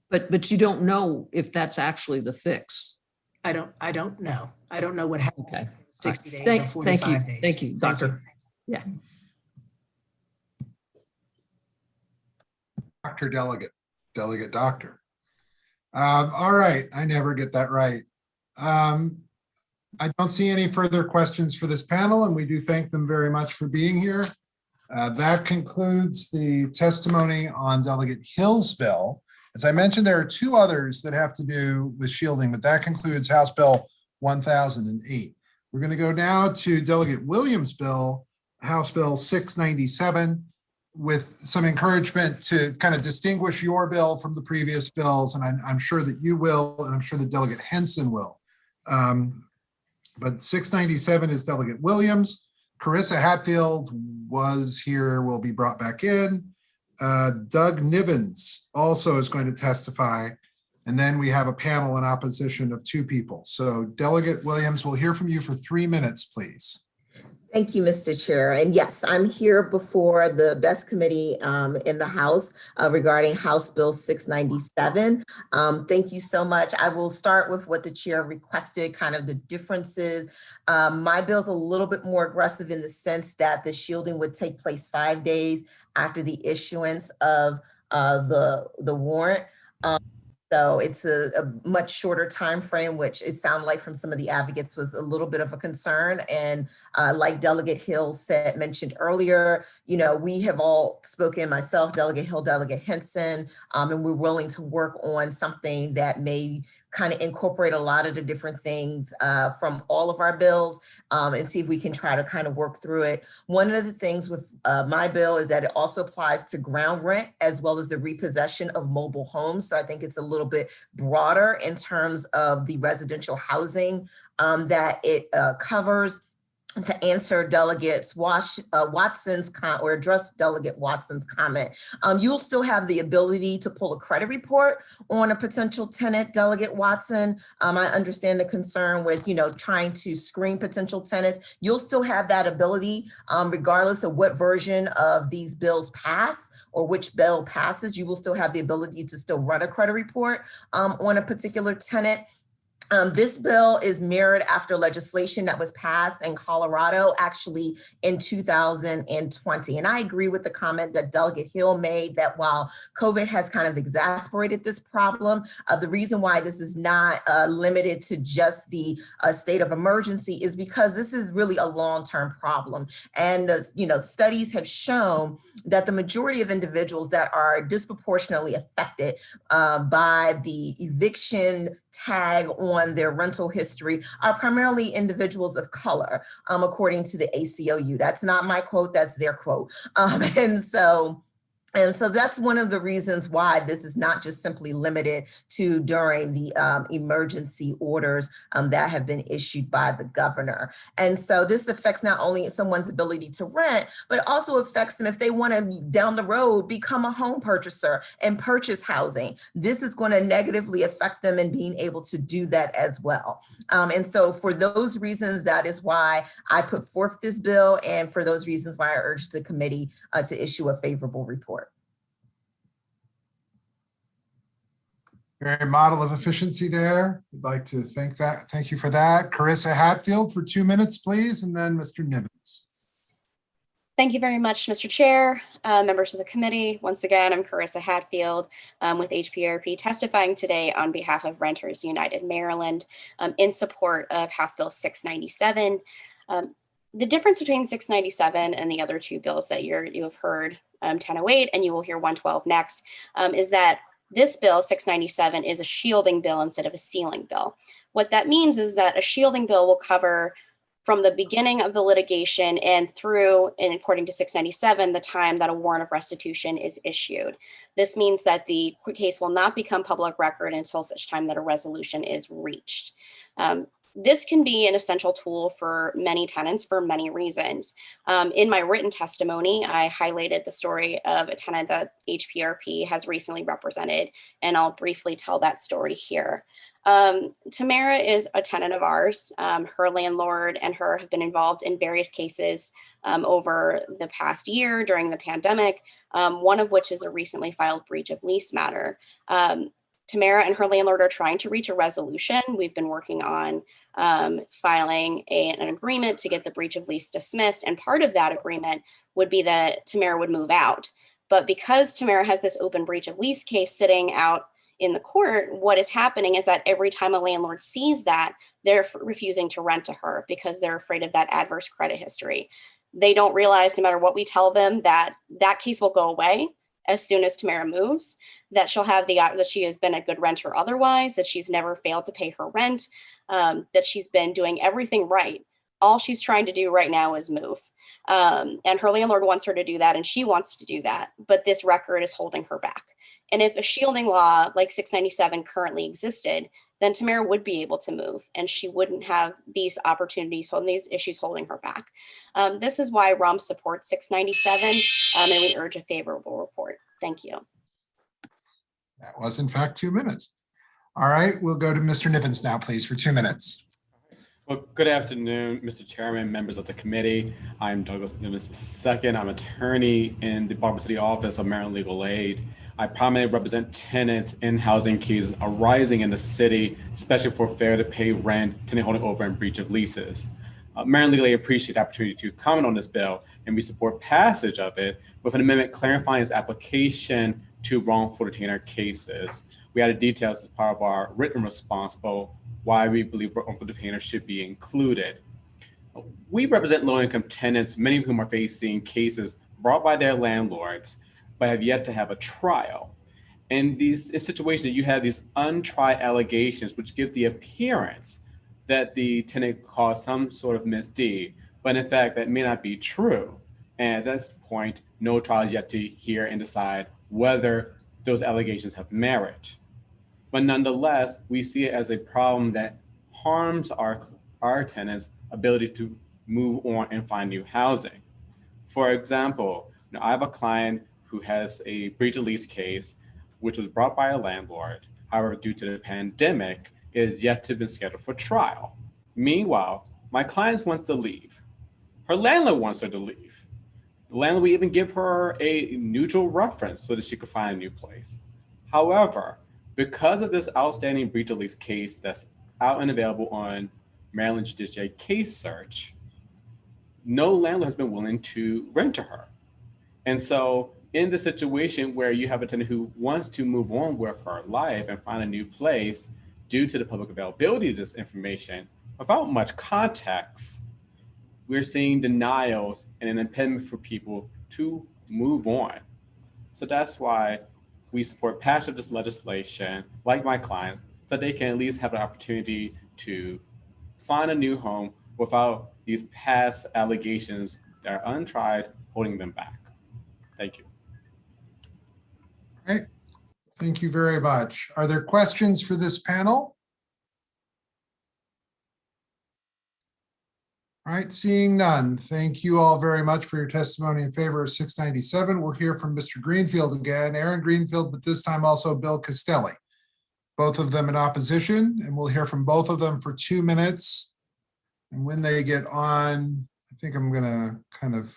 But you don't know if that's actually the fix. I don't know. I don't know what happens. Okay. 60 days or 45 days. Thank you, Doctor. Yeah. Dr. Delegate Doctor. All right, I never get that right. I don't see any further questions for this panel, and we do thank them very much for being here. That concludes the testimony on Delegate Hill's bill. As I mentioned, there are two others that have to do with shielding, but that concludes House Bill 1008. We're going to go now to Delegate Williams' bill, House Bill 697, with some encouragement to kind of distinguish your bill from the previous bills, and I'm sure that you will, and I'm sure that Delegate Henson will. But 697 is Delegate Williams. Carissa Hatfield was here, will be brought back in. Doug Nivens also is going to testify. And then we have a panel in opposition of two people. So Delegate Williams, we'll hear from you for 3 minutes, please. Thank you, Mr. Chair. And yes, I'm here before the best committee in the House regarding House Bill 697. Thank you so much. I will start with what the chair requested, kind of the differences. My bill's a little bit more aggressive in the sense that the shielding would take place 5 days after the issuance of the warrant. So it's a much shorter time frame, which it sounded like from some of the advocates was a little bit of a concern. And like Delegate Hill mentioned earlier, you know, we have all spoken, myself, Delegate Hill, Delegate Henson, and we're willing to work on something that may kind of incorporate a lot of the different things from all of our bills and see if we can try to kind of work through it. One of the things with my bill is that it also applies to ground rent as well as the repossession of mobile homes. So I think it's a little bit broader in terms of the residential housing that it covers. To answer Delegates Watson's or address Delegate Watson's comment, you'll still have the ability to pull a credit report on a potential tenant, Delegate Watson. I understand the concern with, you know, trying to screen potential tenants. You'll still have that ability regardless of what version of these bills pass or which bill passes. You will still have the ability to still run a credit report on a particular tenant. This bill is mirrored after legislation that was passed in Colorado, actually in 2020. And I agree with the comment that Delegate Hill made that while COVID has kind of exacerbated this problem, the reason why this is not limited to just the state of emergency is because this is really a long-term problem. And you know, studies have shown that the majority of individuals that are disproportionately affected by the eviction tag on their rental history are primarily individuals of color, according to the ACLU. That's not my quote, that's their quote. And so that's one of the reasons why this is not just simply limited to during the emergency orders that have been issued by the governor. And so this affects not only someone's ability to rent, but it also affects them if they want to down the road become a home purchaser and purchase housing. This is going to negatively affect them in being able to do that as well. And so for those reasons, that is why I put forth this bill, and for those reasons why I urge the committee to issue a favorable report. Very model of efficiency there. We'd like to thank you for that. Carissa Hatfield for 2 minutes, please, and then Mr. Nivens. Thank you very much, Mr. Chair, members of the committee. Once again, I'm Carissa Hatfield with HPRP testifying today on behalf of Renters United Maryland in support of House Bill 697. The difference between 697 and the other two bills that you have heard, 1008 and you will hear 112 next, is that this bill, 697, is a shielding bill instead of a sealing bill. What that means is that a shielding bill will cover from the beginning of the litigation and through, and according to 697, the time that a warrant of restitution is issued. This means that the case will not become public record until such time that a resolution is reached. This can be an essential tool for many tenants for many reasons. In my written testimony, I highlighted the story of a tenant that HPRP has recently represented, and I'll briefly tell that story here. Tamara is a tenant of ours. Her landlord and her have been involved in various cases over the past year during the pandemic, one of which is a recently filed breach of lease matter. Tamara and her landlord are trying to reach a resolution. We've been working on filing an agreement to get the breach of lease dismissed. And part of that agreement would be that Tamara would move out. But because Tamara has this open breach of lease case sitting out in the court, what is happening is that every time a landlord sees that, they're refusing to rent to her because they're afraid of that adverse credit history. They don't realize, no matter what we tell them, that that case will go away as soon as Tamara moves, that she'll have that she has been a good renter otherwise, that she's never failed to pay her rent, that she's been doing everything right. All she's trying to do right now is move. And her landlord wants her to do that, and she wants to do that, but this record is holding her back. And if a shielding law like 697 currently existed, then Tamara would be able to move, and she wouldn't have these opportunities, these issues holding her back. This is why ROM supports 697, and we urge a favorable report. Thank you. That was in fact 2 minutes. All right, we'll go to Mr. Nivens now, please, for 2 minutes. Well, good afternoon, Mr. Chairman, members of the committee. I'm Douglas Nimitz II. I'm attorney in the Baltimore City Office of Maryland Legal Aid. I primarily represent tenants in housing cases arising in the city, especially for failure to pay rent, tenant holding over, and breach of leases. Maryland Legal Aid appreciates the opportunity to comment on this bill, and we support passage of it with an amendment clarifying its application to wrongful detainer cases. We added details as part of our written response, but why we believe wrongful detainers should be included. We represent low-income tenants, many of whom are facing cases brought by their landlords, but have yet to have a trial. In these situations, you have these untried allegations, which give the appearance that the tenant caused some sort of misdeed, but in fact, that may not be true. And at this point, no trial is yet to hear and decide whether those allegations have merit. But nonetheless, we see it as a problem that harms our tenants' ability to move on and find new housing. For example, I have a client who has a breach of lease case, which was brought by a landlord. However, due to the pandemic, it is yet to be scheduled for trial. Meanwhile, my client wants to leave. Her landlord wants her to leave. The landlord will even give her a neutral reference so that she could find a new place. However, because of this outstanding breach of lease case that's out and available on Maryland Judiciary Case Search, no landlord has been willing to rent to her. And so in the situation where you have a tenant who wants to move on with her life and find a new place due to the public availability of this information, without much context, we're seeing denials and an impediment for people to move on. So that's why we support passage of this legislation, like my client, so they can at least have an opportunity to find a new home without these past allegations that are untried holding them back. Thank you. All right. Thank you very much. Are there questions for this panel? All right, seeing none. Thank you all very much for your testimony in favor of 697. We'll hear from Mr. Greenfield again, Aaron Greenfield, but this time also Bill Castelli. Both of them in opposition, and we'll hear from both of them for 2 minutes. And when they get on, I think I'm gonna kind of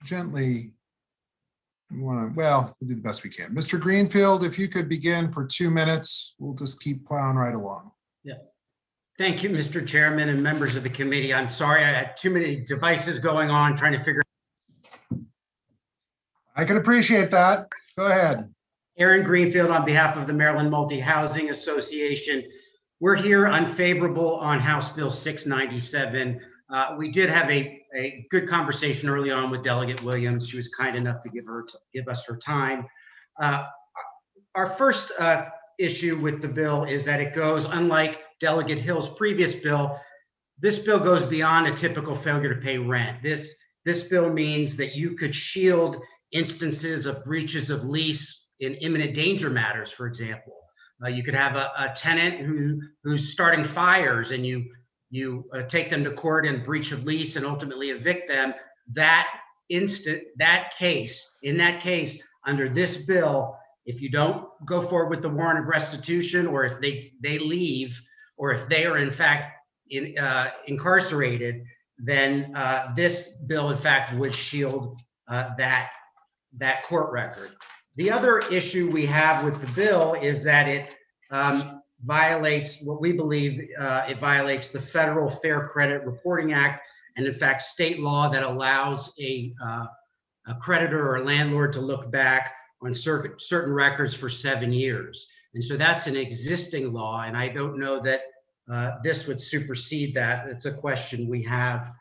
gently we'll do the best we can. Mr. Greenfield, if you could begin for 2 minutes, we'll just keep plowing right along. Yeah. Thank you, Mr. Chairman and members of the committee. I'm sorry, I had too many devices going on trying to figure. I can appreciate that. Go ahead. Aaron Greenfield on behalf of the Maryland Multi-Housing Association. We're here unfavorable on House Bill 697. We did have a good conversation early on with Delegate Williams. She was kind enough to give us her time. Our first issue with the bill is that it goes, unlike Delegate Hill's previous bill, this bill goes beyond a typical failure to pay rent. This bill means that you could shield instances of breaches of lease in imminent danger matters, for example. You could have a tenant who's starting fires and you take them to court and breach of lease and ultimately evict them. In that case, under this bill, if you don't go forward with the warrant of restitution, or if they leave, or if they are in fact incarcerated, then this bill in fact would shield that court record. The other issue we have with the bill is that it violates what we believe it violates the Federal Fair Credit Reporting Act, and in fact state law that allows a creditor or a landlord to look back on certain records for 7 years. And so that's an existing law, and I don't know that this would supersede that. It's a question we have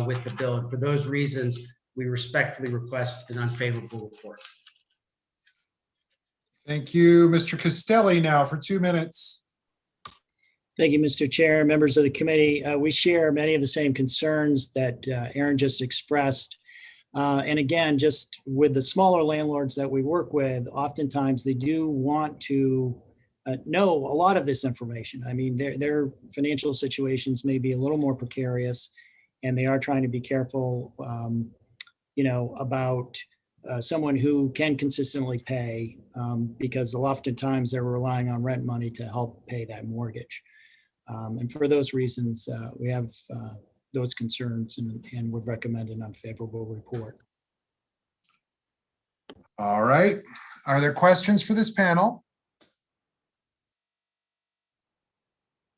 with the bill, and for those reasons, we respectfully request an unfavorable report. Thank you, Mr. Castelli, now for 2 minutes. Thank you, Mr. Chair, members of the committee. We share many of the same concerns that Aaron just expressed. And again, just with the smaller landlords that we work with, oftentimes they do want to know a lot of this information. I mean, their financial situations may be a little more precarious, and they are trying to be careful, about someone who can consistently pay, because oftentimes they're relying on rent money to help pay that mortgage. And for those reasons, we have those concerns and would recommend an unfavorable report. All right. Are there questions for this panel?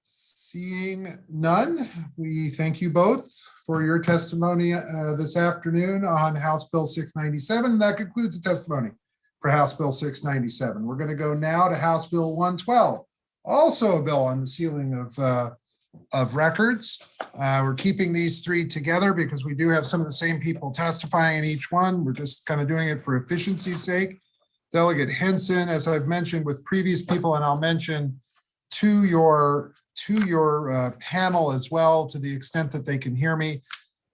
Seeing none, we thank you both for your testimony this afternoon on House Bill 697. That concludes the testimony for House Bill 697. We're going to go now to House Bill 112, also a bill on the sealing of records. We're keeping these three together because we do have some of the same people testifying in each one. We're just kind of doing it for efficiency's sake. Delegate Henson, as I've mentioned with previous people, and I'll mention to your panel as well, to the extent that they can hear me,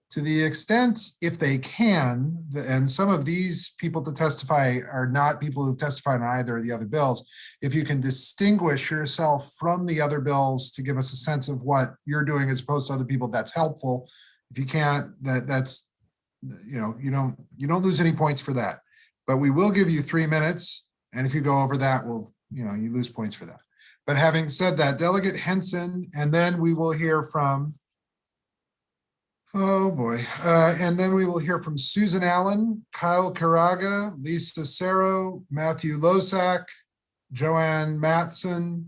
to the extent if they can, and some of these people to testify are not people who've testified on either of the other bills, if you can distinguish yourself from the other bills to give us a sense of what you're doing as opposed to other people, that's helpful. If you can't, that's, you know, you don't lose any points for that. But we will give you 3 minutes, and if you go over that, you lose points for that. But having said that, Delegate Henson, and then we will hear from, and then we will hear from Susan Allen, Kyle Caraga, Lisa Cerro, Matthew Losak, Joanne Matson.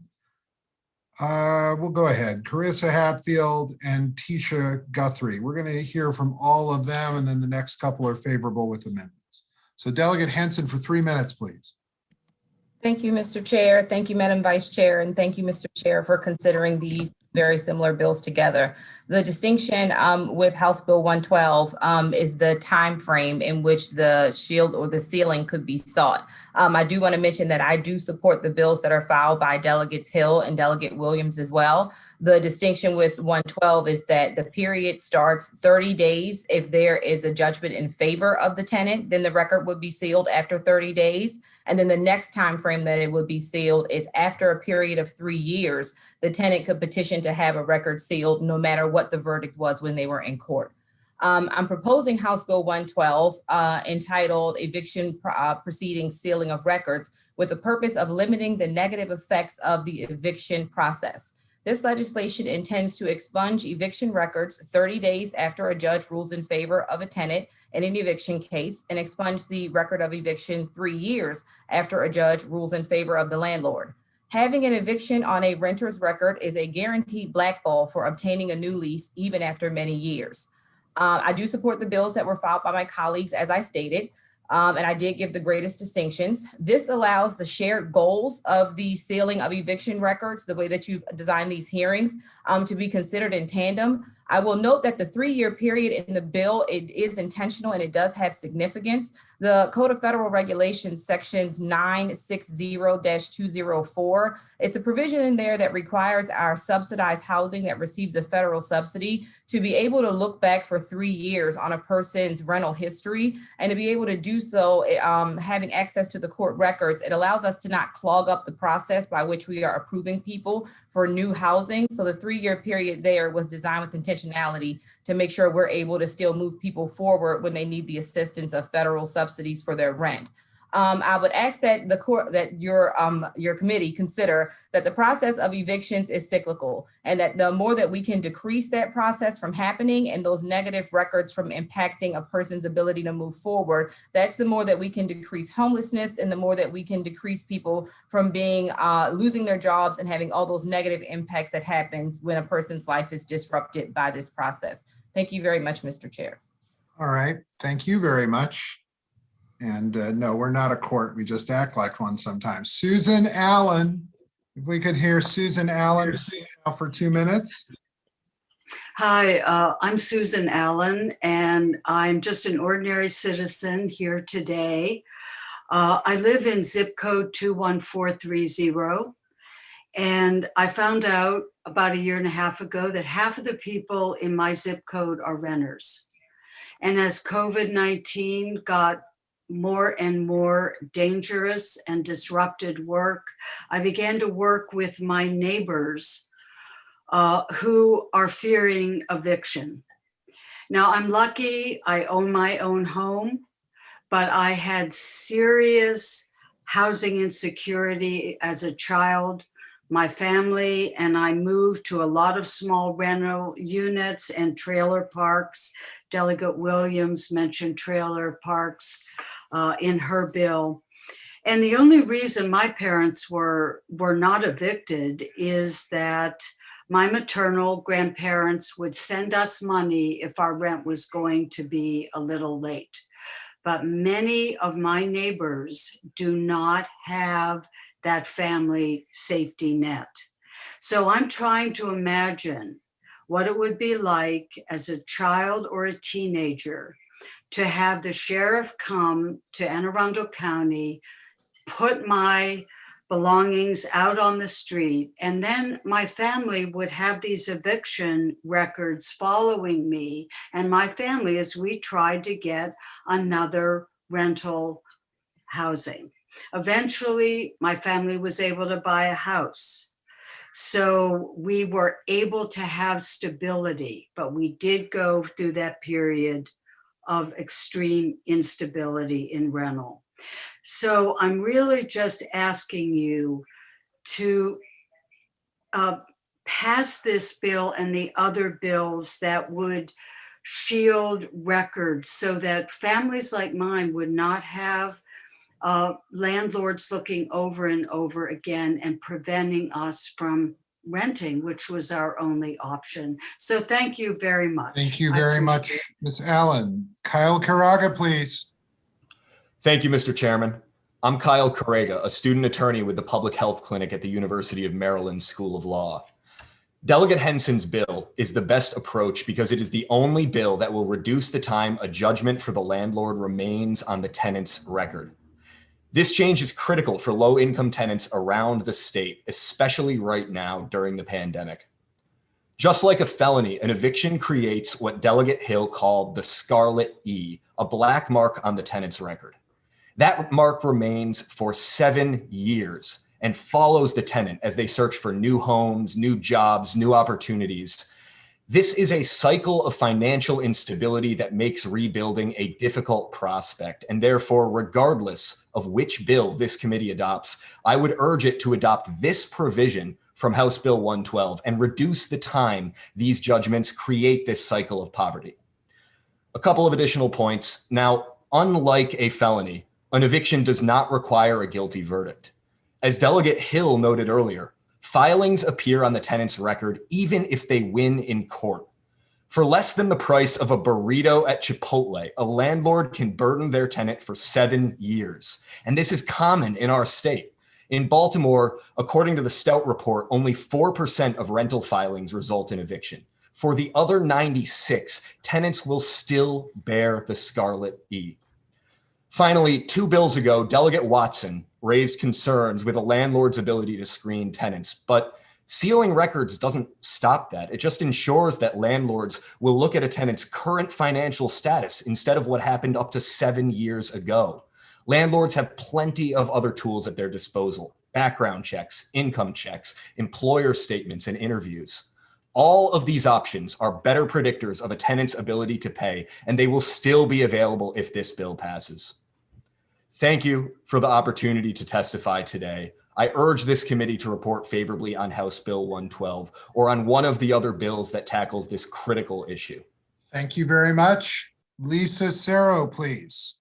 We'll go ahead, Carissa Hatfield and Tisha Guthrie. We're going to hear from all of them, and then the next couple are favorable with amendments. So Delegate Henson for 3 minutes, please. Thank you, Mr. Chair. Thank you, Madam Vice Chair, and thank you, Mr. Chair, for considering these very similar bills together. The distinction with House Bill 112 is the time frame in which the shield or the sealing could be sought. I do want to mention that I do support the bills that are filed by Delegates Hill and Delegate Williams as well. The distinction with 112 is that the period starts 30 days. If there is a judgment in favor of the tenant, then the record would be sealed after 30 days. And then the next time frame that it would be sealed is after a period of 3 years, the tenant could petition to have a record sealed no matter what the verdict was when they were in court. I'm proposing House Bill 112 entitled Eviction Proceedings Sealing of Records with the purpose of limiting the negative effects of the eviction process. This legislation intends to expunge eviction records 30 days after a judge rules in favor of a tenant in an eviction case and expunge the record of eviction 3 years after a judge rules in favor of the landlord. Having an eviction on a renter's record is a guaranteed blackball for obtaining a new lease even after many years. I do support the bills that were filed by my colleagues, as I stated, and I did give the greatest distinctions. This allows the shared goals of the sealing of eviction records, the way that you've designed these hearings, to be considered in tandem. I will note that the 3-year period in the bill, it is intentional and it does have significance. The Code of Federal Regulations, sections 960-204, it's a provision in there that requires our subsidized housing that receives a federal subsidy to be able to look back for 3 years on a person's rental history and to be able to do so, having access to the court records. It allows us to not clog up the process by which we are approving people for new housing. So the 3-year period there was designed with intentionality to make sure we're able to still move people forward when they need the assistance of federal subsidies for their rent. I would ask that the court, that your committee consider that the process of evictions is cyclical, and that the more that we can decrease that process from happening and those negative records from impacting a person's ability to move forward, that's the more that we can decrease homelessness and the more that we can decrease people from being losing their jobs and having all those negative impacts that happen when a person's life is disrupted by this process. Thank you very much, Mr. Chair. All right, thank you very much. And no, we're not a court. We just act like one sometimes. Susan Allen, if we could hear Susan Allen now for 2 minutes. Hi, I'm Susan Allen, and I'm just an ordinary citizen here today. I live in zip code 21430, and I found out about 1.5 years ago that half of the people in my zip code are renters. And as COVID-19 got more and more dangerous and disrupted work, I began to work with my neighbors who are fearing eviction. Now, I'm lucky, I own my own home, but I had serious housing insecurity as a child. my family and I moved to a lot of small rental units and trailer parks. Delegate Williams mentioned trailer parks in her bill. And the only reason my parents were not evicted is that my maternal grandparents would send us money if our rent was going to be a little late. But many of my neighbors do not have that family safety net. So I'm trying to imagine what it would be like as a child or a teenager to have the sheriff come to Anne Arundel County, put my belongings out on the street, and then my family would have these eviction records following me and my family as we tried to get another rental housing. Eventually, my family was able to buy a house. So we were able to have stability, but we did go through that period of extreme instability in rental. So I'm really just asking you to pass this bill and the other bills that would shield records so that families like mine would not have landlords looking over and over again and preventing us from renting, which was our only option. So thank you very much. Thank you very much, Ms. Allen. Kyle Caraga, please. Thank you, Mr. Chairman. I'm Kyle Caraga, a student attorney with the Public Health Clinic at the University of Maryland School of Law. Delegate Henson's bill is the best approach because it is the only bill that will reduce the time a judgment for the landlord remains on the tenant's record. This change is critical for low-income tenants around the state, especially right now during the pandemic. Just like a felony, an eviction creates what Delegate Hill called the Scarlet E, a black mark on the tenant's record. That mark remains for 7 years and follows the tenant as they search for new homes, new jobs, new opportunities. This is a cycle of financial instability that makes rebuilding a difficult prospect. And therefore, regardless of which bill this committee adopts, I would urge it to adopt this provision from House Bill 112 and reduce the time these judgments create this cycle of poverty. A couple of additional points. Now, unlike a felony, an eviction does not require a guilty verdict. As Delegate Hill noted earlier, filings appear on the tenant's record even if they win in court. For less than the price of a burrito at Chipotle, a landlord can burden their tenant for 7 years. And this is common in our state. In Baltimore, according to the Stout report, only 4% of rental filings result in eviction. For the other 96, tenants will still bear the Scarlet E. Finally, 2 bills ago, Delegate Watson raised concerns with a landlord's ability to screen tenants, but sealing records doesn't stop that. It just ensures that landlords will look at a tenant's current financial status instead of what happened up to 7 years ago. Landlords have plenty of other tools at their disposal: background checks, income checks, employer statements, and interviews. All of these options are better predictors of a tenant's ability to pay, and they will still be available if this bill passes. Thank you for the opportunity to testify today. I urge this committee to report favorably on House Bill 112 or on one of the other bills that tackles this critical issue. Thank you very much. Lisa Sarro, please.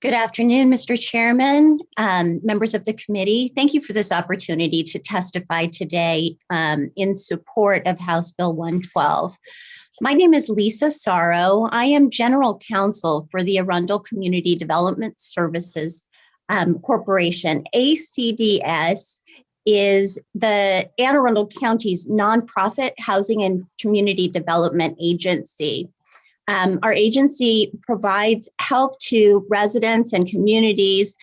Good afternoon, Mr. Chairman, members of the committee. Thank you for this opportunity to testify today in support of House Bill 112. My name is Lisa Sarro. I am General Counsel for the Arundel Community Development Services Corporation. ACDS is the Anne Arundel County's nonprofit housing and community development agency. Our agency provides help to residents and communities,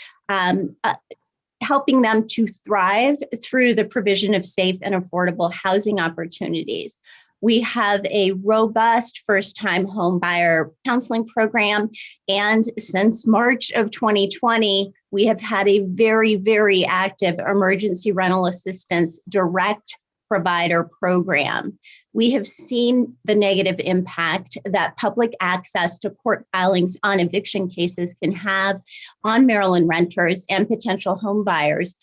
helping them to thrive through the provision of safe and affordable housing opportunities. We have a robust first-time home buyer counseling program, and since March of 2020, we have had a very, very active emergency rental assistance direct provider program. We have seen the negative impact that public access to court filings on eviction cases can have on Maryland renters and potential home buyers.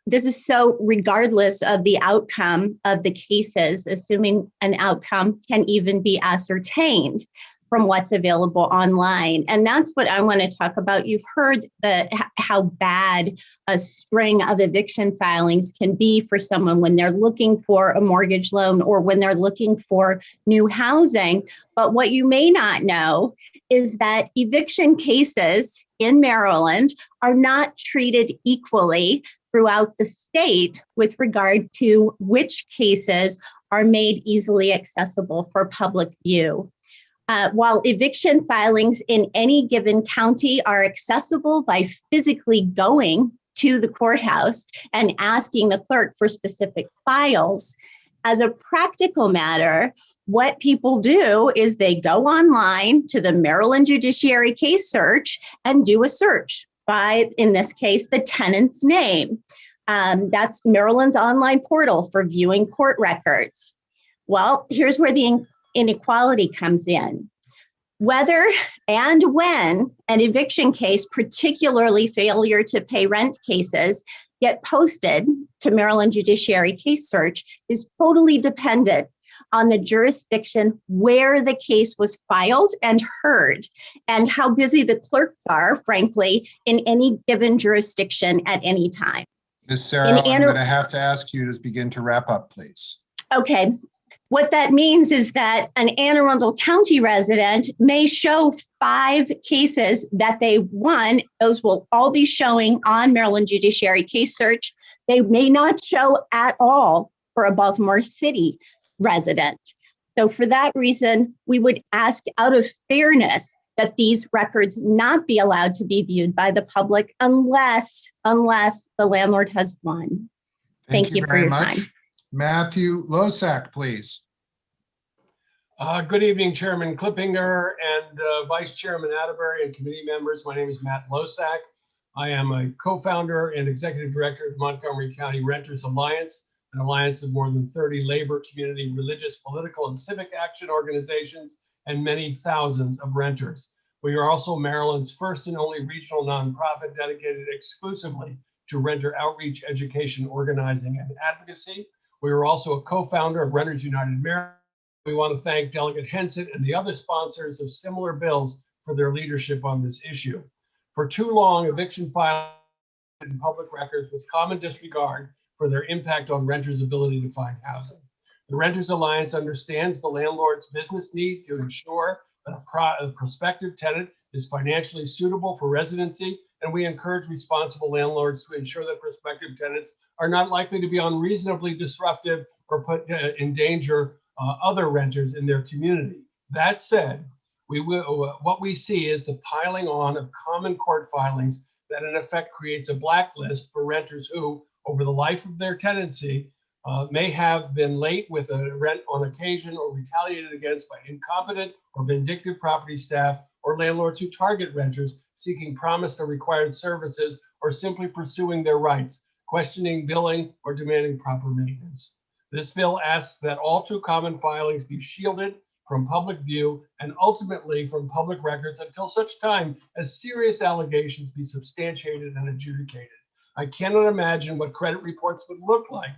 This is so regardless of the outcome of the cases, assuming an outcome can even be ascertained from what's available online. And that's what I want to talk about. You've heard how bad a string of eviction filings can be for someone when they're looking for a mortgage loan or when they're looking for new housing. But what you may not know is that eviction cases in Maryland are not treated equally throughout the state with regard to which cases are made easily accessible for public view. While eviction filings in any given county are accessible by physically going to the courthouse and asking the clerk for specific files, as a practical matter, what people do is they go online to the Maryland Judiciary Case Search and do a search by, in this case, the tenant's name. That's Maryland's online portal for viewing court records. Well, here's where the inequality comes in. Whether and when an eviction case, particularly failure to pay rent cases, get posted to Maryland Judiciary Case Search is totally dependent on the jurisdiction where the case was filed and heard, and how busy the clerks are, frankly, in any given jurisdiction at any time. Ms. Sarah, I'm going to have to ask you to begin to wrap up, please. Okay. What that means is that an Anne Arundel County resident may show 5 cases that they won. Those will all be showing on Maryland Judiciary Case Search. They may not show at all for a Baltimore City resident. So for that reason, we would ask out of fairness that these records not be allowed to be viewed by the public unless the landlord has won. Thank you for your time. Matthew Losak, please. Good evening, Chairman Clippinger and Vice Chairman Atterbury and committee members. My name is Matt Losak. I am a co-founder and executive director of Montgomery County Renters Alliance, an alliance of more than 30 labor, community, religious, political, and civic action organizations, and many thousands of renters. We are also Maryland's first and only regional nonprofit dedicated exclusively to renter outreach, education, organizing, and advocacy. We are also a co-founder of Renters United Maryland. We want to thank Delegate Henson and the other sponsors of similar bills for their leadership on this issue. For too long, eviction filings in public records with common disregard for their impact on renters' ability to find housing. The Renters Alliance understands the landlord's business need to ensure that a prospective tenant is financially suitable for residency, and we encourage responsible landlords to ensure that prospective tenants are not likely to be unreasonably disruptive or put in danger other renters in their community. That said, what we see is the piling on of common court filings that in effect creates a blacklist for renters who, over the life of their tenancy, may have been late with a rent on occasion or retaliated against by incompetent or vindictive property staff or landlords who target renters seeking promised or required services or simply pursuing their rights, questioning billing, or demanding proper maintenance. This bill asks that all too common filings be shielded from public view and ultimately from public records until such time as serious allegations be substantiated and adjudicated. I cannot imagine what credit reports would look like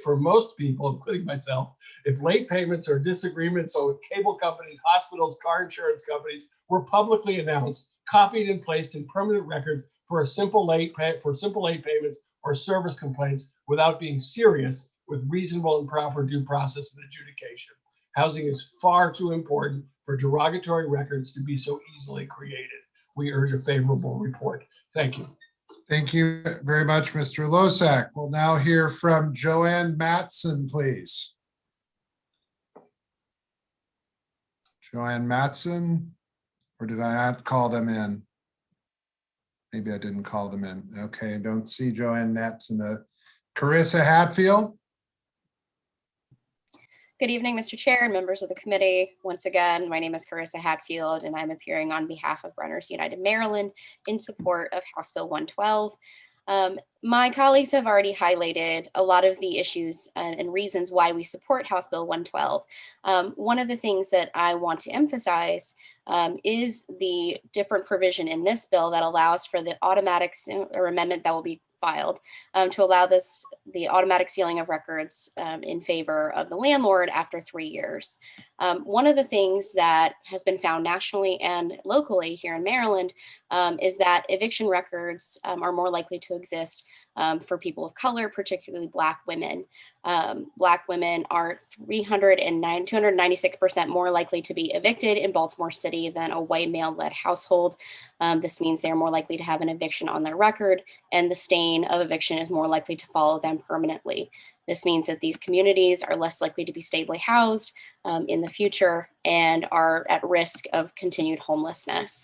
for most people, including myself, if late payments or disagreements with cable companies, hospitals, car insurance companies were publicly announced, copied and placed in permanent records for simple late payments or service complaints without being serious with reasonable and proper due process and adjudication. Housing is far too important for derogatory records to be so easily created. We urge a favorable report. Thank you. Thank you very much, Mr. Losak. We'll now hear from Joanne Matson, please. Joanne Matson, or did I not call them in? Maybe I didn't call them in. Okay, I don't see Joanne Matson. Carissa Hatfield. Good evening, Mr. Chair and members of the committee. Once again, my name is Carissa Hatfield, and I'm appearing on behalf of Renters United Maryland in support of House Bill 112. My colleagues have already highlighted a lot of the issues and reasons why we support House Bill 112. One of the things that I want to emphasize is the different provision in this bill that allows for the automatic or amendment that will be filed to allow the automatic sealing of records in favor of the landlord after 3 years. One of the things that has been found nationally and locally here in Maryland is that eviction records are more likely to exist for people of color, particularly Black women. Black women are 296% more likely to be evicted in Baltimore City than a white male-led household. This means they're more likely to have an eviction on their record, and the stain of eviction is more likely to follow them permanently. This means that these communities are less likely to be stably housed in the future and are at risk of continued homelessness.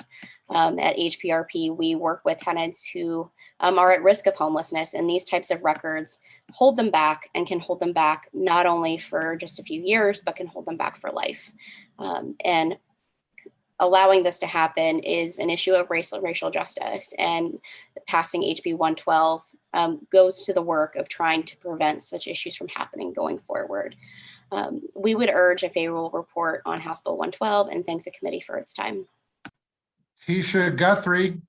At HPRP, we work with tenants who are at risk of homelessness, and these types of records hold them back and can hold them back not only for just a few years, but can hold them back for life. And allowing this to happen is an issue of racial justice, and passing HB 112 goes to the work of trying to prevent such issues from happening going forward. We would urge a favorable report on House Bill 112 and thank the committee for its time. Tisha Guthrie.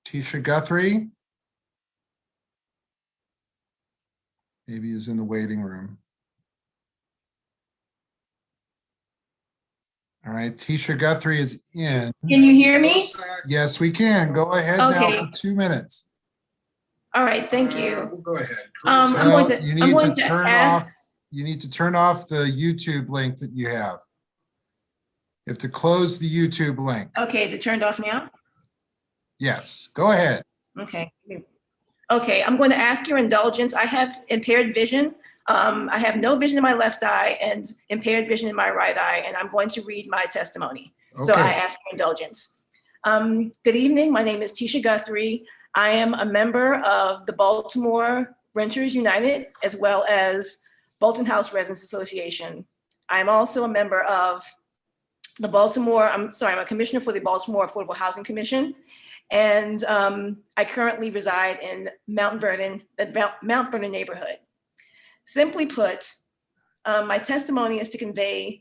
Tisha Guthrie. Maybe is in the waiting room. All right, Tisha Guthrie is in. Can you hear me? Yes, we can. Go ahead now Okay. for 2 minutes. All right, thank you. We'll go ahead. I'm Well, going to, you I'm need going to to turn ask, off. You need to turn off the YouTube link that you have. You have to close the YouTube link. okay, is it turned off now? Yes, go ahead. Okay. Okay, I'm going to ask your indulgence. I have impaired vision. I have no vision in my left eye and impaired vision in my right eye, and I'm going to read my testimony. So Okay. I ask your indulgence. Good evening, my name is Tisha Guthrie. I am a member of the Baltimore Renters United, as well as Bolton House Residents Association. I'm also a member of the I'm a commissioner for the Baltimore Affordable Housing Commission. And I currently reside in Mount Vernon, the Mount Vernon neighborhood. Simply put, my testimony is to convey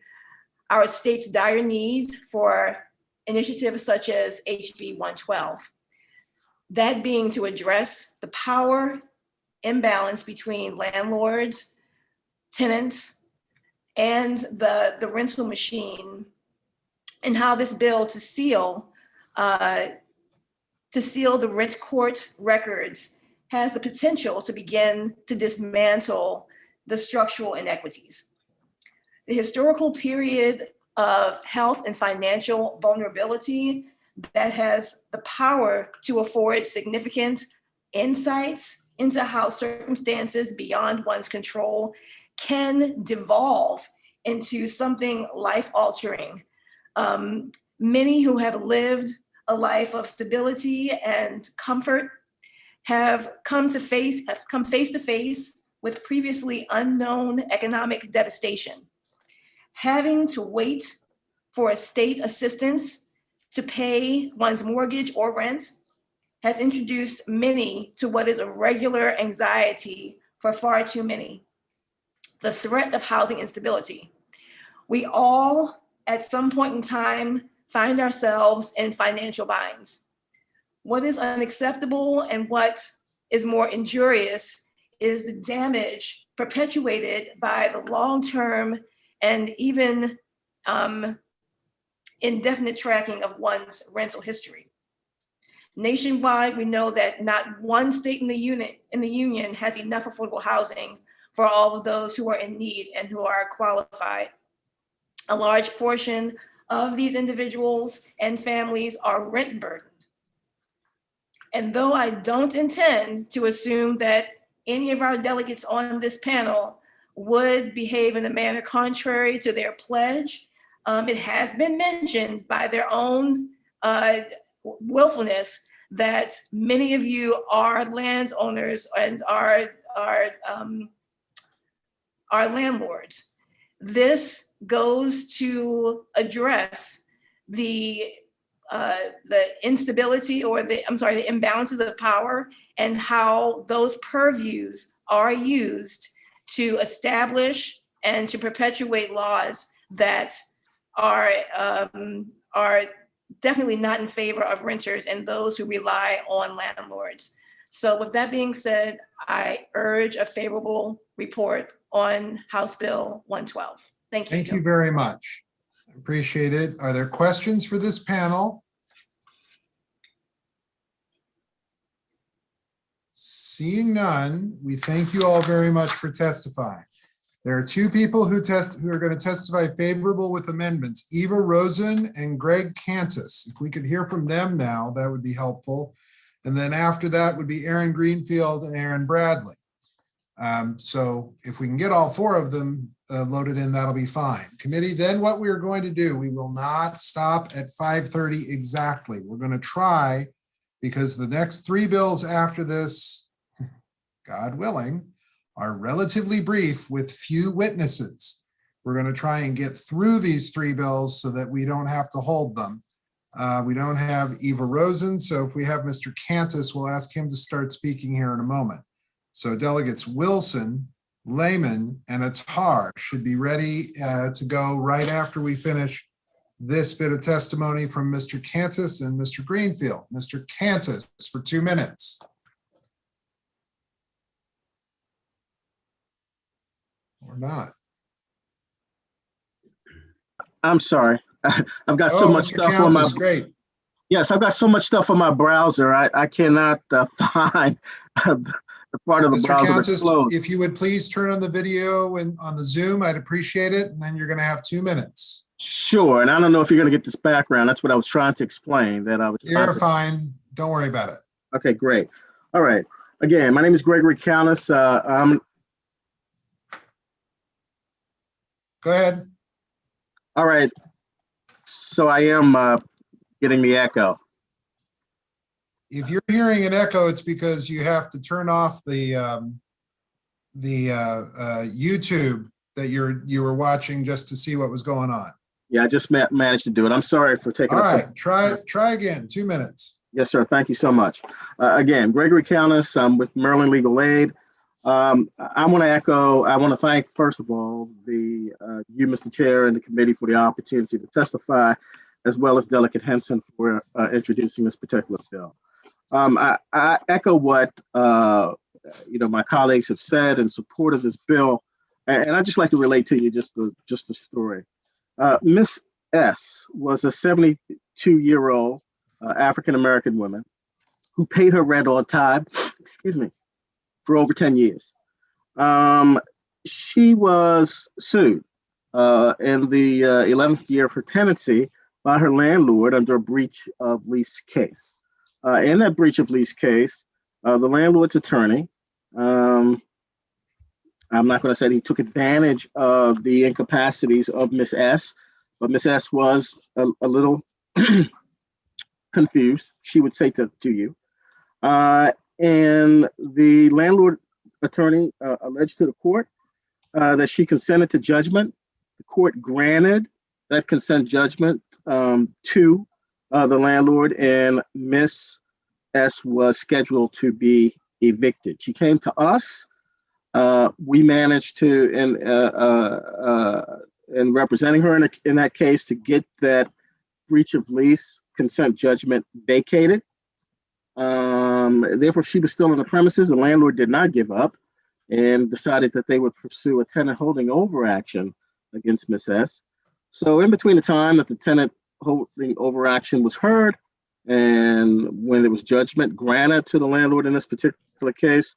our state's dire need for initiatives such as HB 112. That being to address the power imbalance between landlords, tenants, and the rental machine, and how this bill to seal the rent court records has the potential to begin to dismantle the structural inequities. The historical period of health and financial vulnerability that has the power to afford significant insights into how circumstances beyond one's control can devolve into something life-altering. Many who have lived a life of stability and comfort have come face to face with previously unknown economic devastation. Having to wait for a state assistance to pay one's mortgage or rent has introduced many to what is a regular anxiety for far too many: the threat of housing instability. We all, at some point in time, find ourselves in financial binds. What is unacceptable and what is more injurious is the damage perpetuated by the long-term and even indefinite tracking of one's rental history. Nationwide, we know that not one state in the union has enough affordable housing for all of those who are in need and who are qualified. A large portion of these individuals and families are rent burdened. And though I don't intend to assume that any of our delegates on this panel would behave in a manner contrary to their pledge, it has been mentioned by their own willfulness that many of you are landowners and are landlords. This goes to address the instability or the imbalances of power and how those purviews are used to establish and to perpetuate laws that are definitely not in favor of renters and those who rely on landlords. So with that being said, I urge a favorable report on House Bill 112. Thank you. Thank you very much. Appreciate it. Are there questions for this panel? Seeing none, we thank you all very much for testifying. There are two people who are going to testify favorable with amendments, Eva Rosen and Greg Cantus. If we could hear from them now, that would be helpful. And then after that would be Aaron Greenfield and Aaron Bradley. So if we can get all four of them loaded in, that'll be fine. Committee, then what we are going to do, we will not stop at 5:30 exactly. We're going to try, because the next three bills after this, God willing, are relatively brief with few witnesses. We're going to try and get through these three bills so that we don't have to hold them. We don't have Eva Rosen, so if we have Mr. Cantus, we'll ask him to start speaking here in a moment. So delegates Wilson, Lehman, and Attar should be ready to go right after we finish this bit of testimony from Mr. Cantus and Mr. Greenfield. Mr. Cantus for 2 minutes. Or not. I'm sorry. I've got so much Mr. stuff Cantus, on my. Great. Yes, I've got so much stuff on my browser. I cannot find the part of the Mr. browser that's Cantus, closed. if you would please turn on the video and on the Zoom, I'd appreciate it. And then you're going to have 2 minutes. Sure, and I don't know if you're going to get this background. That's what I was trying to explain. You're fine. Don't worry about it. Okay, great. All right. Again, my name is Gregory Countess. Go ahead. All right. So I am getting the echo. If you're hearing an echo, it's because you have to turn off the YouTube that you were watching just to see what was going on. Yeah, I just managed to do it. I'm sorry for taking. All right, try again. 2 minutes. Yes, sir. Thank you so much. Again, Gregory Countess. I'm with Maryland Legal Aid. I want to thank, first of all, you, Mr. Chair, and the committee for the opportunity to testify, as well as Delegate Henson for introducing this particular bill. I echo what my colleagues have said in support of this bill, and I'd just like to relate to you just a story. Miss S was a 72-year-old African-American woman who paid her rent on time, for over 10 years. She was sued in the 11th year of her tenancy by her landlord under a breach of lease case. In that breach of lease case, the landlord's attorney, I'm not going to say he took advantage of the incapacities of Miss S, but Miss S was a little confused, she would say to you. And the landlord attorney alleged to the court that she consented to judgment. The court granted that consent judgment to the landlord, and Miss S was scheduled to be evicted. She came to us. We managed to, in representing her in that case, to get that breach of lease consent judgment vacated. Therefore, she was still on the premises. The landlord did not give up and decided that they would pursue a tenant holding over action against Miss S. So in between the time that the tenant holding over action was heard and when there was judgment granted to the landlord in this particular case,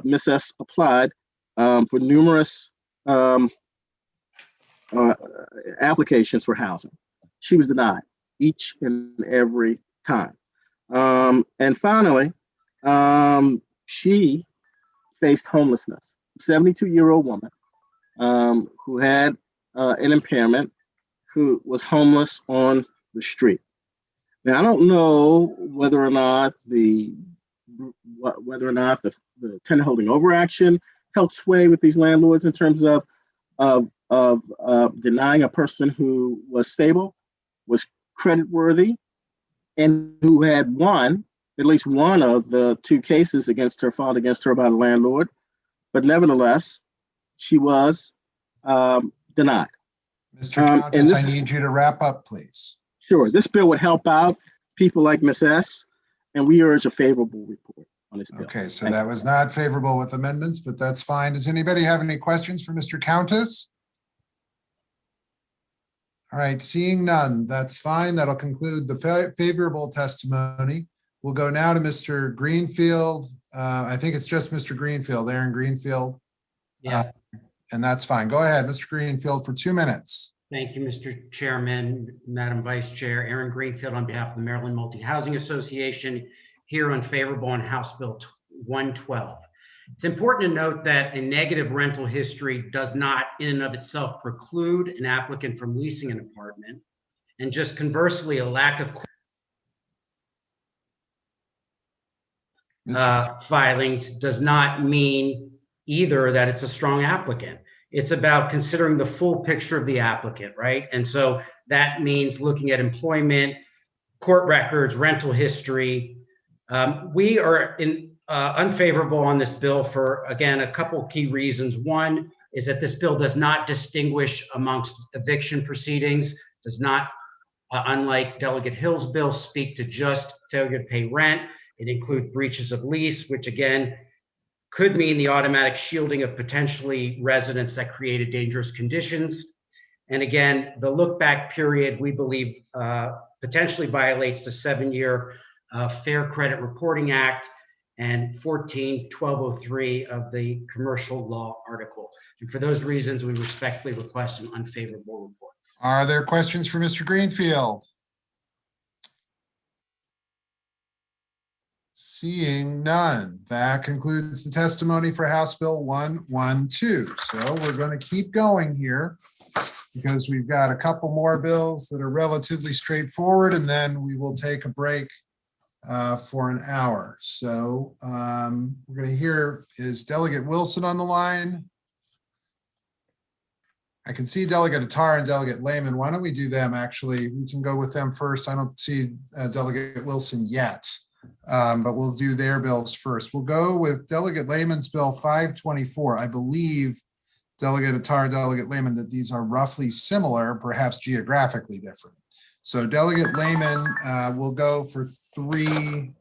Miss S applied for numerous applications for housing. She was denied each and every time. And finally, she faced homelessness. A 72-year-old woman who had an impairment, who was homeless on the street. Now, I don't know whether or not the tenant holding over action held sway with these landlords in terms of denying a person who was stable, was creditworthy, and who had won at least one of the two cases filed against her by the landlord. But nevertheless, she was denied. Mr. Countess, I need you to wrap up, please. Sure. This bill would help out people like Ms. S., and we urge a favorable report on this bill. Okay, so that was not favorable with amendments, but that's fine. Does anybody have any questions for Mr. Countess? All right, seeing none, that's fine. That'll conclude the favorable testimony. We'll go now to Mr. Greenfield. I think it's just Mr. Greenfield, Aaron Greenfield. Yeah. And that's fine. Go ahead, Mr. Greenfield, for 2 minutes. Thank you, Mr. Chairman, Madam Vice Chair. Aaron Greenfield on behalf of the Maryland Multi-Housing Association, here unfavorable on House Bill 112. It's important to note that a negative rental history does not in and of itself preclude an applicant from leasing an apartment. And just conversely, a lack of filings does not mean either that it's a strong applicant. It's about considering the full picture of the applicant, right? And so that means looking at employment, court records, rental history. We are unfavorable on this bill for, again, a couple key reasons. One is that this bill does not distinguish amongst eviction proceedings, does not, unlike Delegate Hill's bill, speak to just failure to pay rent. It includes breaches of lease, which again, could mean the automatic shielding of potentially residents that created dangerous conditions. And again, the look back period, we believe, potentially violates the 7-year Fair Credit Reporting Act and 14-1203 of the Commercial Law Article. And for those reasons, we respectfully request an unfavorable report. Are there questions for Mr. Greenfield? Seeing none, that concludes the testimony for House Bill 112. So we're going to keep going here because we've got a couple more bills that are relatively straightforward, and then we will take a break for an hour. So we're going to hear, is Delegate Wilson on the line? I can see Delegate Attar and Delegate Lehman. Why don't we do them? Actually, we can go with them first. I don't see Delegate Wilson yet. But we'll do their bills first. We'll go with Delegate Lehman's bill 524. I believe, Delegate Attar, Delegate Lehman, that these are roughly similar, perhaps geographically different. So Delegate Lehman will go for 3.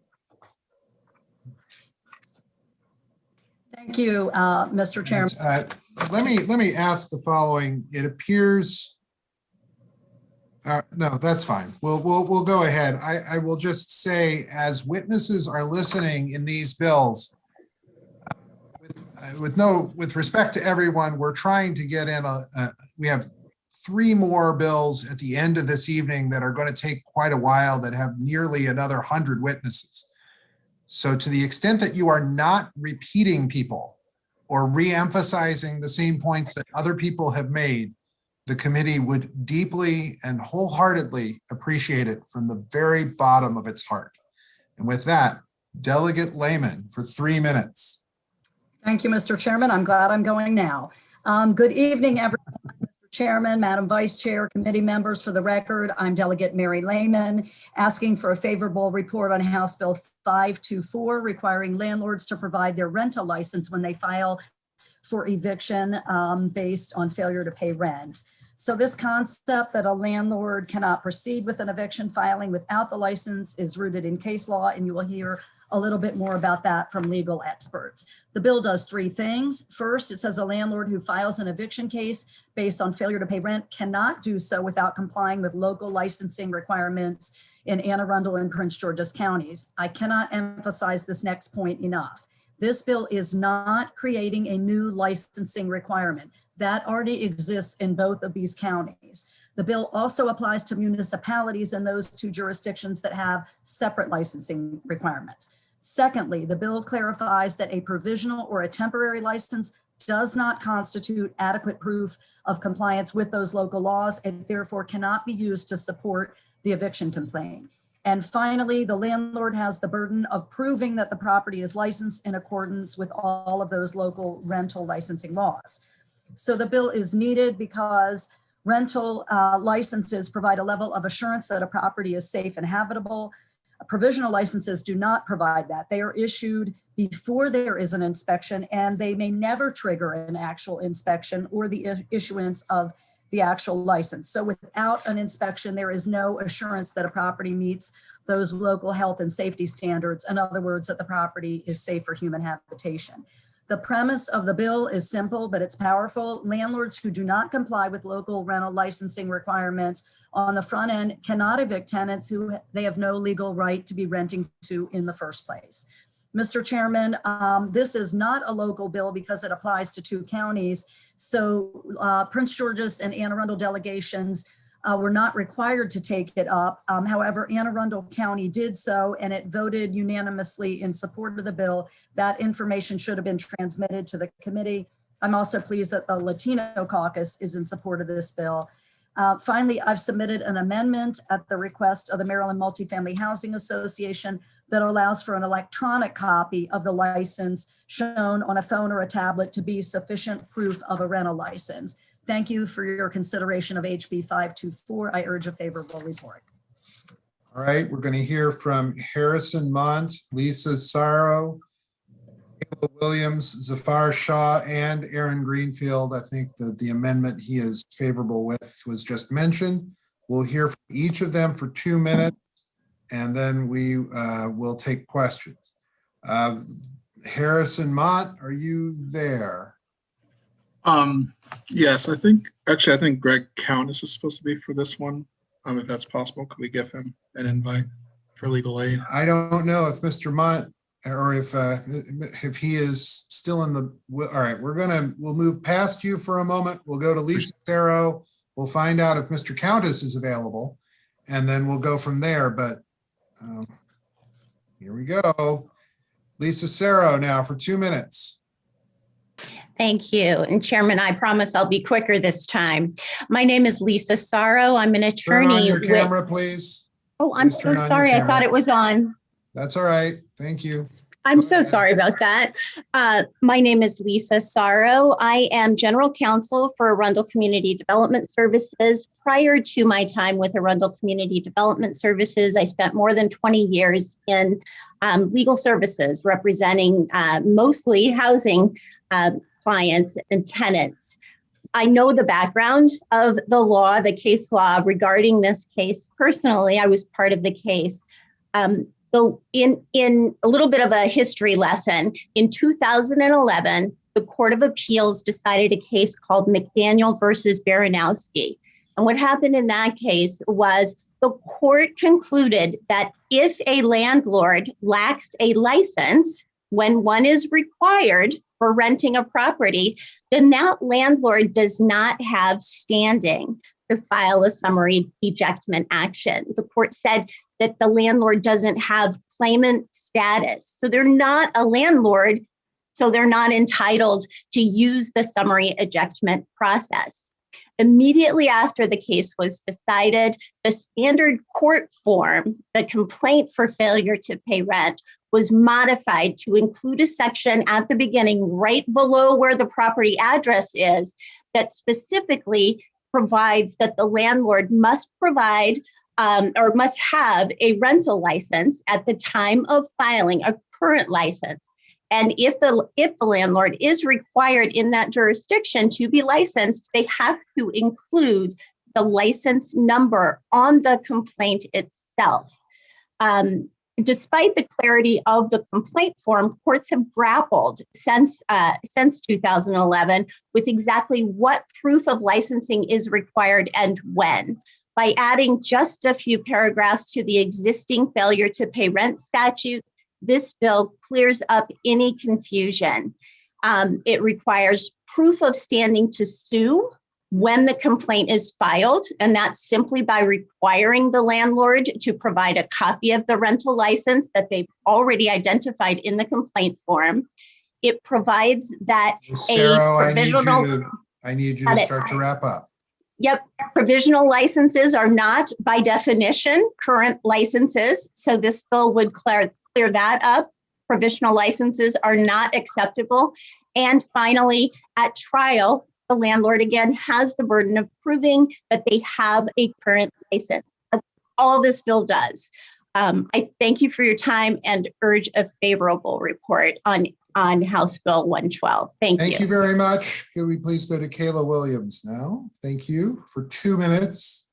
Thank you, Mr. Chairman. Let me ask the following. It appears. No, that's fine. We'll go ahead. I will just say, as witnesses are listening in these bills, with respect to everyone, we're trying to get in we have 3 more bills at the end of this evening that are going to take quite a while, that have nearly another 100 witnesses. So to the extent that you are not repeating people or re-emphasizing the same points that other people have made, the committee would deeply and wholeheartedly appreciate it from the very bottom of its heart. And with that, Delegate Lehman for 3 minutes. Thank you, Mr. Chairman. I'm glad I'm going now. Good evening, everyone. Mr. Chairman, Madam Vice Chair, committee members. For the record, I'm Delegate Mary Lehman, asking for a favorable report on House Bill 524, requiring landlords to provide their rental license when they file for eviction based on failure to pay rent. So this concept that a landlord cannot proceed with an eviction filing without the license is rooted in case law, and you will hear a little bit more about that from legal experts. The bill does 3 things. First, it says a landlord who files an eviction case based on failure to pay rent cannot do so without complying with local licensing requirements in Anne Arundel and Prince George's counties. I cannot emphasize this next point enough. This bill is not creating a new licensing requirement. That already exists in both of these counties. The bill also applies to municipalities in those 2 jurisdictions that have separate licensing requirements. Secondly, the bill clarifies that a provisional or a temporary license does not constitute adequate proof of compliance with those local laws and therefore cannot be used to support the eviction complaint. And finally, the landlord has the burden of proving that the property is licensed in accordance with all of those local rental licensing laws. So the bill is needed because Rental licenses provide a level of assurance that a property is safe and habitable. Provisional licenses do not provide that. They are issued before there is an inspection, and they may never trigger an actual inspection or the issuance of the actual license. So without an inspection, there is no assurance that a property meets those local health and safety standards. In other words, that the property is safe for human habitation. The premise of the bill is simple, but it's powerful. Landlords who do not comply with local rental licensing requirements on the front end cannot evict tenants who they have no legal right to be renting to in the first place. Mr. Chairman, this is not a local bill because it applies to 2 counties. So Prince George's and Anne Arundel delegations were not required to take it up. However, Anne Arundel County did so, and it voted unanimously in support of the bill. That information should have been transmitted to the committee. I'm also pleased that the Latino caucus is in support of this bill. Finally, I've submitted an amendment at the request of the Maryland Multifamily Housing Association that allows for an electronic copy of the license shown on a phone or a tablet to be sufficient proof of a rental license. Thank you for your consideration of HB 524. I urge a favorable report. All right, we're going to hear from Harrison Mont, Lisa Sorrow, Angela Williams, Zafar Shaw, and Aaron Greenfield. I think that the amendment he is favorable with was just mentioned. We'll hear from each of them for 2 minutes, and then we will take questions. Harrison Mont, are you there? Yes, I think Greg Countess is supposed to be for this one. If that's possible, could we give him an invite for legal aid? I don't know if Mr. Mont or if he is still in the, all right, we'll move past you for a moment. We'll go to Lisa Sarro. We'll find out if Mr. Countess is available, and then we'll go from there. But here we go. Lisa Sarro now for 2 minutes. Thank you. And Chairman, I promise I'll be quicker this time. My name is Lisa Sorrow. I'm an attorney. Turn on your camera, please. Oh, I'm so sorry. I thought it was on. That's all right. Thank you. I'm so sorry about that. My name is Lisa Sorrow. I am General Counsel for Arundel Community Development Services. Prior to my time with Arundel Community Development Services, I spent more than 20 years in legal services, representing mostly housing clients and tenants. I know the background of the law, the case law regarding this case. Personally, I was part of the case. So in a little bit of a history lesson, in 2011, the Court of Appeals decided a case called McDaniel versus Baranowski. And what happened in that case was the court concluded that if a landlord lacks a license when one is required for renting a property, then that landlord does not have standing to file a summary ejectment action. The court said that the landlord doesn't have claimant status. So they're not a landlord, so they're not entitled to use the summary ejectment process. Immediately after the case was decided, the standard court form, the complaint for failure to pay rent, was modified to include a section at the beginning right below where the property address is that specifically provides that the landlord must provide or must have a rental license at the time of filing a current license. And if the landlord is required in that jurisdiction to be licensed, they have to include the license number on the complaint itself. Despite the clarity of the complaint form, courts have grappled since 2011 with exactly what proof of licensing is required and when. By adding just a few paragraphs to the existing failure to pay rent statute, this bill clears up any confusion. It requires proof of standing to sue when the complaint is filed, and that's simply by requiring the landlord to provide a copy of the rental license that they've already identified in the complaint form. It provides that Sarah, I need you to start to wrap up. Yep, provisional licenses are not by definition current licenses, so this bill would clear that up. Provisional licenses are not acceptable. And finally, at trial, the landlord, again, has the burden of proving that they have a current license. That's all this bill does. I thank you for your time and urge a favorable report on House Bill 112. Thank you. Thank you very much. Could we please go to Kayla Williams now? Thank you for 2 minutes.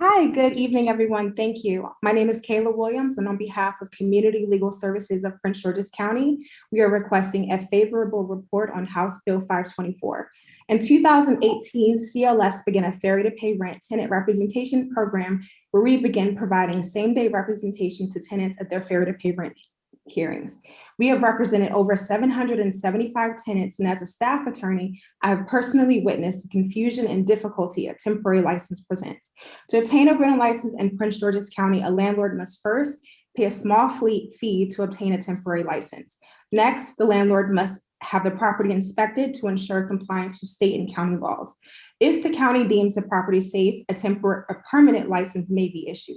Hi, good evening, everyone. Thank you. My name is Kayla Williams, and on behalf of Community Legal Services of Prince George's County, we are requesting a favorable report on House Bill 524. In 2018, CLS began a failure to pay rent tenant representation program where we began providing same-day representation to tenants at their failure to pay rent hearings. We have represented over 775 tenants, and as a staff attorney, I have personally witnessed the confusion and difficulty a temporary license presents. To obtain a rental license in Prince George's County, a landlord must first pay a small fee to obtain a temporary license. Next, the landlord must have the property inspected to ensure compliance with state and county laws. If the county deems the property safe, a permanent license may be issued.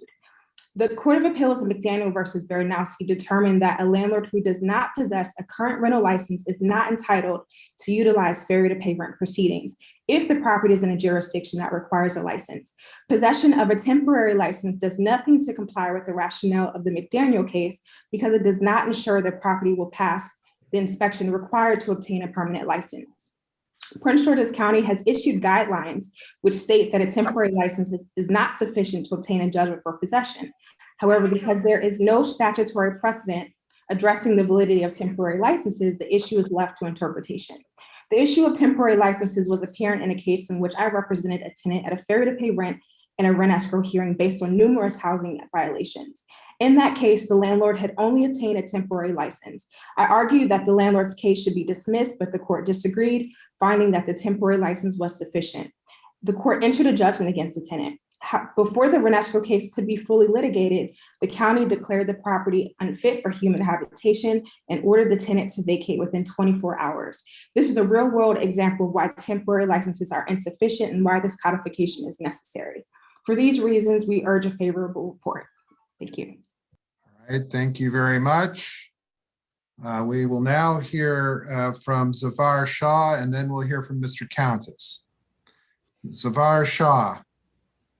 The Court of Appeals in McDaniel versus Baranowski determined that a landlord who does not possess a current rental license is not entitled to utilize failure to pay rent proceedings if the property is in a jurisdiction that requires a license. Possession of a temporary license does nothing to comply with the rationale of the McDaniel case because it does not ensure the property will pass the inspection required to obtain a permanent license. Prince George's County has issued guidelines which state that a temporary license is not sufficient to obtain a judgment for possession. However, because there is no statutory precedent addressing the validity of temporary licenses, the issue is left to interpretation. The issue of temporary licenses was apparent in a case in which I represented a tenant at a failure to pay rent in a rent escrow hearing based on numerous housing violations. In that case, the landlord had only obtained a temporary license. I argued that the landlord's case should be dismissed, but the court disagreed, finding that the temporary license was sufficient. The court entered a judgment against the tenant. Before the rent escrow case could be fully litigated, the county declared the property unfit for human habitation and ordered the tenant to vacate within 24 hours. This is a real-world example of why temporary licenses are insufficient and why this codification is necessary. For these reasons, we urge a favorable report. Thank you. All right, thank you very much. We will now hear from Zafar Shah, and then we'll hear from Mr. Countess. Zafar Shah.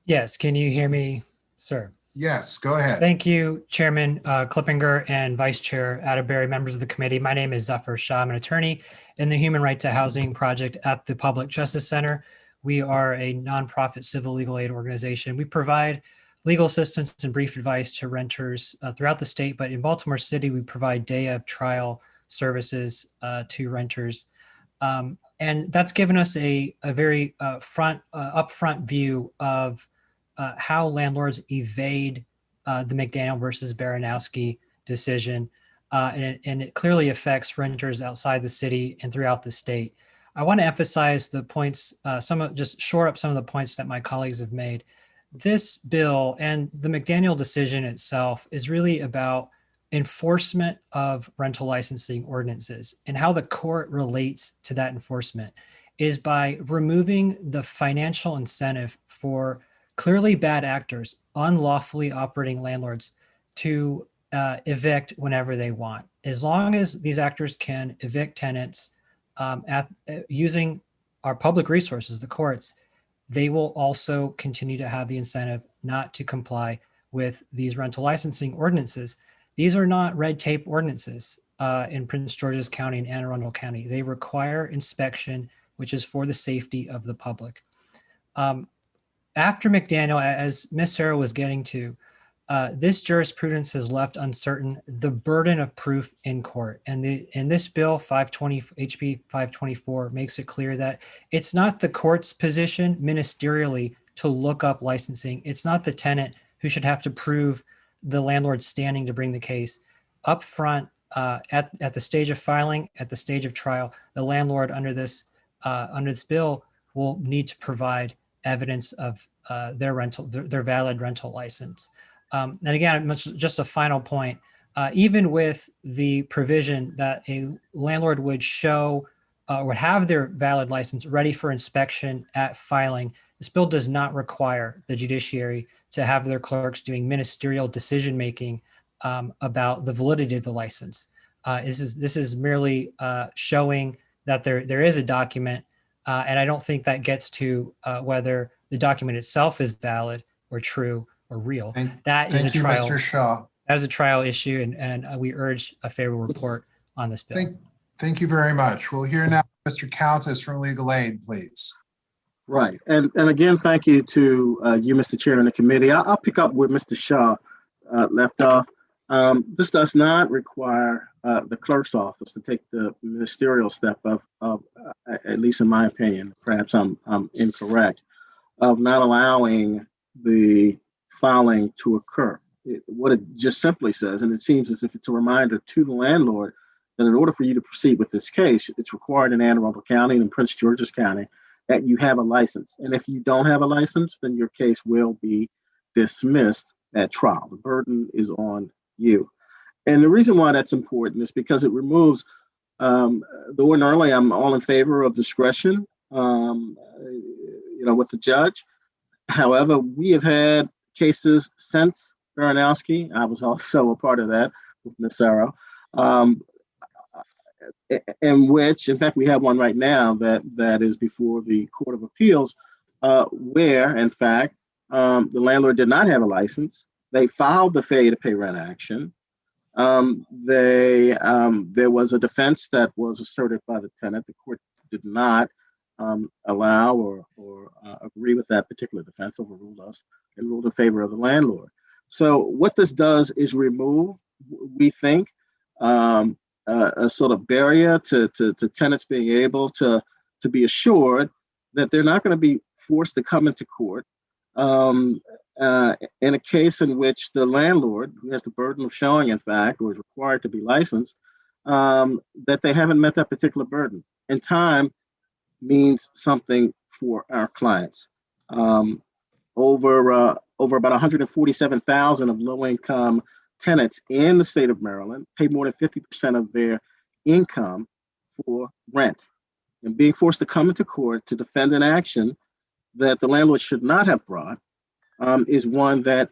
Yes, can you hear me, sir? Yes, go ahead. Thank you, Chairman Klippinger and Vice Chair Atterbury, members of the committee. My name is Zafar Shah. I'm an attorney in the Human Right to Housing Project at the Public Justice Center. We are a nonprofit civil legal aid organization. We provide legal assistance and brief advice to renters throughout the state, but in Baltimore City, we provide day of trial services to renters. And that's given us a very upfront view of how landlords evade the McDaniel versus Baranowski decision. And it clearly affects renters outside the city and throughout the state. I want to emphasize the points, just shore up some of the points that my colleagues have made. This bill and the McDaniel decision itself is really about enforcement of rental licensing ordinances, and how the court relates to that enforcement is by removing the financial incentive for clearly bad actors, unlawfully operating landlords, to evict whenever they want. As long as these actors can evict tenants using our public resources, the courts, they will also continue to have the incentive not to comply with these rental licensing ordinances. These are not red tape ordinances in Prince George's County and Anne Arundel County. They require inspection, which is for the safety of the public. After McDaniel, as Ms. Sarah was getting to, this jurisprudence has left uncertain the burden of proof in court. And this bill, HB 524, makes it clear that it's not the court's position ministerially to look up licensing. It's not the tenant who should have to prove the landlord's standing to bring the case. Up front, at the stage of filing, at the stage of trial, the landlord under this bill will need to provide evidence of their valid rental license. And again, just a final point, even with the provision that a landlord would show would have their valid license ready for inspection at filing, this bill does not require the judiciary to have their clerks doing ministerial decision-making about the validity of the license. This is merely showing that there is a document, and I don't think that gets to whether the document itself is valid or true or real. That is a Thank you, trial. Mr. Shaw. That is a trial issue, and we urge a favorable report on this bill. Thank you very much. We'll hear now Mr. Countess from Legal Aid, please. Right. And again, thank you to you, Mr. Chair, and the committee. I'll pick up where Mr. Shaw left off. This does not require the clerk's office to take the ministerial step of at least in my opinion, perhaps I'm incorrect, of not allowing the filing to occur. What it just simply says, and it seems as if it's a reminder to the landlord that in order for you to proceed with this case, it's required in Anne Arundel County and in Prince George's County that you have a license. And if you don't have a license, then your case will be dismissed at trial. The burden is on you. And the reason why that's important is because it removes, though ordinarily I'm all in favor of discretion, with the judge. However, we have had cases since Baranowski. I was also a part of that with Ms. Sarah, in which, in fact, we have one right now that is before the Court of Appeals, where, in fact, the landlord did not have a license. They filed the failure to pay rent action. There was a defense that was asserted by the tenant. The court did not allow or agree with that particular defense, overruled us, and ruled in favor of the landlord. So what this does is remove, we think, a sort of barrier to tenants being able to be assured that they're not going to be forced to come into court in a case in which the landlord, who has the burden of showing, in fact, or is required to be licensed, that they haven't met that particular burden. And time means something for our clients. Over about 147,000 of low-income tenants in the state of Maryland pay more than 50% of their income for rent. And being forced to come into court to defend an action that the landlord should not have brought is one that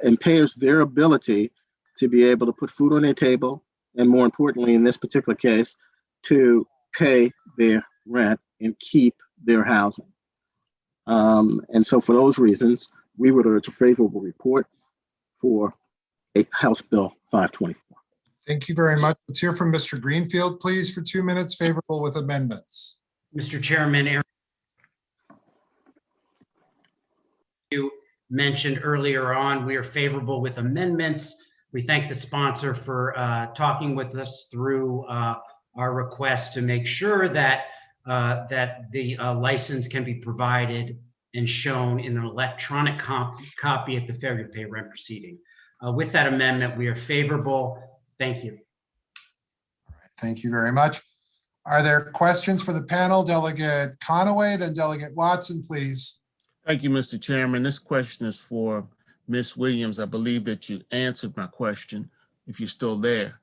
impairs their ability to be able to put food on their table, and more importantly, in this particular case, to pay their rent and keep their housing. And so for those reasons, we would urge a favorable report for House Bill 524. Thank you very much. Let's hear from Mr. Greenfield, please, for 2 minutes, favorable with amendments. Mr. Chairman, you mentioned earlier on, we are favorable with amendments. We thank the sponsor for talking with us through our request to make sure that the license can be provided and shown in an electronic copy at the failure to pay rent proceeding. With that amendment, we are favorable. Thank you. All right, thank you very much. Are there questions for the panel? Delegate Conaway, then Delegate Watson, please. Thank you, Mr. Chairman. This question is for Ms. Williams. I believe that you answered my question, if you're still there.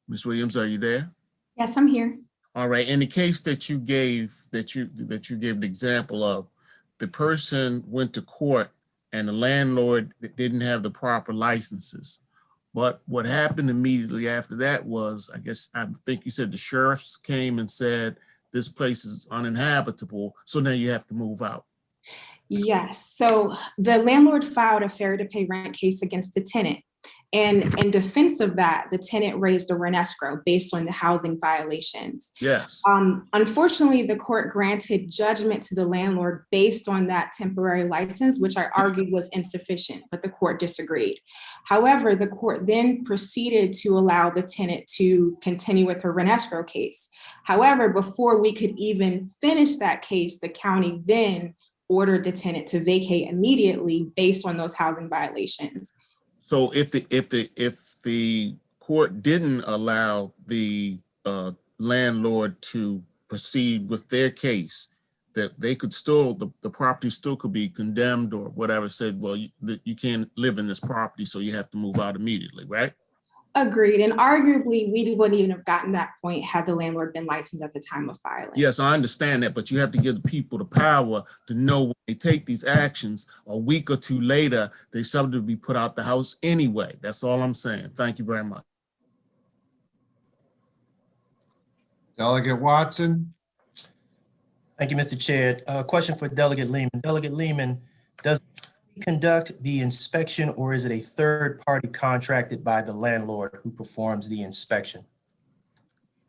Ms. Williams, are you there? Yes, I'm here. All right. In the case that you gave, that you gave the example of, the person went to court and the landlord didn't have the proper licenses. But what happened immediately after that was, I think you said the sheriffs came and said, this place is uninhabitable, so now you have to move out. Yes, so the landlord filed a failure to pay rent case against the tenant. And in defense of that, the tenant raised a rent escrow based on the housing violations. Yes. Unfortunately, the court granted judgment to the landlord based on that temporary license, which I argued was insufficient, but the court disagreed. However, the court then proceeded to allow the tenant to continue with her rent escrow case. However, before we could even finish that case, the county then ordered the tenant to vacate immediately based on those housing violations. So if the court didn't allow the landlord to proceed with their case, that they could still, the property still could be condemned or whatever, said, well, you can't live in this property, so you have to move out immediately, right? Agreed. And arguably, we wouldn't even have gotten that point had the landlord been licensed at the time of filing. Yes, I understand that, but you have to give the people the power to know when they take these actions, a week or two later, they're subject to be put out the house anyway. That's all I'm saying. Thank you very much. Delegate Watson. Thank you, Mr. Chair. Question for Delegate Lehman. Delegate Lehman, does he conduct the inspection or is it a third party contracted by the landlord who performs the inspection?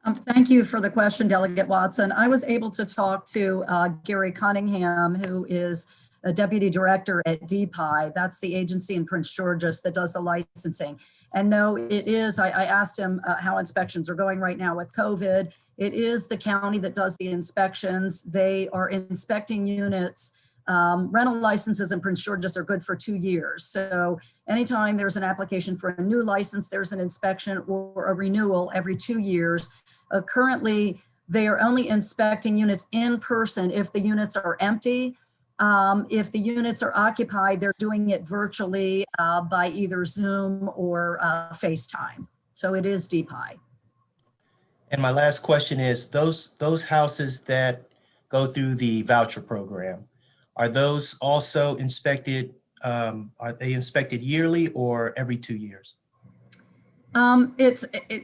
Thank you for the question, Delegate Watson. I was able to talk to Gary Cunningham, who is a deputy director at DPI. That's the agency in Prince George's that does the licensing. And no, it is, I asked him how inspections are going right now with COVID. It is the county that does the inspections. They are inspecting units. Rental licenses in Prince George's are good for 2 years. So anytime there's an application for a new license, there's an inspection or a renewal every 2 years. Currently, they are only inspecting units in person if the units are empty. If the units are occupied, they're doing it virtually by either Zoom or FaceTime. So it is DPI. And my last question is, those houses that go through the voucher program, are those also inspected? Are they inspected yearly or every 2 years?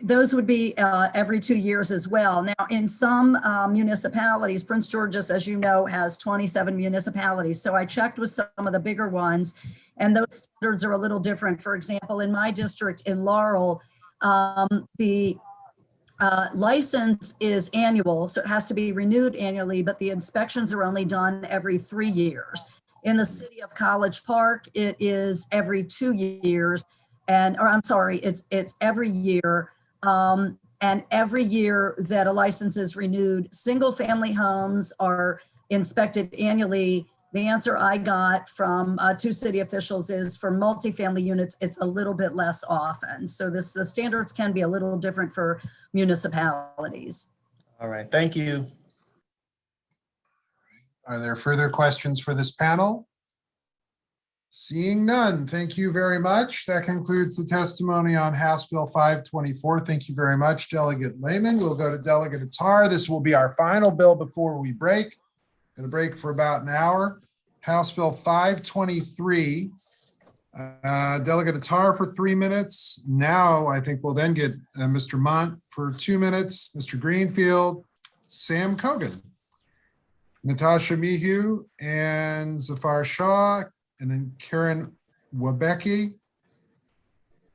Those would be every 2 years as well. Now, in some municipalities, Prince George's, as you know, has 27 municipalities. So I checked with some of the bigger ones, and those standards are a little different. For example, in my district in Laurel, the license is annual, so it has to be renewed annually, but the inspections are only done every 3 years. In the city of College Park, it is every 2 years. It's every year. And every year that a license is renewed, single family homes are inspected annually. The answer I got from 2 city officials is for multifamily units, it's a little bit less often. So the standards can be a little different for municipalities. All right, thank you. Are there further questions for this panel? Seeing none, thank you very much. That concludes the testimony on House Bill 524. Thank you very much, Delegate Lehman. We'll go to Delegate Attar. This will be our final bill before we break. Going to break for about an hour. House Bill 523. Delegate Attar for 3 minutes. Now I think we'll then get Mr. Mont for 2 minutes, Mr. Greenfield, Sam Cogan, Natasha Mihu, and Zafar Shah, and then Karen Wabecki.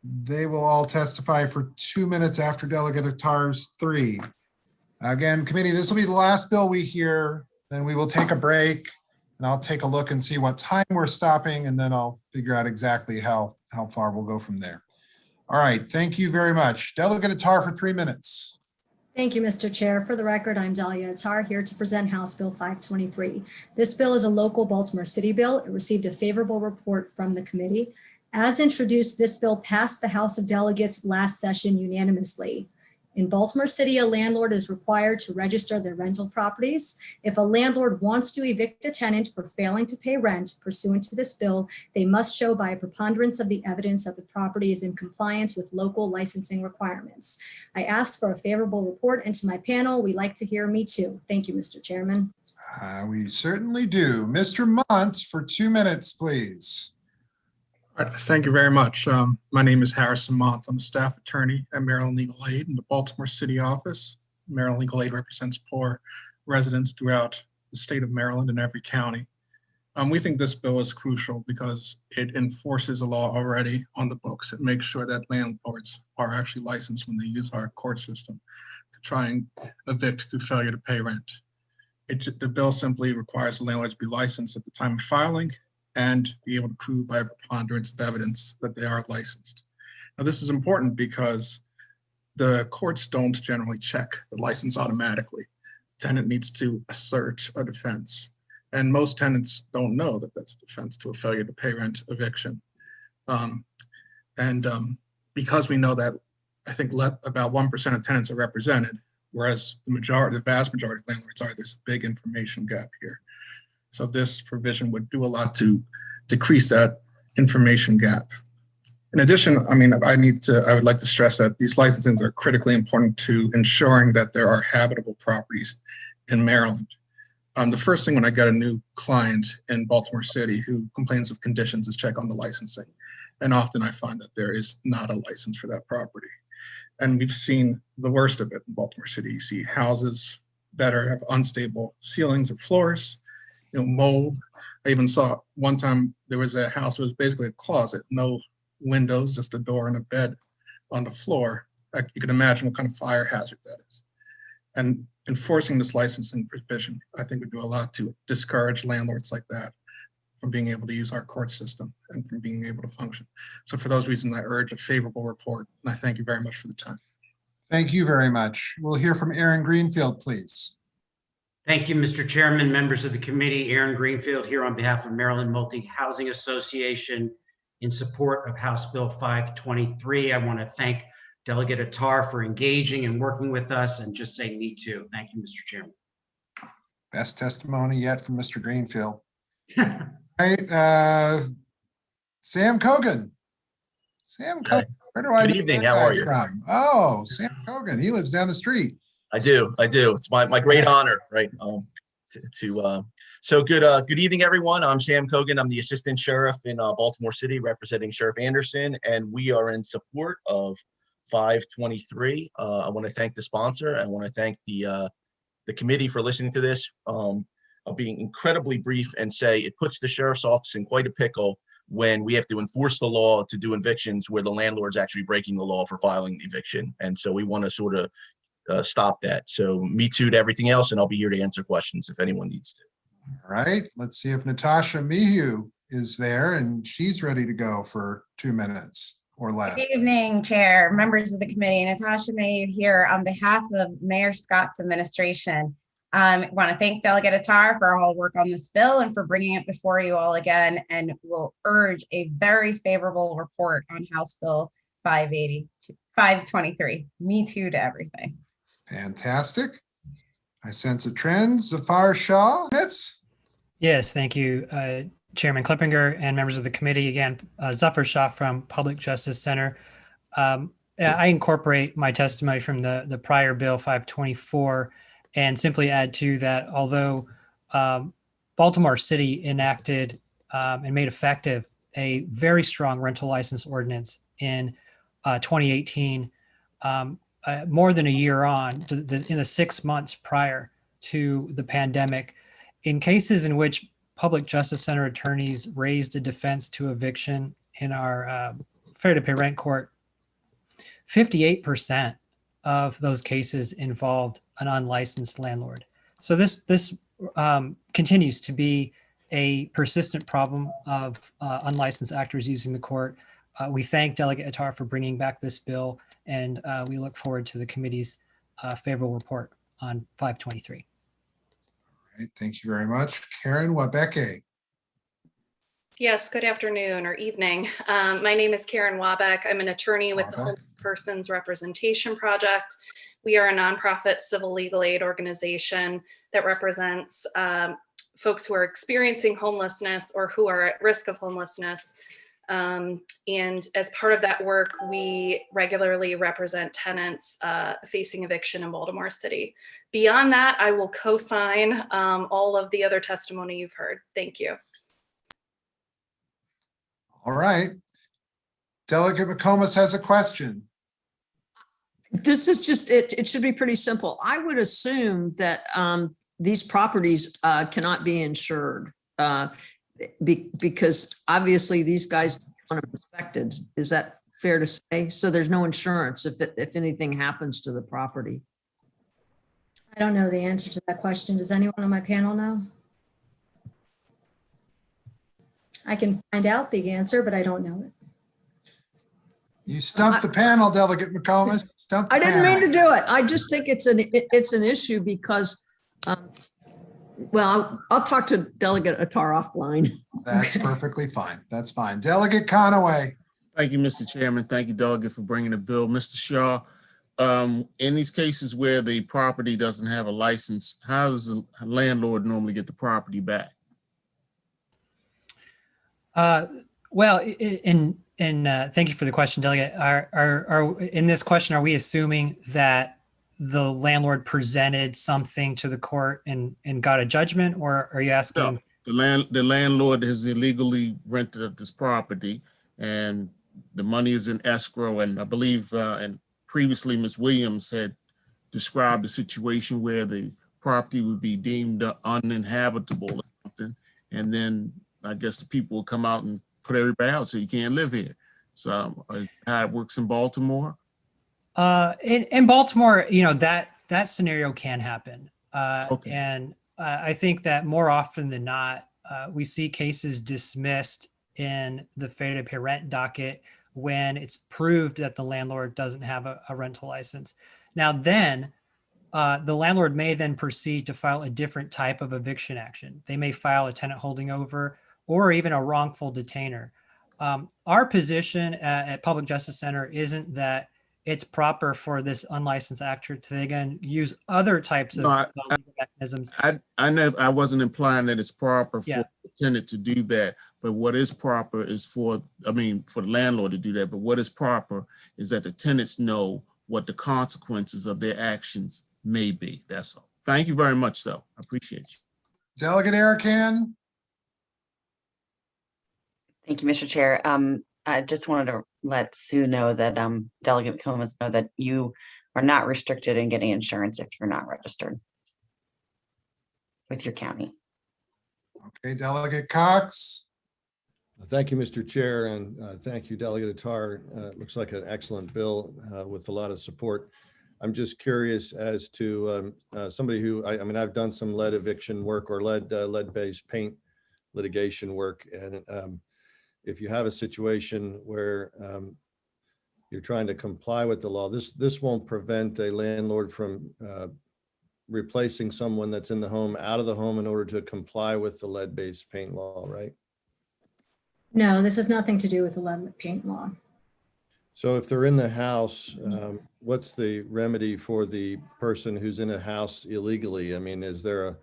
They will all testify for 2 minutes after Delegate Attar's 3. Again, committee, this will be the last bill we hear. Then we will take a break and I'll take a look and see what time we're stopping, and then I'll figure out exactly how far we'll go from there. All right, thank you very much. Delegate Attar for 3 minutes. Thank you, Mr. Chair. For the record, I'm Dahlia Attar, here to present House Bill 523. This bill is a local Baltimore City bill. It received a favorable report from the committee. As introduced, this bill passed the House of Delegates last session unanimously. In Baltimore City, a landlord is required to register their rental properties. If a landlord wants to evict a tenant for failing to pay rent pursuant to this bill, they must show by a preponderance of the evidence that the property is in compliance with local licensing requirements. I ask for a favorable report, and to my panel, we'd like to hear me too. Thank you, Mr. Chairman. We certainly do. Mr. Mont for 2 minutes, please. All right, thank you very much. My name is Harrison Mont. I'm a staff attorney at Maryland Legal Aid in the Baltimore City office. Maryland Legal Aid represents poor residents throughout the state of Maryland and every county. We think this bill is crucial because it enforces a law already on the books. It makes sure that landlords are actually licensed when they use our court system to try and evict through failure to pay rent. The bill simply requires the landlords to be licensed at the time of filing and be able to prove by a preponderance of evidence that they are licensed. Now, this is important because the courts don't generally check the license automatically. Tenant needs to assert a defense, and most tenants don't know that that's a defense to a failure to pay rent eviction. Because we know that, I think about 1% of tenants are represented, whereas the vast majority of landlords are, there's a big information gap here. So this provision would do a lot to decrease that information gap. In addition, I would like to stress that these licensings are critically important to ensuring that there are habitable properties in Maryland. The first thing when I get a new client in Baltimore City who complains of conditions is check on the licensing. And often I find that there is not a license for that property. And we've seen the worst of it in Baltimore City. You see houses that have unstable ceilings or floors, mold. I even saw one time there was a house that was basically a closet, no windows, just a door and a bed on the floor. You can imagine what kind of fire hazard that is. And enforcing this licensing provision, I think, would do a lot to discourage landlords like that from being able to use our court system and from being able to function. So for those reasons, I urge a favorable report, and I thank you very much for the time. Thank you very much. We'll hear from Aaron Greenfield, please. Thank you, Mr. Chairman, members of the committee. Aaron Greenfield here on behalf of Maryland Multi-Housing Association in support of House Bill 523. I want to thank Delegate Attar for engaging and working with us, and just say me too. Thank you, Mr. Chairman. Best testimony yet from Mr. Greenfield. Right, Sam Cogan. Sam Cogan. Where do I Good know evening. that How guy are you? from? Oh, Sam Cogan. He lives down the street. I do. It's my great honor, right? So good evening, everyone. I'm Sam Cogan. I'm the assistant sheriff in Baltimore City, representing Sheriff Anderson, and we are in support of 523. I want to thank the sponsor. I want to thank the committee for listening to this. I'll be incredibly brief and say it puts the sheriff's office in quite a pickle when we have to enforce the law to do evictions where the landlord's actually breaking the law for filing the eviction. And so we want to sort of stop that. So me too to everything else, and I'll be here to answer questions if anyone needs to. All right, let's see if Natasha Mihu is there, and she's ready to go for 2 minutes or less. Good evening, Chair, members of the committee. Natasha Mihu here on behalf of Mayor Scott's administration. I want to thank Delegate Attar for all work on this bill and for bringing it before you all again, and will urge a very favorable report on House Bill 523. Me too to everything. Fantastic. I sense a trend. Zafar Shah. Yes, thank you, Chairman Klippinger and members of the committee. Again, Zafar Shah from Public Justice Center. I incorporate my testimony from the prior bill 524 and simply add to that, although Baltimore City enacted and made effective a very strong rental license ordinance in 2018, more than a year on, in the 6 months prior to the pandemic, in cases in which Public Justice Center attorneys raised a defense to eviction in our fair to pay rent court, 58% of those cases involved an unlicensed landlord. So this continues to be a persistent problem of unlicensed actors using the court. We thank Delegate Attar for bringing back this bill, and we look forward to the committee's favorable report on 523. All right, thank you very much. Karen Wabeke. Yes, good afternoon or evening. My name is Karen Wabeck. I'm an attorney with the Homeless Persons Representation Project. We are a nonprofit civil legal aid organization that represents folks who are experiencing homelessness or who are at risk of homelessness. And as part of that work, we regularly represent tenants facing eviction in Baltimore City. Beyond that, I will co-sign all of the other testimony you've heard. Thank you. All right. Delegate McComas has a question. This is just, it should be pretty simple. I would assume that these properties cannot be insured because obviously these guys aren't inspected. Is that fair to say? So there's no insurance if anything happens to the property. I don't know the answer to that question. Does anyone on my panel know? I can find out the answer, but I don't know it. You stumped the panel, Delegate McComas. Stumped the I didn't panel. mean to do it. I just think it's an issue because, well, I'll talk to Delegate Attar offline. That's perfectly fine. That's fine. Delegate Conaway. Thank you, Mr. Chairman. Thank you, Delegate, for bringing the bill. Mr. Shaw, in these cases where the property doesn't have a license, how does the landlord normally get the property back? Well, thank you for the question, Delegate. In this question, are we assuming that the landlord presented something to the court and got a judgment, or are you asking? No, the landlord has illegally rented this property, and the money is in escrow, and I believe in previously Ms. Williams had described a situation where the property would be deemed uninhabitable or something. And then I guess the people will come out and put everybody out, so you can't live here. So is that how it works in Baltimore? In Baltimore, that scenario can happen. Okay. And I think that more often than not, we see cases dismissed in the failure to pay rent docket when it's proved that the landlord doesn't have a rental license. Now then, the landlord may then proceed to file a different type of eviction action. They may file a tenant holding over or even a wrongful detainer. Our position at Public Justice Center isn't that it's proper for this unlicensed actor to again use other types of legal mechanisms. I know I wasn't implying that it's proper for Yeah. the tenant to do that, but what is proper is for the landlord to do that. But what is proper is that the tenants know what the consequences of their actions may be. That's all. Thank you very much, though. I appreciate you. Delegate Arakan. Thank you, Mr. Chair. I just wanted to let Sue know that Delegate Comas know that you are not restricted in getting insurance if you're not registered with your county. Okay, Delegate Cox. Thank you, Mr. Chair, and thank you, Delegate Attar. It looks like an excellent bill with a lot of support. I'm just curious as to somebody who, I've done some lead eviction work or lead-based paint litigation work, and if you have a situation where you're trying to comply with the law, this won't prevent a landlord from replacing someone that's in the home out of the home in order to comply with the lead-based paint law, right? No, this has nothing to do with the lead paint law. So if they're in the house, what's the remedy for the person who's in a house illegally? I mean, is there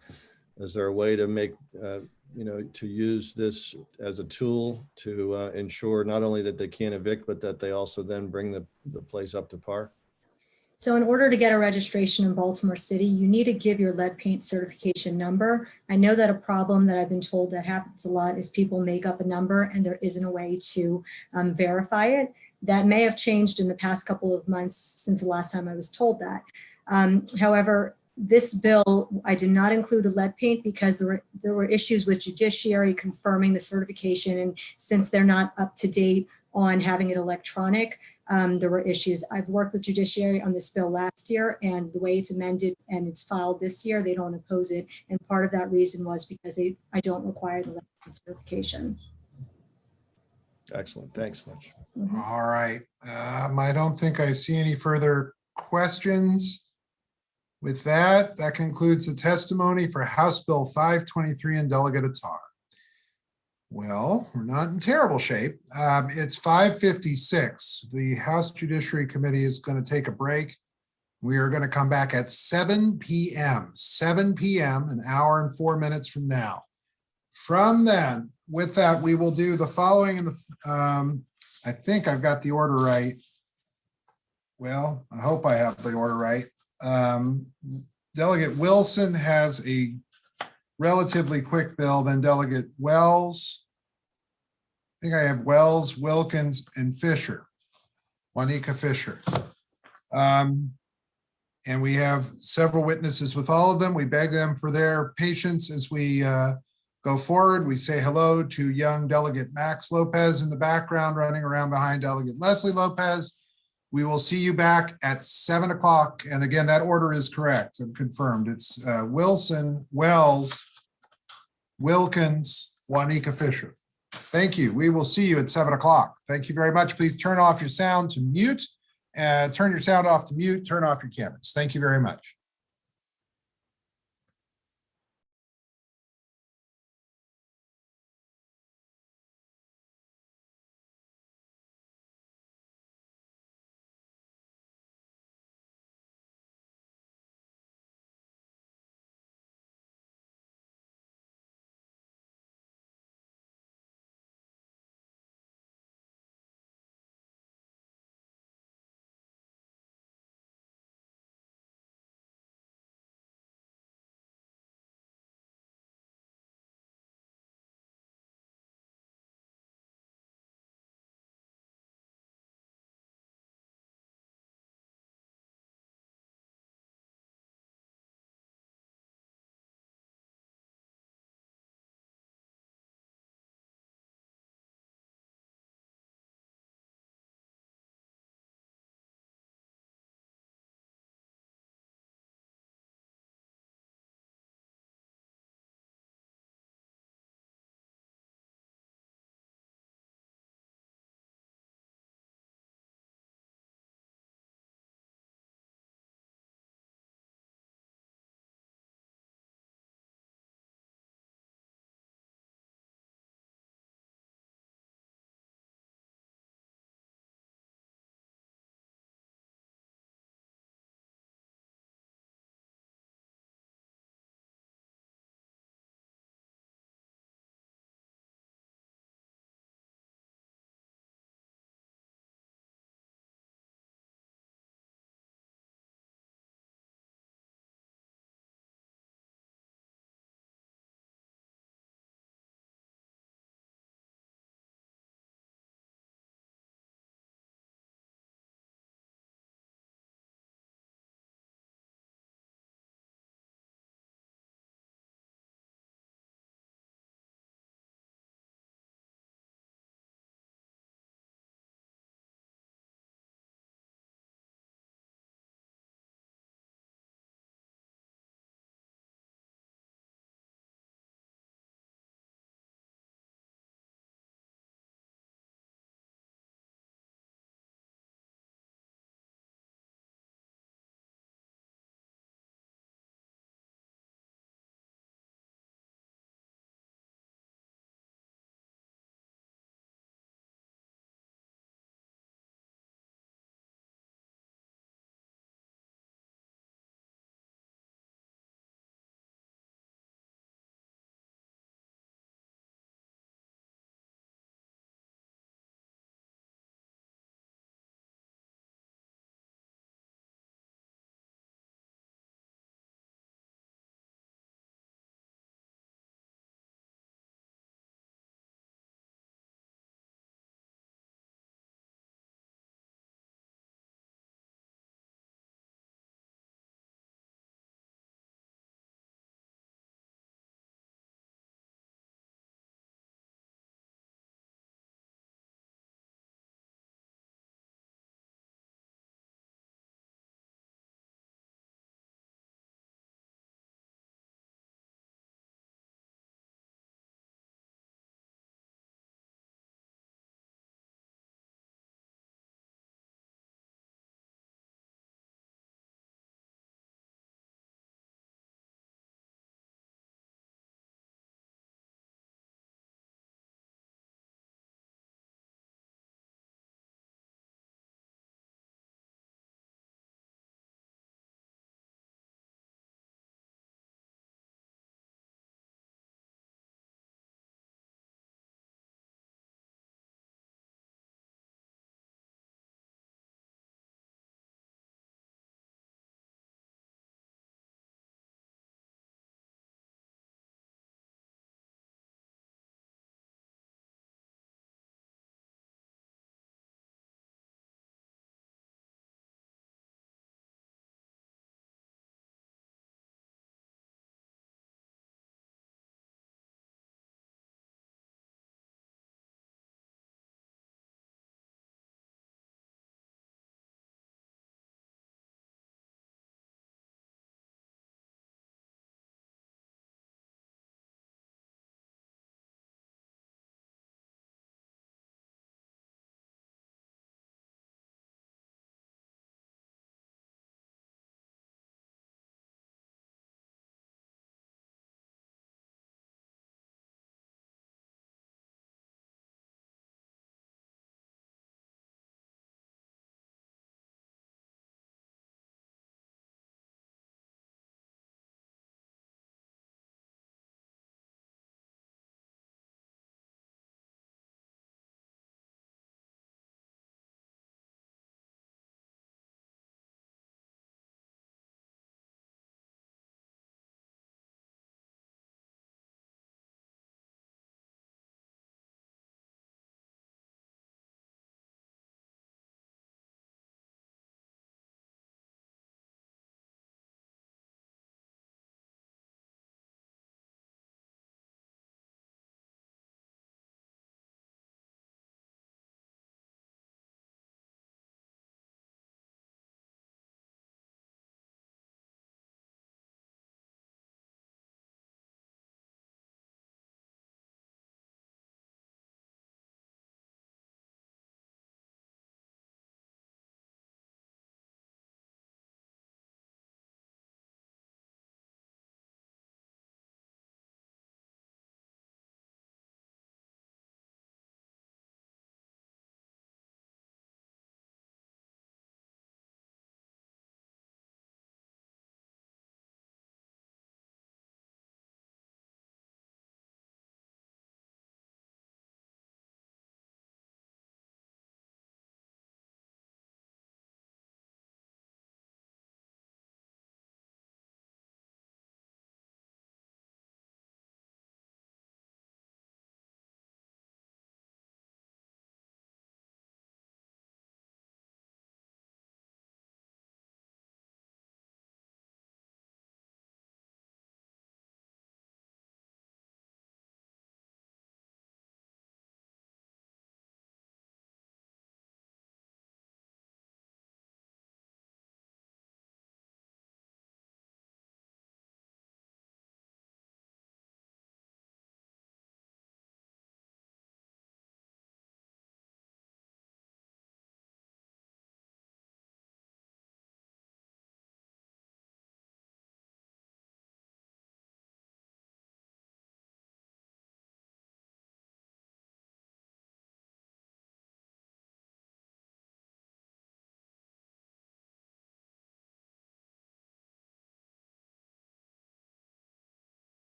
a way to make, to use this as a tool to ensure not only that they can't evict, but that they also then bring the place up to par? So in order to get a registration in Baltimore City, you need to give your lead paint certification number. I know that a problem that I've been told that happens a lot is people make up a number and there isn't a way to verify it. That may have changed in the past couple of months since the last time I was told that. However, this bill, I did not include the lead paint because there were issues with Judiciary confirming the certification. And since they're not up to date on having it electronic, there were issues. I've worked with Judiciary on this bill last year, and the way it's amended and it's filed this year, they don't oppose it. And part of that reason was because I don't require the lead paint certification. Excellent. Thanks much. All right. I don't think I see any further questions. With that, that concludes the testimony for House Bill 523 and Delegate Attar. Well, we're not in terrible shape. It's 5:56. The House Judiciary Committee is going to take a break. We are going to come back at 7 p.m. 7 p.m., an hour and 4 minutes from now. From then, with that, we will do the following. I think I've got the order right. Well, I hope I have the order right. Delegate Wilson has a relatively quick bill, then Delegate Wells. I think I have Wells, Wilkins, and Fisher, Juanica Fisher. And we have several witnesses with all of them. We beg them for their patience as we go forward. We say hello to young Delegate Max Lopez in the background, running around behind Delegate Leslie Lopez. We will see you back at 7 o'clock. And again, that order is correct and confirmed. It's Wilson, Wells, Wilkins, Juanica Fisher. Thank you. We will see you at 7 o'clock. Thank you very much. Please turn off your sound to mute. Turn your sound off to mute. Turn off your cameras. Thank you very much.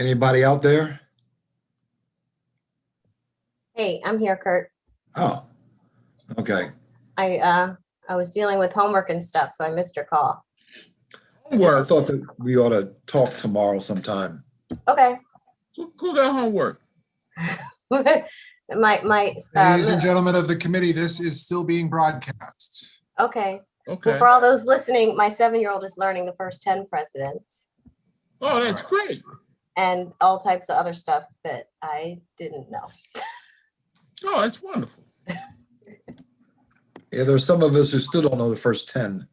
Anybody out there? Hey, I'm here, Kurt. Oh, okay. I was dealing with homework and stuff, so I missed your call. I thought that we ought to talk tomorrow sometime. Okay. Who got homework? Ladies and gentlemen of the committee, this is still being broadcast. Okay. Okay. Well, for all those listening, my 7-year-old is learning the first 10 presidents Oh, that's great. and all types of other stuff that I didn't know. Oh, that's wonderful. Yeah, there's some of us who still don't know the first 10.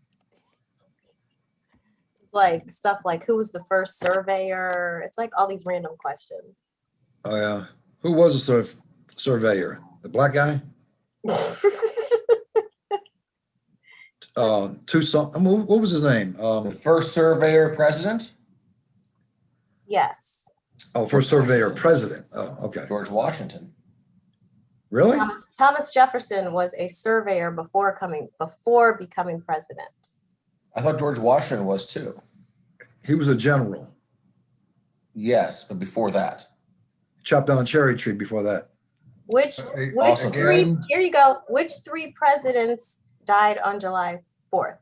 Like stuff like who was the first surveyor? It's like all these random questions. Oh, yeah. Who was the surveyor? The black guy? What was his name? The first surveyor president? Yes. Oh, first surveyor president. Oh, okay. George Washington. Really? Thomas Jefferson was a surveyor before becoming president. I thought George Washington was too. He was a general. Yes, but before that. Chopped down a cherry tree before that. Which awesome. three? Here you go. Which 3 presidents died on July 4th?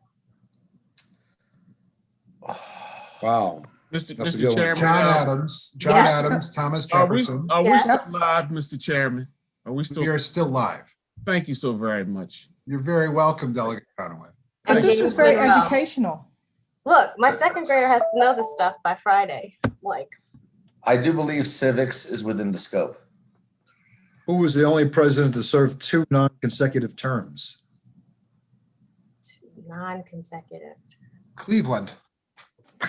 Wow. Mr. Chairman. John Adams, Thomas Jefferson. Are we still live, Mr. Chairman? Are we still? We are still live. Thank you so very much. You're very welcome, Delegate Conaway. And this is very educational. Look, my 2nd grader has to know this stuff by Friday. Like, I do believe civics is within the scope. Who was the only president to serve 2 non-consecutive terms? non-consecutive. Cleveland.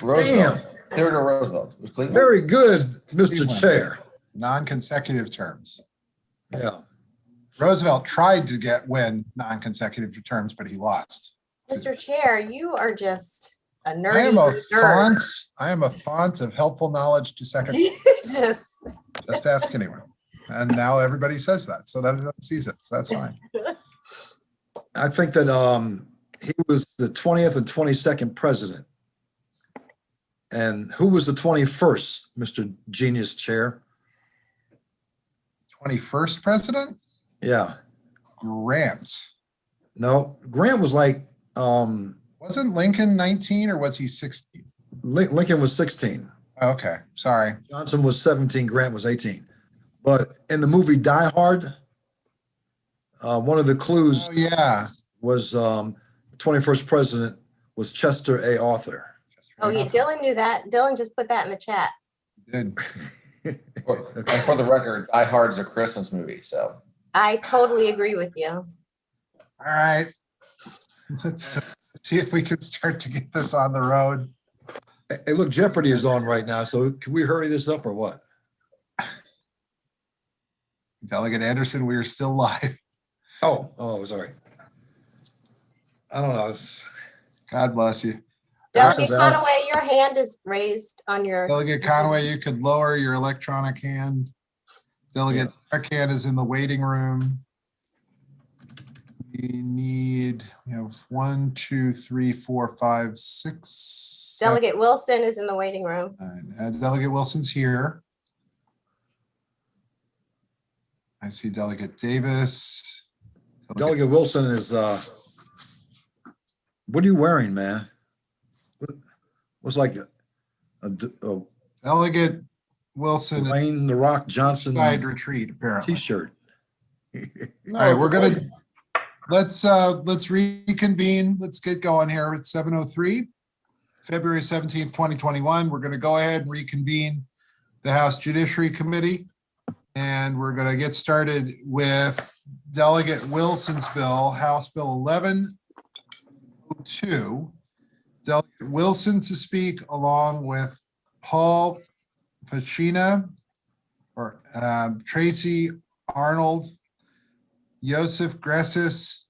Roosevelt. Theodore Roosevelt. Was Cleveland? Very good, Mr. Cleveland. Chair. Non-consecutive terms. Yeah. Roosevelt tried to win non-consecutive terms, but he lost. Mr. Chair, you are just a nerdy I am a nerd. font of helpful knowledge to second. Just ask anyone. And now everybody says that, so that sees it. So that's fine. I think that he was the 20th and 22nd president. And who was the 21st, Mr. Genius Chair? 21st president? Yeah. Grant. No, Grant was like wasn't Lincoln 19 or was he 16? Lincoln was 16. Okay, sorry. Johnson was 17, Grant was 18. But in the movie Die Hard, one of the clues was the 21st president was Chester A. Arthur. Oh, yeah, Dylan knew that. Dylan just put that in the chat. Did. And for the record, Die Hard's a Christmas movie, so. I totally agree with you. All right. Let's see if we can start to get this on the road. Hey, look, Jeopardy is on right now, so can we hurry this up or what? Delegate Anderson, we are still live. Oh, sorry. I don't know. God bless you. Delegate Conaway, your hand is raised on your. Delegate Conaway, you could lower your electronic hand. Delegate Arcan is in the waiting room. We have 1, 2, 3, 4, 5, 6. Delegate Wilson is in the waiting room. Delegate Wilson's here. I see Delegate Davis. Delegate Wilson is, what are you wearing, man? What's like a Delegate Wilson. Dwayne The Rock Johnson side retreat, apparently. T-shirt. All right, we're gonna let's reconvene. Let's get going here at 7:03, February 17th, 2021. We're gonna go ahead and reconvene the House Judiciary Committee, and we're gonna get started with Delegate Wilson's bill, House Bill 1102. Delegate Wilson to speak, along with Paul Facina, or Tracy Arnold, Joseph Gressis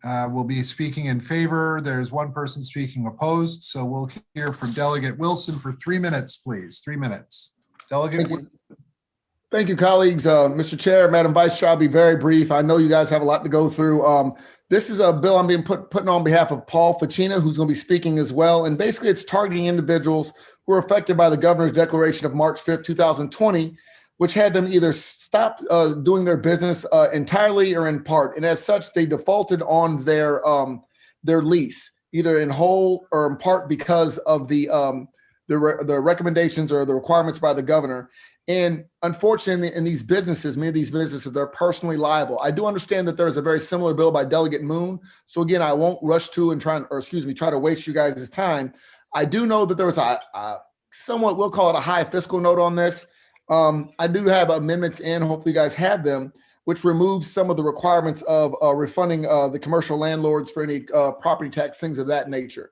will be speaking in favor. There's one person speaking opposed, so we'll hear from Delegate Wilson for 3 minutes, please. 3 minutes. Delegate. Thank you, colleagues. Mr. Chair, Madam Vice Chair, I'll be very brief. I know you guys have a lot to go through. This is a bill I'm being putting on behalf of Paul Facina, who's going to be speaking as well. And basically, it's targeting individuals were affected by the governor's declaration of March 5th, 2020, which had them either stop doing their business entirely or in part. And as such, they defaulted on their lease, either in whole or in part because of the recommendations or the requirements by the governor. And unfortunately, in these businesses, many of these businesses, they're personally liable. I do understand that there is a very similar bill by Delegate Moon. So again, I won't rush to and try to waste you guys' time. I do know that there was a somewhat, we'll call it a high fiscal note on this. I do have amendments in, hopefully you guys have them, which removes some of the requirements of refunding the commercial landlords for any property tax, things of that nature.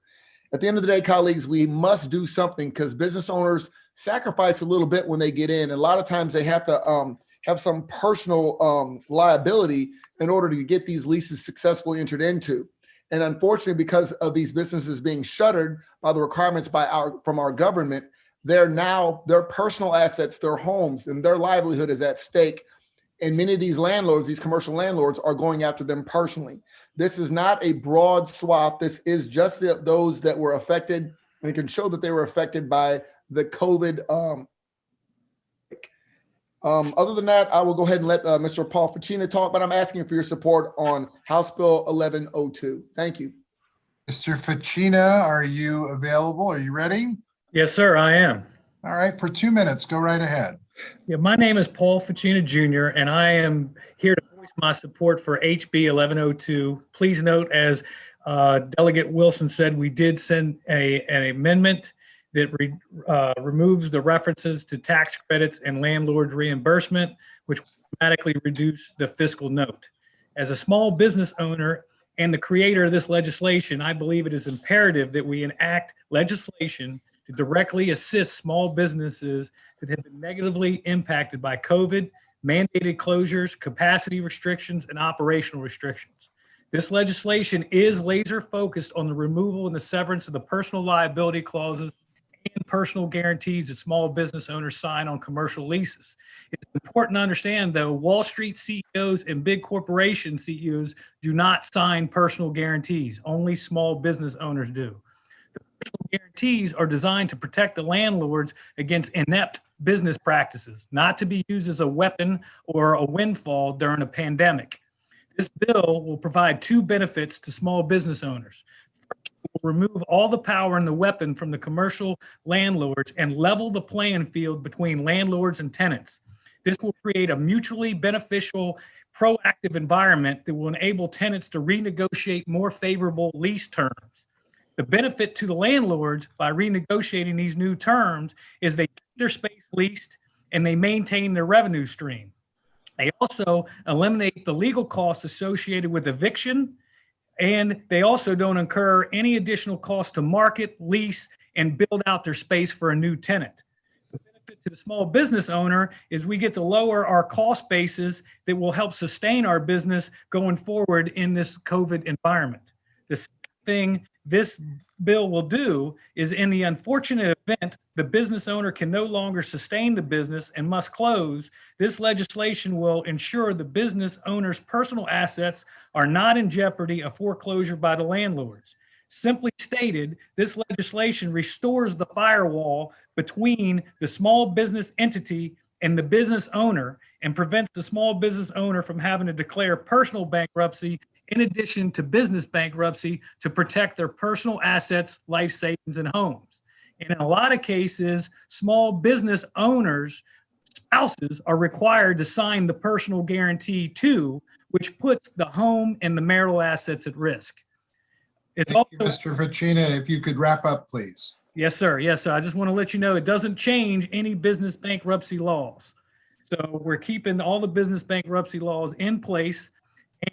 At the end of the day, colleagues, we must do something because business owners sacrifice a little bit when they get in. And a lot of times they have to have some personal liability in order to get these leases successfully entered into. And unfortunately, because of these businesses being shuttered by the requirements from our government, their personal assets, their homes, and their livelihood is at stake. And many of these landlords, these commercial landlords, are going after them personally. This is not a broad swath. This is just those that were affected, and it can show that they were affected by the COVID. Other than that, I will go ahead and let Mr. Paul Ficina talk, but I'm asking for your support on House Bill 1102. Thank you. Mr. Ficina, are you available? Are you ready? Yes, sir, I am. All right, for 2 minutes, go right ahead. Yeah, my name is Paul Ficina Jr., and I am here to voice my support for HB 1102. Please note, as Delegate Wilson said, we did send an amendment that removes the references to tax credits and landlord reimbursement, which will dramatically reduce the fiscal note. As a small business owner and the creator of this legislation, I believe it is imperative that we enact legislation to directly assist small businesses that have been negatively impacted by COVID, mandated closures, capacity restrictions, and operational restrictions. This legislation is laser focused on the removal and the severance of the personal liability clauses and personal guarantees that small business owners sign on commercial leases. It's important to understand, though, Wall Street CEOs and big corporation CEOs do not sign personal guarantees. Only small business owners do. The personal guarantees are designed to protect the landlords against inept business practices, not to be used as a weapon or a windfall during a pandemic. This bill will provide two benefits to small business owners. First, it will remove all the power and the weapon from the commercial landlords and level the playing field between landlords and tenants. This will create a mutually beneficial, proactive environment that will enable tenants to renegotiate more favorable lease terms. The benefit to the landlords by renegotiating these new terms is they keep their space leased and they maintain their revenue stream. They also eliminate the legal costs associated with eviction, and they also don't incur any additional costs to market, lease, and build out their space for a new tenant. The benefit to the small business owner is we get to lower our cost basis that will help sustain our business going forward in this COVID environment. The second thing this bill will do is, in the unfortunate event the business owner can no longer sustain the business and must close, this legislation will ensure the business owner's personal assets are not in jeopardy of foreclosure by the landlords. Simply stated, this legislation restores the firewall between the small business entity and the business owner and prevents the small business owner from having to declare personal bankruptcy in addition to business bankruptcy to protect their personal assets, life savings, and homes. And in a lot of cases, small business owners' spouses are required to sign the personal guarantee too, which puts the home and the marital assets at risk. It's Thank you, Mr. Ficina, if you could wrap up, please. Yes, sir. Yes, sir. I just want to let you know it doesn't change any business bankruptcy laws. So we're keeping all the business bankruptcy laws in place,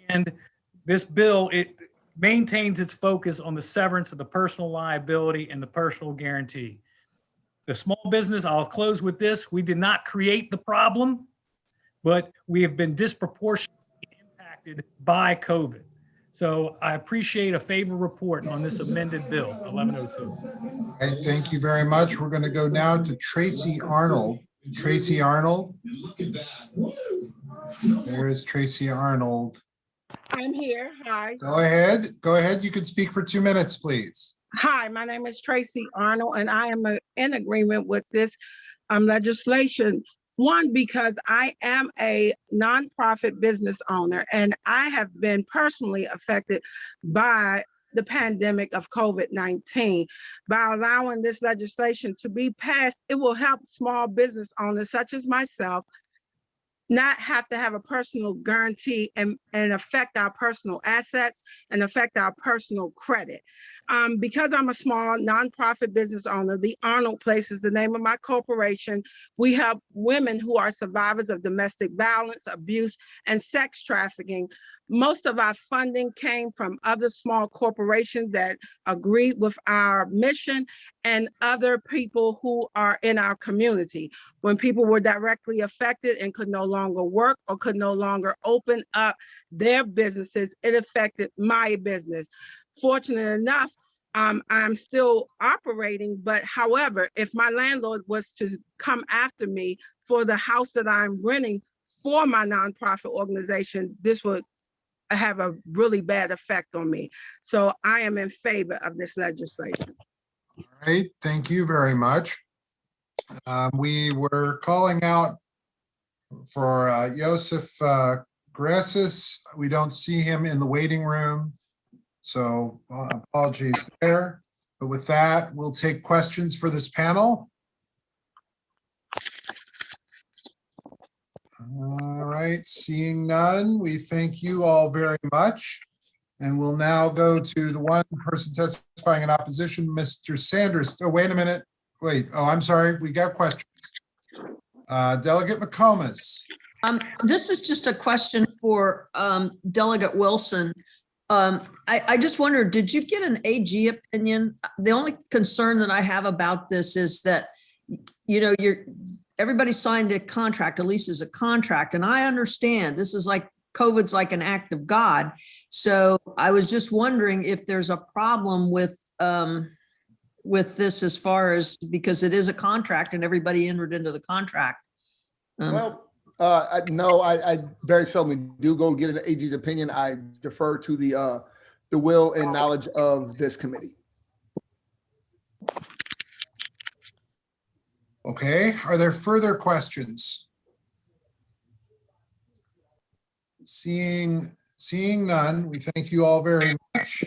and this bill, it maintains its focus on the severance of the personal liability and the personal guarantee. The small business, I'll close with this, we did not create the problem, but we have been disproportionately impacted by COVID. So I appreciate a favorable report on this amended bill, 1102. All right, thank you very much. We're going to go now to Tracy Arnold. Tracy Arnold. There is Tracy Arnold. I'm here. Hi. Go ahead. Go ahead. You can speak for 2 minutes, please. Hi, my name is Tracy Arnold, and I am in agreement with this legislation. One, because I am a nonprofit business owner, and I have been personally affected by the pandemic of COVID-19. By allowing this legislation to be passed, it will help small business owners such as myself not have to have a personal guarantee and affect our personal assets and affect our personal credit. Because I'm a small nonprofit business owner, the Arnold Place is the name of my corporation. We help women who are survivors of domestic violence, abuse, and sex trafficking. Most of our funding came from other small corporations that agreed with our mission and other people who are in our community. When people were directly affected and could no longer work or could no longer open up their businesses, it affected my business. Fortunate enough, I'm still operating, but however, if my landlord was to come after me for the house that I'm renting for my nonprofit organization, this would have a really bad effect on me. So I am in favor of this legislation. All right, thank you very much. We were calling out for Joseph Gressis. We don't see him in the waiting room, so apologies there. But with that, we'll take questions for this panel. All right, seeing none, we thank you all very much. And we'll now go to the one person testifying in opposition, Mr. Sanders. Oh, wait a minute. Wait, oh, I'm sorry, we got questions. Delegate McComas. This is just a question for Delegate Wilson. I just wondered, did you get an AG opinion? The only concern that I have about this is that, you know, everybody signed a contract, a lease is a contract, and I understand this is like COVID's like an act of God. So I was just wondering if there's a problem with this as far as, because it is a contract and everybody entered into the contract. No, I very seldom do go get an AG's opinion. I defer to the will and knowledge of this committee. Okay, are there further questions? Seeing none, we thank you all very much.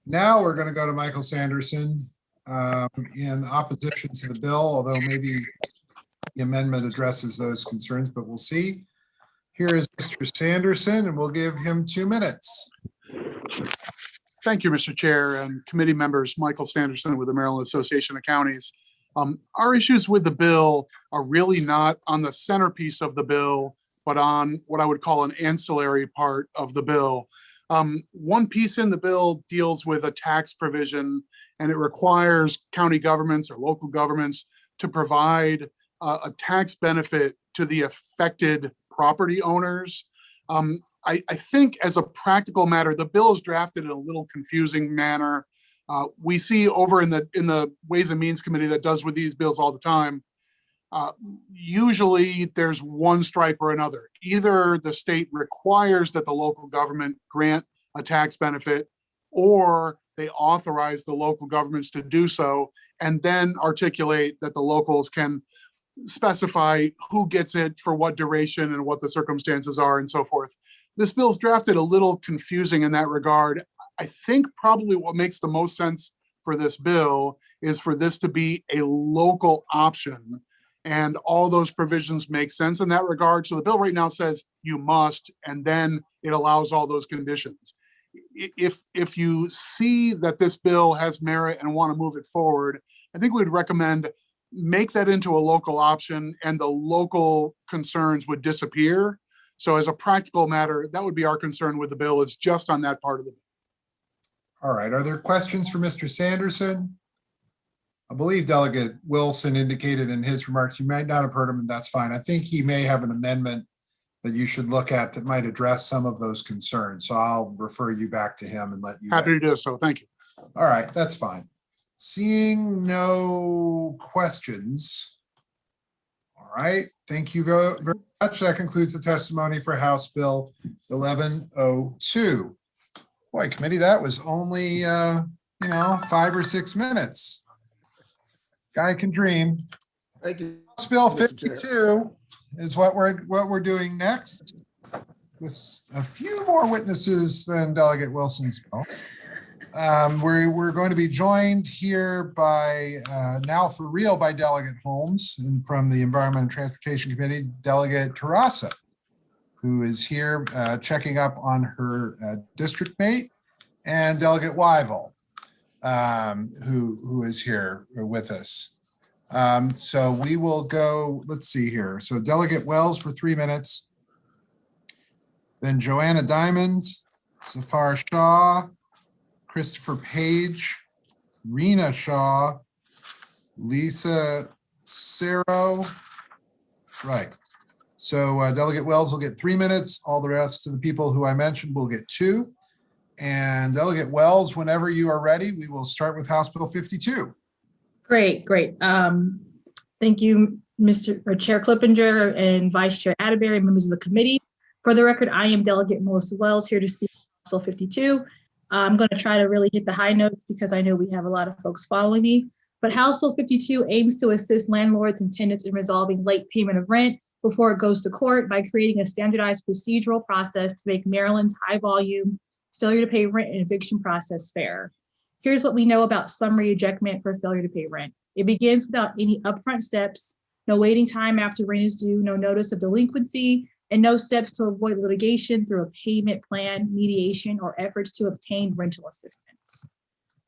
Now we're going to go to Michael Sanderson in opposition to the bill, although maybe the amendment addresses those concerns, but we'll see. Here is Mr. Sanderson, and we'll give him 2 minutes. Thank you, Mr. Chair and committee members. Michael Sanderson with the Maryland Association of Counties. Our issues with the bill are really not on the centerpiece of the bill, but on what I would call an ancillary part of the bill. One piece in the bill deals with a tax provision, and it requires county governments or local governments to provide a tax benefit to the affected property owners. I think as a practical matter, the bill is drafted in a little confusing manner. We see over in the Ways and Means Committee that does with these bills all the time, usually there's one stripe or another. Either the state requires that the local government grant a tax benefit, or they authorize the local governments to do so, and then articulate that the locals can specify who gets it for what duration and what the circumstances are and so forth. This bill's drafted a little confusing in that regard. I think probably what makes the most sense for this bill is for this to be a local option, and all those provisions make sense in that regard. So the bill right now says you must, and then it allows all those conditions. If you see that this bill has merit and want to move it forward, I think we'd recommend make that into a local option, and the local concerns would disappear. So as a practical matter, that would be our concern with the bill, is just on that part of the bill. All right, are there questions for Mr. Sanderson? I believe Delegate Wilson indicated in his remarks, you might not have heard him, and that's fine. I think he may have an amendment that you should look at that might address some of those concerns. So I'll refer you back to him and let you. Happy to do so, thank you. All right, that's fine. Seeing no questions. All right, thank you very much. That concludes the testimony for House Bill 1102. Boy, committee, that was only 5 or 6 minutes. Guy can dream. Thank you. House Bill Mr. Chair. 52 is what we're doing next, with a few more witnesses than Delegate Wilson's bill. We're going to be joined here by, now for real, by Delegate Holmes, and from the Environment and Transportation Committee, Delegate Terrassa, who is here checking up on her district mate, and Delegate Wyville, who is here with us. So we will go, let's see here. So Delegate Wells for 3 minutes. Then Joanna Diamond, Zafar Shaw, Christopher Page, Rena Shaw, Lisa Sero. Right. So Delegate Wells will get 3 minutes. All the rest of the people who I mentioned will get 2. And Delegate Wells, whenever you are ready, we will start with House Bill 52. Great. Thank you, Chair Clippinger and Vice Chair Atterbury, members of the committee. For the record, I am Delegate Melissa Wells, here to speak on House Bill 52. I'm going to try to really hit the high notes because I know we have a lot of folks following me. But House Bill 52 aims to assist landlords and tenants in resolving late payment of rent before it goes to court by creating a standardized procedural process to make Maryland's high volume failure to pay rent and eviction process fair. Here's what we know about summary ejectment for failure to pay rent. It begins without any upfront steps, no waiting time after rent is due, no notice of delinquency, and no steps to avoid litigation through a payment plan, mediation, or efforts to obtain rental assistance.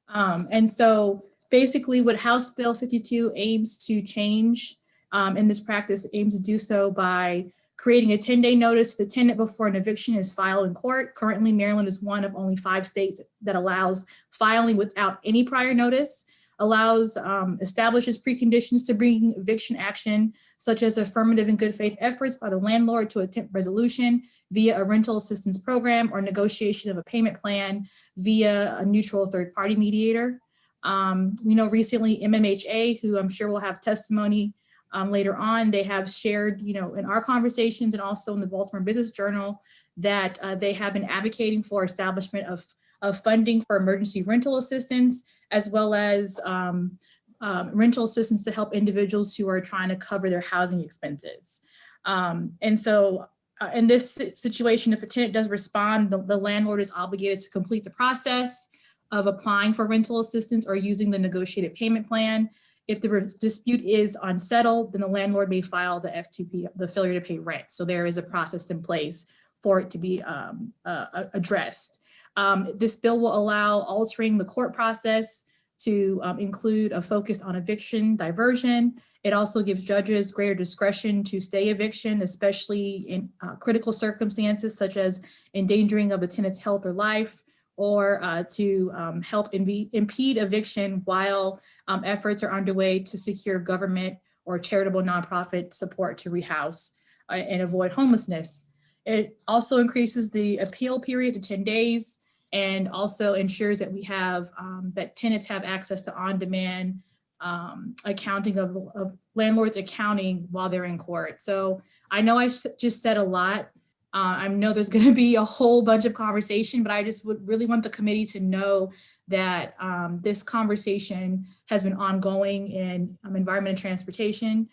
And so basically what House Bill 52 aims to change in this practice aims to do so by creating a 10-day notice to the tenant before an eviction is filed in court. Currently, Maryland is one of only 5 states that allows filing without any prior notice, establishes preconditions to bring eviction action, such as affirmative and good faith efforts by the landlord to attempt resolution via a rental assistance program or negotiation of a payment plan via a neutral third-party mediator. We know recently MMHA, who I'm sure will have testimony later on, they have shared, in our conversations and also in the Baltimore Business Journal, that they have been advocating for establishment of funding for emergency rental assistance, as well as rental assistance to help individuals who are trying to cover their housing expenses. And so in this situation, if a tenant does respond, the landlord is obligated to complete the process of applying for rental assistance or using the negotiated payment plan. If the dispute is unsettled, then the landlord may file the F2P, the failure to pay rent. So there is a process in place for it to be addressed. This bill will allow altering the court process to include a focus on eviction diversion. It also gives judges greater discretion to stay eviction, especially in critical circumstances such as endangering of the tenant's health or life, or to help impede eviction while efforts are underway to secure government or charitable nonprofit support to rehouse and avoid homelessness. It also increases the appeal period to 10 days and also ensures that we have, that tenants have access to on-demand accounting of landlords' accounting while they're in court. So I know I just said a lot. I know there's going to be a whole bunch of conversation, but I just would really want the committee to know that this conversation has been ongoing in environment and transportation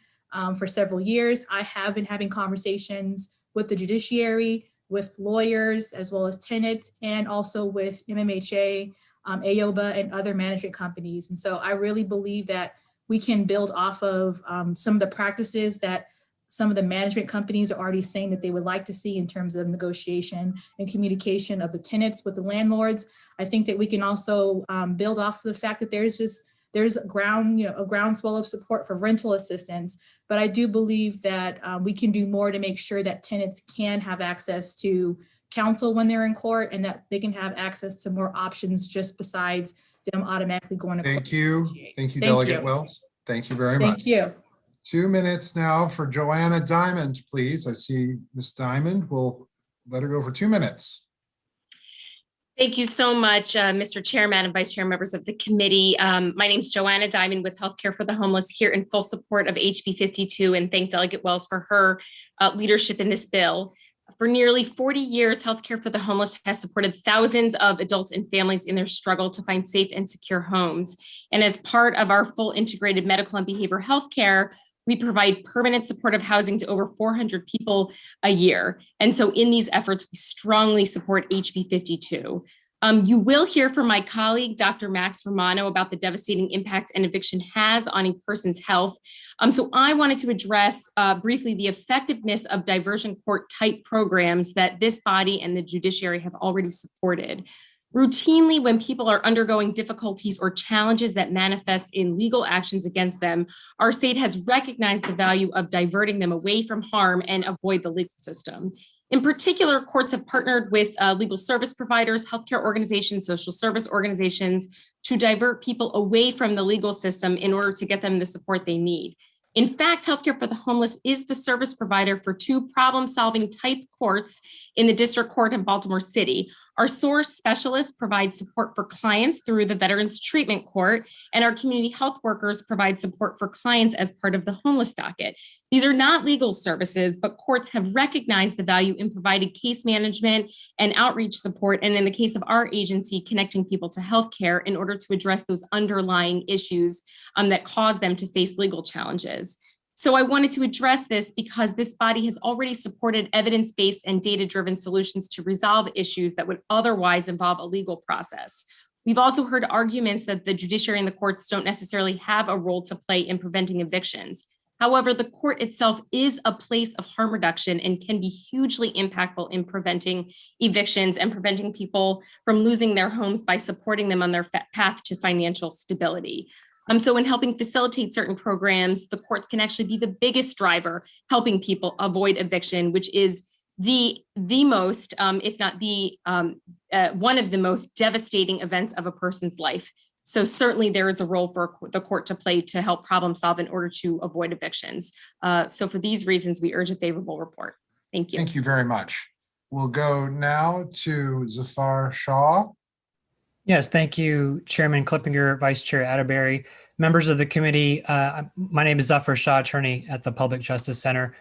for several years. I have been having conversations with the judiciary, with lawyers, as well as tenants, and also with MMHA, AOBA, and other management companies. And so I really believe that we can build off of some of the practices that some of the management companies are already saying that they would like to see in terms of negotiation and communication of the tenants with the landlords. I think that we can also build off of the fact that there's a groundswell of support for rental assistance. But I do believe that we can do more to make sure that tenants can have access to counsel when they're in court and that they can have access to more options just besides them automatically going to court. Thank you. Thank you, Delegate Wells. Thank you very much. Thank you. 2 minutes now for Joanna Diamond, please. I see Ms. Diamond. We'll let her go for 2 minutes. Thank you so much, Mr. Chair, Madam Vice Chair, members of the committee. My name is Joanna Diamond with Healthcare for the Homeless, here in full support of HB 52, and thank Delegate Wells for her leadership in this bill. For nearly 40 years, Healthcare for the Homeless has supported thousands of adults and families in their struggle to find safe and secure homes. And as part of our full integrated medical and behavioral health care, we provide permanent supportive housing to over 400 people a year. And so in these efforts, we strongly support HB 52. You will hear from my colleague, Dr. Max Romano, about the devastating impact an eviction has on a person's health. So I wanted to address briefly the effectiveness of diversion court type programs that this body and the judiciary have already supported. Routinely, when people are undergoing difficulties or challenges that manifest in legal actions against them, our state has recognized the value of diverting them away from harm and avoid the legal system. In particular, courts have partnered with legal service providers, healthcare organizations, social service organizations to divert people away from the legal system in order to get them the support they need. In fact, Healthcare for the Homeless is the service provider for 2 problem-solving type courts in the District Court in Baltimore City. Our SOARCE specialists provide support for clients through the Veterans Treatment Court, and our community health workers provide support for clients as part of the homeless docket. These are not legal services, but courts have recognized the value in providing case management and outreach support, and in the case of our agency, connecting people to healthcare in order to address those underlying issues that cause them to face legal challenges. So I wanted to address this because this body has already supported evidence-based and data-driven solutions to resolve issues that would otherwise involve a legal process. We've also heard arguments that the judiciary and the courts don't necessarily have a role to play in preventing evictions. However, the court itself is a place of harm reduction and can be hugely impactful in preventing evictions and preventing people from losing their homes by supporting them on their path to financial stability. So in helping facilitate certain programs, the courts can actually be the biggest driver helping people avoid eviction, which is the most, if not the one of the most devastating events of a person's life. So certainly there is a role for the court to play to help problem solve in order to avoid evictions. So for these reasons, we urge a favorable report. Thank you. Thank you very much. We'll go now to Zafar Shah. Yes, thank you, Chairman Klippinger, Vice Chair Atterbury, members of the committee. My name is Zafar Shah, attorney at the Public Justice Center.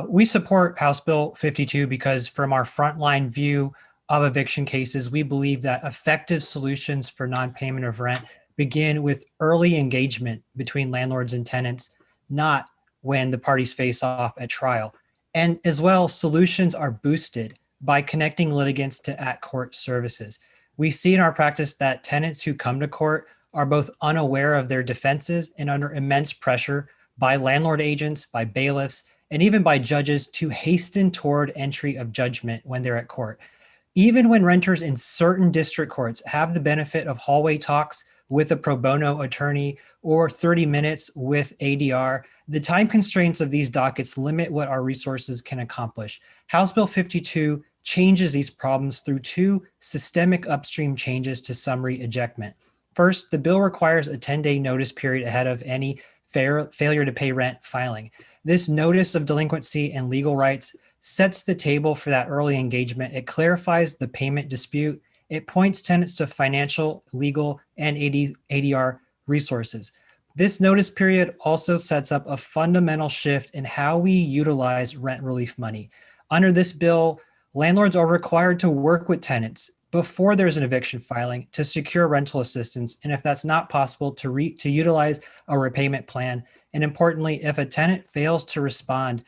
We support House Bill 52 because from our frontline view of eviction cases, we believe that effective solutions for non-payment of rent begin with early engagement between landlords and tenants, not when the parties face off at trial. And as well, solutions are boosted by connecting litigants to at-court services. We see in our practice that tenants who come to court are both unaware of their defenses and under immense pressure by landlord agents, by bailiffs, and even by judges to hasten toward entry of judgment when they're at court. Even when renters in certain district courts have the benefit of hallway talks with a pro bono attorney or 30 minutes with ADR, the time constraints of these dockets limit what our resources can accomplish. House Bill 52 changes these problems through 2 systemic upstream changes to summary ejectment. First, the bill requires a 10-day notice period ahead of any failure to pay rent filing. This notice of delinquency and legal rights sets the table for that early engagement. It clarifies the payment dispute. It points tenants to financial, legal, and ADR resources. This notice period also sets up a fundamental shift in how we utilize rent relief money. Under this bill, landlords are required to work with tenants before there's an eviction filing to secure rental assistance, and if that's not possible, to utilize a repayment plan. And importantly, if a tenant fails to respond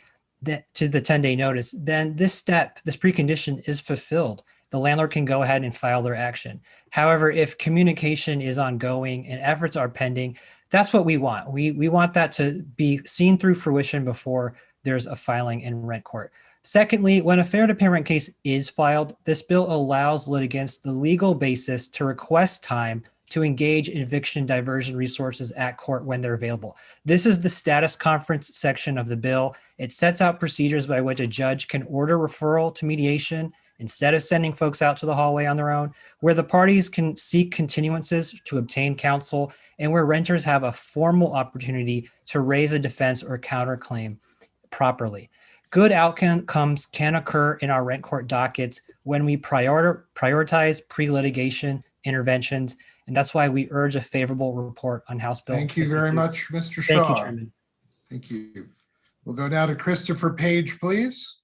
to the 10-day notice, then this precondition is fulfilled. The landlord can go ahead and file their action. However, if communication is ongoing and efforts are pending, that's what we want. We want that to be seen through fruition before there's a filing in rent court. Secondly, when a failure to pay rent case is filed, this bill allows litigants the legal basis to request time to engage in eviction diversion resources at court when they're available. This is the status conference section of the bill. It sets out procedures by which a judge can order referral to mediation instead of sending folks out to the hallway on their own, where the parties can seek continuances to obtain counsel, and where renters have a formal opportunity to raise a defense or counterclaim properly. Good outcomes can occur in our rent court dockets when we prioritize pre-litigation interventions, and that's why we urge a favorable report on House Bill. Thank you very much, Mr. Shaw. Thank you, Chairman. Thank you. We'll go now to Christopher Page, please,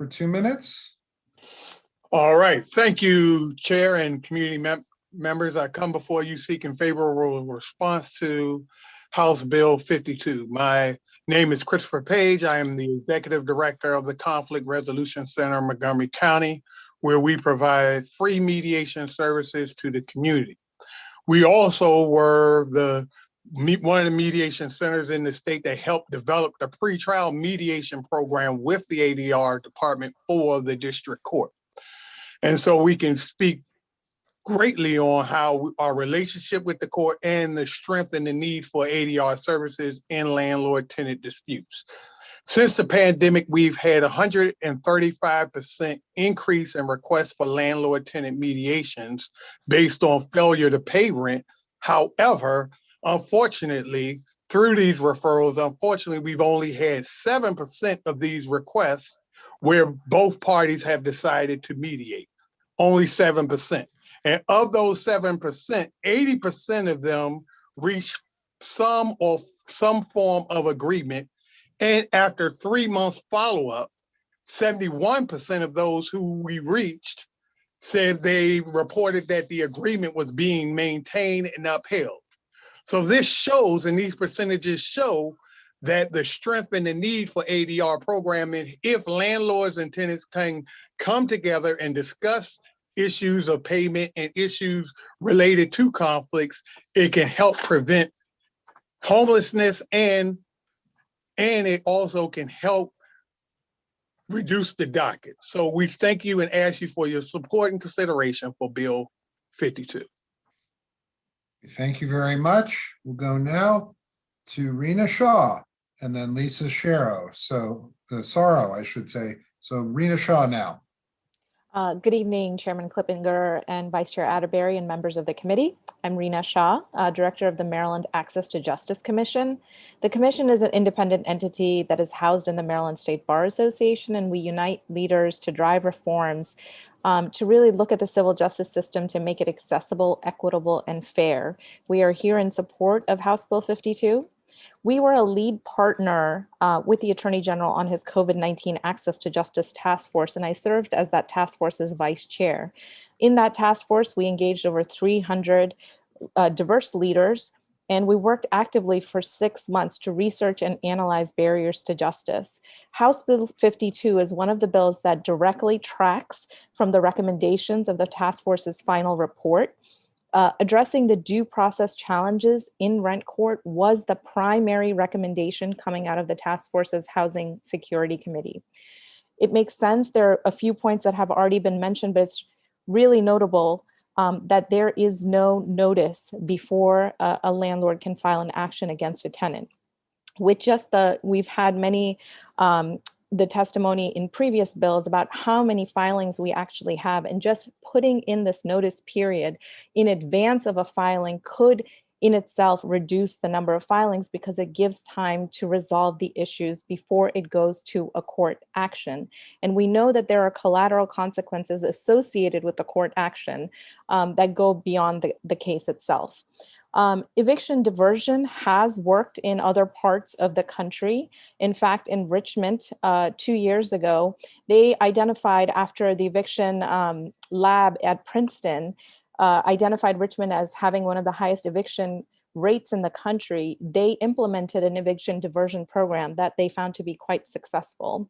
for 2 minutes. All right, thank you, Chair and community members. I come before you seeking favorable response to House Bill 52. My name is Christopher Page. I am the Executive Director of the Conflict Resolution Center in Montgomery County, where we provide free mediation services to the community. We also were one of the mediation centers in the state that helped develop the pretrial mediation program with the ADR department for the district court. And so we can speak greatly on how our relationship with the court and the strength and the need for ADR services in landlord-tenant disputes. Since the pandemic, we've had 135% increase in requests for landlord-tenant mediations based on failure to pay rent. However, unfortunately, through these referrals, we've only had 7% of these requests where both parties have decided to mediate, only 7%. And of those 7%, 80% of them reach some form of agreement. And after 3 months follow-up, 71% of those who we reached said they reported that the agreement was being maintained and upheld. So this shows, and these percentages show, that the strength and the need for ADR programming, if landlords and tenants can come together and discuss issues of payment and issues related to conflicts, it can help prevent homelessness, and it also can help reduce the docket. So we thank you and ask you for your support and consideration for Bill 52. Thank you very much. We'll go now to Rena Shaw and then Lisa Sorrow, I should say. So Rena Shaw now. Good evening, Chairman Clippinger and Vice Chair Atterbury and members of the committee. I'm Rena Shaw, Director of the Maryland Access to Justice Commission. The commission is an independent entity that is housed in the Maryland State Bar Association, and we unite leaders to drive reforms to really look at the civil justice system to make it accessible, equitable, and fair. We are here in support of House Bill 52. We were a lead partner with the Attorney General on his COVID-19 Access to Justice Task Force, and I served as that task force's vice chair. In that task force, we engaged over 300 diverse leaders, and we worked actively for 6 months to research and analyze barriers to justice. House Bill 52 is one of the bills that directly tracks from the recommendations of the task force's final report. Addressing the due process challenges in rent court was the primary recommendation coming out of the task force's Housing Security Committee. It makes sense. There are a few points that have already been mentioned, but it's really notable that there is no notice before a landlord can file an action against a tenant. With just we've had many the testimony in previous bills about how many filings we actually have, and just putting in this notice period in advance of a filing could in itself reduce the number of filings because it gives time to resolve the issues before it goes to a court action. And we know that there are collateral consequences associated with the court action that go beyond the case itself. Eviction diversion has worked in other parts of the country. In fact, in Richmond 2 years ago, they identified, after the eviction lab at Princeton identified Richmond as having one of the highest eviction rates in the country, they implemented an eviction diversion program that they found to be quite successful.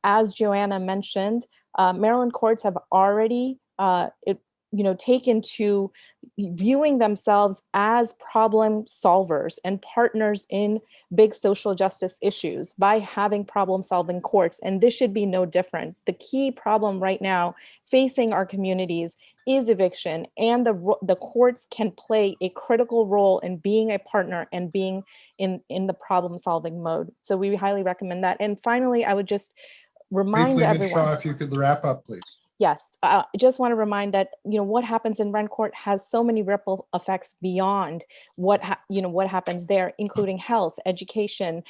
As Joanna mentioned, Maryland courts have already taken to viewing themselves as problem solvers and partners in big social justice issues by having problem solving courts. And this should be no different. The key problem right now facing our communities is eviction, and the courts can play a critical role in being a partner and being in the problem solving mode. So we highly recommend that. And finally, I would just remind everyone. Shaw, if you could wrap up, please. Yes, I just want to remind that what happens in rent court has so many ripple effects beyond what happens there, including health, education,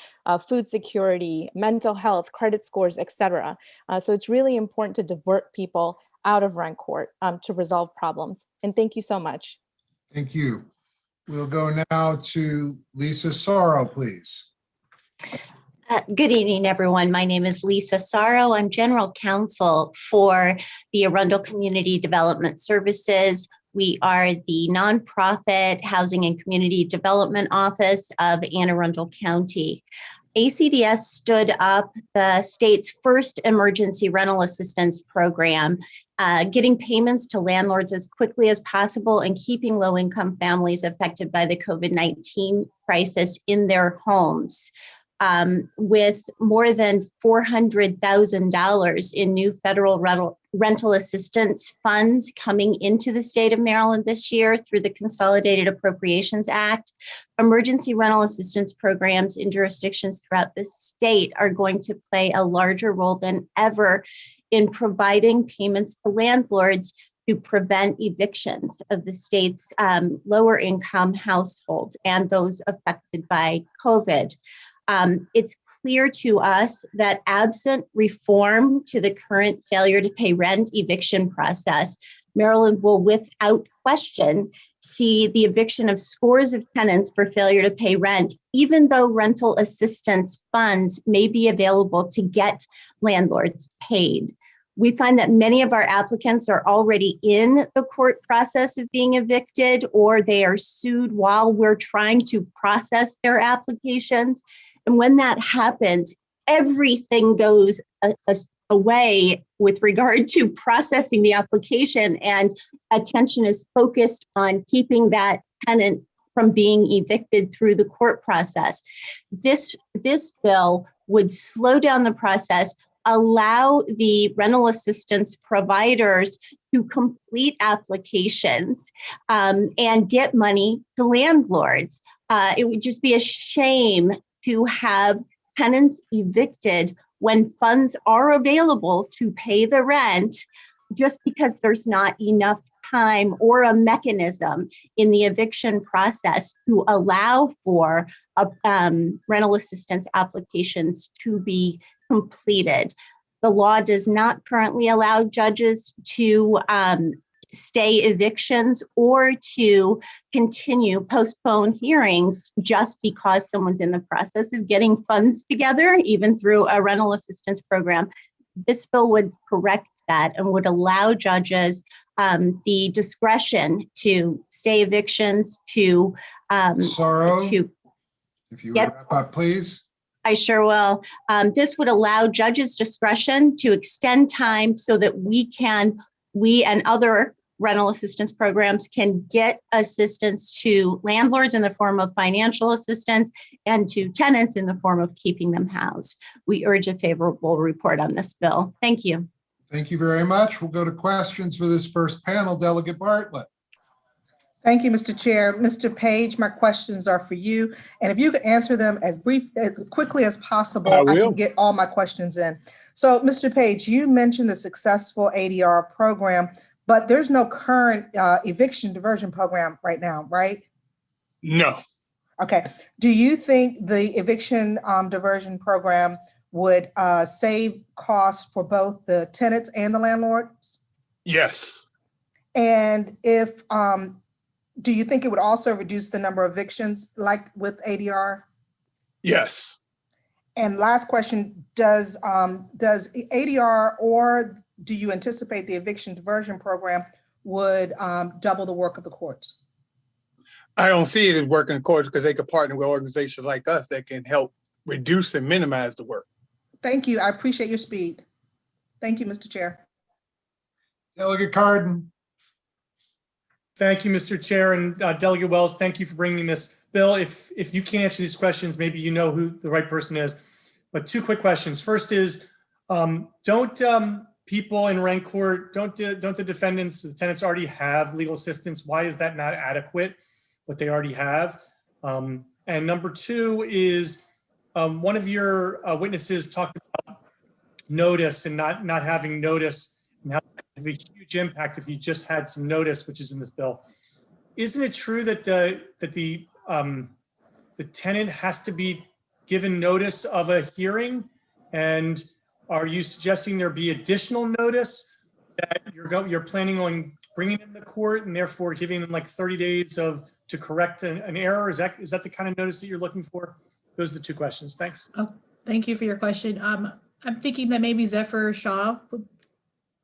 food security, mental health, credit scores, etc. So it's really important to divert people out of rent court to resolve problems. And thank you so much. Thank you. We'll go now to Lisa Sorrow, please. Good evening, everyone. My name is Lisa Sorrow. I'm General Counsel for the Arundel Community Development Services. We are the nonprofit Housing and Community Development Office of Anne Arundel County. ACDS stood up the state's first emergency rental assistance program, getting payments to landlords as quickly as possible and keeping low-income families affected by the COVID-19 crisis in their homes. With more than $400,000 in new federal rental assistance funds coming into the state of Maryland this year through the Consolidated Appropriations Act, emergency rental assistance programs in jurisdictions throughout the state are going to play a larger role than ever in providing payments to landlords to prevent evictions of the state's lower income households and those affected by COVID. It's clear to us that absent reform to the current failure to pay rent eviction process, Maryland will without question see the eviction of scores of tenants for failure to pay rent, even though rental assistance funds may be available to get landlords paid. We find that many of our applicants are already in the court process of being evicted, or they are sued while we're trying to process their applications. And when that happens, everything goes away with regard to processing the application, and attention is focused on keeping that tenant from being evicted through the court process. This bill would slow down the process, allow the rental assistance providers to complete applications and get money to landlords. It would just be a shame to have tenants evicted when funds are available to pay the rent, just because there's not enough time or a mechanism in the eviction process to allow for rental assistance applications to be completed. The law does not currently allow judges to stay evictions or to postpone hearings just because someone's in the process of getting funds together, even through a rental assistance program. This bill would correct that and would allow judges the discretion to stay evictions, to Sorrow, if you would wrap up, please. I sure will. This would allow judges discretion to extend time so that we and other rental assistance programs can get assistance to landlords in the form of financial assistance and to tenants in the form of keeping them housed. We urge a favorable report on this bill. Thank you. Thank you very much. We'll go to questions for this first panel. Delegate Bartlett. Thank you, Mr. Chair. Mr. Page, my questions are for you. And if you could answer them as quickly as possible, I can get all my questions in. So, Mr. Page, you mentioned the successful ADR program, but there's no current eviction diversion program right now, right? No. Okay. Do you think the eviction diversion program would save costs for both the tenants and the landlords? Yes. And if do you think it would also reduce the number of evictions like with ADR? Yes. And last question, does ADR, or do you anticipate the eviction diversion program would double the work of the courts? I don't see it as working in courts because they could partner with organizations like us that can help reduce and minimize the work. Thank you. I appreciate your speed. Thank you, Mr. Chair. Delegate Carden. Thank you, Mr. Chair, and Delegate Wells, thank you for bringing this bill. If you can't answer these questions, maybe you know who the right person is. But two quick questions. First is, don't people in rent court, don't the defendants, the tenants already have legal assistance? Why is that not adequate, what they already have? And number two is, one of your witnesses talked about notice and not having notice, and how it have a huge impact if you just had some notice, which is in this bill. Isn't it true that the tenant has to be given notice of a hearing? And are you suggesting there be additional notice that you're planning on bringing in the court, and therefore giving them like 30 days to correct an error? Is that the kind of notice that you're looking for? Those are the two questions. Thanks. Thank you for your question. I'm thinking that maybe Zephyr Shaw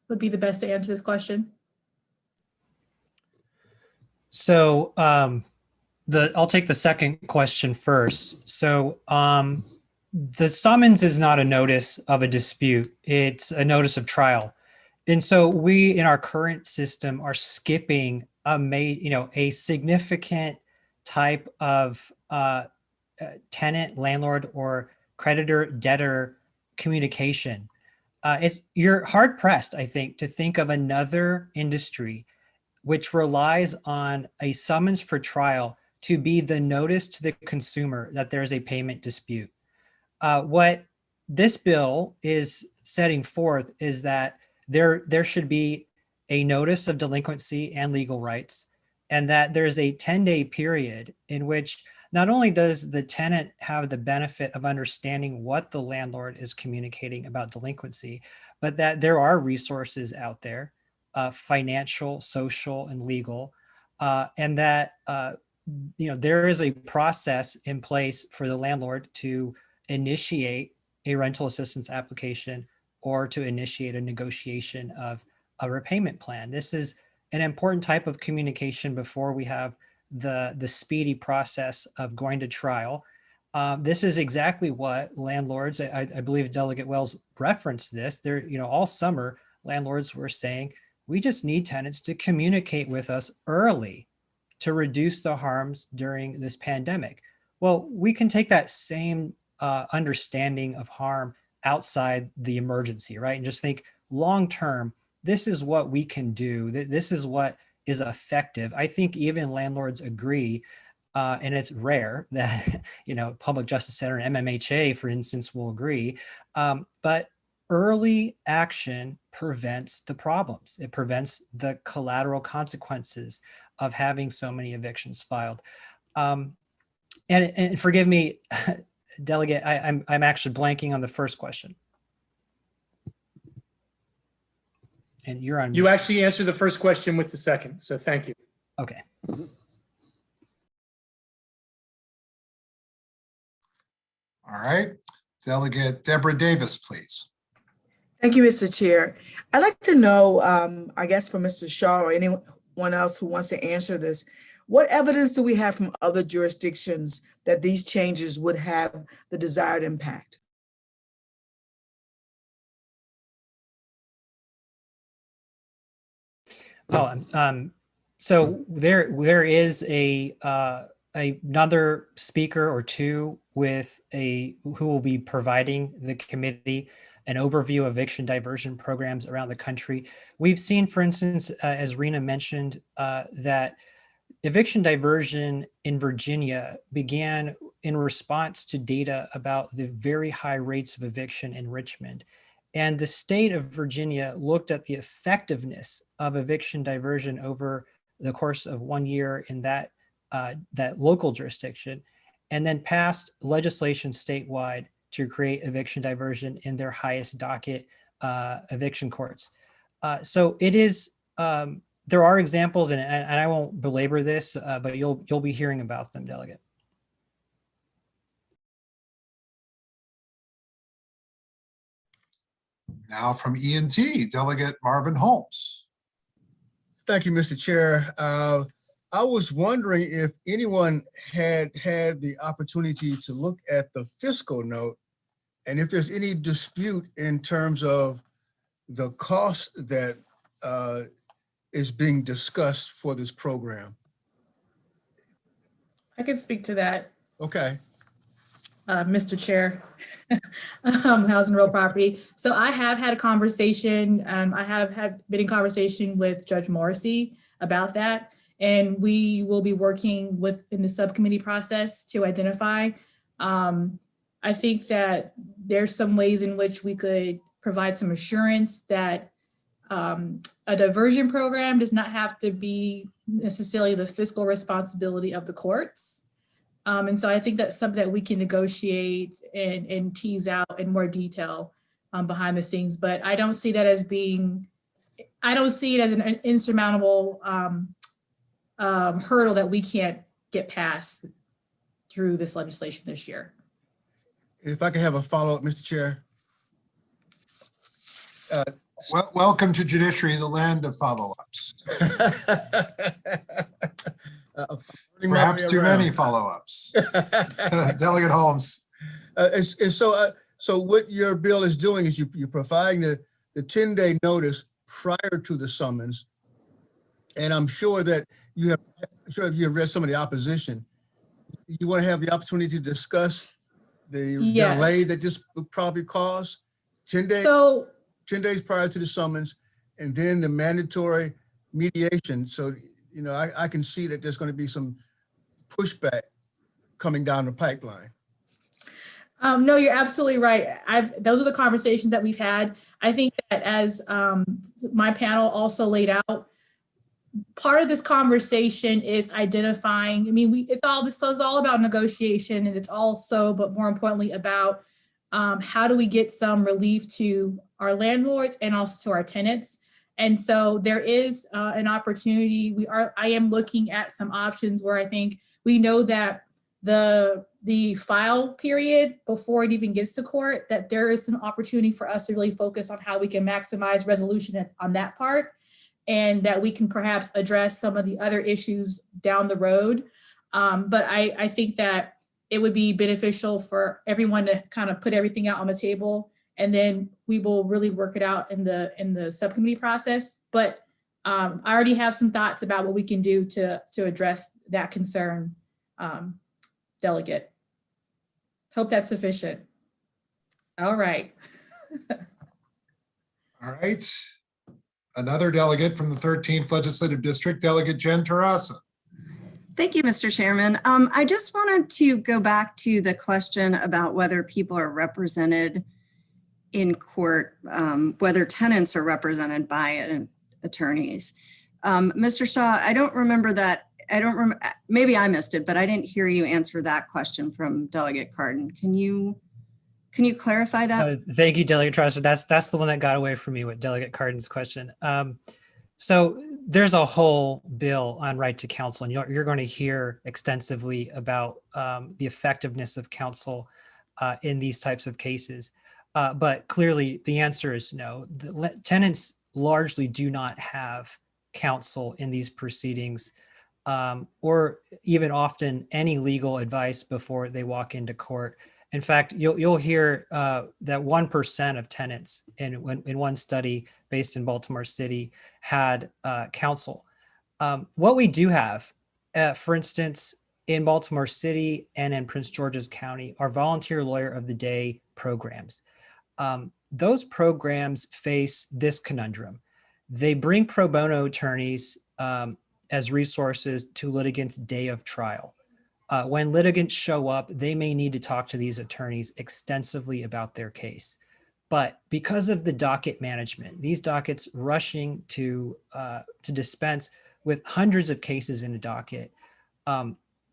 would be the best to answer this question. So I'll take the second question first. So the summons is not a notice of a dispute. It's a notice of trial. And so we, in our current system, are skipping a significant type of tenant, landlord, or creditor, debtor communication. You're hard pressed, I think, to think of another industry which relies on a summons for trial to be the notice to the consumer that there's a payment dispute. What this bill is setting forth is that there should be a notice of delinquency and legal rights, and that there's a 10-day period in which not only does the tenant have the benefit of understanding what the landlord is communicating about delinquency, but that there are resources out there, financial, social, and legal, and that there is a process in place for the landlord to initiate a rental assistance application or to initiate a negotiation of a repayment plan. This is an important type of communication before we have the speedy process of going to trial. This is exactly what landlords, I believe Delegate Wells referenced this, all summer landlords were saying, we just need tenants to communicate with us early to reduce the harms during this pandemic. Well, we can take that same understanding of harm outside the emergency, right? And just think long-term, this is what we can do. This is what is effective. I think even landlords agree, and it's rare that, Public Justice Center and MMHA, for instance, will agree, but early action prevents the problems. It prevents the collateral consequences of having so many evictions filed. And forgive me, Delegate, I'm actually blanking on the first question. And you're on. You actually answered the first question with the second, so thank you. Okay. All right. Delegate Deborah Davis, please. Thank you, Mr. Chair. I'd like to know, I guess for Mr. Shaw or anyone else who wants to answer this, what evidence do we have from other jurisdictions that these changes would have the desired impact? So there is another speaker or two who will be providing the committee an overview of eviction diversion programs around the country. We've seen, for instance, as Rena mentioned, that eviction diversion in Virginia began in response to data about the very high rates of eviction in Richmond. And the state of Virginia looked at the effectiveness of eviction diversion over the course of 1 year in that local jurisdiction, and then passed legislation statewide to create eviction diversion in their highest docket eviction courts. So it is, there are examples, and I won't belabor this, but you'll be hearing about them, Delegate. Now from E&T, Delegate Marvin Holmes. Thank you, Mr. Chair. I was wondering if anyone had the opportunity to look at the fiscal note and if there's any dispute in terms of the cost that is being discussed for this program. I can speak to that. Okay. Mr. Chair, Housing and Real Property. So I have had a conversation, I have been in conversation with Judge Morrissey about that. And we will be working in the subcommittee process to identify. I think that there's some ways in which we could provide some assurance that a diversion program does not have to be necessarily the fiscal responsibility of the courts. And so I think that's something that we can negotiate and tease out in more detail behind the scenes. But I don't see that as I don't see it as an insurmountable hurdle that we can't get past through this legislation this year. if I could have a follow-up, Mr. Chair. Welcome to Judiciary, the land of follow-ups. Perhaps too many follow-ups. Delegate Holmes. So what your bill is doing is you're providing the 10-day notice prior to the summons. And I'm sure that you have read some of the opposition. You want to have the opportunity to discuss the delay that this would probably cause? 10 days. So 10 days prior to the summons, and then the mandatory mediation. So, you know, I can see that there's going to be some pushback coming down the pipeline. No, you're absolutely right. Those are the conversations that we've had. I think that as my panel also laid out, part of this conversation is identifying, I mean, this is all about negotiation, and it's also, but more importantly, about how do we get some relief to our landlords and also to our tenants. And so there is an opportunity. I am looking at some options where I think we know that the file period before it even gets to court, that there is some opportunity for us to really focus on how we can maximize resolution on that part, and that we can perhaps address some of the other issues down the road. But I think that it would be beneficial for everyone to kind of put everything out on the table, and then we will really work it out in the subcommittee process. But I already have some thoughts about what we can do to address that concern, Delegate. Hope that's sufficient. All right. All right. Another delegate from the 13th Legislative District, Delegate Jen Tarasa. Thank you, Mr. Chairman. I just wanted to go back to the question about whether people are represented in court, whether tenants are represented by attorneys. Mr. Shaw, I don't remember that. Maybe I missed it, but I didn't hear you answer that question from Delegate Cardin. Can you clarify that? Thank you, Delegate Trust. That's the one that got away from me with Delegate Cardin's question. So there's a whole bill on right to counsel, and you're going to hear extensively about the effectiveness of counsel in these types of cases. But clearly the answer is no. The tenants largely do not have counsel in these proceedings, or even often any legal advice before they walk into court. In fact, you'll hear that 1% of tenants in one study based in Baltimore City had counsel. What we do have, for instance, in Baltimore City and in Prince George's County, are volunteer lawyer of the day programs. Those programs face this conundrum. They bring pro bono attorneys as resources to litigants' day of trial. When litigants show up, they may need to talk to these attorneys extensively about their case. But because of the docket management, these dockets rushing to dispense with hundreds of cases in a docket,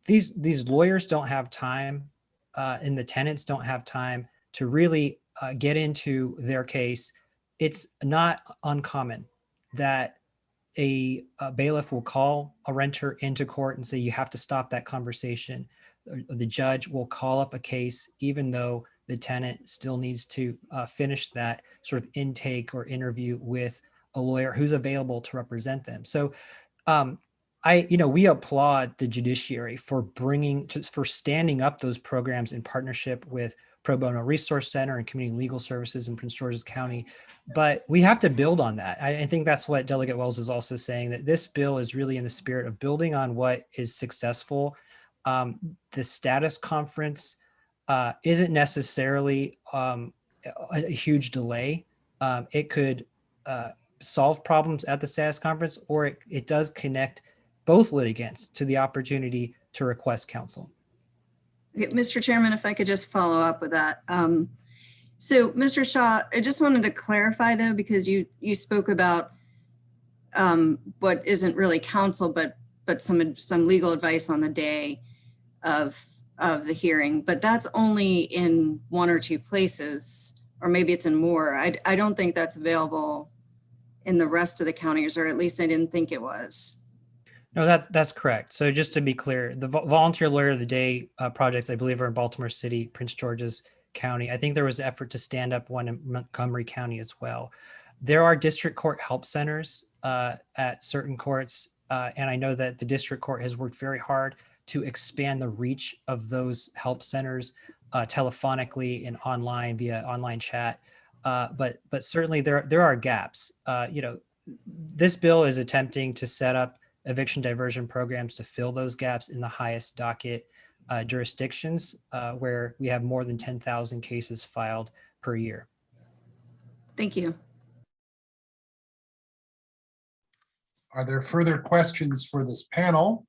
these lawyers don't have time, and the tenants don't have time to really get into their case. It's not uncommon that a bailiff will call a renter into court and say, you have to stop that conversation. The judge will call up a case, even though the tenant still needs to finish that sort of intake or interview with a lawyer who's available to represent them. So we applaud the judiciary for standing up those programs in partnership with Pro Bono Resource Center and Community Legal Services in Prince George's County. But we have to build on that. I think that's what Delegate Wells is also saying, that this bill is really in the spirit of building on what is successful. The status conference isn't necessarily a huge delay. It could solve problems at the status conference, or it does connect both litigants to the opportunity to request counsel. Okay, Mr. Chairman, if I could just follow up with that. So, Mr. Shaw, I just wanted to clarify, though, because you spoke about what isn't really counsel, but some legal advice on the day of the hearing. But that's only in one or two places, or maybe it's in more. I don't think that's available in the rest of the counties, or at least I didn't think it was. No, that's correct. So just to be clear, the Volunteer Lawyer of the Day projects, I believe, are in Baltimore City, Prince George's County. I think there was effort to stand up one in Montgomery County as well. There are district court help centers at certain courts, and I know that the district court has worked very hard to expand the reach of those help centers telephonically and online via online chat. But certainly there are gaps. This bill is attempting to set up eviction diversion programs to fill those gaps in the highest docket jurisdictions where we have more than 10,000 cases filed per year. Thank you. Are there further questions for this panel?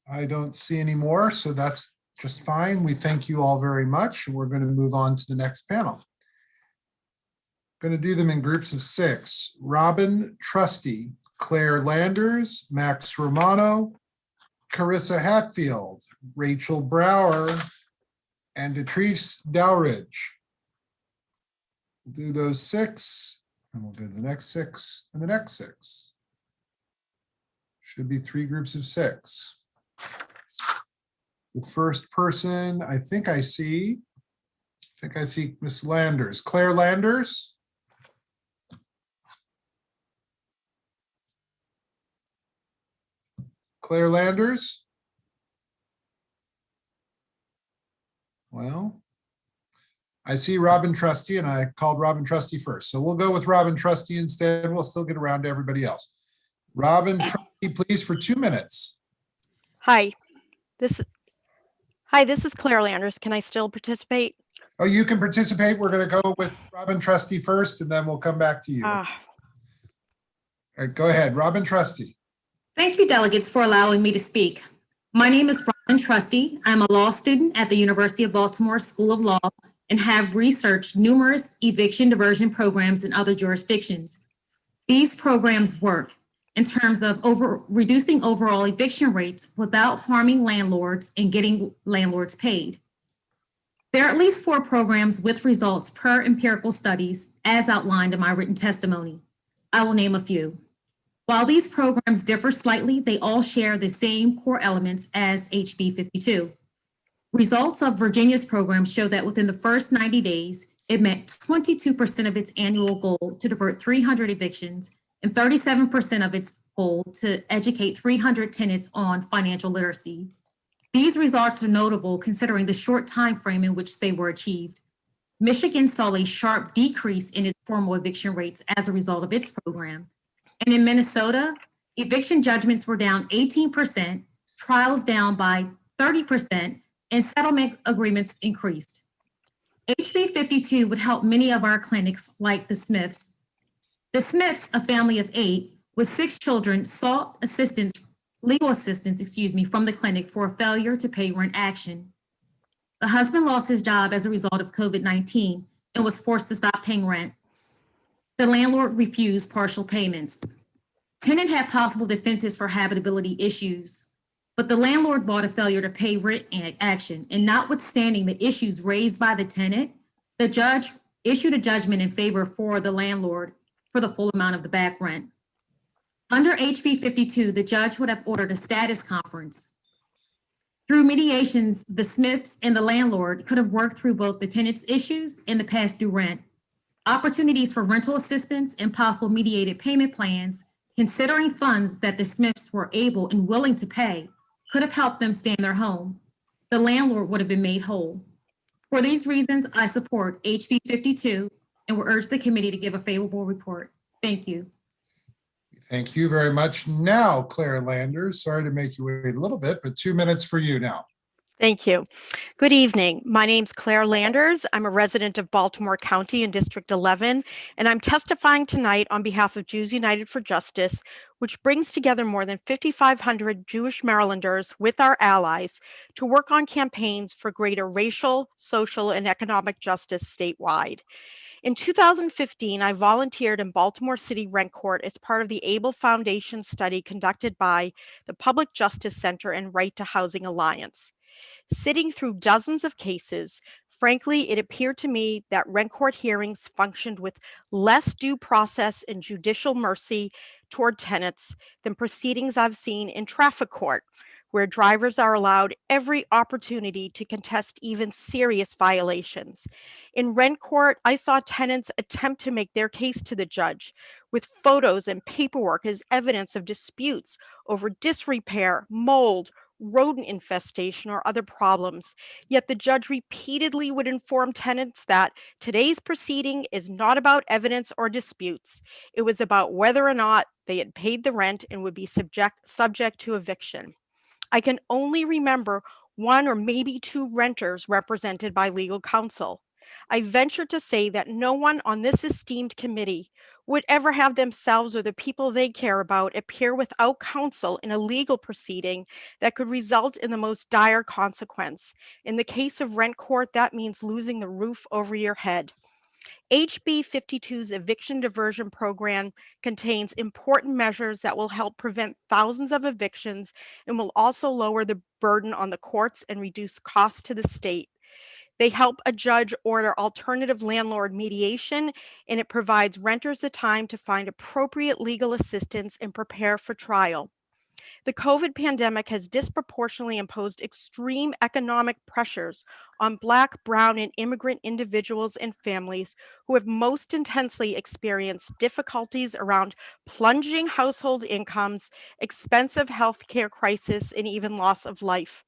I don't see any more, so that's just fine. We thank you all very much. We're going to move on to the next panel. Going to do them in groups of 6. Robin Trusty, Claire Landers, Max Romano, Carissa Hatfield, Rachel Brower, and Detrice Dowridge. We'll do those 6, and we'll do the next 6 and the next 6. Should be 3 groups of 6. The first person I think I see Miss Landers, Claire Landers. Claire Landers. Well, I see Robin Trusty, and I called Robin Trusty first. So we'll go with Robin Trusty instead. We'll still get around to everybody else. Robin Trusty, please, for 2 minutes. Hi, this is Claire Landers. Can I still participate? Oh, you can participate. We're going to go with Robin Trusty first, and then we'll come back to you. All right, go ahead, Robin Trusty. Thank you, delegates, for allowing me to speak. My name is Robin Trusty. I'm a law student at the University of Baltimore School of Law and have researched numerous eviction diversion programs in other jurisdictions. These programs work in terms of reducing overall eviction rates without harming landlords and getting landlords paid. There are at least 4 programs with results per empirical studies as outlined in my written testimony. I will name a few. While these programs differ slightly, they all share the same core elements as HB 52. Results of Virginia's program show that within the first 90 days, it met 22% of its annual goal to divert 300 evictions and 37% of its goal to educate 300 tenants on financial literacy. These results are notable considering the short time frame in which they were achieved. Michigan saw a sharp decrease in its formal eviction rates as a result of its program. And in Minnesota, eviction judgments were down 18%, trials down by 30%, and settlement agreements increased. HB 52 would help many of our clinics like the Smiths. The Smiths, a family of 8 with 6 children, sought legal assistance, from the clinic for a failure to pay rent action. The husband lost his job as a result of COVID-19 and was forced to stop paying rent. The landlord refused partial payments. Tenant had possible defenses for habitability issues, but the landlord brought a failure to pay rent action, and notwithstanding the issues raised by the tenant, the judge issued a judgment in favor for the landlord for the full amount of the back rent. Under HB 52, the judge would have ordered a status conference. Through mediations, the Smiths and the landlord could have worked through both the tenant's issues and the past due rent. Opportunities for rental assistance and possible mediated payment plans, considering funds that the Smiths were able and willing to pay, could have helped them stay in their home. The landlord would have been made whole. For these reasons, I support HB 52 and will urge the committee to give a favorable report. Thank you. Thank you very much. Now, Claire Landers, sorry to make you wait a little bit, but 2 minutes for you now. Thank you. Good evening. My name's Claire Landers. I'm a resident of Baltimore County in District 11, and I'm testifying tonight on behalf of Jews United for Justice, which brings together more than 5,500 Jewish Marylanders with our allies to work on campaigns for greater racial, social, and economic justice statewide. In 2015, I volunteered in Baltimore City Rent Court as part of the ABLE Foundation study conducted by the Public Justice Center and Right to Housing Alliance. Sitting through dozens of cases, frankly, it appeared to me that rent court hearings functioned with less due process and judicial mercy toward tenants than proceedings I've seen in traffic court, where drivers are allowed every opportunity to contest even serious violations. In rent court, I saw tenants attempt to make their case to the judge with photos and paperwork as evidence of disputes over disrepair, mold, rodent infestation, or other problems. Yet the judge repeatedly would inform tenants that today's proceeding is not about evidence or disputes. It was about whether or not they had paid the rent and would be subject to eviction. I can only remember one or maybe two renters represented by legal counsel. I venture to say that no one on this esteemed committee would ever have themselves or the people they care about appear without counsel in a legal proceeding that could result in the most dire consequence. In the case of rent court, that means losing the roof over your head. HB 52's eviction diversion program contains important measures that will help prevent thousands of evictions and will also lower the burden on the courts and reduce costs to the state. They help a judge order alternative landlord mediation, and it provides renters the time to find appropriate legal assistance and prepare for trial. The COVID pandemic has disproportionately imposed extreme economic pressures on Black, Brown, and immigrant individuals and families who have most intensely experienced difficulties around plunging household incomes, expensive healthcare crisis, and even loss of life.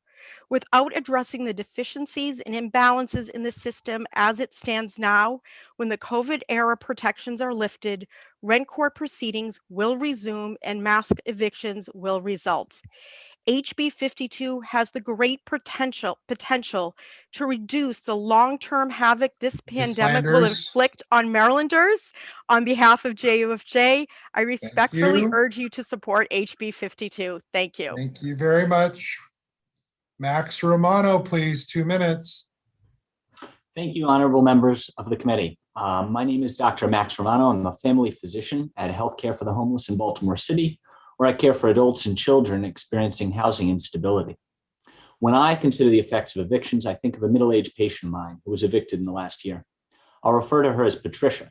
Without addressing the deficiencies and imbalances in the system as it stands now, when the COVID era protections are lifted, rent court proceedings will resume and mass evictions will result. HB 52 has the great potential to reduce the long-term havoc this pandemic will inflict on Marylanders. On behalf of JUFJ, I respectfully urge you to support HB 52. Thank you. Thank you very much. Max Romano, please, 2 minutes. Thank you, honorable members of the committee. My name is Dr. Max Romano. I'm a family physician at Healthcare for the Homeless in Baltimore City, where I care for adults and children experiencing housing instability. When I consider the effects of evictions, I think of a middle-aged patient of mine who was evicted in the last year. I'll refer to her as Patricia.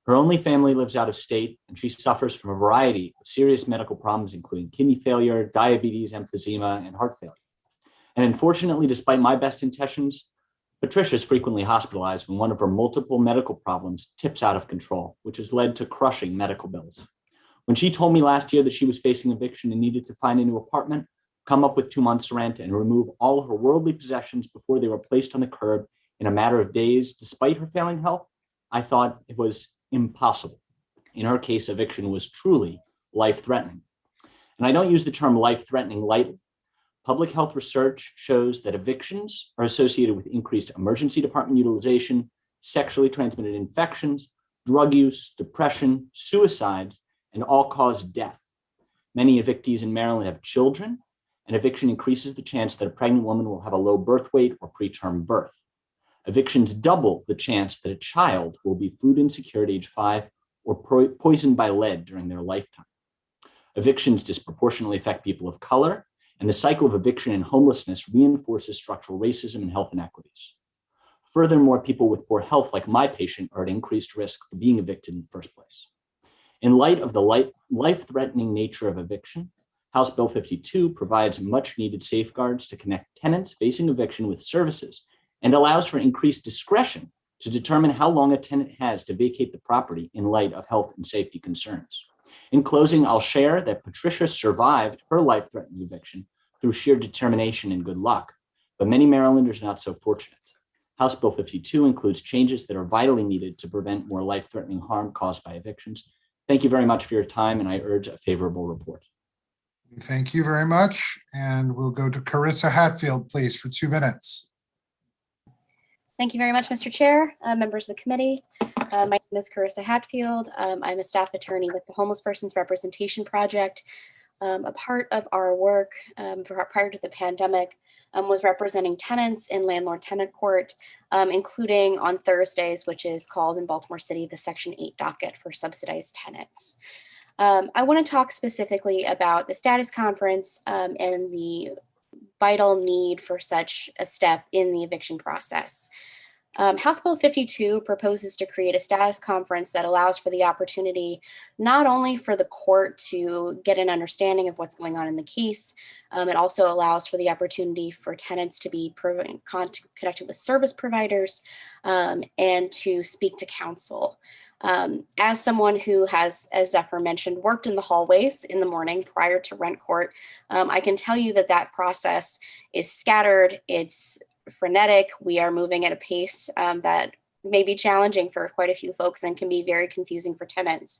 Her only family lives out of state, and she suffers from a variety of serious medical problems, including kidney failure, diabetes, emphysema, and heart failure. And unfortunately, despite my best intentions, Patricia is frequently hospitalized when one of her multiple medical problems tips out of control, which has led to crushing medical bills. When she told me last year that she was facing eviction and needed to find a new apartment, come up with 2 months' rent, and remove all of her worldly possessions before they were placed on the curb in a matter of days, despite her failing health, I thought it was impossible. In her case, eviction was truly life-threatening. And I don't use the term life-threatening lightly. Public health research shows that evictions are associated with increased emergency department utilization, sexually transmitted infections, drug use, depression, suicides, and all-cause death. Many evictees in Maryland have children, and eviction increases the chance that a pregnant woman will have a low birth weight or preterm birth. Evictions double the chance that a child will be food insecure at age 5 or poisoned by lead during their lifetime. Evictions disproportionately affect people of color, and the cycle of eviction and homelessness reinforces structural racism and health inequities. Furthermore, people with poor health, like my patient, are at increased risk for being evicted in the first place. In light of the life-threatening nature of eviction, House Bill 52 provides much-needed safeguards to connect tenants facing eviction with services and allows for increased discretion to determine how long a tenant has to vacate the property in light of health and safety concerns. In closing, I'll share that Patricia survived her life-threatening eviction through sheer determination and good luck, but many Marylanders are not so fortunate. House Bill 52 includes changes that are vitally needed to prevent more life-threatening harm caused by evictions. Thank you very much for your time, and I urge a favorable report. Thank you very much. And we'll go to Carissa Hatfield, please, for 2 minutes. Thank you very much, Mr. Chair, members of the committee. My name is Carissa Hatfield. I'm a staff attorney with the Homeless Persons Representation Project. A part of our work prior to the pandemic was representing tenants in landlord-tenant court, including on Thursdays, which is called in Baltimore City the Section 8 docket for subsidized tenants. I want to talk specifically about the status conference and the vital need for such a step in the eviction process. House Bill 52 proposes to create a status conference that allows for the opportunity not only for the court to get an understanding of what's going on in the case, it also allows for the opportunity for tenants to be connected with service providers and to speak to counsel. As someone who has, as Zephyr mentioned, worked in the hallways in the morning prior to rent court, I can tell you that that process is scattered, it's frenetic. We are moving at a pace that may be challenging for quite a few folks and can be very confusing for tenants.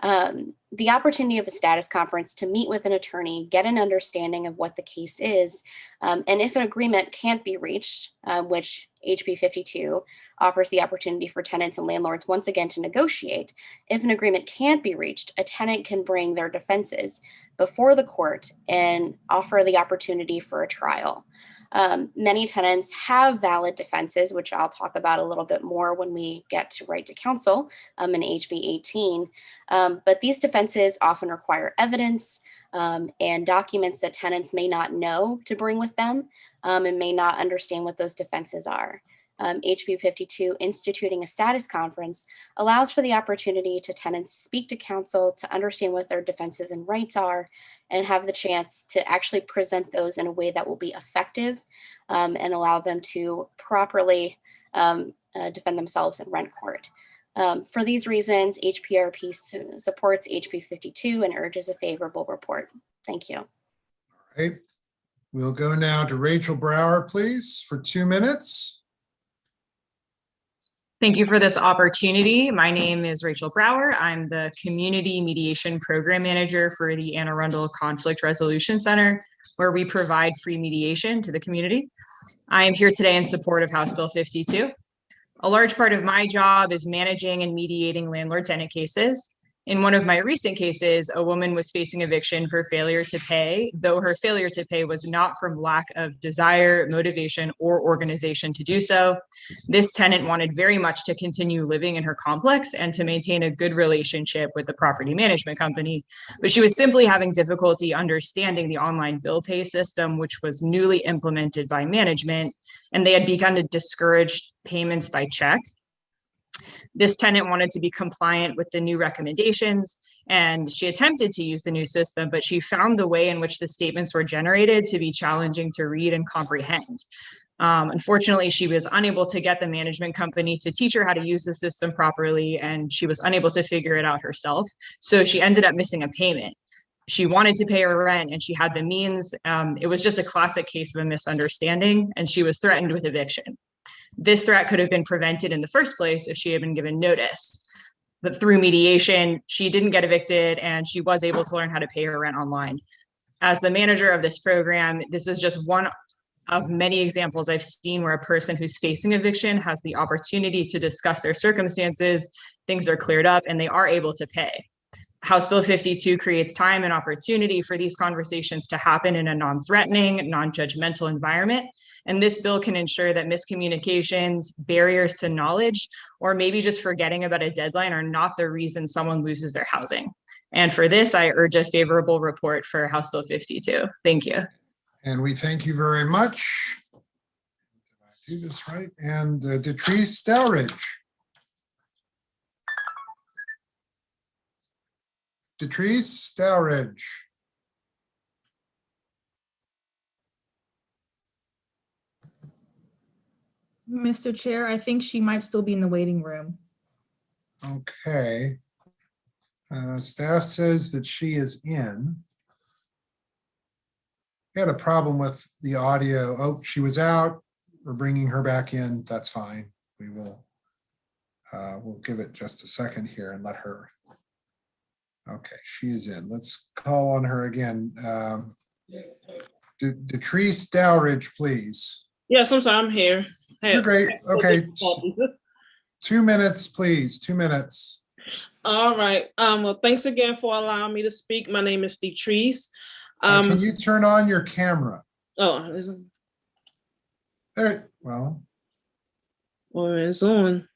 The opportunity of a status conference to meet with an attorney, get an understanding of what the case is, and if an agreement can't be reached, which HB 52 offers the opportunity for tenants and landlords once again to negotiate. If an agreement can't be reached, a tenant can bring their defenses before the court and offer the opportunity for a trial. Many tenants have valid defenses, which I'll talk about a little bit more when we get to right to counsel in HB 18. But these defenses often require evidence and documents that tenants may not know to bring with them and may not understand what those defenses are. HB 52 instituting a status conference allows for the opportunity to tenants speak to counsel to understand what their defenses and rights are and have the chance to actually present those in a way that will be effective and allow them to properly defend themselves in rent court. For these reasons, HPRP supports HB 52 and urges a favorable report. Thank you. All right. We'll go now to Rachel Brower, please, for 2 minutes. Thank you for this opportunity. My name is Rachel Brower. I'm the Community Mediation Program Manager for the Anne Arundel Conflict Resolution Center, where we provide free mediation to the community. I am here today in support of House Bill 52. A large part of my job is managing and mediating landlord-tenant cases. In one of my recent cases, a woman was facing eviction for failure to pay, though her failure to pay was not from lack of desire, motivation, or organization to do so. This tenant wanted very much to continue living in her complex and to maintain a good relationship with the property management company, but she was simply having difficulty understanding the online bill pay system, which was newly implemented by management, and they had begun to discourage payments by check. This tenant wanted to be compliant with the new recommendations, and she attempted to use the new system, but she found the way in which the statements were generated to be challenging to read and comprehend. Unfortunately, she was unable to get the management company to teach her how to use the system properly, and she was unable to figure it out herself. So she ended up missing a payment. She wanted to pay her rent and she had the means. It was just a classic case of a misunderstanding, and she was threatened with eviction. This threat could have been prevented in the first place if she had been given notice. But through mediation, she didn't get evicted and she was able to learn how to pay her rent online. As the manager of this program, this is just one of many examples I've seen where a person who's facing eviction has the opportunity to discuss their circumstances, things are cleared up, and they are able to pay. House Bill 52 creates time and opportunity for these conversations to happen in a non-threatening, non-judgmental environment. And this bill can ensure that miscommunications, barriers to knowledge, or maybe just forgetting about a deadline are not the reason someone loses their housing. And for this, I urge a favorable report for House Bill 52. Thank you. And we thank you very much. Did I do this right? And Detrice Stelridge. Detrice Stelridge. Mr. Chair, I think she might still be in the waiting room. Okay. Staff says that she is in. We had a problem with the audio. Oh, she was out. We're bringing her back in. That's fine. We will. We'll give it just a second here and let her. Okay, she is in. Let's call on her again. Detrice Stelridge, please. Yes, I'm sorry. I'm here. You're great. Okay. 2 minutes, please. 2 minutes. All right. Well, thanks again for allowing me to speak. My name is Detrice. Can you turn on your camera? Oh, there. Well, it's on.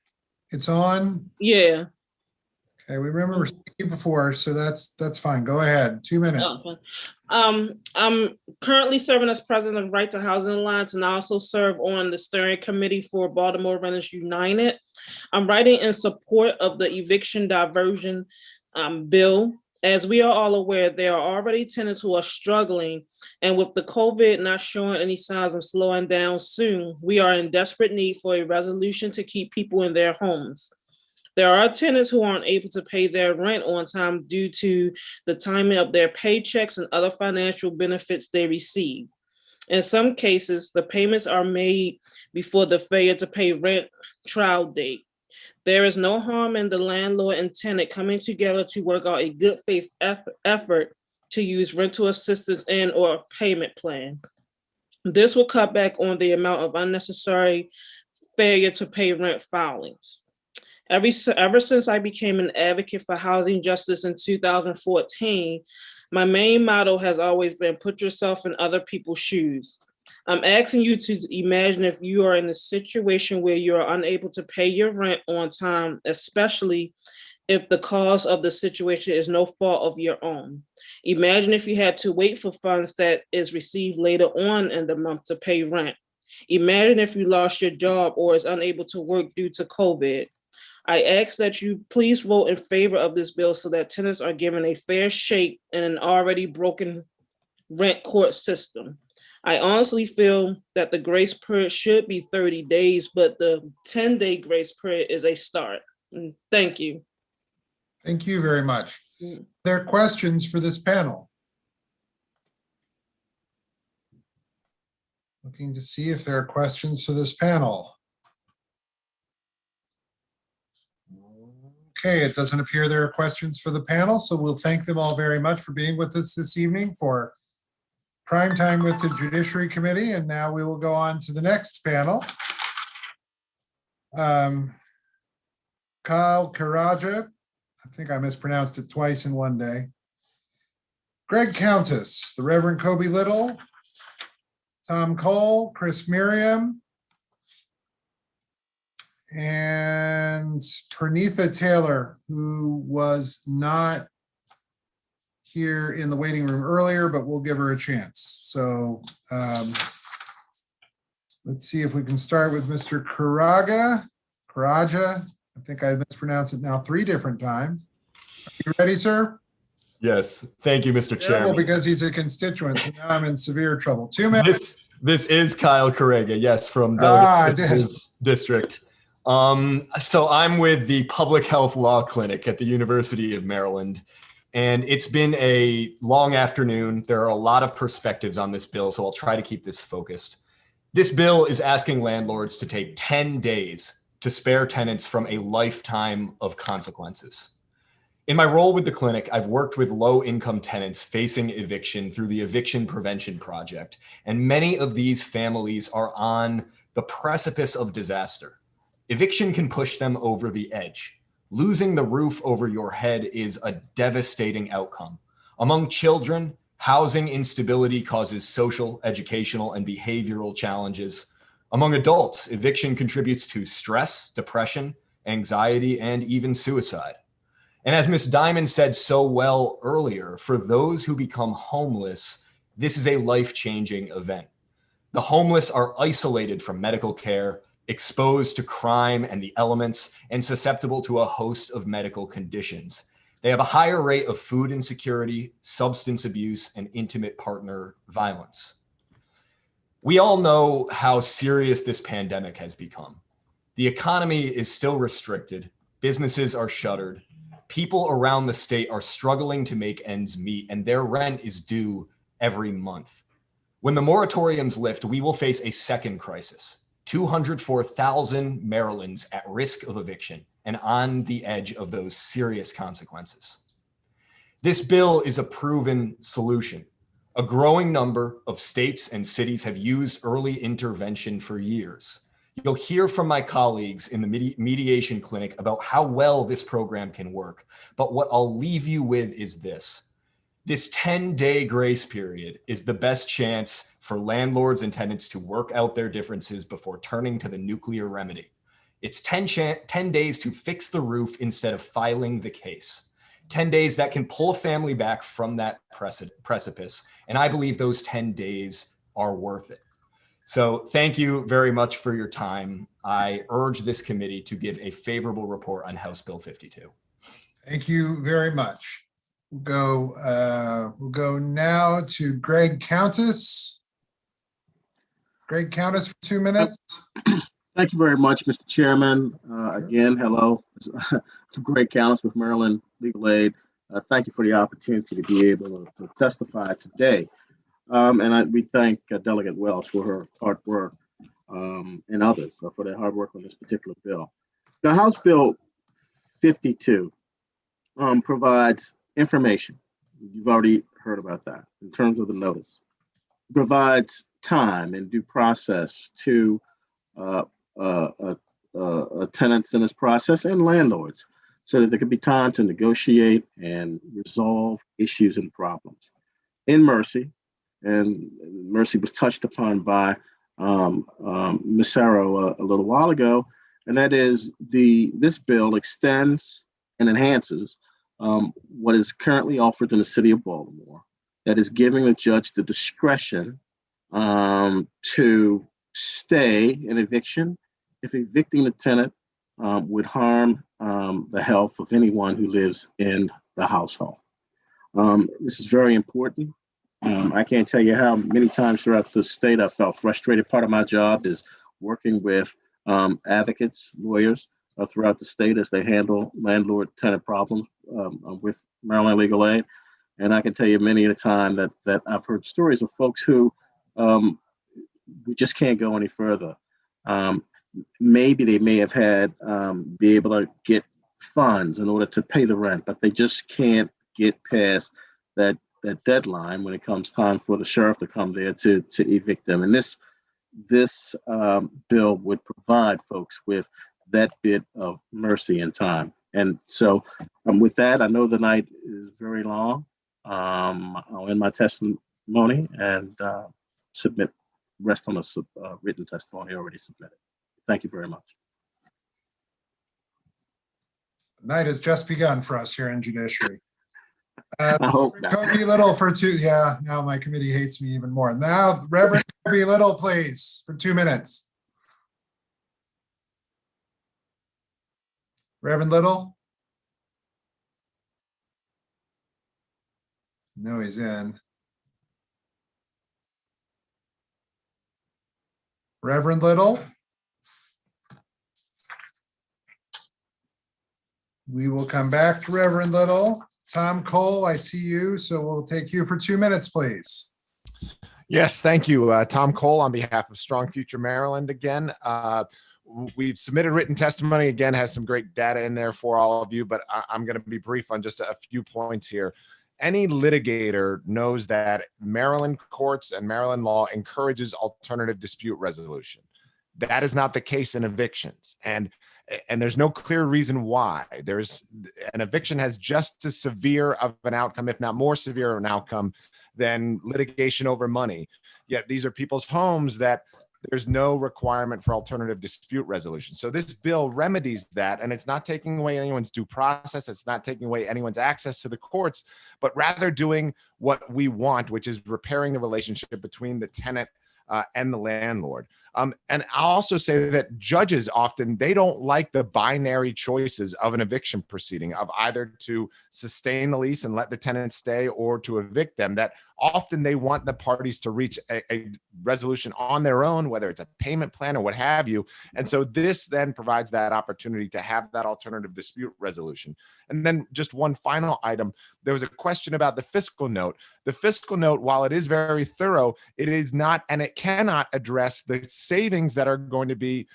It's on? Yeah. Okay, we remember seeing you before, so that's fine. Go ahead. 2 minutes. Okay. I'm currently serving as president of Right to Housing Alliance, and I also serve on the steering committee for Baltimore Renters United. I'm writing in support of the eviction diversion bill. As we are all aware, there are already tenants who are struggling, and with the COVID not showing any signs of slowing down soon, we are in desperate need for a resolution to keep people in their homes. There are tenants who aren't able to pay their rent on time due to the timing of their paychecks and other financial benefits they receive. In some cases, the payments are made before the failure to pay rent trial date. There is no harm in the landlord and tenant coming together to work out a good faith effort to use rental assistance and or payment plan. This will cut back on the amount of unnecessary failure to pay rent filings. Ever since I became an advocate for housing justice in 2014, my main motto has always been put yourself in other people's shoes. I'm asking you to imagine if you are in a situation where you are unable to pay your rent on time, especially if the cause of the situation is no fault of your own. Imagine if you had to wait for funds that is received later on in the month to pay rent. Imagine if you lost your job or is unable to work due to COVID. I ask that you please vote in favor of this bill so that tenants are given a fair shake in an already broken rent court system. I honestly feel that the grace period should be 30 days, but the 10-day grace period is a start. Thank you. Thank you very much. There are questions for this panel. Looking to see if there are questions for this panel. Okay, it doesn't appear there are questions for the panel, so we'll thank them all very much for being with us this evening for Prime Time with the Judiciary Committee. And now we will go on to the next panel. Kyle Karaja, I think I mispronounced it twice in one day. Greg Countess, the Reverend Kobe Little, Tom Cole, Chris Merriam, and Pranitha Taylor, who was not here in the waiting room earlier, but we'll give her a chance. So let's see if we can start with Mr. Karaja. I think I mispronounced it now 3 different times. Are you ready, sir? Yes. Thank you, Mr. Chairman. Well, because he's a constituent, so now I'm in severe trouble. 2 minutes. This is Kyle Correga, yes, from Delegate District. So I'm with the Public Health Law Clinic at the University of Maryland, and it's been a long afternoon. There are a lot of perspectives on this bill, so I'll try to keep this focused. This bill is asking landlords to take 10 days to spare tenants from a lifetime of consequences. In my role with the clinic, I've worked with low-income tenants facing eviction through the Eviction Prevention Project, and many of these families are on the precipice of disaster. Eviction can push them over the edge. Losing the roof over your head is a devastating outcome. Among children, housing instability causes social, educational, and behavioral challenges. Among adults, eviction contributes to stress, depression, anxiety, and even suicide. And as Ms. Diamond said so well earlier, for those who become homeless, this is a life-changing event. The homeless are isolated from medical care, exposed to crime and the elements, and susceptible to a host of medical conditions. They have a higher rate of food insecurity, substance abuse, and intimate partner violence. We all know how serious this pandemic has become. The economy is still restricted, businesses are shuttered, people around the state are struggling to make ends meet, and their rent is due every month. When the moratoriums lift, we will face a second crisis. 204,000 Marylanders at risk of eviction and on the edge of those serious consequences. This bill is a proven solution. A growing number of states and cities have used early intervention for years. You'll hear from my colleagues in the mediation clinic about how well this program can work. But what I'll leave you with is this. This 10-day grace period is the best chance for landlords and tenants to work out their differences before turning to the nuclear remedy. It's 10 days to fix the roof instead of filing the case. 10 days that can pull a family back from that precipice. And I believe those 10 days are worth it. So thank you very much for your time. I urge this committee to give a favorable report on House Bill 52. Thank you very much. We'll go now to Greg Countess. Greg Countess for 2 minutes. Thank you very much, Mr. Chairman. Again, hello. Greg Countess with Maryland Legal Aid. Thank you for the opportunity to be able to testify today. We thank Delegate Wells for her hard work and others for their hard work on this particular bill. The House Bill 52 provides information. You've already heard about that in terms of the notice. It provides time and due process to tenants in this process and landlords so that there can be time to negotiate and resolve issues and problems. In mercy, and mercy was touched upon by Ms. Sarah a little while ago, and that is this bill extends and enhances what is currently offered in the city of Baltimore, that is giving the judge the discretion to stay an eviction if evicting the tenant would harm the health of anyone who lives in the household. This is very important. I can't tell you how many times throughout the state I felt frustrated. Part of my job is working with advocates, lawyers throughout the state as they handle landlord-tenant problems with Maryland Legal Aid. And I can tell you many a time that I've heard stories of folks who we just can't go any further. Maybe they may have had be able to get funds in order to pay the rent, but they just can't get past that deadline when it comes time for the sheriff to come there to evict them. And this bill would provide folks with that bit of mercy and time. And so with that, I know the night is very long. I'll end my testimony and rest on the written testimony already submitted. Thank you very much. Night has just begun for us here in Judiciary. I hope not. Kobe Little for 2. Yeah, now my committee hates me even more. Now, Reverend Kobe Little, please, for 2 minutes. Reverend Little? No, he's in. Reverend Little? We will come back to Reverend Little. Tom Cole, I see you, so we'll take you for 2 minutes, please. Yes, thank you. Tom Cole on behalf of Strong Future Maryland again. We've submitted written testimony, again, has some great data in there for all of you, but I'm going to be brief on just a few points here. Any litigator knows that Maryland courts and Maryland law encourages alternative dispute resolution. That is not the case in evictions. And there's no clear reason why. An eviction has just as severe of an outcome, if not more severe of an outcome, than litigation over money. Yet these are people's homes that there's no requirement for alternative dispute resolution. So this bill remedies that, and it's not taking away anyone's due process. It's not taking away anyone's access to the courts, but rather doing what we want, which is repairing the relationship between the tenant and the landlord. And I'll also say that judges often, they don't like the binary choices of an eviction proceeding, of either to sustain the lease and let the tenant stay or to evict them, that often they want the parties to reach a resolution on their own, whether it's a payment plan or what have you. And so this then provides that opportunity to have that alternative dispute resolution. And then just one final item, there was a question about the fiscal note. The fiscal note, while it is very thorough, it is not, and it cannot address the savings that are going to be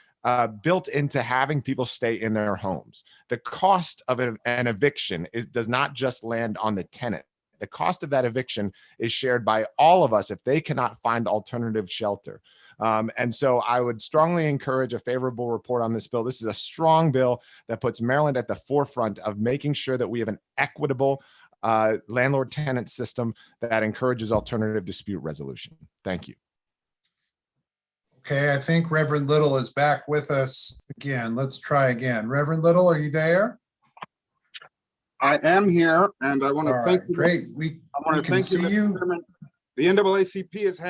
built into having people stay in their homes. The cost of an eviction does not just land on the tenant. The cost of that eviction is shared by all of us if they cannot find alternative shelter. And so I would strongly encourage a favorable report on this bill. This is a strong bill that puts Maryland at the forefront of making sure that we have an equitable landlord-tenant system that encourages alternative dispute resolution. Thank you. Okay, I think Reverend Little is back with us again. Let's try again. Reverend Little, are you there? I am here, and I want to thank you. Great. I want to thank you, Mr. Chairman. The NAACP is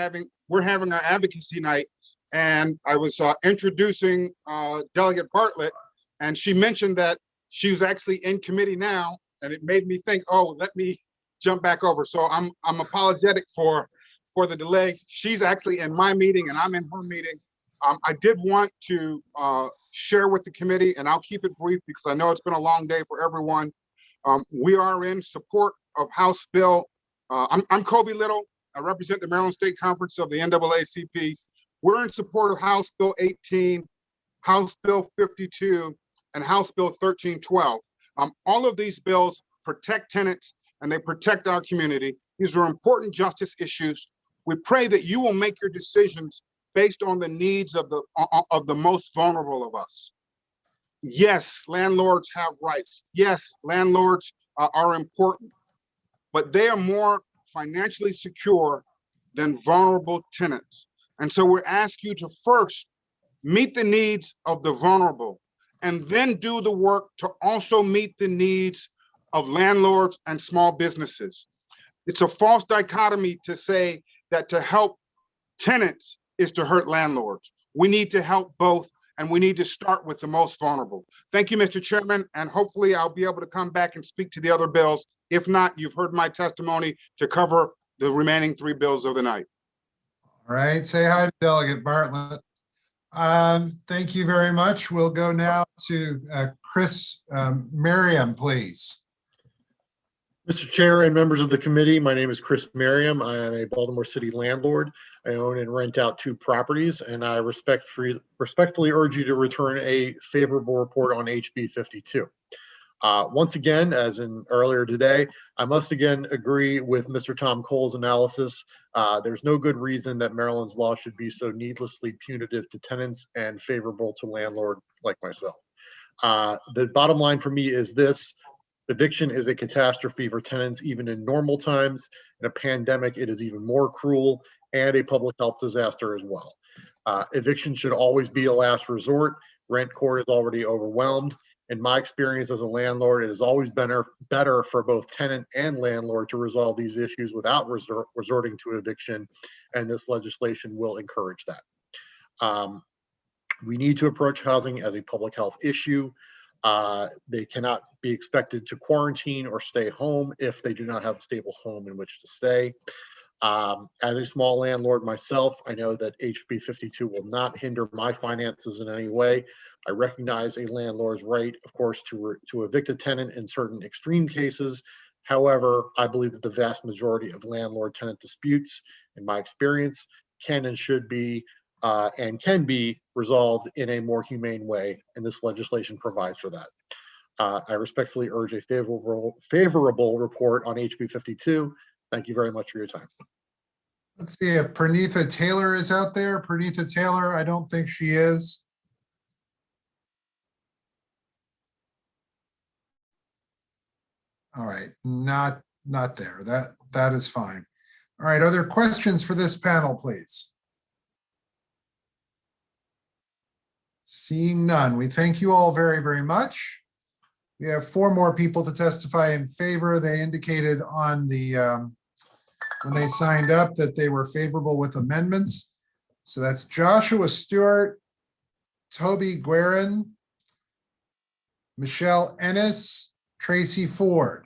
we're having our advocacy night, and I was introducing Delegate Bartlett, and she mentioned that she was actually in committee now, and it made me think, oh, let me jump back over. So I'm apologetic for the delay. She's actually in my meeting, and I'm in her meeting. I did want to share with the committee, and I'll keep it brief because I know it's been a long day for everyone. We are in support of House Bill. I'm Kobe Little. I represent the Maryland State Conference of the NAACP. We're in support of House Bill 18, House Bill 52, and House Bill 1312. All of these bills protect tenants and they protect our community. These are important justice issues. We pray that you will make your decisions based on the needs of the most vulnerable of us. Yes, landlords have rights. Yes, landlords are important, but they are more financially secure than vulnerable tenants. And so we're asking you to first meet the needs of the vulnerable and then do the work to also meet the needs of landlords and small businesses. It's a false dichotomy to say that to help tenants is to hurt landlords. We need to help both, and we need to start with the most vulnerable. Thank you, Mr. Chairman, and hopefully I'll be able to come back and speak to the other bills. If not, you've heard my testimony to cover the remaining 3 bills of the night. All right, say hi to Delegate Bartlett. Thank you very much. We'll go now to Chris Merriam, please. Mr. Chair and members of the committee, my name is Chris Merriam. I am a Baltimore City landlord. I own and rent out 2 properties, and I respectfully urge you to return a favorable report on HB 52. Once again, as in earlier today, I must again agree with Mr. Tom Cole's analysis. There's no good reason that Maryland's law should be so needlessly punitive to tenants and favorable to landlords like myself. The bottom line for me is this: eviction is a catastrophe for tenants even in normal times. In a pandemic, it is even more cruel and a public health disaster as well. Eviction should always be a last resort. Rent court is already overwhelmed. In my experience as a landlord, it has always been better for both tenant and landlord to resolve these issues without resorting to eviction, and this legislation will encourage that. We need to approach housing as a public health issue. They cannot be expected to quarantine or stay home if they do not have a stable home in which to stay. As a small landlord myself, I know that HB 52 will not hinder my finances in any way. I recognize a landlord's right, of course, to evict a tenant in certain extreme cases. However, I believe that the vast majority of landlord-tenant disputes, in my experience, can and should be and can be resolved in a more humane way, and this legislation provides for that. I respectfully urge a favorable report on HB 52. Thank you very much for your time. Let's see if Pranitha Taylor is out there. Pranitha Taylor, I don't think she is. All right, not there. That is fine. All right, are there questions for this panel, please? Seeing none, we thank you all very, very much. We have 4 more people to testify in favor. They indicated on the when they signed up that they were favorable with amendments. So that's Joshua Stewart, Toby Guerin, Michelle Ennis, Tracy Ford.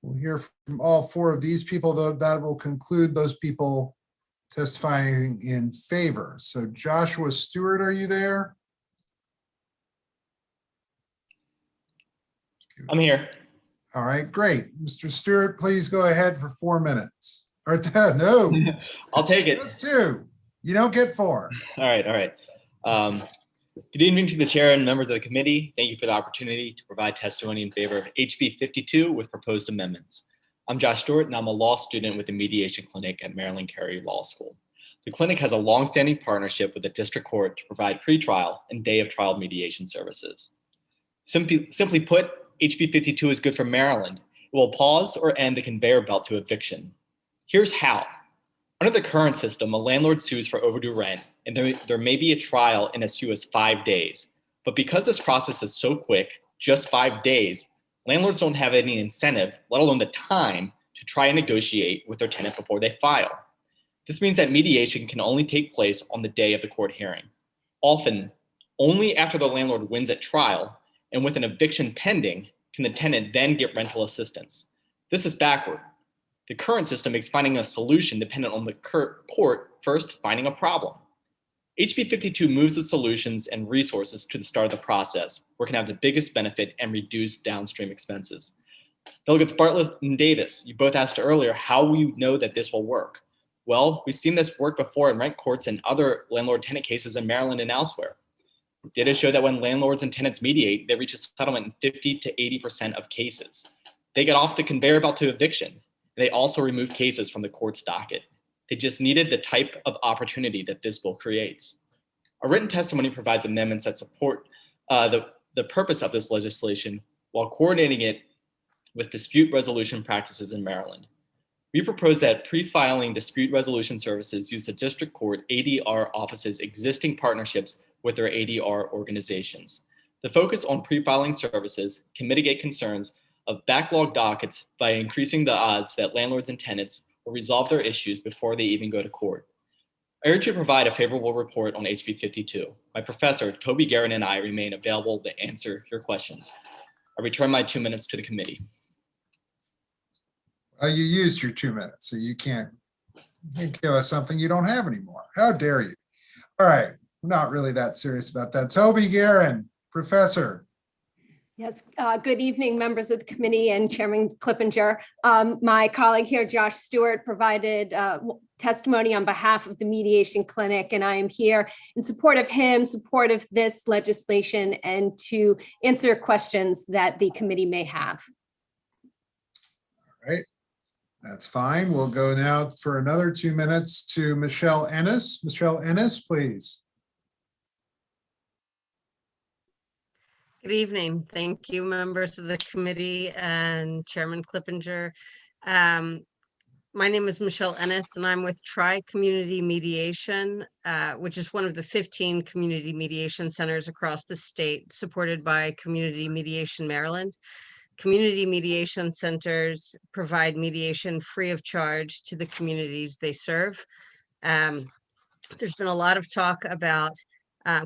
We'll hear from all 4 of these people, though. That will conclude those people testifying in favor. So Joshua Stewart, are you there? I'm here. All right, great. Mr. Stewart, please go ahead for 4 minutes. Or no. I'll take it. Just 2. You don't get 4. All right. Good evening to the chair and members of the committee. Thank you for the opportunity to provide testimony in favor of HB 52 with proposed amendments. I'm Josh Stewart, and I'm a law student with the Mediation Clinic at Maryland Carey Law School. The clinic has a longstanding partnership with the district court to provide pretrial and day of trial mediation services. Simply put, HB 52 is good for Maryland. It will pause or end the conveyor belt to eviction. Here's how. Under the current system, a landlord sues for overdue rent, and there may be a trial in as few as 5 days. But because this process is so quick, just 5 days, landlords don't have any incentive, let alone the time, to try and negotiate with their tenant before they file. This means that mediation can only take place on the day of the court hearing. Often, only after the landlord wins at trial and with an eviction pending can the tenant then get rental assistance. This is backward. The current system makes finding a solution dependent on the court first finding a problem. HB 52 moves the solutions and resources to the start of the process, where it can have the biggest benefit and reduce downstream expenses. Delegates Bartlett and Davis, you both asked earlier how we know that this will work. Well, we've seen this work before in rent courts and other landlord-tenant cases in Maryland and elsewhere. Data show that when landlords and tenants mediate, they reach a settlement in 50 to 80% of cases. They get off the conveyor belt to eviction. And they also remove cases from the court's docket. They just needed the type of opportunity that this bill creates. A written testimony provides amendments that support the purpose of this legislation while coordinating it with dispute resolution practices in Maryland. We propose that pre-filing dispute resolution services use the district court ADR office's existing partnerships with their ADR organizations. The focus on pre-filing services can mitigate concerns of backlog dockets by increasing the odds that landlords and tenants will resolve their issues before they even go to court. I urge you to provide a favorable report on HB 52. My professor, Toby Guerin, and I remain available to answer your questions. I return my 2 minutes to the committee. You used your 2 minutes, so you can't give us something you don't have anymore. How dare you? All right, I'm not really that serious about that. Toby Guerin, professor. Yes, good evening, members of the committee and Chairman Clippinger. My colleague here, Josh Stewart, provided testimony on behalf of the Mediation Clinic, and I am here in support of him, support of this legislation, and to answer questions that the committee may have. All right, that's fine. We'll go now for another 2 minutes to Michelle Ennis. Michelle Ennis, please. Good evening. Thank you, members of the committee and Chairman Clippinger. My name is Michelle Ennis, and I'm with Tri-Community Mediation, which is one of the 15 community mediation centers across the state, supported by Community Mediation Maryland. Community mediation centers provide mediation free of charge to the communities they serve. There's been a lot of talk about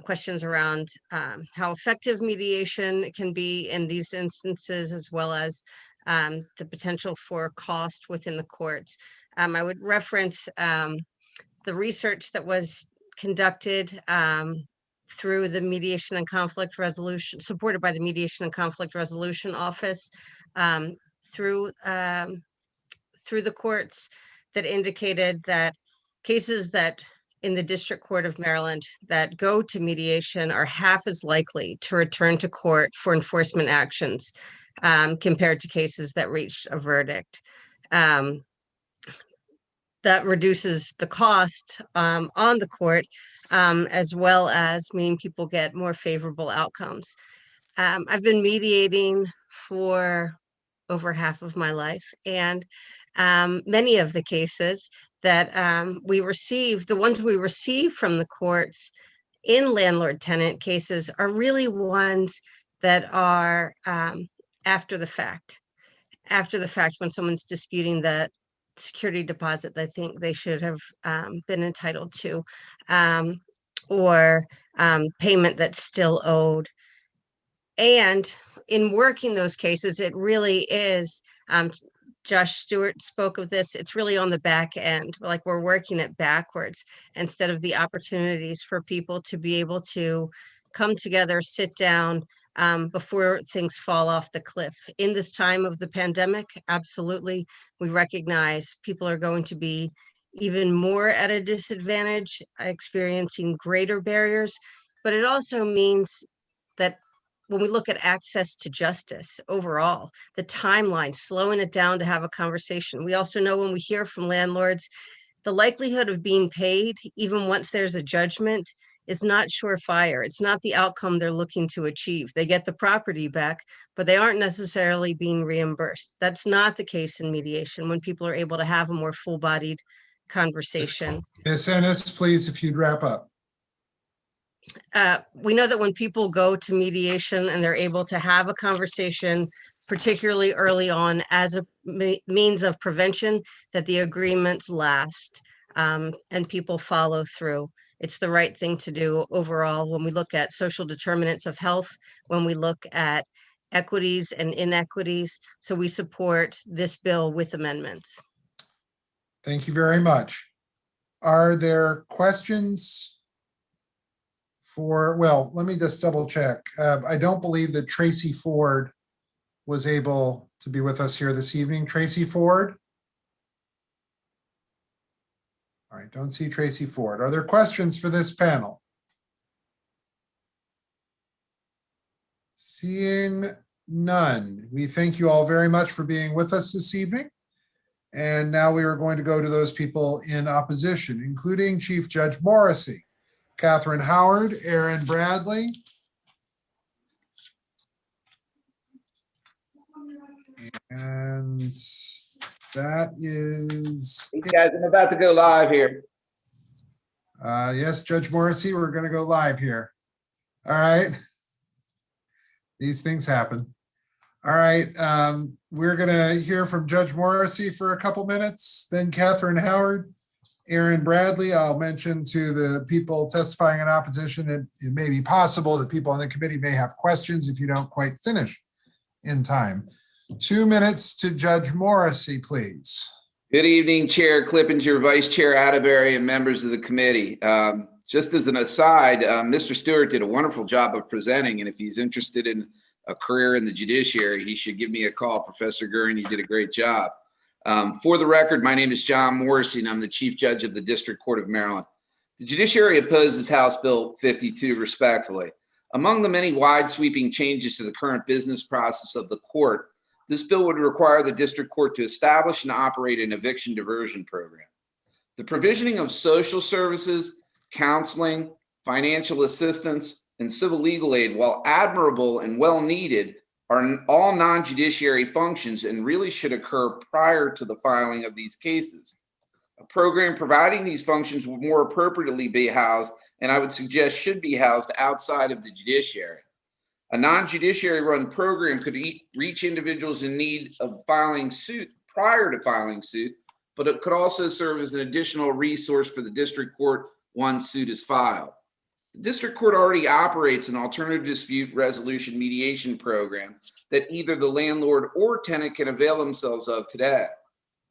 questions around how effective mediation can be in these instances, as well as the potential for cost within the courts. I would reference the research that was conducted through the Mediation and Conflict Resolution, supported by the Mediation and Conflict Resolution Office through the courts, that indicated that cases that in the District Court of Maryland that go to mediation are half as likely to return to court for enforcement actions compared to cases that reach a verdict. That reduces the cost on the court, as well as meaning people get more favorable outcomes. I've been mediating for over half of my life, and many of the cases that we receive, the ones we receive from the courts in landlord-tenant cases, are really ones that are after the fact when someone's disputing the security deposit they think they should have been entitled to, or payment that's still owed. And in working those cases, it really is, Josh Stewart spoke of this, it's really on the back end, like we're working it backwards instead of the opportunities for people to be able to come together, sit down before things fall off the cliff. In this time of the pandemic, absolutely, we recognize people are going to be even more at a disadvantage, experiencing greater barriers, but it also means that when we look at access to justice overall, the timeline, slowing it down to have a conversation. We also know when we hear from landlords, the likelihood of being paid, even once there's a judgment, is not surefire. It's not the outcome they're looking to achieve. They get the property back, but they aren't necessarily being reimbursed. That's not the case in mediation when people are able to have a more full-bodied conversation. Ms. Ennis, please, if you'd wrap up. We know that when people go to mediation and they're able to have a conversation, particularly early on as a means of prevention, that the agreements last and people follow through. It's the right thing to do overall when we look at social determinants of health, when we look at equities and inequities. So we support this bill with amendments. Thank you very much. Are there questions for, well, let me just double check. I don't believe that Tracy Ford was able to be with us here this evening. Tracy Ford? All right, don't see Tracy Ford. Are there questions for this panel? Seeing none, we thank you all very much for being with us this evening. And now we are going to go to those people in opposition, including Chief Judge Morrissey, Catherine Howard, Aaron Bradley. And that is. Hey guys, I'm about to go live here. Yes, Judge Morrissey, we're going to go live here. All right. These things happen. All right. We're going to hear from Judge Morrissey for a couple minutes, then Catherine Howard, Aaron Bradley. I'll mention to the people testifying in opposition, it may be possible that people on the committee may have questions if you don't quite finish in time. 2 minutes to Judge Morrissey, please. Good evening, Chair Clippinger, Vice Chair Atterbury, and members of the committee. Just as an aside, Mr. Stewart did a wonderful job of presenting, and if he's interested in a career in the judiciary, he should give me a call. Professor Gurin, you did a great job. For the record, my name is John Morrissey, and I'm the Chief Judge of the District Court of Maryland. The judiciary opposes House Bill 52 respectfully. Among the many wide sweeping changes to the current business process of the court, this bill would require the district court to establish and operate an eviction diversion program. The provisioning of social services, counseling, financial assistance, and civil legal aid, while admirable and well needed, are all non-judiciary functions and really should occur prior to the filing of these cases. A program providing these functions would more appropriately be housed, and I would suggest should be housed outside of the judiciary. A non-judiciary run program could reach individuals in need of filing suit prior to filing suit, but it could also serve as an additional resource for the district court once suit is filed. The district court already operates an alternative dispute resolution mediation program that either the landlord or tenant can avail themselves of today.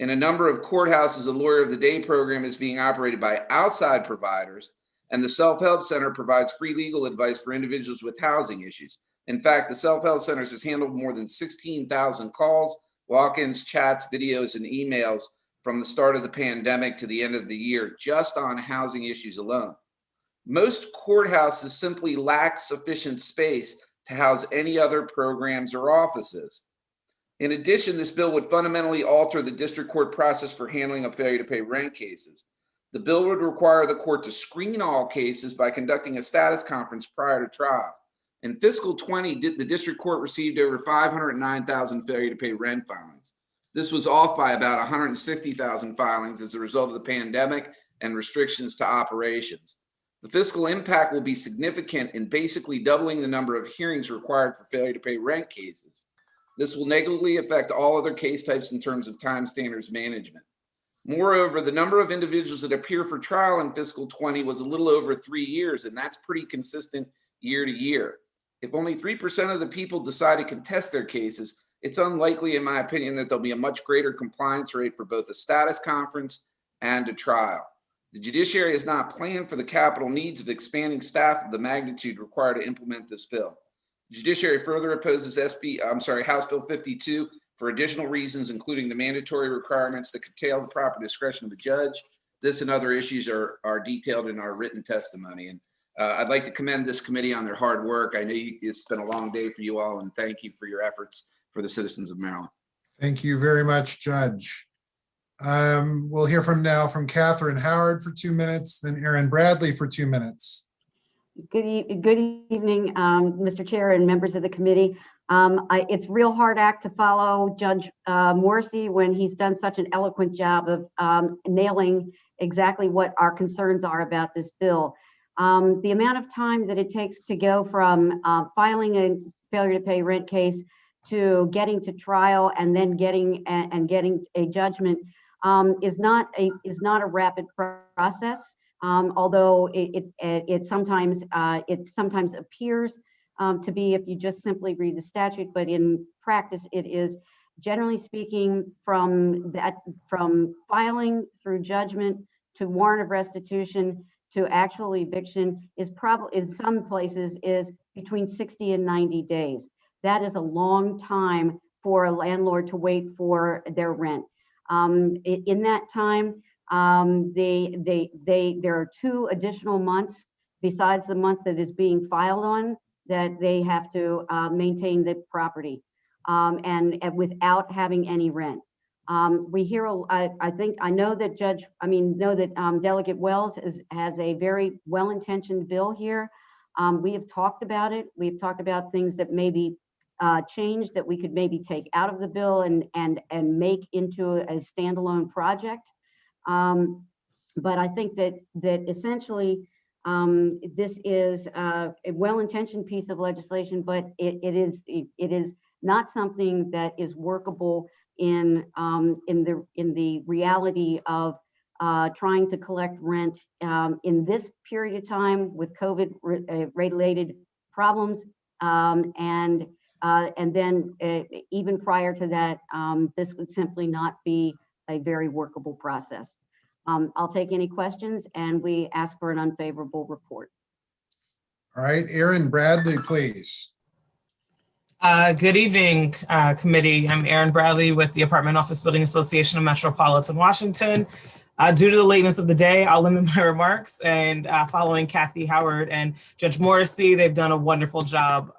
In a number of courthouses, a lawyer of the day program is being operated by outside providers, and the Self-Help Center provides free legal advice for individuals with housing issues. In fact, the Self-Help Centers has handled more than 16,000 calls, walk-ins, chats, videos, and emails from the start of the pandemic to the end of the year, just on housing issues alone. Most courthouses simply lack sufficient space to house any other programs or offices. In addition, this bill would fundamentally alter the district court process for handling of failure to pay rent cases. The bill would require the court to screen all cases by conducting a status conference prior to trial. In fiscal 20, the district court received over 509,000 failure to pay rent filings. This was off by about 160,000 filings as a result of the pandemic and restrictions to operations. The fiscal impact will be significant in basically doubling the number of hearings required for failure to pay rent cases. This will negatively affect all other case types in terms of time standards management. Moreover, the number of individuals that appear for trial in fiscal 20 was a little over 3 years, and that's pretty consistent year to year. If only 3% of the people decide to contest their cases, it's unlikely, in my opinion, that there'll be a much greater compliance rate for both a status conference and a trial. The judiciary has not planned for the capital needs of expanding staff of the magnitude required to implement this bill. The judiciary further opposes House Bill 52 for additional reasons, including the mandatory requirements that curtail the proper discretion of the judge. This and other issues are detailed in our written testimony. And I'd like to commend this committee on their hard work. I know it's been a long day for you all, and thank you for your efforts for the citizens of Maryland. Thank you very much, Judge. We'll hear from Catherine Howard for 2 minutes, then Aaron Bradley for 2 minutes. Good evening, Mr. Chair and members of the committee. It's a real hard act to follow Judge Morrissey when he's done such an eloquent job of nailing exactly what our concerns are about this bill. The amount of time that it takes to go from filing a failure to pay rent case to getting to trial and then getting a judgment is not a rapid process. Although it sometimes appears to be if you just simply read the statute, but in practice it is, generally speaking, from filing through judgment to warrant of restitution to actual eviction is probably in some places is between 60 and 90 days. That is a long time for a landlord to wait for their rent. In that time, there are 2 additional months besides the month that is being filed on that they have to maintain the property and without having any rent. We hear, I know that Delegate Wells has a very well-intentioned bill here. We have talked about it. We've talked about things that may be changed that we could maybe take out of the bill and make into a standalone project. But I think that essentially this is a well-intentioned piece of legislation, but it is not something that is workable in the reality of trying to collect rent in this period of time with COVID related problems, and then even prior to that, this would simply not be a very workable process. I'll take any questions, and we ask for an unfavorable report. All right, Aaron Bradley, please. Good evening, committee. I'm Aaron Bradley with the Apartment Office Building Association of Metropolitan Washington. Due to the lateness of the day, I'll limit my remarks, and following Kathy Howard and Judge Morrissey, they've done a wonderful job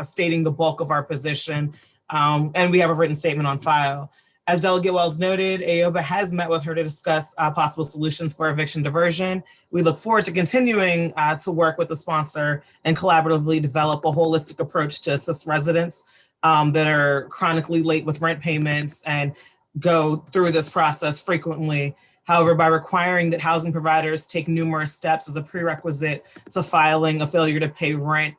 stating the bulk of our position, and we have a written statement on file. As Delegate Wells noted, AOBA has met with her to discuss possible solutions for eviction diversion. We look forward to continuing to work with the sponsor and collaboratively develop a holistic approach to assist residents that are chronically late with rent payments and go through this process frequently. However, by requiring that housing providers take numerous steps as a prerequisite to filing a failure to pay rent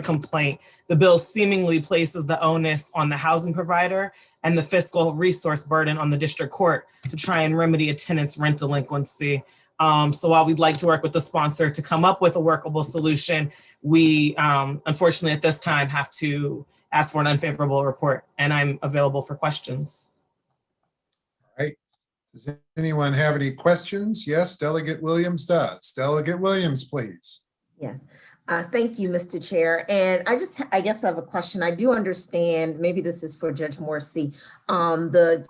complaint, the bill seemingly places the onus on the housing provider and the fiscal resource burden on the district court to try and remedy a tenant's rent delinquency. So while we'd like to work with the sponsor to come up with a workable solution, we unfortunately at this time have to ask for an unfavorable report, and I'm available for questions. All right. Does anyone have any questions? Yes, Delegate Williams does. Delegate Williams, please. Yes. Thank you, Mr. Chair. And I guess I have a question. I do understand, maybe this is for Judge Morrissey, the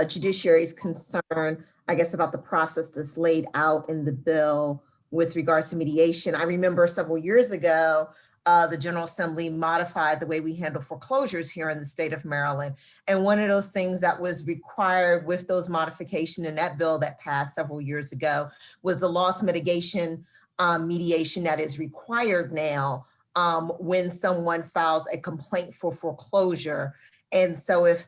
judiciary's concern, I guess, about the process that's laid out in the bill with regards to mediation. I remember several years ago, the General Assembly modified the way we handle foreclosures here in the state of Maryland. And one of those things that was required with those modifications in that bill that passed several years ago was the loss mitigation mediation that is required now when someone files a complaint for foreclosure. And so if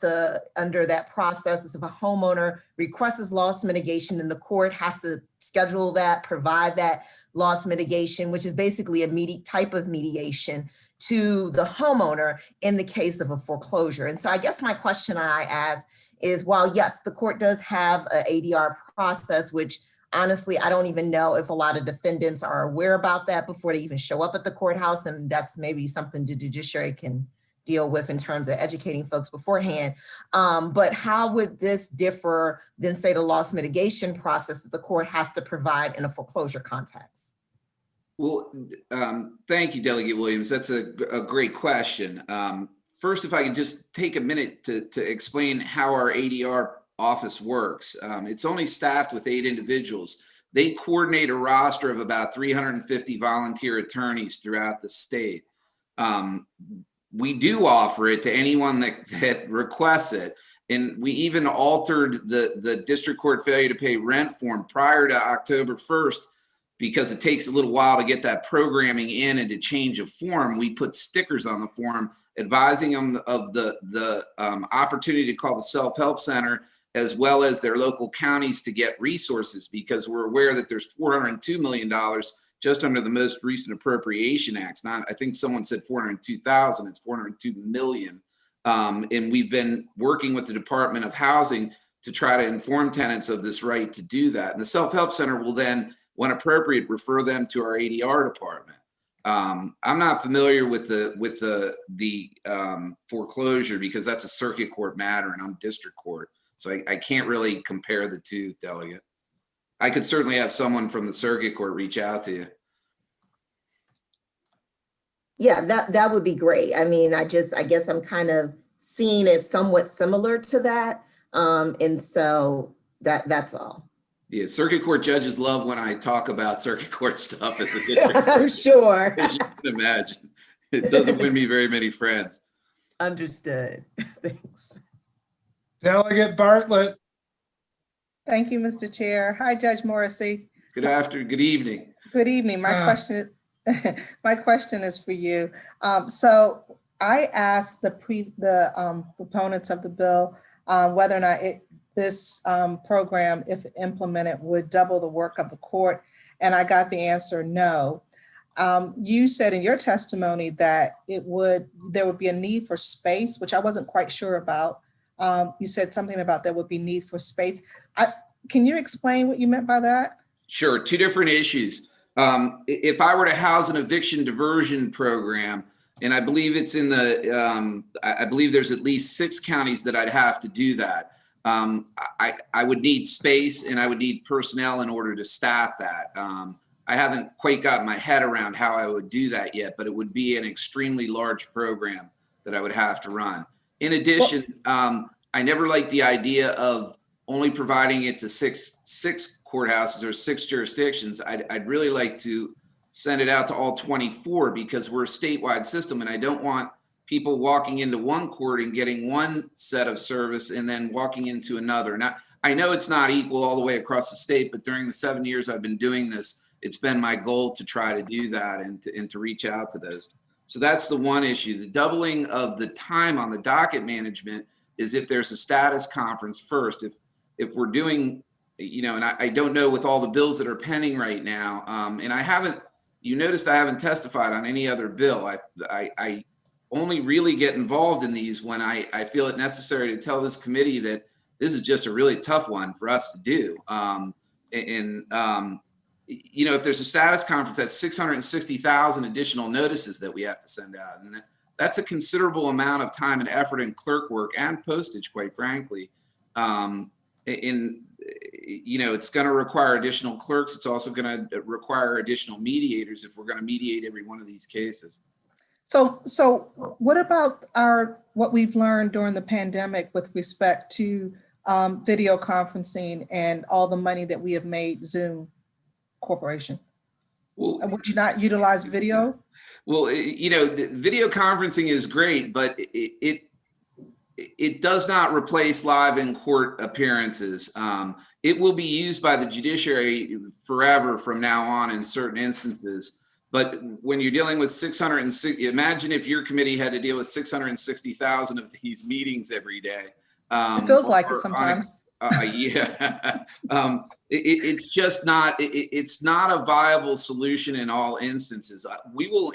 under that process, if a homeowner requests loss mitigation, then the court has to schedule that, provide that loss mitigation, which is basically a type of mediation to the homeowner in the case of a foreclosure. And so I guess my question I ask is, while yes, the court does have an ADR process, which honestly, I don't even know if a lot of defendants are aware about that before they even show up at the courthouse. And that's maybe something the judiciary can deal with in terms of educating folks beforehand. But how would this differ than, say, the loss mitigation process that the court has to provide in a foreclosure context? Well, thank you, Delegate Williams. That's a great question. First, if I could just take a minute to explain how our ADR office works. It's only staffed with 8 individuals. They coordinate a roster of about 350 volunteer attorneys throughout the state. We do offer it to anyone that requests it. And we even altered the district court failure to pay rent form prior to October 1st because it takes a little while to get that programming in and to change a form, we put stickers on the form advising them of the opportunity to call the self-help center, as well as their local counties to get resources, because we're aware that there's $402 million just under the most recent appropriation acts. Not, I think someone said 402,000, it's 402 million. And we've been working with the Department of Housing to try to inform tenants of this right to do that. And the self-help center will then, when appropriate, refer them to our ADR department. I'm not familiar with the foreclosure, because that's a circuit court matter and I'm district court. So I can't really compare the two, Delegate. I could certainly have someone from the circuit court reach out to you. Yeah, that would be great. I mean, I guess I'm kind of seeing it somewhat similar to that. And so that's all. Yeah, circuit court judges love when I talk about circuit court stuff as a district. I'm sure. As you can imagine. It doesn't win me very many friends. Understood. Thanks. Delegate Bartlett. Thank you, Mr. Chair. Hi, Judge Morrissey. Good evening. Good evening. My question is for you. So I asked the proponents of the bill whether or not this program, if implemented, would double the work of the court, and I got the answer no. You said in your testimony that there would be a need for space, which I wasn't quite sure about. You said something about there would be need for space. Can you explain what you meant by that? Sure, two different issues. If I were to house an eviction diversion program, and I believe it's in the, I believe there's at least 6 counties that I'd have to do that. I would need space and I would need personnel in order to staff that. I haven't quite gotten my head around how I would do that yet, but it would be an extremely large program that I would have to run. In addition, I never liked the idea of only providing it to six courthouses or 6 jurisdictions. I'd really like to send it out to all 24, because we're a statewide system, and I don't want people walking into one court and getting one set of service and then walking into another. Now, I know it's not equal all the way across the state, but during the 7 years I've been doing this, it's been my goal to try to do that and to reach out to those. So that's the one issue. The doubling of the time on the docket management is if there's a status conference first. If we're doing, and I don't know with all the bills that are pending right now, and I haven't, you noticed I haven't testified on any other bill. I only really get involved in these when I feel it necessary to tell this committee that this is just a really tough one for us to do. If there's a status conference, that's 660,000 additional notices that we have to send out. And that's a considerable amount of time and effort and clerk work and postage, quite frankly. It's going to require additional clerks. It's also going to require additional mediators if we're going to mediate every one of these cases. So what about what we've learned during the pandemic with respect to video conferencing and all the money that we have made Zoom Corporation? Well, would you not utilize video? Well, the video conferencing is great, but it does not replace live in court appearances. It will be used by the judiciary forever from now on in certain instances. But when you're dealing with 660, imagine if your committee had to deal with 660,000 of these meetings every day. It feels like it sometimes. Yeah, it's just not. It's not a viable solution in all instances. We will,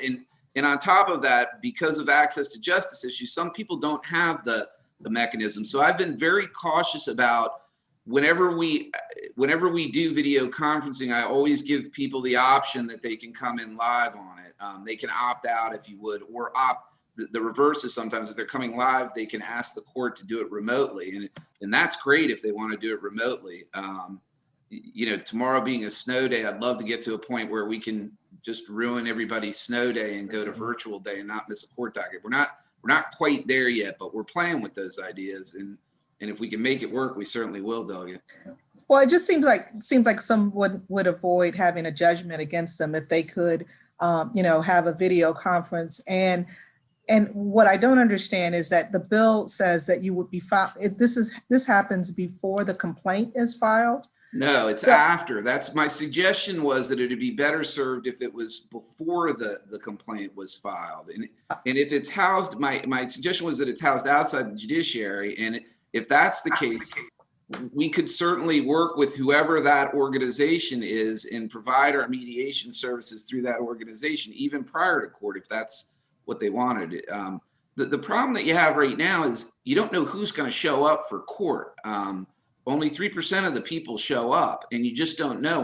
and on top of that, because of access to justice issues, some people don't have the mechanism. So I've been very cautious about whenever we do video conferencing, I always give people the option that they can come in live on it. They can opt out if you would, or opt. The reverse is sometimes if they're coming live, they can ask the court to do it remotely. And that's great if they want to do it remotely. Tomorrow being a snow day, I'd love to get to a point where we can just ruin everybody's snow day and go to virtual day and not miss a court docket. We're not quite there yet, but we're playing with those ideas. And if we can make it work, we certainly will, Delegate. Well, it just seems like some would avoid having a judgment against them if they could, have a video conference. And what I don't understand is that the bill says that you would be filed. This happens before the complaint is filed. No, it's So- after. That's my suggestion, was that it'd be better served if it was before the complaint was filed. And if it's housed, my suggestion was that it's housed outside the judiciary. And if that's the case, we could certainly work with whoever that organization is and provide our mediation services through that organization, even prior to court, if that's what they wanted. The problem that you have right now is you don't know who's going to show up for court. Only 3% of the people show up, and you just don't know.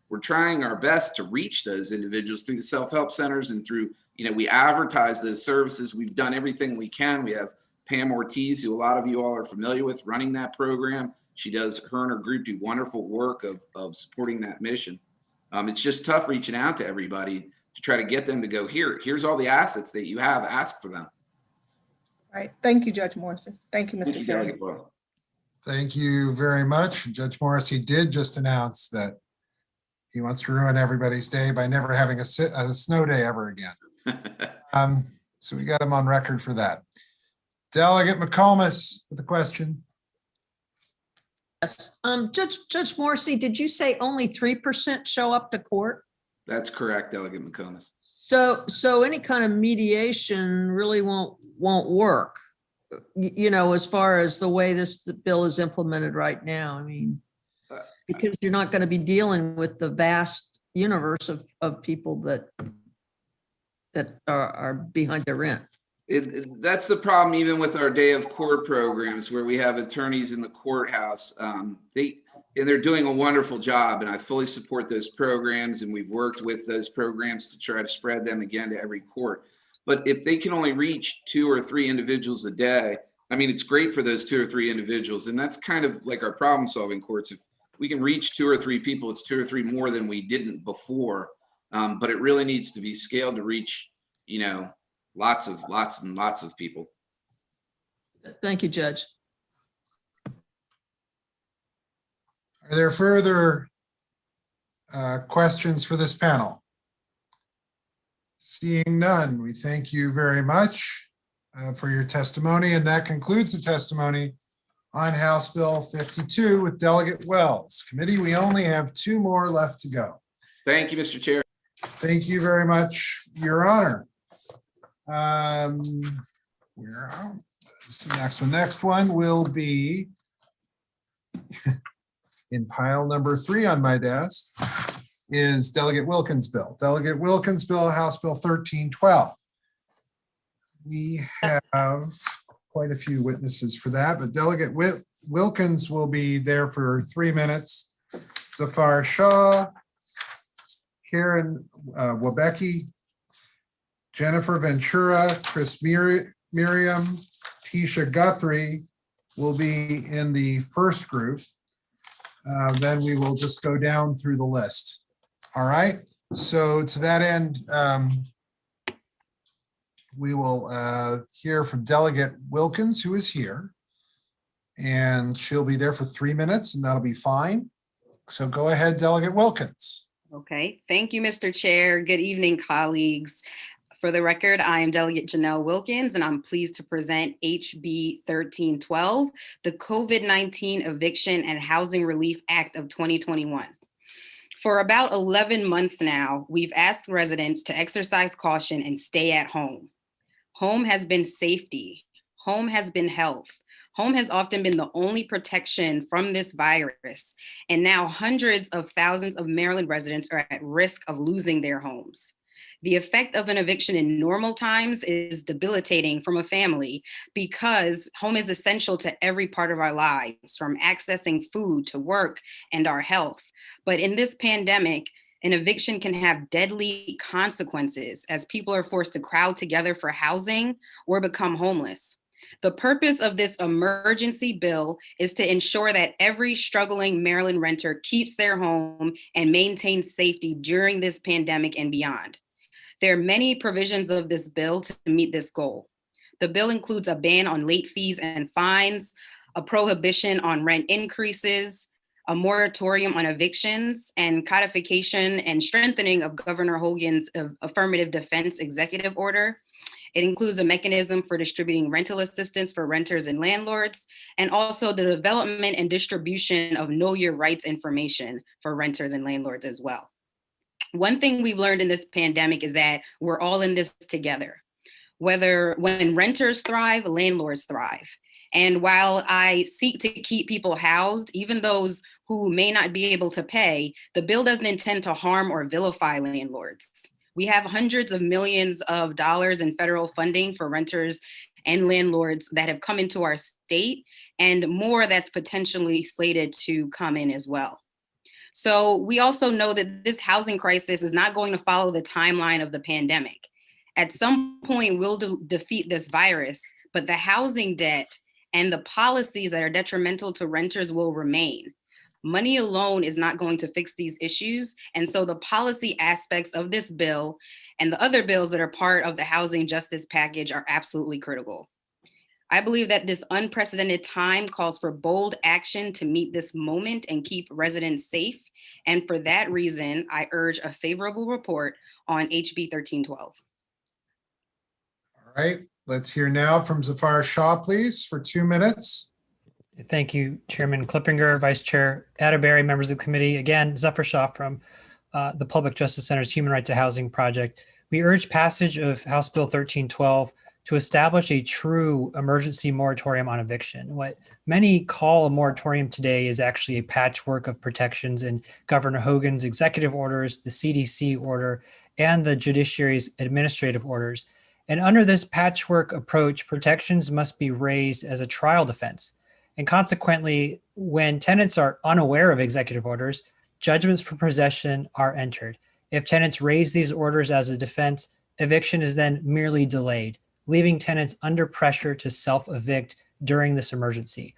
We're trying our best to reach those individuals through the self-help centers and through, we advertise those services. We've done everything we can. We have Pam Ortiz, who a lot of you all are familiar with, running that program. Her and her group do wonderful work of supporting that mission. It's just tough reaching out to everybody to try to get them to go, here's all the assets that you have, ask for them. All right. Thank you, Judge Morrison. Thank you, Mr. Chair. Thank you very much. Judge Morrissey did just announce that he wants to ruin everybody's day by never having a snow day ever again. So we got him on record for that. Delegate McComas with a question. Yes. Judge Morrissey, did you say only 3% show up to court? That's correct, Delegate McComas. So any kind of mediation really won't work, as far as the way the bill is implemented right now. I mean, because you're not going to be dealing with the vast universe of people that are behind their rent. That's the problem, even with our day of court programs, where we have attorneys in the courthouse. They're doing a wonderful job, and I fully support those programs, and we've worked with those programs to try to spread them again to every court. But if they can only reach 2 or 3 individuals a day, I mean, it's great for those 2 or 3 individuals, and that's kind of like our problem-solving courts. If we can reach 2 or 3 people, it's 2 or 3 more than we didn't before. But it really needs to be scaled to reach, lots and lots of people. Thank you, Judge. Are there further questions for this panel? Seeing none, we thank you very much for your testimony, and that concludes the testimony on House Bill 52 with Delegate Wells. Committee, we only have 2 more left to go. Thank you, Mr. Chair. Thank you very much, Your Honor. Where is the next one? Next one will be in pile number 3 on my desk is Delegate Wilkins' bill. Delegate Wilkins' bill, House Bill 1312. We have quite a few witnesses for that, but Delegate Wilkins will be there for 3 minutes. Zafar Shah, Karen Wabecki, Jennifer Ventura, Chris Miriam, Tisha Guthrie will be in the first group. Then we will just go down through the list. All right. So to that end, we will hear from Delegate Wilkins, who is here. And she'll be there for 3 minutes, and that'll be fine. So go ahead, Delegate Wilkins. Okay. Thank you, Mr. Chair. Good evening, colleagues. For the record, I am Delegate Janelle Wilkins, and I'm pleased to present HB 1312, the COVID-19 Eviction and Housing Relief Act of 2021. For about 11 months now, we've asked residents to exercise caution and stay at home. Home has been safety. Home has been health. Home has often been the only protection from this virus. And now hundreds of thousands of Maryland residents are at risk of losing their homes. The effect of an eviction in normal times is debilitating from a family because home is essential to every part of our lives, from accessing food to work and our health. But in this pandemic, an eviction can have deadly consequences as people are forced to crowd together for housing or become homeless. The purpose of this emergency bill is to ensure that every struggling Maryland renter keeps their home and maintains safety during this pandemic and beyond. There are many provisions of this bill to meet this goal. The bill includes a ban on late fees and fines, a prohibition on rent increases, a moratorium on evictions, and codification and strengthening of Governor Hogan's affirmative defense executive order. It includes a mechanism for distributing rental assistance for renters and landlords, and also the development and distribution of know your rights information for renters and landlords as well. One thing we've learned in this pandemic is that we're all in this together. When renters thrive, landlords thrive. And while I seek to keep people housed, even those who may not be able to pay, the bill doesn't intend to harm or vilify landlords. We have hundreds of millions of dollars in federal funding for renters and landlords that have come into our state, and more that's potentially slated to come in as well. So we also know that this housing crisis is not going to follow the timeline of the pandemic. At some point, we'll defeat this virus, but the housing debt and the policies that are detrimental to renters will remain. Money alone is not going to fix these issues. And so the policy aspects of this bill and the other bills that are part of the housing justice package are absolutely critical. I believe that this unprecedented time calls for bold action to meet this moment and keep residents safe. And for that reason, I urge a favorable report on HB 1312. All right, let's hear now from Zafar Shah, please, for 2 minutes. Thank you, Chairman Klippinger, Vice Chair Atterbury, members of the committee. Again, Zafar Shah from the Public Justice Center's Human Right to Housing Project. We urge passage of House Bill 1312 to establish a true emergency moratorium on eviction. What many call a moratorium today is actually a patchwork of protections in Governor Hogan's executive orders, the CDC order, and the judiciary's administrative orders. And under this patchwork approach, protections must be raised as a trial defense. And consequently, when tenants are unaware of executive orders, judgments for possession are entered. If tenants raise these orders as a defense, eviction is then merely delayed, leaving tenants under pressure to self-evict during this emergency.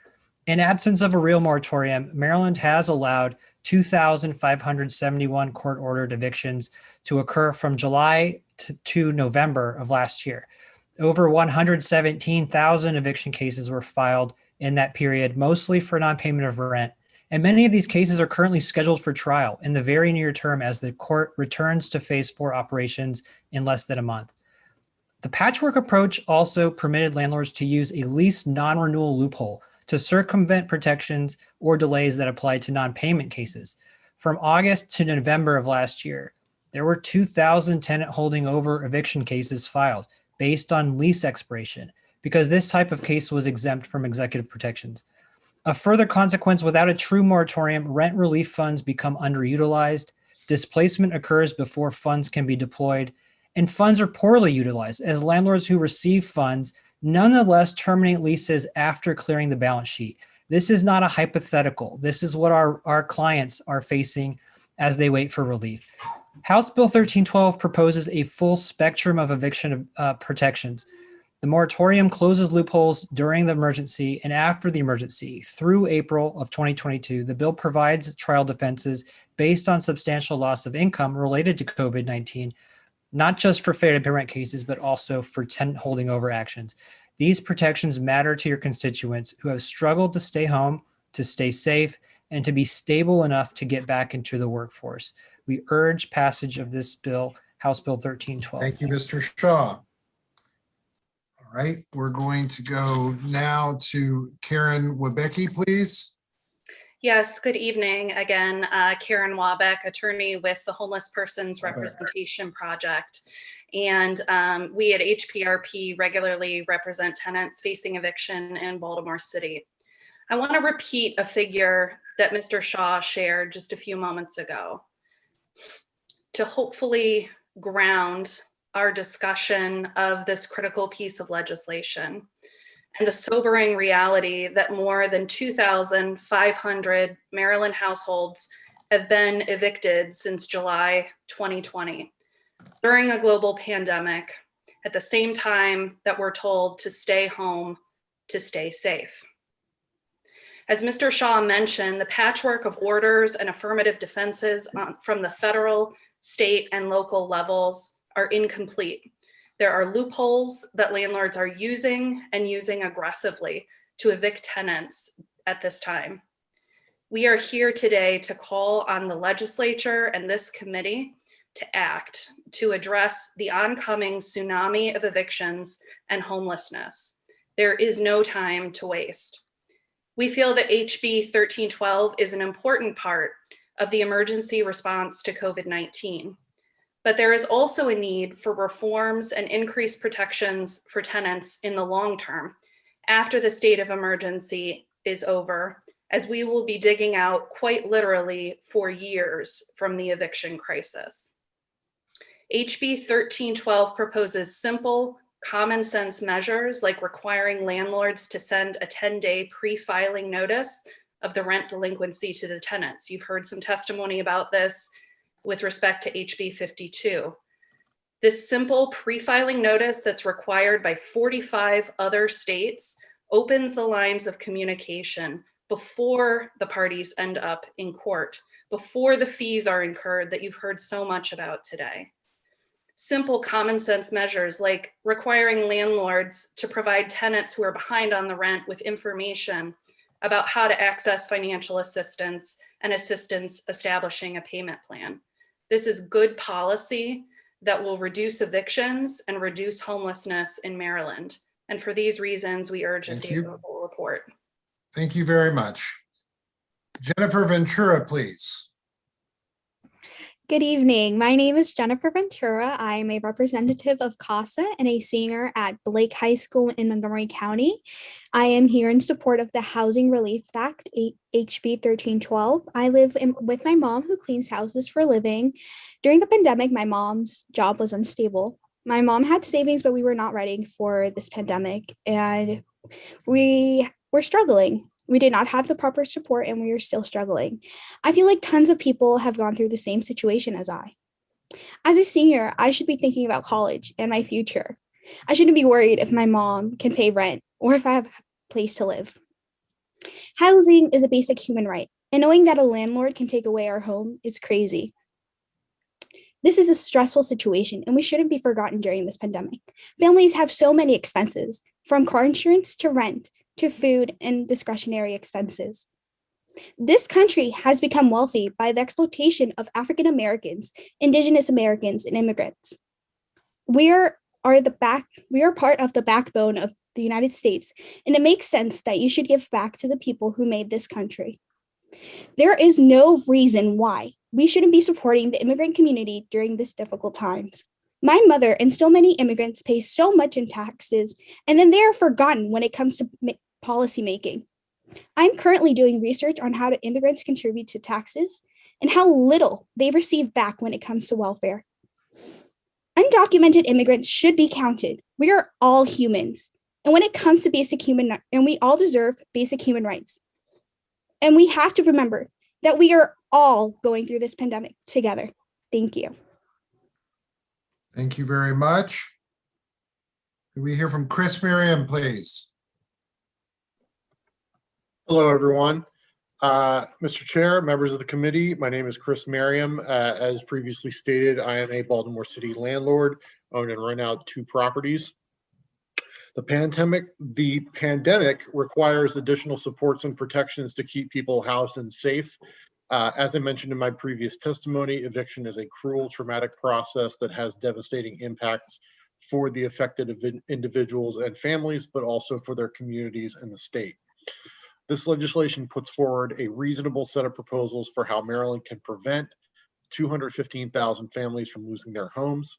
In absence of a real moratorium, Maryland has allowed 2,571 court-ordered evictions to occur from July to November of last year. Over 117,000 eviction cases were filed in that period, mostly for non-payment of rent. And many of these cases are currently scheduled for trial in the very near term as the court returns to phase 4 operations in less than a month. The patchwork approach also permitted landlords to use a lease non-renewal loophole to circumvent protections or delays that apply to non-payment cases. From August to November of last year, there were 2,000 tenant holding over eviction cases filed based on lease expiration because this type of case was exempt from executive protections. A further consequence, without a true moratorium, rent relief funds become underutilized, displacement occurs before funds can be deployed, and funds are poorly utilized as landlords who receive funds nonetheless terminate leases after clearing the balance sheet. This is not a hypothetical. This is what our clients are facing as they wait for relief. House Bill 1312 proposes a full spectrum of eviction protections. The moratorium closes loopholes during the emergency and after the emergency. Through April of 2022, the bill provides trial defenses based on substantial loss of income related to COVID-19, not just for failure to pay rent cases, but also for tenant holding over actions. These protections matter to your constituents who have struggled to stay home, to stay safe, and to be stable enough to get back into the workforce. We urge passage of this bill, House Bill 1312. Thank you, Mr. Shaw. All right, we're going to go now to Karen Wabecki, please. Yes, good evening. Again, Karen Wabeck, attorney with the Homeless Persons Representation Project. And we at HPRP regularly represent tenants facing eviction in Baltimore City. I want to repeat a figure that Mr. Shaw shared just a few moments ago to hopefully ground our discussion of this critical piece of legislation and the sobering reality that more than 2,500 Maryland households have been evicted since July 2020 during a global pandemic, at the same time that we're told to stay home, to stay safe. As Mr. Shaw mentioned, the patchwork of orders and affirmative defenses from the federal, state, and local levels are incomplete. There are loopholes that landlords are using and using aggressively to evict tenants at this time. We are here today to call on the legislature and this committee to act to address the oncoming tsunami of evictions and homelessness. There is no time to waste. We feel that HB 1312 is an important part of the emergency response to COVID-19, but there is also a need for reforms and increased protections for tenants in the long term after the state of emergency is over, as we will be digging out quite literally for years from the eviction crisis. HB 1312 proposes simple, common sense measures like requiring landlords to send a 10-day pre-filing notice of the rent delinquency to the tenants. You've heard some testimony about this with respect to HB 52. This simple pre-filing notice that's required by 45 other states opens the lines of communication before the parties end up in court, before the fees are incurred that you've heard so much about today. Simple common sense measures like requiring landlords to provide tenants who are behind on the rent with information about how to access financial assistance and assistance establishing a payment plan. This is good policy that will reduce evictions and reduce homelessness in Maryland. And for these reasons, we urge a favorable report. Thank you very much. Jennifer Ventura, please. Good evening. My name is Jennifer Ventura. I am a representative of CASA and a senior at Blake High School in Montgomery County. I am here in support of the Housing Relief Act, HB 1312. I live with my mom who cleans houses for a living. During the pandemic, my mom's job was unstable. My mom had savings, but we were not ready for this pandemic, and we were struggling. We did not have the proper support, and we are still struggling. I feel like tons of people have gone through the same situation as I. As a senior, I should be thinking about college and my future. I shouldn't be worried if my mom can pay rent or if I have a place to live. Housing is a basic human right, and knowing that a landlord can take away our home is crazy. This is a stressful situation, and we shouldn't be forgotten during this pandemic. Families have so many expenses, from car insurance to rent, to food and discretionary expenses. This country has become wealthy by the exploitation of African Americans, Indigenous Americans, and immigrants. We are part of the backbone of the United States, and it makes sense that you should give back to the people who made this country. There is no reason why we shouldn't be supporting the immigrant community during these difficult times. My mother and so many immigrants pay so much in taxes, and then they are forgotten when it comes to policy making. I'm currently doing research on how immigrants contribute to taxes and how little they receive back when it comes to welfare. Undocumented immigrants should be counted. We are all humans. And when it comes to we all deserve basic human rights. And we have to remember that we are all going through this pandemic together. Thank you. Thank you very much. Can we hear from Chris Merriam, please? Hello, everyone. Mr. Chair, members of the committee, my name is Chris Merriam. As previously stated, I am a Baltimore City landlord, own and rent out 2 properties. The pandemic requires additional supports and protections to keep people housed and safe. As I mentioned in my previous testimony, eviction is a cruel, traumatic process that has devastating impacts for the affected individuals and families, but also for their communities and the state. This legislation puts forward a reasonable set of proposals for how Maryland can prevent 215,000 families from losing their homes,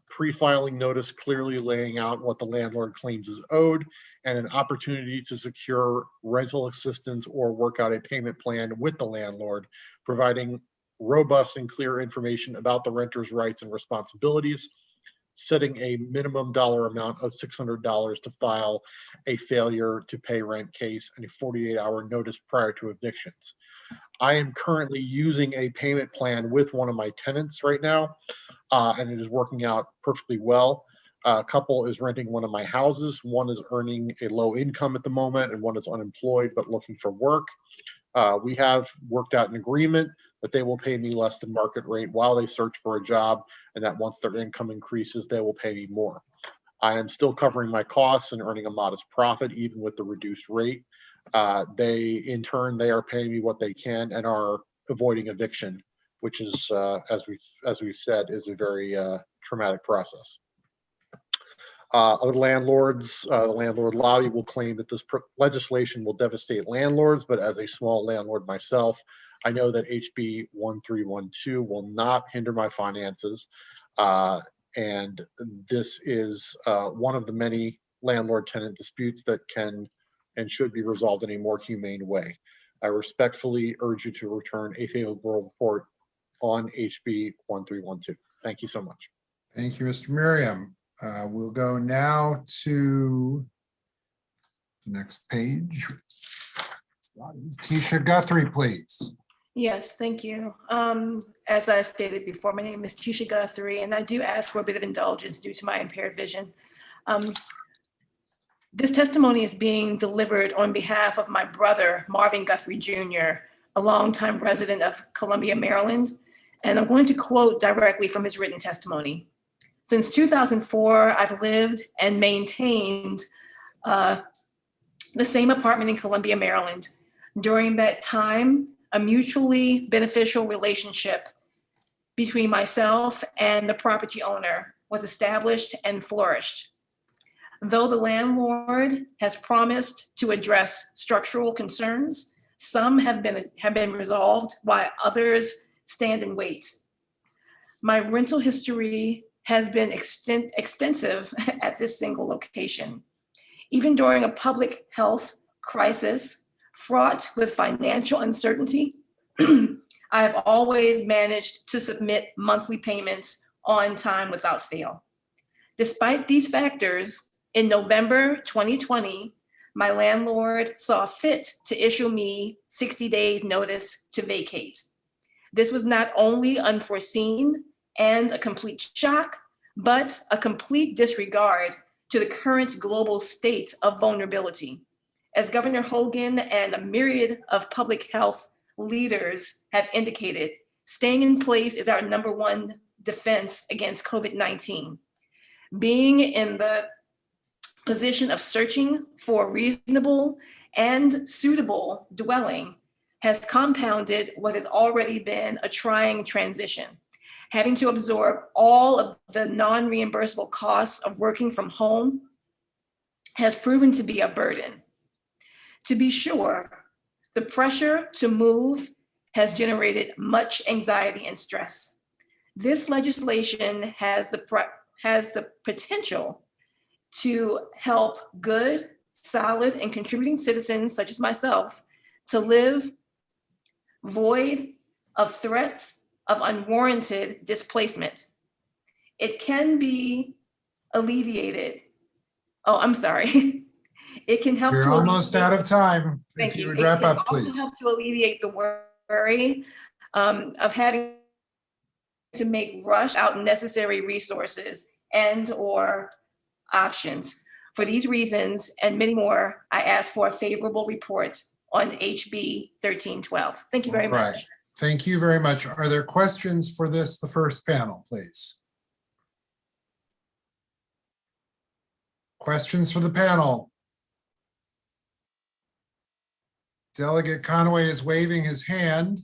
pre-filing notice clearly laying out what the landlord claims is owed, and an opportunity to secure rental assistance or work out a payment plan with the landlord, providing robust and clear information about the renter's rights and responsibilities, setting a minimum dollar amount of $600 to file a failure to pay rent case and a 48-hour notice prior to evictions. I am currently using a payment plan with one of my tenants right now, and it is working out perfectly well. A couple is renting one of my houses. One is earning a low income at the moment, and one is unemployed but looking for work. We have worked out an agreement that they will pay me less than market rate while they search for a job, and that once their income increases, they will pay me more. I am still covering my costs and earning a modest profit, even with the reduced rate. In turn, they are paying me what they can and are avoiding eviction which is, as we've said, is a very traumatic process. Other landlords, the landlord lobby will claim that this legislation will devastate landlords, but as a small landlord myself, I know that HB 1312 will not hinder my finances. And this is one of the many landlord-tenant disputes that can and should be resolved in a more humane way. I respectfully urge you to return a favorable report on HB 1312. Thank you so much. Thank you, Mr. Merriam. We'll go now to the next page. Tisha Guthrie, please. Yes, thank you. As I stated before, my name is Tisha Guthrie, and I do ask for a bit of indulgence due to my impaired vision. This testimony is being delivered on behalf of my brother, Marvin Guthrie Jr., a longtime resident of Columbia, Maryland, and I'm going to quote directly from his written testimony. Since 2004, I've lived and maintained the same apartment in Columbia, Maryland. During that time, a mutually beneficial relationship between myself and the property owner was established and flourished. Though the landlord has promised to address structural concerns, some have been resolved while others stand and wait. My rental history has been extensive at this single location. Even during a public health crisis fraught with financial uncertainty, I have always managed to submit monthly payments on time without fail. Despite these factors, in November 2020, my landlord saw fit to issue me 60 days notice to vacate. This was not only unforeseen and a complete shock, but a complete disregard to the current global state of vulnerability. As Governor Hogan and a myriad of public health leaders have indicated, staying in place is our #1 defense against COVID-19. Being in the position of searching for a reasonable and suitable dwelling has compounded what has already been a trying transition. Having to absorb all of the non-reimbursable costs of working from home has proven to be a burden. To be sure, the pressure to move has generated much anxiety and stress. This legislation has the potential to help good, solid, and contributing citizens such as myself to live void of threats of unwarranted displacement. It can be alleviated. Oh, I'm sorry. It can help. You're almost out of time. Thank If you you. would wrap up, It can also please. help to alleviate the worry of having to make rush out necessary resources and or options. For these reasons and many more, I ask for a favorable report on HB 1312. Thank you very All right. much. Thank you very much. Are there questions for the first panel, please? Questions for the panel? Delegate Conaway is waving his hand.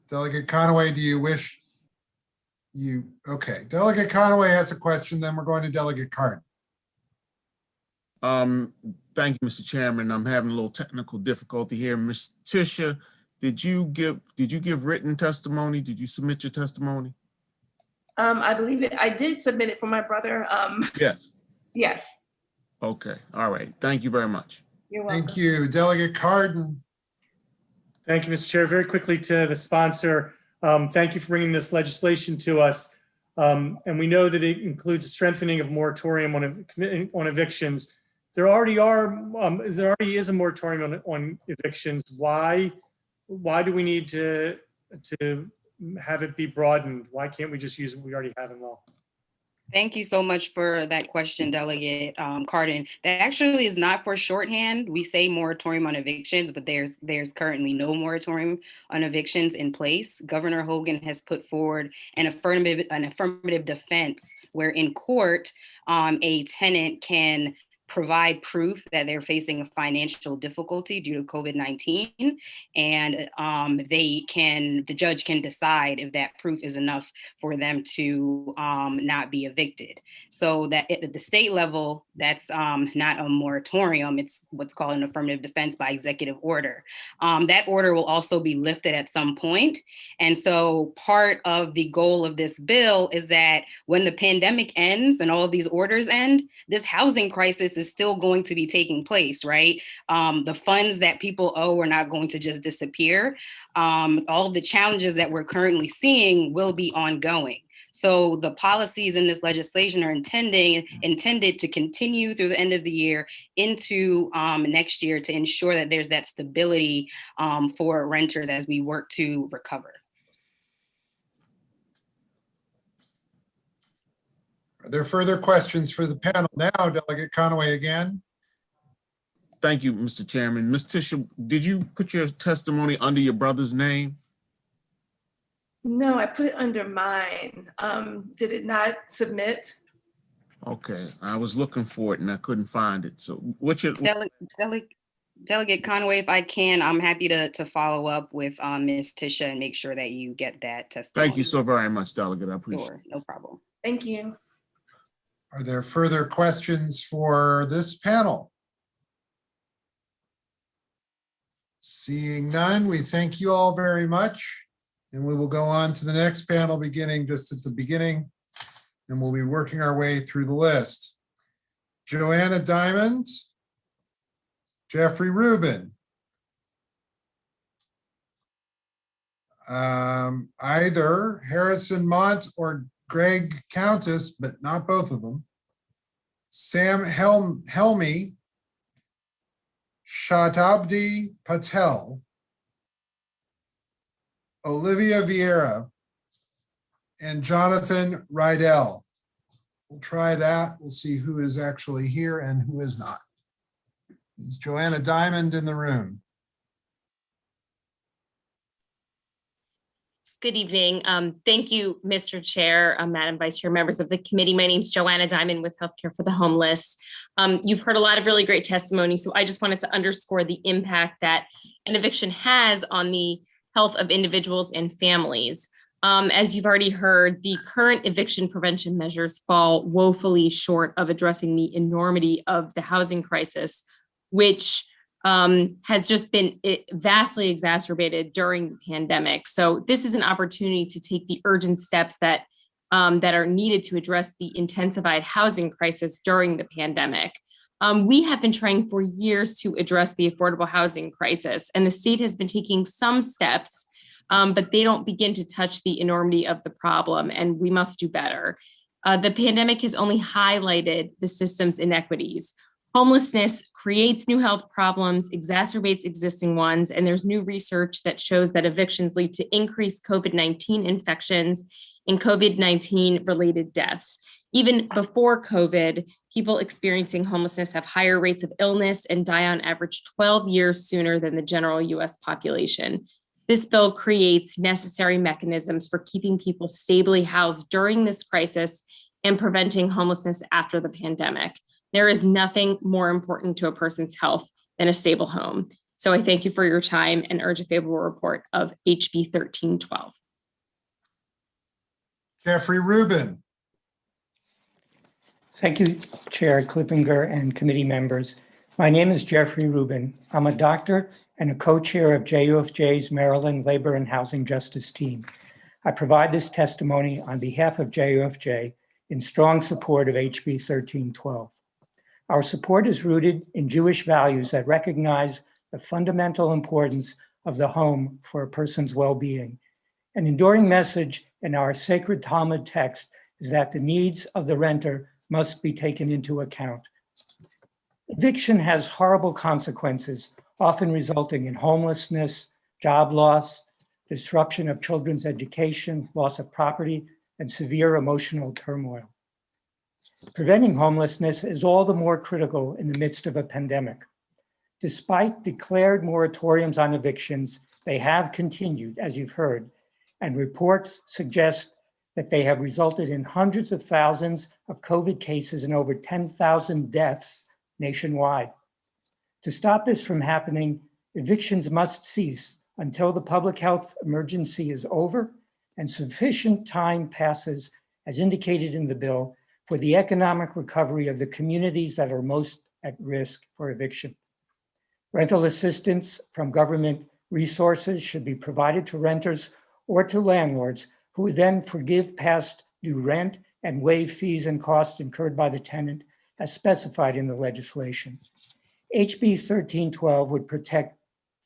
Delegate Conaway, do you wish okay. Delegate Conaway has a question, then we're going to Delegate Cardin. Thank you, Mr. Chairman. I'm having a little technical difficulty here. Ms. Tisha, did you give written testimony? Did you submit your testimony? I believe I did submit it for my brother. Yes. Yes. Okay. All right. Thank you very much. You're welcome. Thank you. Delegate Cardin. Thank you, Mr. Chair. Very quickly to the sponsor, thank you for bringing this legislation to us. And we know that it includes a strengthening of moratorium on evictions. There already is a moratorium on evictions. Why do we need to have it be broadened? Why can't we just use what we already have in law? Thank you so much for that question, Delegate Cardin. That actually is not for shorthand. We say moratorium on evictions, but there's currently no moratorium on evictions in place. Governor Hogan has put forward an affirmative defense where in court, a tenant can provide proof that they're facing a financial difficulty due to COVID-19, and the judge can decide if that proof is enough for them to not be evicted. So that at the state level, that's not a moratorium, it's what's called an affirmative defense by executive order. That order will also be lifted at some point. And so part of the goal of this bill is that when the pandemic ends and all of these orders end, this housing crisis is still going to be taking place, right? The funds that people owe are not going to just disappear. All of the challenges that we're currently seeing will be ongoing. So the policies in this legislation are intended to continue through the end of the year into next year to ensure that there's that stability for renters as we work to recover. Are there further questions for the panel now? Delegate Conaway again. Thank you, Mr. Chairman. Ms. Tisha, did you put your testimony under your brother's name? No, I put it under mine. Did it not submit? Okay, I was looking for it and I couldn't find it. So what's your— Delegate Conway, if I can, I'm happy to follow up with Ms. Tisha and make sure that you get that testimony. Thank you so very much, Delegate. I appreciate it. Sure, no problem. Thank you. Are there further questions for this panel? Seeing none, we thank you all very much. And we will go on to the next panel beginning just at the beginning. And we'll be working our way through the list. Joanna Diamond, Jeffrey Rubin. Either Harrison Mont or Greg Countess, but not both of them. Sam Helmy, Shatabdi Patel, Olivia Vieira, and Jonathan Rydell. We'll try that. We'll see who is actually here and who is not. Is Joanna Diamond in the room? Good evening. Thank you, Mr. Chair, Madam Vice Chair, members of the committee. My name is Joanna Diamond with Healthcare for the Homeless. You've heard a lot of really great testimony, so I just wanted to underscore the impact that an eviction has on the health of individuals and families. As you've already heard, the current eviction prevention measures fall woefully short of addressing the enormity of the housing crisis, which has just been vastly exacerbated during the pandemic. So this is an opportunity to take the urgent steps that are needed to address the intensified housing crisis during the pandemic. We have been trying for years to address the affordable housing crisis, and the state has been taking some steps, but they don't begin to touch the enormity of the problem, and we must do better. The pandemic has only highlighted the system's inequities. Homelessness creates new health problems, exacerbates existing ones, and there's new research that shows that evictions lead to increased COVID-19 infections and COVID-19 related deaths. Even before COVID, people experiencing homelessness have higher rates of illness and die on average 12 years sooner than the general US population. This bill creates necessary mechanisms for keeping people stably housed during this crisis and preventing homelessness after the pandemic. There is nothing more important to a person's health than a stable home. So I thank you for your time and urge a favorable report of HB 1312. Jeffrey Rubin. Thank you, Chair Klippinger and committee members. My name is Jeffrey Rubin. I'm a doctor and a co-chair of JUFJ's Maryland Labor and Housing Justice team. I provide this testimony on behalf of JUFJ in strong support of HB 1312. Our support is rooted in Jewish values that recognize the fundamental importance of the home for a person's well-being. An enduring message in our sacred Talmud text is that the needs of the renter must be taken into account. Eviction has horrible consequences, often resulting in homelessness, job loss, disruption of children's education, loss of property, and severe emotional turmoil. Preventing homelessness is all the more critical in the midst of a pandemic. Despite declared moratoriums on evictions, they have continued, as you've heard, and reports suggest that they have resulted in hundreds of thousands of COVID cases and over 10,000 deaths nationwide. To stop this from happening, evictions must cease until the public health emergency is over and sufficient time passes, as indicated in the bill, for the economic recovery of the communities that are most at risk for eviction. Rental assistance from government resources should be provided to renters or to landlords who would then forgive past due rent and waive fees and costs incurred by the tenant as specified in the legislation. HB 1312 would protect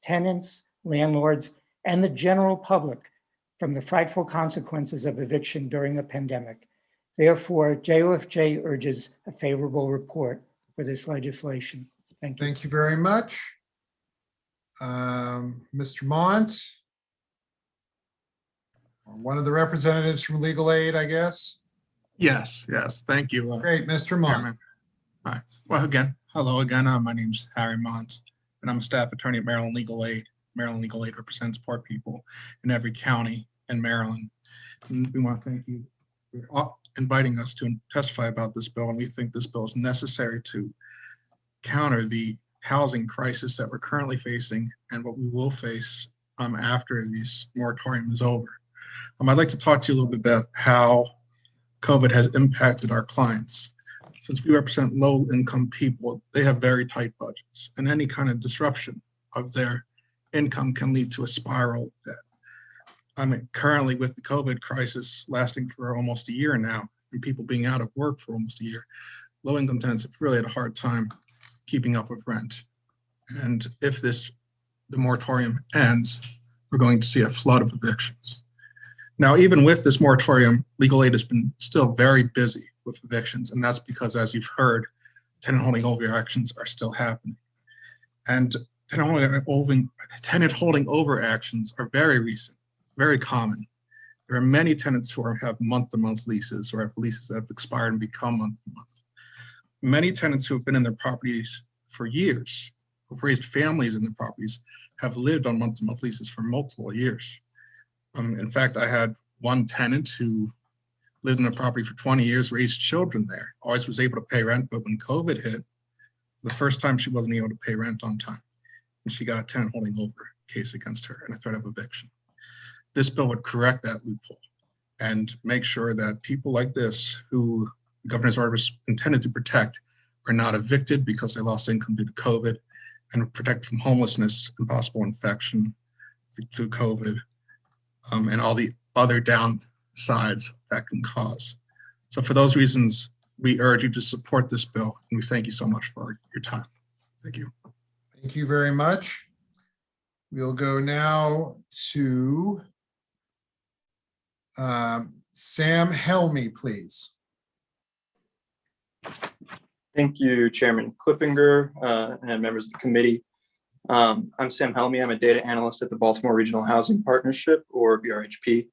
tenants, landlords, and the general public from the frightful consequences of eviction during a pandemic. Therefore, JUFJ urges a favorable report for this legislation. Thank you. Thank you very much. Mr. Mont, one of the representatives from Legal Aid, I guess. Yes, thank you. Great, Mr. Mont. Chairman. Hi. Well, again, hello again. My name's Harry Mont, and I'm a staff attorney at Maryland Legal Aid. Maryland Legal Aid represents poor people in every county in Maryland. And we want to thank you for inviting us to testify about this bill, and we think this bill is necessary to counter the housing crisis that we're currently facing and what we will face after this moratorium is over. I'd like to talk to you a little bit about how COVID has impacted our clients. Since we represent low-income people, they have very tight budgets, and any kind of disruption of their income can lead to a spiral that, currently with the COVID crisis lasting for almost a year now, and people being out of work for almost a year, low-income tenants have really had a hard time keeping up with rent. And if the moratorium ends, we're going to see a flood of evictions. Now, even with this moratorium, Legal Aid has been still very busy with evictions, and that's because, as you've heard, tenant holding over actions are still happening. And tenant holding over actions are very recent, very common. There are many tenants who have month-to-month leases or have leases that have expired and become month-to-month. Many tenants who have been in their properties for years, who've raised families in their properties, have lived on month-to-month leases for multiple years. In fact, I had one tenant who lived in a property for 20 years, raised children there, always was able to pay rent, but when COVID hit, the first time she wasn't able to pay rent on time, and she got a tenant holding over case against her and a threat of eviction. This bill would correct that loophole and make sure that people like this, who the governor's orders intended to protect, are not evicted because they lost income due to COVID, and protect from homelessness and possible infection through COVID, and all the other downsides that can cause. So for those reasons, we urge you to support this bill, and we thank you so much for your time. Thank you. Thank you very much. We'll go now to Sam Helmy, please. Thank you, Chairman Klippinger and members of the committee. I'm Sam Helmy. I'm a data analyst at the Baltimore Regional Housing Partnership, or BRHP.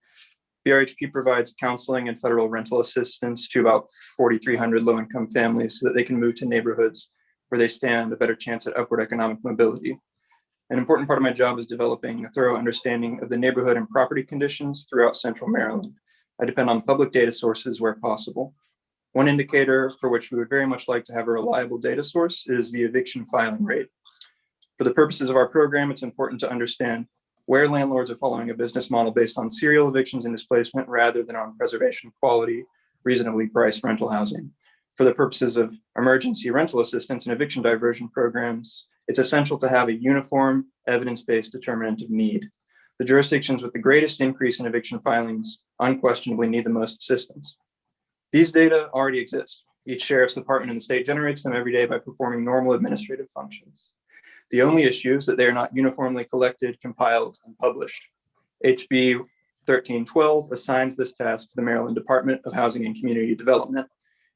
BRHP provides counseling and federal rental assistance to about 4,300 low-income families so that they can move to neighborhoods where they stand a better chance at upward economic mobility. An important part of my job is developing a thorough understanding of the neighborhood and property conditions throughout Central Maryland. I depend on public data sources where possible. One indicator for which we would very much like to have a reliable data source is the eviction filing rate. For the purposes of our program, it's important to understand where landlords are following a business model based on serial evictions and displacement rather than on preservation of quality, reasonably priced rental housing. For the purposes of emergency rental assistance and eviction diversion programs, it's essential to have a uniform, evidence-based determinant of need. The jurisdictions with the greatest increase in eviction filings unquestionably need the most assistance. These data already exist. Each sheriff's department in the state generates them every day by performing normal administrative functions. The only issue is that they are not uniformly collected, compiled, and published. HB 1312 assigns this task to the Maryland Department of Housing and Community Development.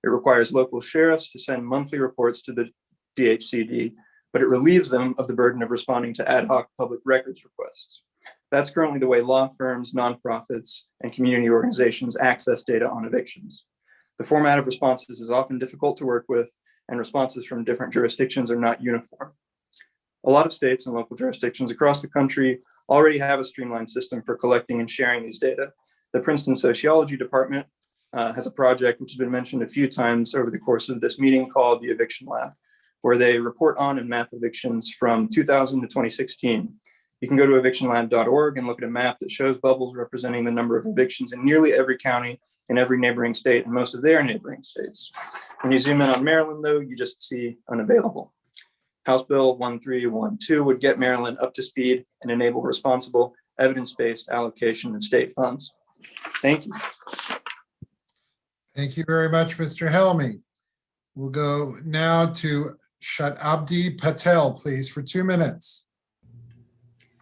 It requires local sheriffs to send monthly reports to the DHCD, but it relieves them of the burden of responding to ad hoc public records requests. That's currently the way law firms, nonprofits, and community organizations access data on evictions. The format of responses is often difficult to work with, and responses from different jurisdictions are not uniform. A lot of states and local jurisdictions across the country already have a streamlined system for collecting and sharing these data. The Princeton Sociology Department has a project which has been mentioned a few times over the course of this meeting called the Eviction Lab, where they report on and map evictions from 2000 to 2016. You can go to evictionlab.org and look at a map that shows bubbles representing the number of evictions in nearly every county in every neighboring state and most of their neighboring states. When you zoom in on Maryland, though, you just see unavailable. House Bill 1312 would get Maryland up to speed and enable responsible, evidence-based allocation of state funds. Thank you. Thank you very much, Mr. Helmy. We'll go now to Shatabdi Patel, please, for 2 minutes.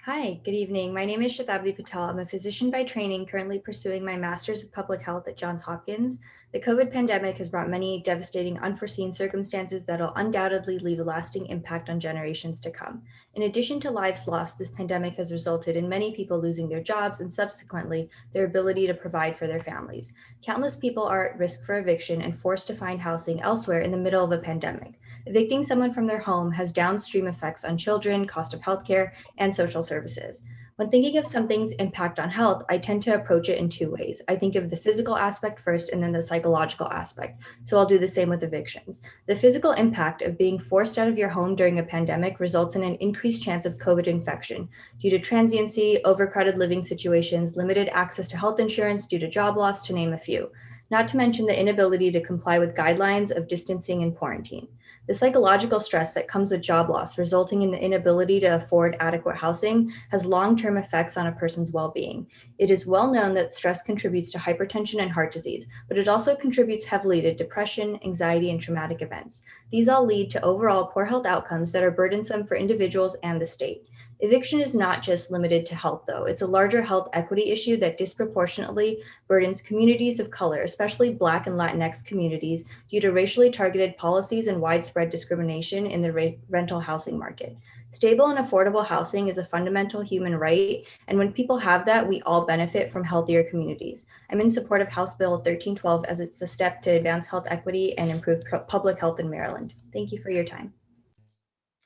Hi, good evening. My name is Shatabdi Patel. I'm a physician by training, currently pursuing my Master's of Public Health at Johns Hopkins. The COVID pandemic has brought many devastating, unforeseen circumstances that will undoubtedly leave a lasting impact on generations to come. In addition to lives lost, this pandemic has resulted in many people losing their jobs and subsequently their ability to provide for their families. Countless people are at risk for eviction and forced to find housing elsewhere in the middle of a pandemic. Evicting someone from their home has downstream effects on children, cost of healthcare, and social services. When thinking of something's impact on health, I tend to approach it in 2 ways. I think of the physical aspect first and then the psychological aspect. So I'll do the same with evictions. The physical impact of being forced out of your home during a pandemic results in an increased chance of COVID infection due to transiency, overcrowded living situations, limited access to health insurance due to job loss, to name a few. Not to mention the inability to comply with guidelines of distancing and quarantine. The psychological stress that comes with job loss, resulting in the inability to afford adequate housing, has long-term effects on a person's well-being. It is well known that stress contributes to hypertension and heart disease, but it also contributes heavily to depression, anxiety, and traumatic events. These all lead to overall poor health outcomes that are burdensome for individuals and the state. Eviction is not just limited to health, though. It's a larger health equity issue that disproportionately burdens communities of color, especially Black and Latinx communities, due to racially targeted policies and widespread discrimination in the rental housing market. Stable and affordable housing is a fundamental human right, and when people have that, we all benefit from healthier communities. I'm in support of House Bill 1312 as it's a step to advance health equity and improve public health in Maryland. Thank you for your time.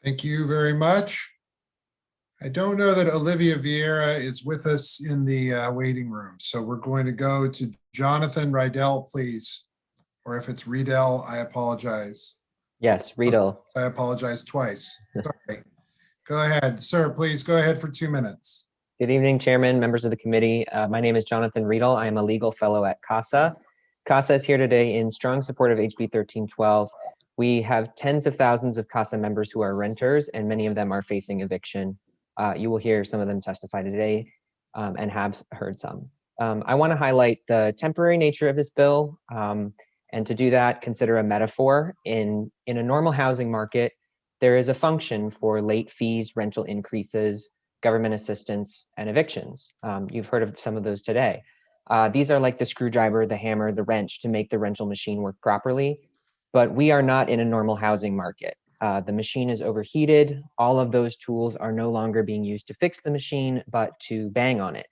Thank you very much. I don't know that Olivia Vieira is with us in the waiting room, so we're going to go to Jonathan Rydell, please. Or if it's Riedel, I apologize. Yes, Riedel. I apologize twice. Sorry. Go ahead, sir. Please go ahead for 2 minutes. Good evening, Chairman, members of the committee. My name is Jonathan Riedel. I am a legal fellow at CASA. CASA is here today in strong support of HB 1312. We have tens of thousands of CASA members who are renters, and many of them are facing eviction. You will hear some of them testify today and have heard some. I want to highlight the temporary nature of this bill. And to do that, consider a metaphor. In a normal housing market, there is a function for late fees, rental increases, government assistance, and evictions. You've heard of some of those today. These are like the screwdriver, the hammer, the wrench to make the rental machine work properly. But we are not in a normal housing market. The machine is overheated. All of those tools are no longer being used to fix the machine, but to bang on it.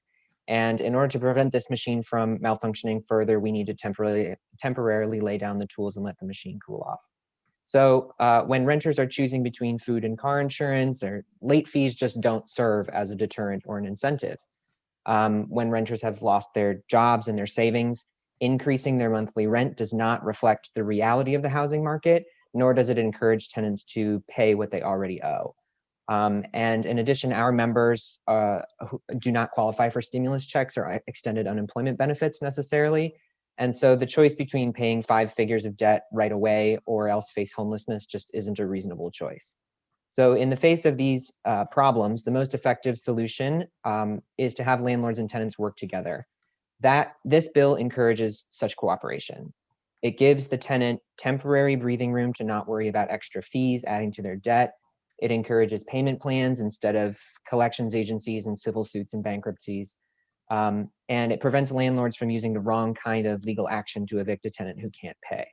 And in order to prevent this machine from malfunctioning further, we need to temporarily lay down the tools and let the machine cool off. So when renters are choosing between food and car insurance, or late fees just don't serve as a deterrent or an incentive. When renters have lost their jobs and their savings, increasing their monthly rent does not reflect the reality of the housing market, nor does it encourage tenants to pay what they already owe. And in addition, our members who do not qualify for stimulus checks or extended unemployment benefits necessarily. And so the choice between paying 5 figures of debt right away or else face homelessness just isn't a reasonable choice. So in the face of these problems, the most effective solution is to have landlords and tenants work together. This bill encourages such cooperation. It gives the tenant temporary breathing room to not worry about extra fees adding to their debt. It encourages payment plans instead of collections agencies and civil suits and bankruptcies. And it prevents landlords from using the wrong kind of legal action to evict a tenant who can't pay.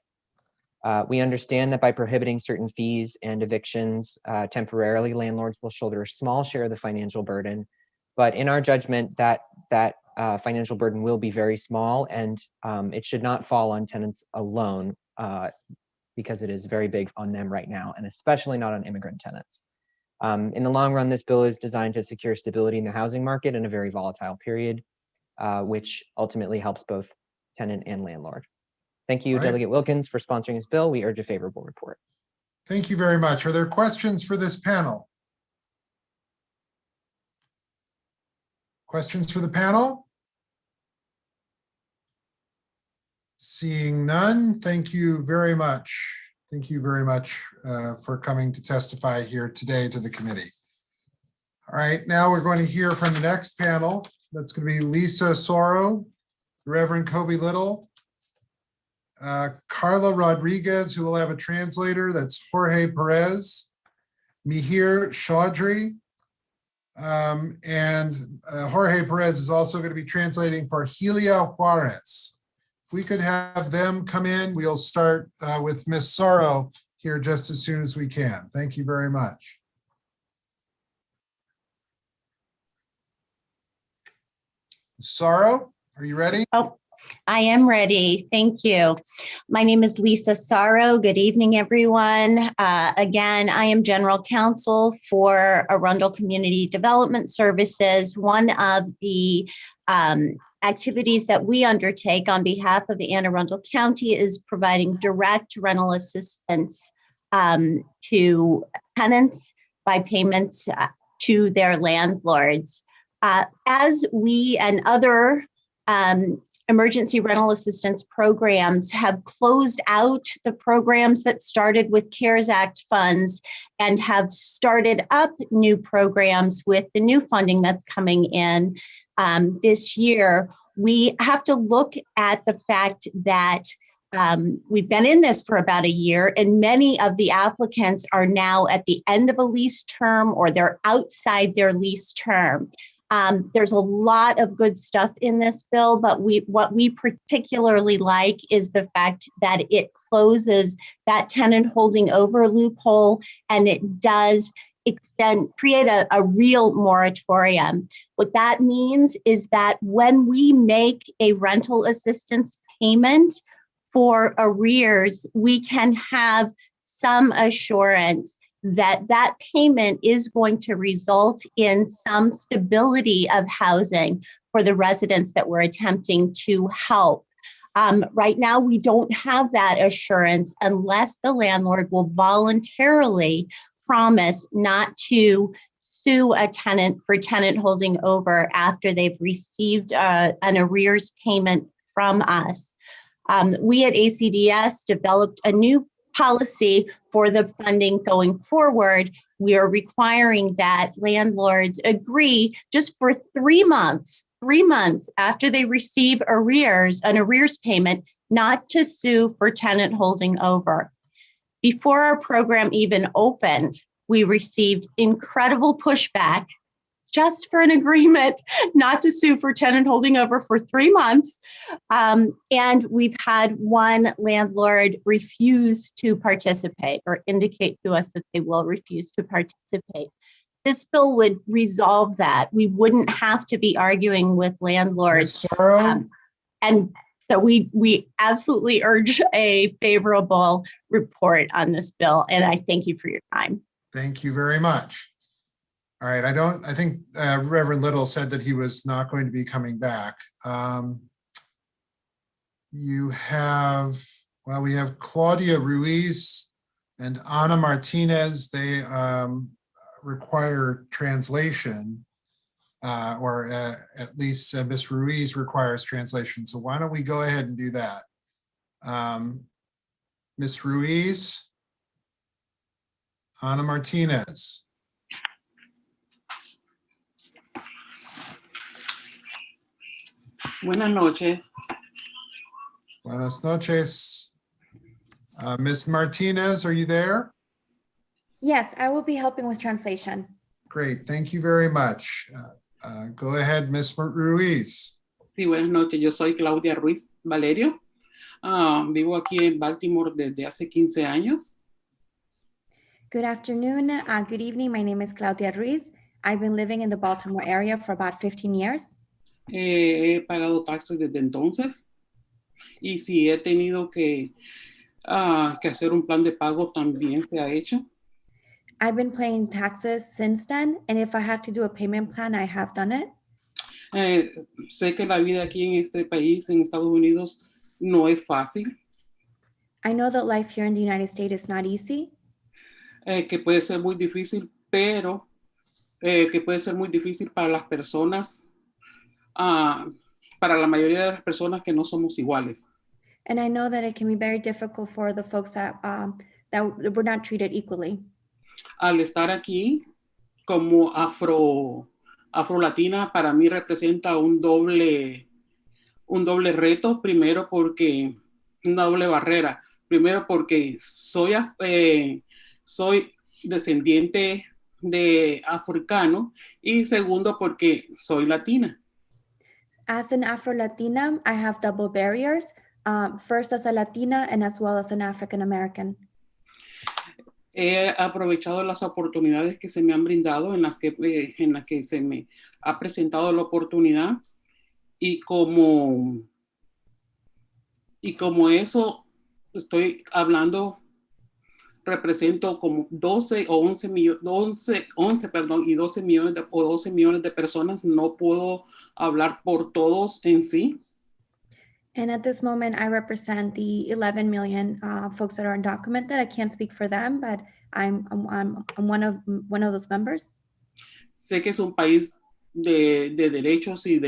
We understand that by prohibiting certain fees and evictions temporarily, landlords will shoulder a small share of the financial burden. But in our judgment, that financial burden will be very small, and it should not fall on tenants alone because it is very big on them right now, and especially not on immigrant tenants. In the long run, this bill is designed to secure stability in the housing market in a very volatile period, which ultimately helps both tenant and landlord. Thank you, Delegate Wilkins, for sponsoring this bill. We urge a favorable report. Thank you very much. Are there questions for this panel? Questions for the panel? Seeing none, thank you very much. Thank you very much for coming to testify here today to the committee. All right, now we're going to hear from the next panel. That's going to be Lisa Soro, Reverend Kobe Little, Carla Rodriguez, who will have a translator. That's Jorge Perez, Mihir Chaudhry, and Jorge Perez is also going to be translating for Helia Juarez. If we could have them come in, we'll start with Ms. Soro here just as soon as we can. Thank you very much. Soro, are you ready? Oh, I am ready. Thank you. My name is Lisa Soro. Good evening, everyone. Again, I am General Counsel for Arundel Community Development Services. One of the activities that we undertake on behalf of Anne Arundel County is providing direct rental assistance to tenants by payments to their landlords. As we and other emergency rental assistance programs have closed out the programs that started with CARES Act funds and have started up new programs with the new funding that's coming in this year, we have to look at the fact that we've been in this for about a year, and many of the applicants are now at the end of a lease term or they're outside their lease term. There's a lot of good stuff in this bill, but what we particularly like is the fact that it closes that tenant holding over loophole, and it does create a real moratorium. What that means is that when we make a rental assistance payment for arrears, we can have some assurance that that payment is going to result in some stability of housing for the residents that we're attempting to help. Right now, we don't have that assurance unless the landlord will voluntarily promise not to sue a tenant for tenant holding over after they've received an arrears payment from us. We at ACDS developed a new policy for the funding going forward. We are requiring that landlords agree just for 3 months after they receive an arrears payment, not to sue for tenant holding over. Before our program even opened, we received incredible pushback just for an agreement not to sue for tenant holding over for 3 months. And we've had one landlord refuse to participate or indicate to us that they will refuse to participate. This bill would resolve that. We wouldn't have to be arguing with landlords. And so we absolutely urge a favorable report on this bill. And I thank you for your time. Thank you very much. All right, I think Reverend Little said that he was not going to be coming back. We have Claudia Ruiz and Ana Martinez. They require translation, or at least Ms. Ruiz requires translation. So why don't we go ahead and do that? Ms. Ruiz, Ana Martinez. Buenas noches. Buenas noches. Ms. Martinez, are you there? Yes, I will be helping with translation. Great, thank you very much. Go ahead, Ms. Ruiz. Sí, buenas noches. Yo soy Claudia Ruiz Valerio. Vivo aquí en Baltimore desde hace 15 años. Good afternoon. Good evening. My name is Claudia Ruiz. I've been living in the Baltimore area for about 15 years. He pagado taxes desde entonces. Y si he tenido que hacer un plan de pago, también se ha hecho. I've been paying taxes since then, and if I have to do a payment plan, I have done it. Sé que la vida aquí en este país, en Estados Unidos, no es fácil. I know that life here in the United States is not easy. que puede ser muy difícil, pero que puede ser muy difícil para las personas, para la mayoría de las personas que no somos iguales. And I know that it can be very difficult for the folks that were not treated equally. Al estar aquí como afro-latina, para mí representa un doble reto. Primero porque una doble barrera. Primero porque soy descendiente de africano y segundo porque soy latina. As an Afro-Latina, I have double barriers. First as a Latina and as well as an African American. He aprovechado las oportunidades que se me han brindado, en las que se me ha presentado la oportunidad, y como eso estoy hablando, represento como 12 o 11 millones, 12 millones de personas. No puedo hablar por todos en sí. And at this moment, I represent the 11 million folks that are undocumented. I can't speak for them, but I'm one of those members. Sé que es un país de derechos y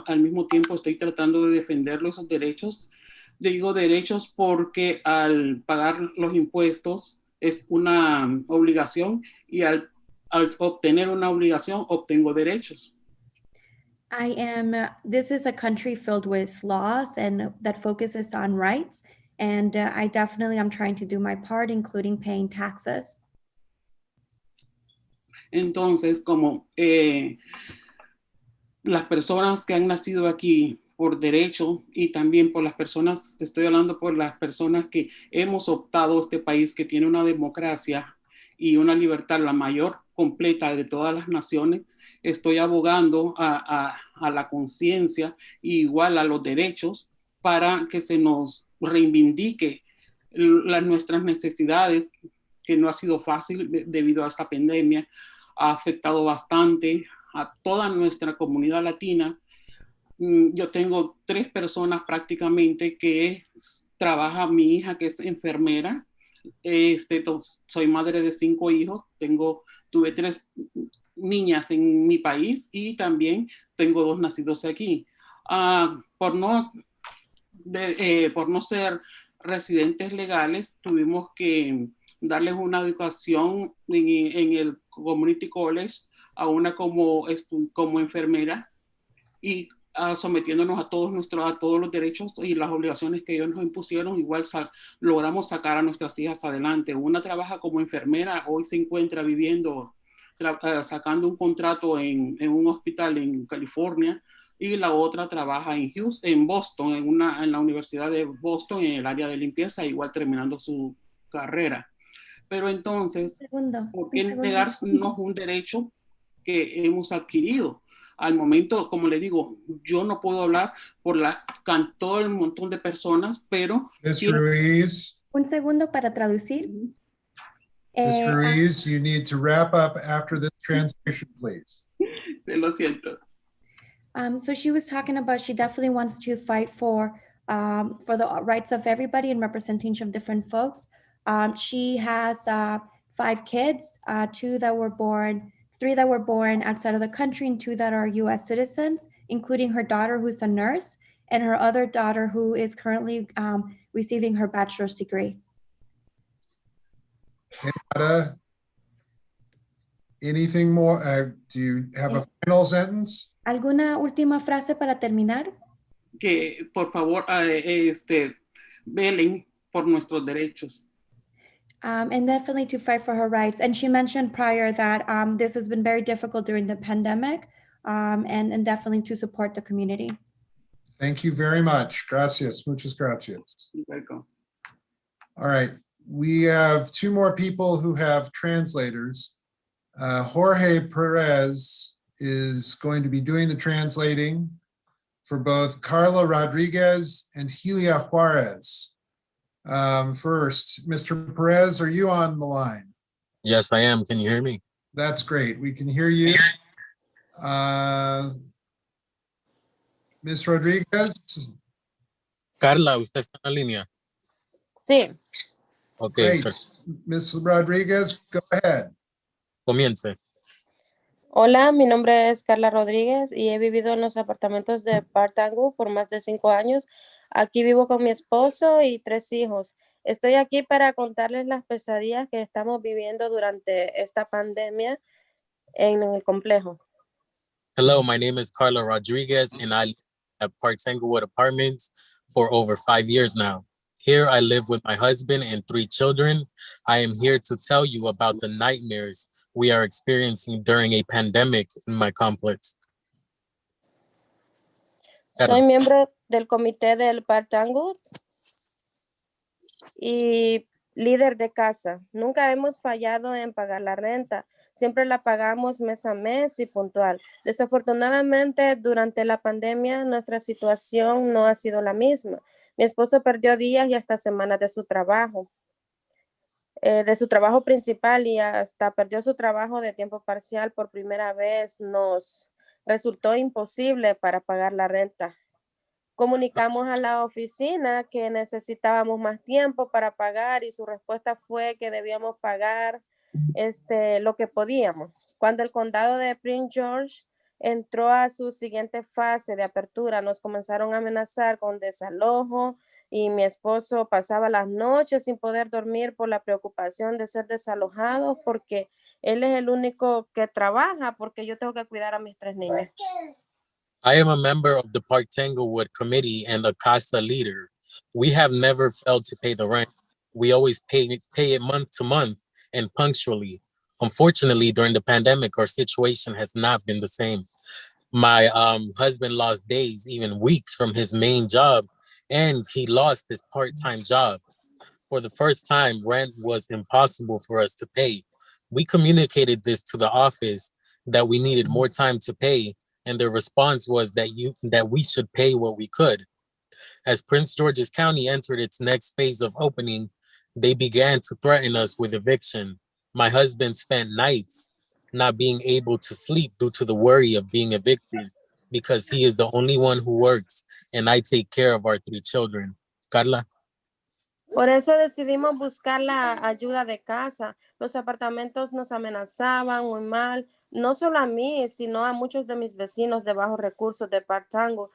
al mismo tiempo estoy tratando de defender esos derechos. Digo derechos porque al pagar los impuestos es una obligación, y al obtener una obligación obtengo derechos. This is a country filled with laws and that focuses on rights. And I definitely am trying to do my part, including paying taxes. Entonces, como las personas que han nacido aquí por derecho, y también por las personas, estoy hablando por las personas que hemos optado este país que tiene una democracia y una libertad, la mayor completa de todas las naciones, estoy abogando a la conciencia igual a los derechos para que se nos reivindique nuestras necesidades, que no ha sido fácil debido a esta pandemia. Ha afectado bastante a toda nuestra comunidad latina. Yo tengo 3 personas prácticamente que trabaja. Mi hija, que es enfermera. Soy madre de 5 hijos. Tuve 3 niñas en mi país y también tengo 2 nacidos aquí. Por no ser residentes legales, tuvimos que darles una educación en el Community College, a una como enfermera, y sometiéndonos a todos los derechos y las obligaciones que ellos nos impusieron. Igual logramos sacar a nuestras hijas adelante. Una trabaja como enfermera, hoy se encuentra viviendo, sacando un contrato en un hospital en California, y la otra trabaja en Boston, en la Universidad de Boston, en el área de limpieza, igual terminando su carrera. Pero entonces, ¿por qué negarnos un derecho que hemos adquirido? Al momento, como le digo, yo no puedo hablar por todo el montón de personas, pero... Ruiz. Un segundo para traducir. Ms. Ruiz, you need to wrap up after this translation, please. Se lo siento. So she was talking about she definitely wants to fight for the rights of everybody and representation of different folks. She has 5 kids, 3 that were born outside of the country and 2 that are US citizens, including her daughter who's a nurse and her other daughter who is currently receiving her bachelor's degree. Anything more? Do you have a final sentence? ¿Alguna última frase para terminar? Que por favor velen por nuestros derechos. And definitely to fight for her rights. And she mentioned prior that this has been very difficult during the pandemic, and definitely to support the community. Thank you very much. Gracias. Muchas gracias. You're welcome. All right. We have 2 more people who have translators. Jorge Perez is going to be doing the translating for both Carla Rodriguez and Helia Juarez. First, Mr. Perez, are you on the line? Yes, I am. Can you hear me? That's great. We can hear you. Ms. Rodriguez? Carla, usted está en la línea. Sí. Ok, Great. Ms. Rodriguez, go ahead. comience. Hola, mi nombre es Carla Rodríguez y he vivido en los apartamentos de Partangu por más de 5 años. Aquí vivo con mi esposo y 3 hijos. Estoy aquí para contarles las pesadillas que estamos viviendo durante esta pandemia en el complejo. Hello, my name is Carla Rodriguez, and I live at Park Tanglewood Apartments for over 5 years now. Here, I live with my husband and 3 children. I am here to tell you about the nightmares we are experiencing during a pandemic in my complex. Soy miembro del comité del Partangu y líder de casa. Nunca hemos fallado en pagar la renta. Siempre la pagamos mes a mes y puntual. Desafortunadamente, durante la pandemia, nuestra situación no ha sido la misma. Mi esposo perdió días y hasta semanas de su trabajo principal, y hasta perdió su trabajo de tiempo parcial por primera vez. Nos resultó imposible para pagar la renta. Comunicamos a la oficina que necesitábamos más tiempo para pagar y su respuesta fue que debíamos pagar lo que podíamos. Cuando el condado de Prince George entró a su siguiente fase de apertura, nos comenzaron a amenazar con desalojo y mi esposo pasaba las noches sin poder dormir por la preocupación de ser desalojado porque él es el único que trabaja porque yo tengo que cuidar a mis 3 niños. I am a member of the Park Tanglewood Committee and a CASA leader. We have never failed to pay the rent. We always pay it month to month and punctually. Unfortunately, during the pandemic, our situation has not been the same. My husband lost days, even weeks from his main job, and he lost his part-time job. For the first time, rent was impossible for us to pay. We communicated this to the office that we needed more time to pay, and their response was that we should pay what we could. As Prince George's County entered its next phase of opening, they began to threaten us with eviction. My husband spent nights not being able to sleep due to the worry of being evicted because he is the only one who works and I take care of our 3 children. Carla? Por eso decidimos buscar la ayuda de casa. Los apartamentos nos amenazaban muy mal, no solo a mí, sino a muchos de mis vecinos de bajos recursos de Partangu,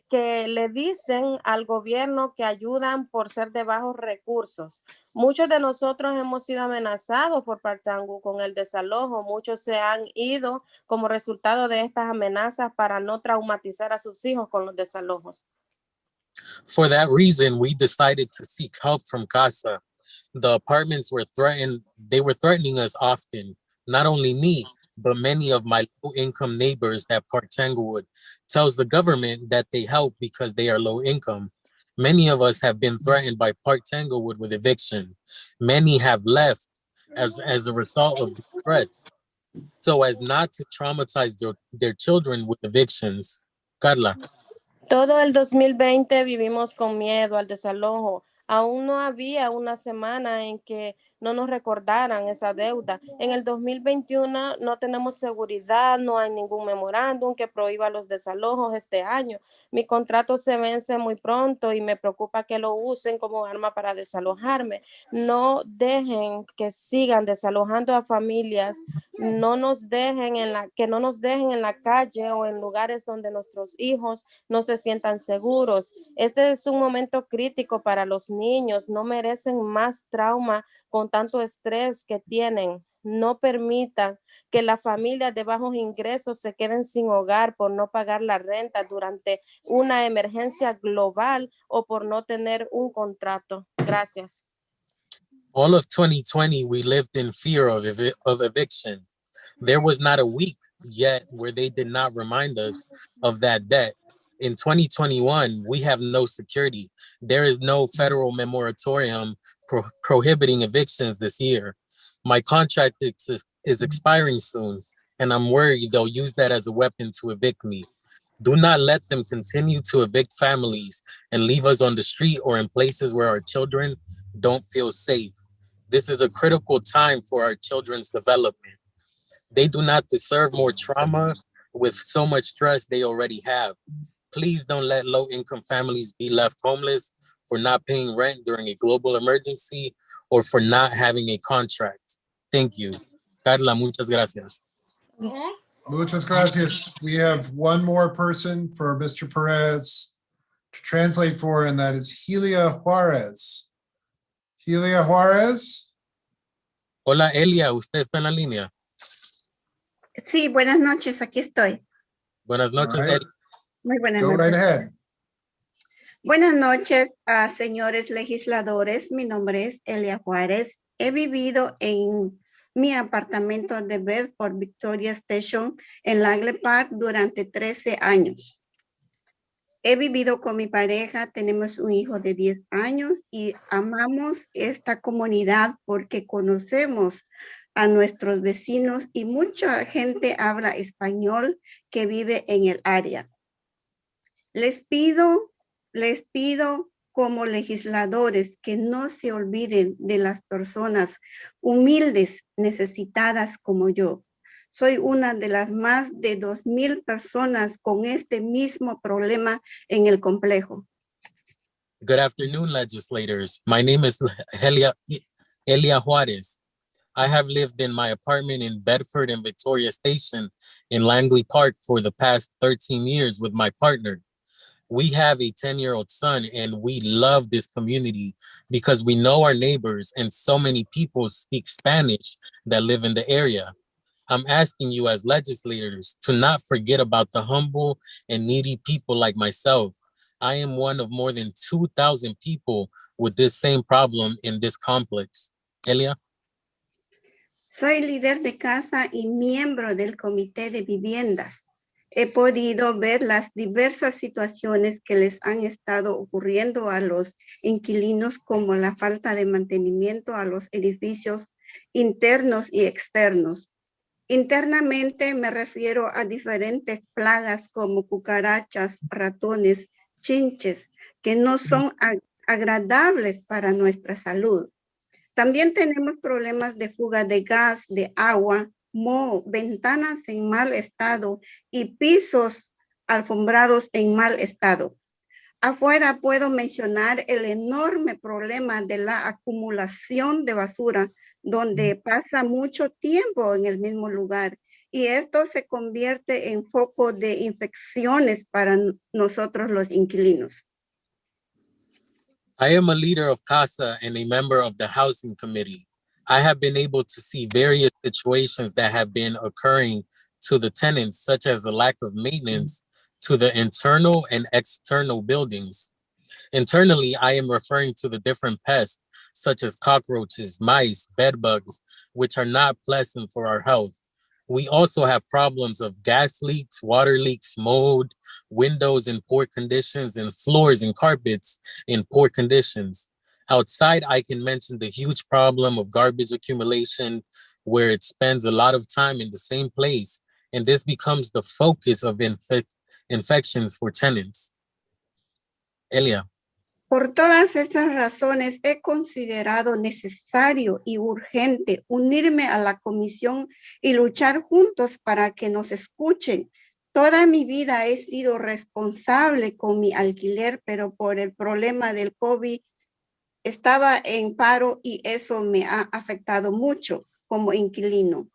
que le dicen al gobierno que ayudan por ser de bajos recursos. Muchos de nosotros hemos sido amenazados por Partangu con el desalojo. Muchos se han ido como resultado de estas amenazas para no traumatizar a sus hijos con los desalojos. For that reason, we decided to seek help from CASA. The apartments were threatening us often, not only me, but many of my low-income neighbors at Park Tanglewood tells the government that they help because they are low income. Many of us have been threatened by Park Tanglewood with eviction. Many have left as a result of the threats, so as not to traumatize their children with evictions. Carla. Todo el 2020 vivimos con miedo al desalojo. Aún no había una semana en que no nos recordaran esa deuda. En el 2021 no tenemos seguridad, no hay ningún memorándum que prohíba los desalojos este año. Mi contrato se vence muy pronto y me preocupa que lo usen como arma para desalojarme. No dejen que sigan desalojando a familias. No nos dejen que no nos dejen en la calle o en lugares donde nuestros hijos no se sientan seguros. Este es un momento crítico para los niños. No merecen más trauma con tanto estrés que tienen. No permitan que las familias de bajos ingresos se queden sin hogar por no pagar la renta durante una emergencia global o por no tener un contrato. Gracias. All of 2020, we lived in fear of eviction. There was not a week yet where they did not remind us of that debt. In 2021, we have no security. There is no federal moratorium prohibiting evictions this year. My contract is expiring soon, and I'm worried they'll use that as a weapon to evict me. Do not let them continue to evict families and leave us on the street or in places where our children don't feel safe. This is a critical time for our children's development. They do not deserve more trauma with so much stress they already have. Please don't let low-income families be left homeless for not paying rent during a global emergency or for not having a contract. Thank you. Carla, muchas gracias. Muchas gracias. We have one more person for Mr. Perez to translate for, and that is Helia Juarez. Helia Juarez. Hola, Elia, ¿usted está en la línea? Sí, buenas noches, aquí estoy. Buenas noches, All right. Elia. Muy buenas Go noches. right ahead. Buenas noches a señores legisladores. Mi nombre es Elia Juárez. He vivido en mi apartamento de Bedford Victoria Station en Langley Park durante 13 años. He vivido con mi pareja, tenemos un hijo de 10 años y amamos esta comunidad porque conocemos a nuestros vecinos y mucha gente habla español que vive en el área. Les pido como legisladores que no se olviden de las personas humildes, necesitadas como yo. Soy una de las más de 2,000 personas con este mismo problema en el complejo. Good afternoon, legislators. My name is Elia Juarez. I have lived in my apartment in Bedford and Victoria Station in Langley Park for the past 13 years with my partner. We have a 10-year-old son and we love this community because we know our neighbors and so many people speak Spanish that live in the area. I'm asking you as legislators to not forget about the humble and needy people like myself. I am one of more than 2,000 people with this same problem in this complex. Elia? Soy líder de casa y miembro del comité de viviendas. He podido ver las diversas situaciones que les han estado ocurriendo a los inquilinos, como la falta de mantenimiento a los edificios internos y externos. Internamente me refiero a diferentes plagas como cucarachas, ratones, chinches, que no son agradables para nuestra salud. También tenemos problemas de fuga de gas, de agua, moho, ventanas en mal estado y pisos alfombrados en mal estado. Afuera puedo mencionar el enorme problema de la acumulación de basura, donde pasa mucho tiempo en el mismo lugar y esto se convierte en foco de infecciones para nosotros los inquilinos. I am a leader of CASA and a member of the Housing Committee. I have been able to see various situations that have been occurring to the tenants, such as the lack of maintenance to the internal and external buildings. Internally, I am referring to the different pests, such as cockroaches, mice, bed bugs, which are not pleasant for our health. We also have problems of gas leaks, water leaks, mold, windows in poor conditions, and floors and carpets in poor conditions. Outside, I can mention the huge problem of garbage accumulation, where it spends a lot of time in the same place, and this becomes the focus of infections for tenants. Elia. Por todas esas razones, he considerado necesario y urgente unirme a la comisión y luchar juntos para que nos escuchen. Toda mi vida he sido responsable con mi alquiler, pero por el problema del COVID estaba en paro y eso me ha afectado mucho como inquilino.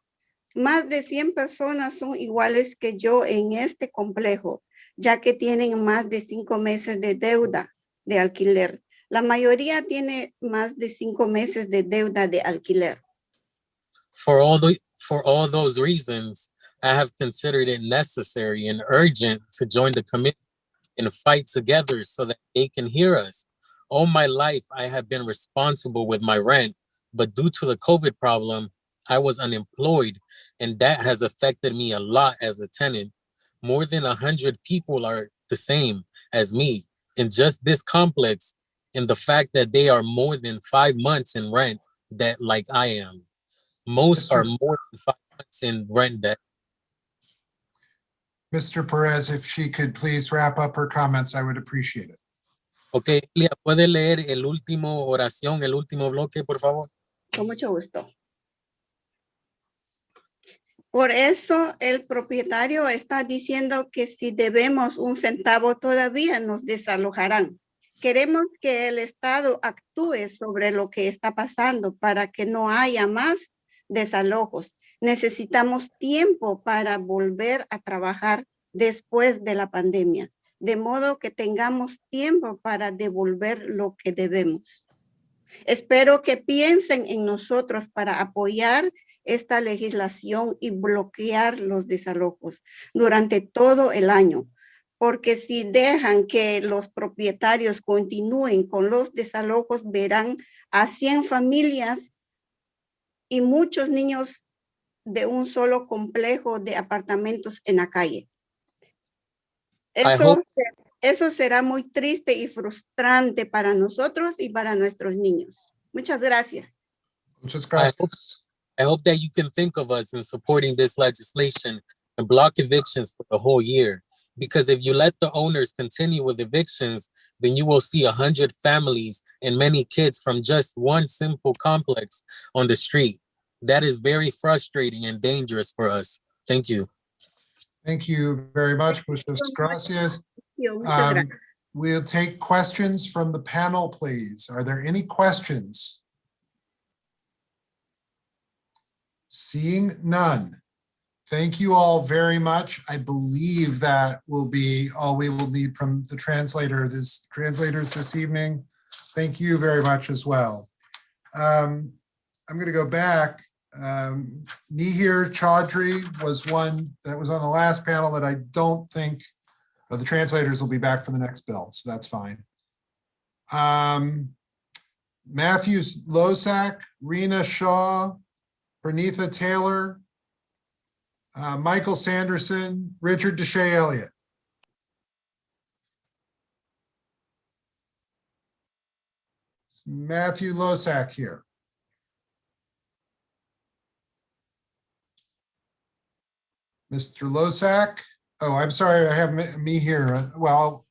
Más de 100 personas son iguales que yo en este complejo, ya que tienen más de 5 meses de deuda de alquiler. La mayoría tiene más de 5 meses de deuda de alquiler. For all those reasons, I have considered it necessary and urgent to join the committee and fight together so that they can hear us. All my life, I have been responsible with my rent, but due to the COVID problem, I was unemployed, and that has affected me a lot as a tenant. More than 100 people are the same as me in just this complex, and the fact that they are more than 5 months in rent debt like I am. Most are more than 5 months in rent debt. Mr. Perez, if she could please wrap up her comments, I would appreciate it. Okay, Elia, ¿puede leer el último oración, el último bloque, por favor? Con mucho gusto. Por eso el propietario está diciendo que si debemos un centavo todavía nos desalojarán. Queremos que el Estado actúe sobre lo que está pasando para que no haya más desalojos. Necesitamos tiempo para volver a trabajar después de la pandemia, de modo que tengamos tiempo para devolver lo que debemos. Espero que piensen en nosotros para apoyar esta legislación y bloquear los desalojos durante todo el año, porque si dejan que los propietarios continúen con los desalojos, verán a 100 familias y muchos niños de un solo complejo de apartamentos en la calle. Eso será muy triste y frustrante para nosotros y para nuestros niños. Muchas gracias. Muchas gracias. I hope that you can think of us in supporting this legislation and block evictions for the whole year. Because if you let the owners continue with evictions, then you will see 100 families and many kids from just one simple complex on the street. That is very frustrating and dangerous for us. Thank you. Thank you very much. Muchas gracias. We'll take questions from the panel, please. Are there any questions? Seeing none. Thank you all very much. I believe that will be all we will need from the translators this evening. Thank you very much as well. I'm going to go back. Mihir Chaudhry was one that was on the last panel that I don't think the translators will be back for the next bill, so that's fine. Matthew Losak, Rena Shaw, Pranitha Taylor, Michael Sanderson, Richard Deshay Elliott. Matthew Losak here. Mr. Losak. Oh, I'm sorry, I have me here. Well,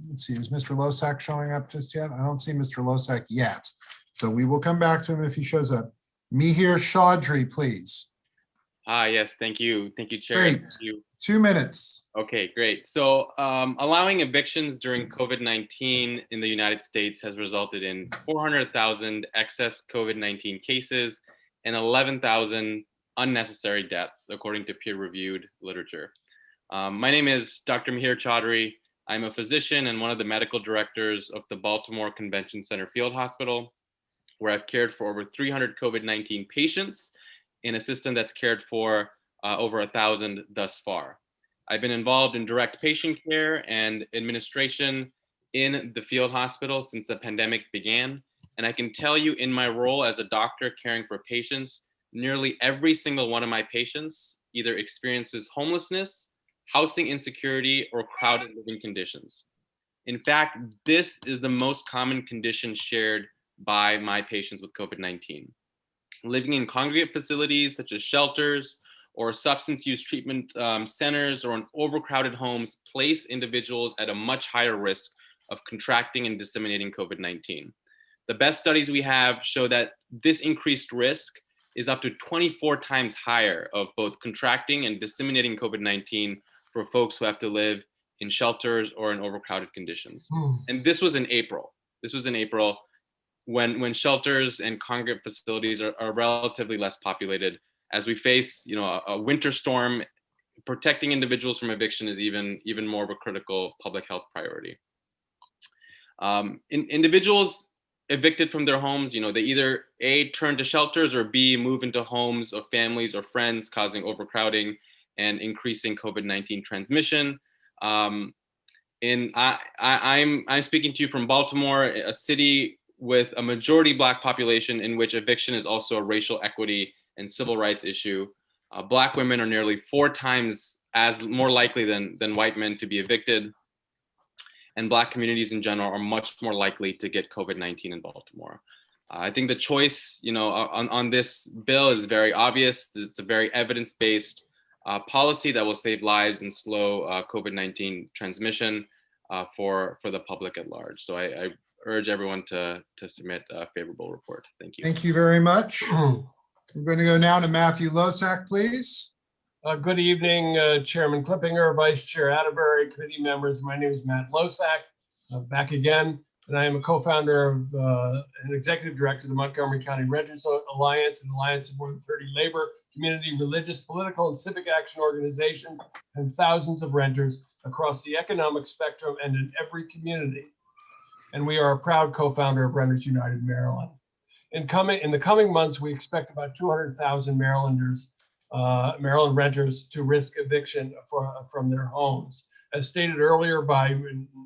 let's see, is Mr. Losak showing up just yet? I don't see Mr. Losak yet. So we will come back to him if he shows up. Mihir Chaudhry, please. Yes, thank you. Thank you, Chair. Great. Thank you. 2 minutes. Okay, great. So allowing evictions during COVID-19 in the United States has resulted in 400,000 excess COVID-19 cases and 11,000 unnecessary deaths, according to peer-reviewed literature. My name is Dr. Mihir Chaudhry. I'm a physician and one of the medical directors of the Baltimore Convention Center Field Hospital, where I've cared for over 300 COVID-19 patients in a system that's cared for over 1,000 thus far. I've been involved in direct patient care and administration in the field hospital since the pandemic began. And I can tell you, in my role as a doctor caring for patients, nearly every single one of my patients either experiences homelessness, housing insecurity, or crowded living conditions. In fact, this is the most common condition shared by my patients with COVID-19. Living in congregate facilities such as shelters or substance use treatment centers or in overcrowded homes place individuals at a much higher risk of contracting and disseminating COVID-19. The best studies we have show that this increased risk is up to 24 times higher of both contracting and disseminating COVID-19 for folks who have to live in shelters or in overcrowded conditions. And this was in April. This was in April when shelters and congregate facilities are relatively less populated. As we face, a winter storm, protecting individuals from eviction is even more of a critical public health priority. Individuals evicted from their homes, they either A, turn to shelters, or B, move into homes of families or friends, causing overcrowding and increasing COVID-19 transmission. I'm speaking to you from Baltimore, a city with a majority Black population in which eviction is also a racial equity and civil rights issue. Black women are nearly 4 times as more likely than white men to be evicted. And Black communities in general are much more likely to get COVID-19 in Baltimore. I think the choice, on this bill is very obvious. It's a very evidence-based policy that will save lives and slow COVID-19 transmission for the public at large. So I urge everyone to submit a favorable report. Thank you. Thank you very much. We're going to go now to Matthew Losak, please. Good evening, Chairman Clippinger, Vice Chair Atterbury, committee members. My name is Matt Losak. Back again. and I am a co-founder of and executive director of the Montgomery County Renters Alliance, an alliance of more than 30 labor, community, religious, political, and civic action organizations, and thousands of renters across the economic spectrum and in every community. And we are a proud co-founder of Renters United Maryland. In the coming months, we expect about 200,000 Marylanders, Maryland renters to risk eviction from their homes. As stated earlier by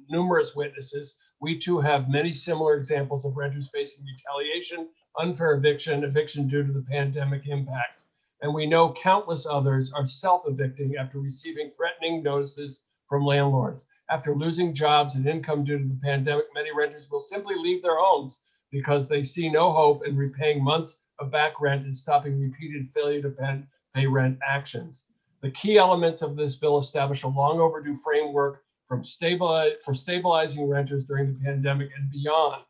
numerous witnesses, we too have many similar examples of renters facing retaliation, unfair eviction, eviction due to the pandemic impact. And we know countless others are self-evicting after receiving threatening notices from landlords. After losing jobs and income due to the pandemic, many renters will simply leave their homes because they see no hope in repaying months of back rent and stopping repeated failure to pay rent actions. The key elements of this bill establish a long overdue framework for stabilizing renters during the pandemic and beyond.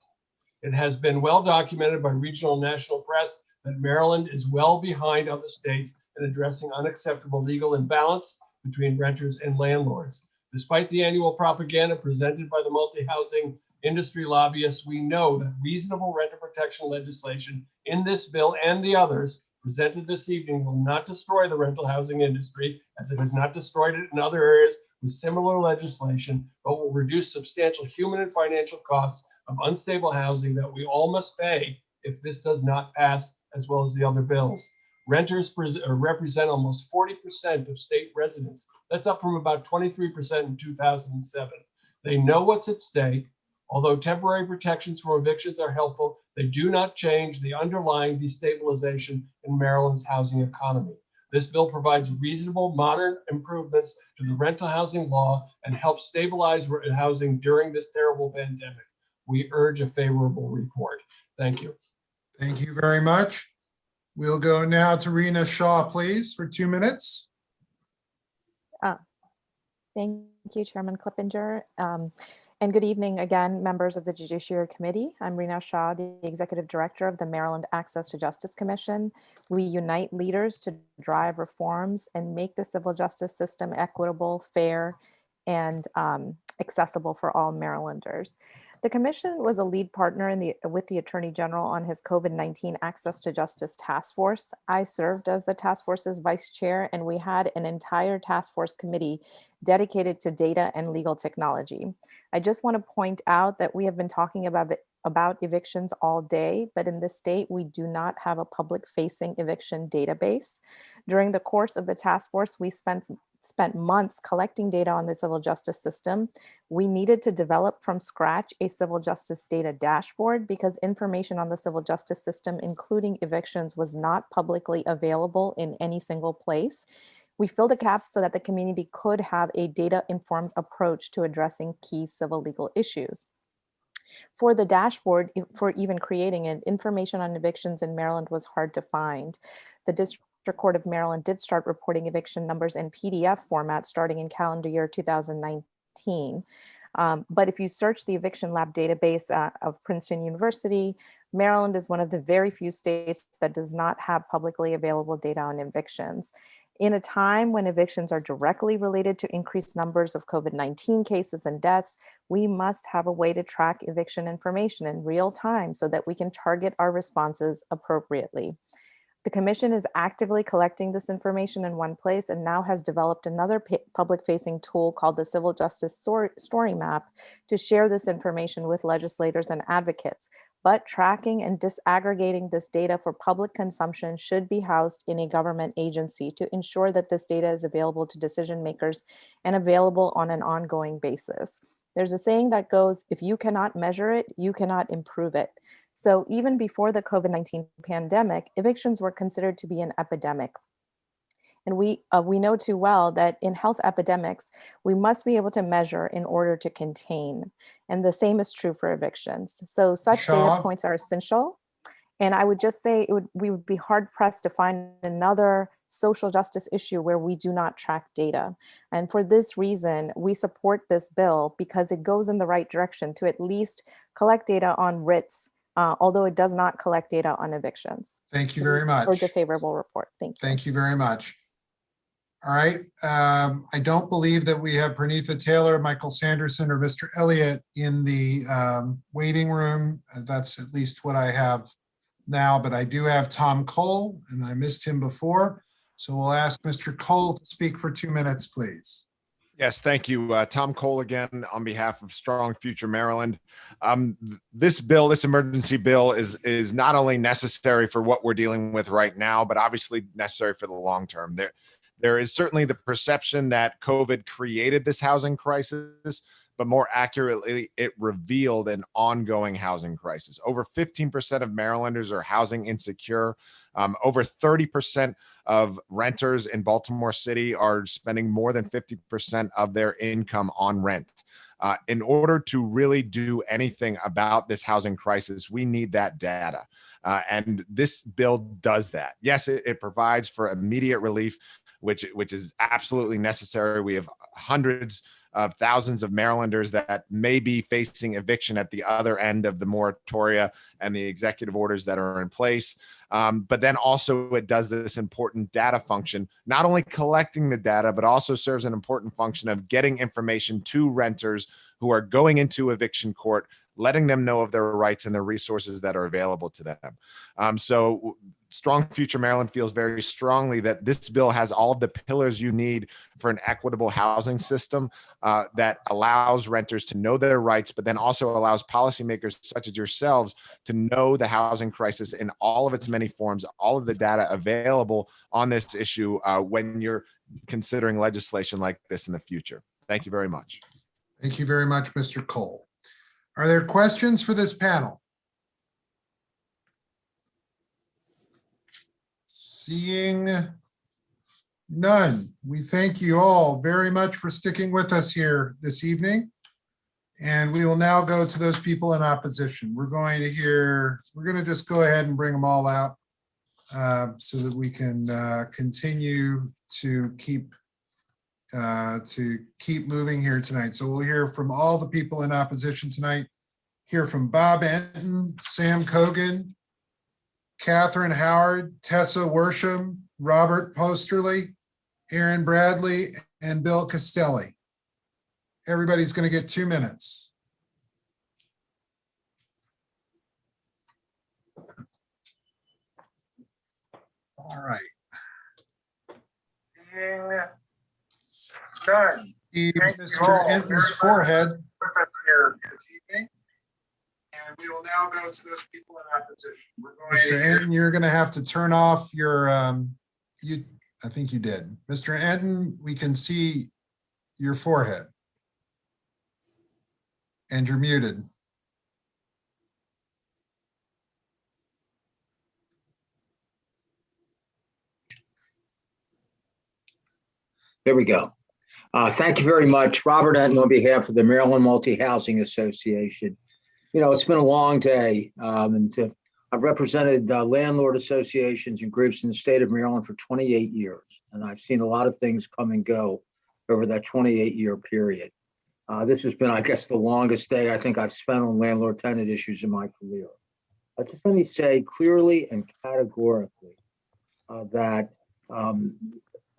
It has been well documented by regional and national press that Maryland is well behind other states in addressing unacceptable legal imbalance between renters and landlords. Despite the annual propaganda presented by the multi-housing industry lobbyists, we know that reasonable renter protection legislation in this bill and the others presented this evening will not destroy the rental housing industry, as it has not destroyed it in other areas with similar legislation, but will reduce substantial human and financial costs of unstable housing that we all must pay if this does not pass, as well as the other bills. Renters represent almost 40% of state residents. That's up from about 23% in 2007. They know what's at stake. Although temporary protections from evictions are helpful, they do not change the underlying destabilization in Maryland's housing economy. This bill provides reasonable, modern improvements to the rental housing law and helps stabilize housing during this terrible pandemic. We urge a favorable report. Thank you. Thank you very much. We'll go now to Rena Shaw, please, for 2 minutes. Thank you, Chairman Clippinger. And good evening again, members of the Judiciary Committee. I'm Rena Shaw, the Executive Director of the Maryland Access to Justice Commission. We unite leaders to drive reforms and make the civil justice system equitable, fair, and accessible for all Marylanders. The Commission was a lead partner with the Attorney General on his COVID-19 Access to Justice Task Force. I served as the task force's vice chair, and we had an entire task force committee dedicated to data and legal technology. I just want to point out that we have been talking about evictions all day, but in this state, we do not have a public-facing eviction database. During the course of the task force, we spent months collecting data on the civil justice system. We needed to develop from scratch a civil justice data dashboard because information on the civil justice system, including evictions, was not publicly available in any single place. We filled a gap so that the community could have a data-informed approach to addressing key civil legal issues. For the dashboard, for even creating it, information on evictions in Maryland was hard to find. The District Court of Maryland did start reporting eviction numbers in PDF format starting in calendar year 2019. But if you search the Eviction Lab database of Princeton University, Maryland is one of the very few states that does not have publicly available data on evictions. In a time when evictions are directly related to increased numbers of COVID-19 cases and deaths, we must have a way to track eviction information in real time so that we can target our responses appropriately. The Commission is actively collecting this information in one place and now has developed another public-facing tool called the Civil Justice Story Map to share this information with legislators and advocates. But tracking and disaggregating this data for public consumption should be housed in a government agency to ensure that this data is available to decision makers and available on an ongoing basis. There's a saying that goes, if you cannot measure it, you cannot improve it. So even before the COVID-19 pandemic, evictions were considered to be an epidemic. And we know too well that in health epidemics, we must be able to measure in order to contain. And the same is true for evictions. So such data points are essential. And I would just say we would be hard pressed to find another social justice issue where we do not track data. And for this reason, we support this bill because it goes in the right direction to at least collect data on writs, although it does not collect data on evictions. Thank you very much. For the favorable report. Thank you. Thank you very much. All right. I don't believe that we have Pranitha Taylor, Michael Sanderson, or Mr. Elliott in the waiting room. That's at least what I have now, but I do have Tom Cole, and I missed him before. So we'll ask Mr. Cole to speak for 2 minutes, please. Yes, thank you. Tom Cole again on behalf of Strong Future Maryland. This bill, this emergency bill is not only necessary for what we're dealing with right now, but obviously necessary for the long term. There is certainly the perception that COVID created this housing crisis, but more accurately, it revealed an ongoing housing crisis. Over 15% of Marylanders are housing insecure. Over 30% of renters in Baltimore City are spending more than 50% of their income on rent. In order to really do anything about this housing crisis, we need that data. And this bill does that. Yes, it provides for immediate relief, which is absolutely necessary. We have hundreds of thousands of Marylanders that may be facing eviction at the other end of the moratoria and the executive orders that are in place. But then also it does this important data function, not only collecting the data, but also serves an important function of getting information to renters who are going into eviction court, letting them know of their rights and the resources that are available to them. So Strong Future Maryland feels very strongly that this bill has all of the pillars you need for an equitable housing system that allows renters to know their rights, but then also allows policymakers such as yourselves to know the housing crisis in all of its many forms, all of the data available on this issue when you're considering legislation like this in the future. Thank you very much. Thank you very much, Mr. Cole. Are there questions for this panel? Seeing none, we thank you all very much for sticking with us here this evening. And we will now go to those people in opposition. We're going to just go ahead and bring them all out so that we can continue to keep moving here tonight. So we'll hear from all the people in opposition tonight. Hear from Bob Enton, Sam Cogan, Catherine Howard, Tessa Worsham, Robert Posterly, Aaron Bradley, and Bill Castelli. Everybody's going to get 2 minutes. All right. Done. Mr. Enton's forehead here this evening. And we will now go to those people in opposition. Mr. Enton, you're going to have to turn off your, I think you did. Mr. Enton, we can see your forehead. And you're muted. There we go. Thank you very much. Robert Enton on behalf of the Maryland Multi-Housing Association. You know, it's been a long day, and I've represented landlord associations and groups in the state of Maryland for 28 years, and I've seen a lot of things come and go over that 28-year period. This has been, I guess, the longest day I think I've spent on landlord-tenant issues in my career. Just let me say clearly and categorically that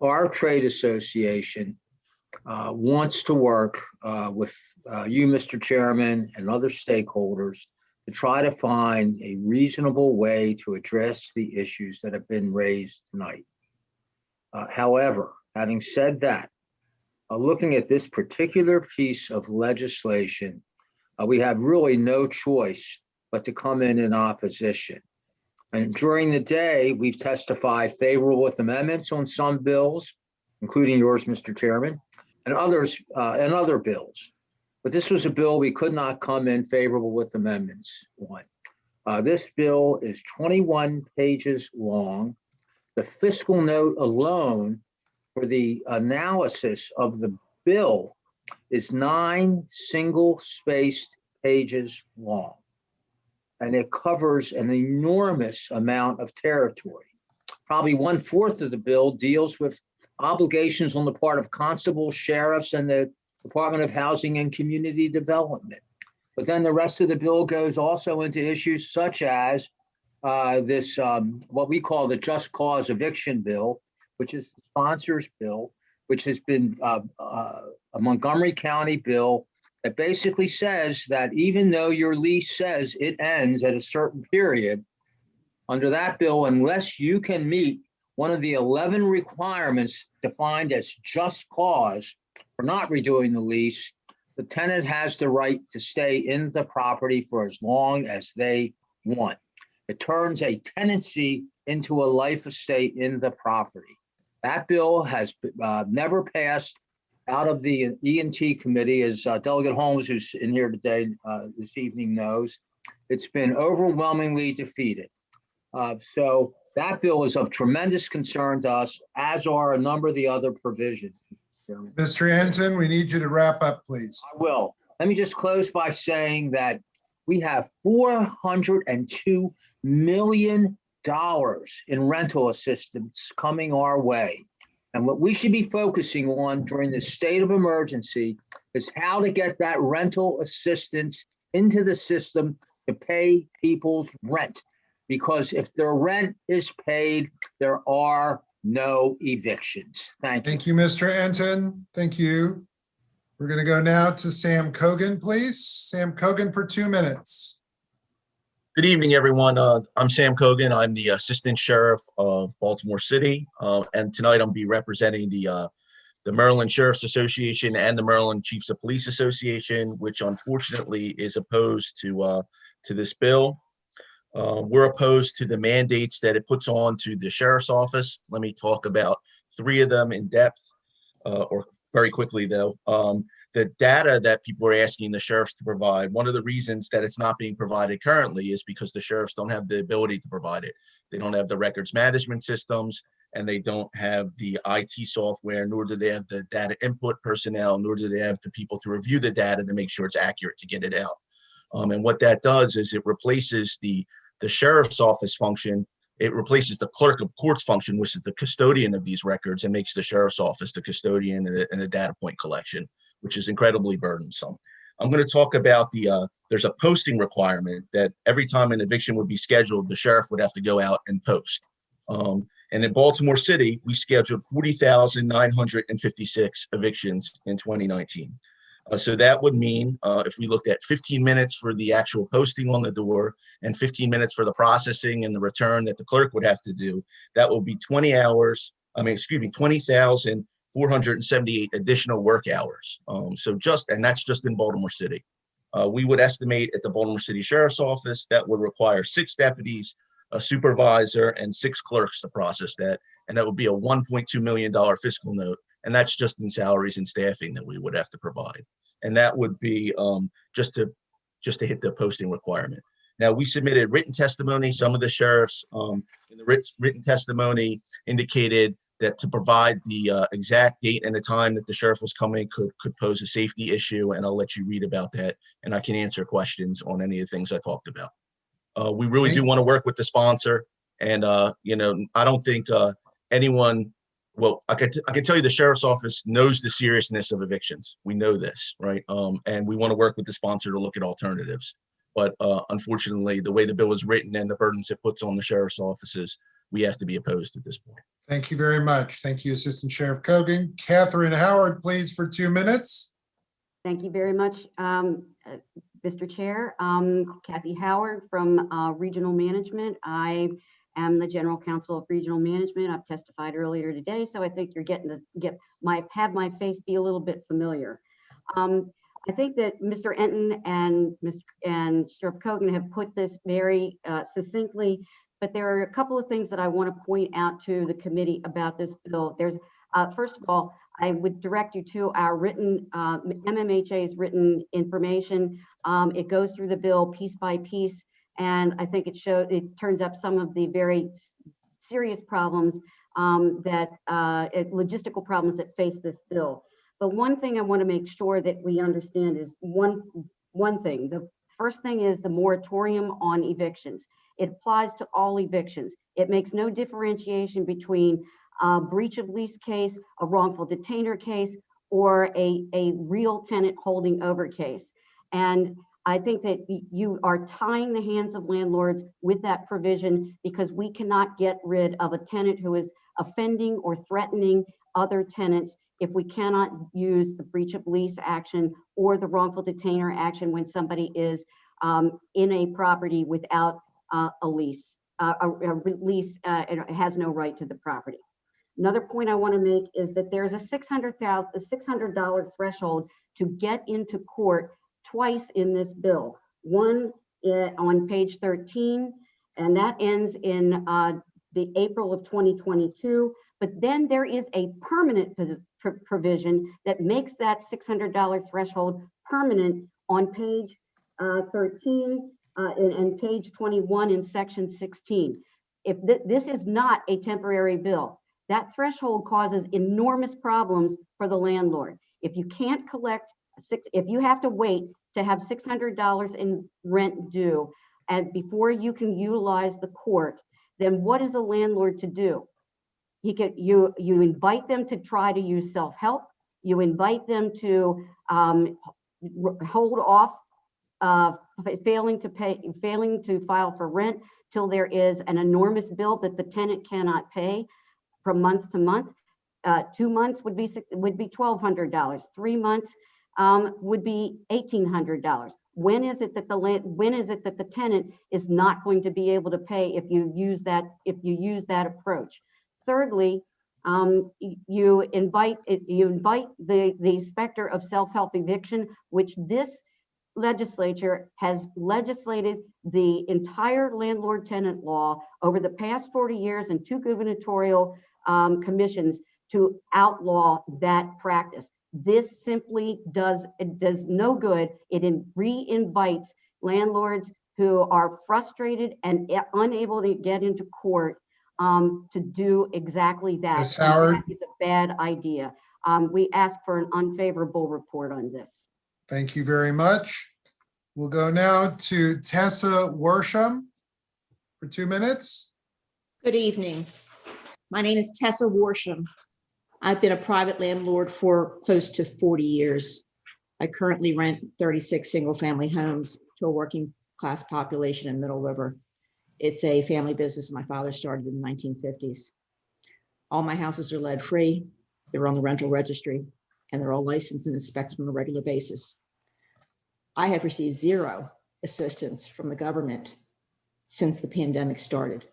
our trade association wants to work with you, Mr. Chairman, and other stakeholders to try to find a reasonable way to address the issues that have been raised tonight. However, having said that, looking at this particular piece of legislation, we have really no choice but to come in opposition. And during the day, we've testified favorable with amendments on some bills, including yours, Mr. Chairman, and others and other bills. But this was a bill we could not come in favorable with amendments on. This bill is 21 pages long. The fiscal note alone for the analysis of the bill is 9 single-spaced pages long. And it covers an enormous amount of territory. Probably 1/4 of the bill deals with obligations on the part of constables, sheriffs, and the Department of Housing and Community Development. But then the rest of the bill goes also into issues such as this, what we call the Just Cause Eviction Bill, which is the sponsor's bill, which has been a Montgomery County bill that basically says that even though your lease says it ends at a certain period, under that bill, unless you can meet one of the 11 requirements defined as just cause for not redoing the lease, the tenant has the right to stay in the property for as long as they want. It turns a tenancy into a life estate in the property. That bill has never passed out of the E&T committee, as Delegate Holmes, who's in here today this evening, knows. It's been overwhelmingly defeated. So that bill is of tremendous concern to us, as are a number of the other provisions. Mr. Anton, we need you to wrap up, please. I will. Let me just close by saying that we have $402 million in rental assistance coming our way. And what we should be focusing on during this state of emergency is how to get that rental assistance into the system to pay people's rent. Because if their rent is paid, there are no evictions. Thank you. Thank you, Mr. Anton. Thank you. We're going to go now to Sam Cogan, please. Sam Cogan for 2 minutes. Good evening, everyone. I'm Sam Cogan. I'm the Assistant Sheriff of Baltimore City. And tonight I'll be representing the Maryland Sheriff's Association and the Maryland Chiefs of Police Association, which unfortunately is opposed to this bill. We're opposed to the mandates that it puts on to the sheriff's office. Let me talk about 3 of them in depth, or very quickly though. The data that people are asking the sheriffs to provide, one of the reasons that it's not being provided currently is because the sheriffs don't have the ability to provide it. They don't have the records management systems, and they don't have the IT software, nor do they have the data input personnel, nor do they have the people to review the data to make sure it's accurate to get it out. And what that does is it replaces the sheriff's office function. It replaces the clerk of courts function, which is the custodian of these records, and makes the sheriff's office the custodian and the data point collection, which is incredibly burdensome. I'm going to talk about there's a posting requirement that every time an eviction would be scheduled, the sheriff would have to go out and post. And in Baltimore City, we scheduled 40,956 evictions in 2019. So that would mean if we looked at 15 minutes for the actual posting on the door and 15 minutes for the processing and the return that the clerk would have to do, that will be 20,478 additional work hours. And that's just in Baltimore City. We would estimate at the Baltimore City Sheriff's Office that would require 6 deputies, a supervisor, and 6 clerks to process that. And that would be a $1.2 million fiscal note. And that's just in salaries and staffing that we would have to provide. And that would be just to hit the posting requirement. Now, we submitted written testimony. Some of the sheriffs in the written testimony indicated that to provide the exact date and the time that the sheriff was coming could pose a safety issue. And I'll let you read about that. And I can answer questions on any of the things I talked about. We really do want to work with the sponsor. And, I don't think anyone, well, I can tell you the sheriff's office knows the seriousness of evictions. We know this, right? And we want to work with the sponsor to look at alternatives. But unfortunately, the way the bill is written and the burdens it puts on the sheriff's offices, we have to be opposed at this point. Thank you very much. Thank you, Assistant Sheriff Cogan. Catherine Howard, please, for 2 minutes. Thank you very much, Mr. Chair. Kathy Howard from Regional Management. I am the General Counsel of Regional Management. I've testified earlier today, so I think you're getting to have my face be a little bit familiar. I think that Mr. Enton and Sheriff Cogan have put this very succinctly, but there are a couple of things that I want to point out to the committee about this bill. There's, first of all, I would direct you to our written, MMHA's written information. It goes through the bill piece by piece, and I think it turns up some of the very serious problems logistical problems that face this bill. But one thing I want to make sure that we understand is one thing. The first thing is the moratorium on evictions. It applies to all evictions. It makes no differentiation between a breach of lease case, a wrongful detainer case, or a real tenant holding over case. And I think that you are tying the hands of landlords with that provision, because we cannot get rid of a tenant who is offending or threatening other tenants if we cannot use the breach of lease action or the wrongful detainer action when somebody is in a property without a lease, and has no right to the property. Another point I want to make is that there's a $600 threshold to get into court twice in this bill. One on page 13, and that ends in the April of 2022. But then there is a permanent provision that makes that $600 threshold permanent on page 13 and page 21 in section 16. If this is not a temporary bill, that threshold causes enormous problems for the landlord. If you can't collect if you have to wait to have $600 in rent due and before you can utilize the court, then what is a landlord to do? You invite them to try to use self-help. You invite them to hold off failing to file for rent till there is an enormous bill that the tenant cannot pay from month to month. 2 months would be $1,200. 3 months would be $1,800. When is it that the tenant is not going to be able to pay if you use that approach? Thirdly, you invite the specter of self-help eviction, which this legislature has legislated the entire landlord-tenant law over the past 40 years and 2 gubernatorial commissions to outlaw that practice. This simply does no good. It re-invites landlords who are frustrated and unable to get into court to do exactly that. Ms. Howard. That is a bad idea. We ask for an unfavorable report on this. Thank you very much. We'll go now to Tessa Worsham for 2 minutes. Good evening. My name is Tessa Worsham. I've been a private landlord for close to 40 years. I currently rent 36 single-family homes to a working class population in Middle River. It's a family business my father started in the 1950s. All my houses are lead-free, they're on the rental registry, and they're all licensed and inspected on a regular basis. I have received zero assistance from the government since the pandemic started.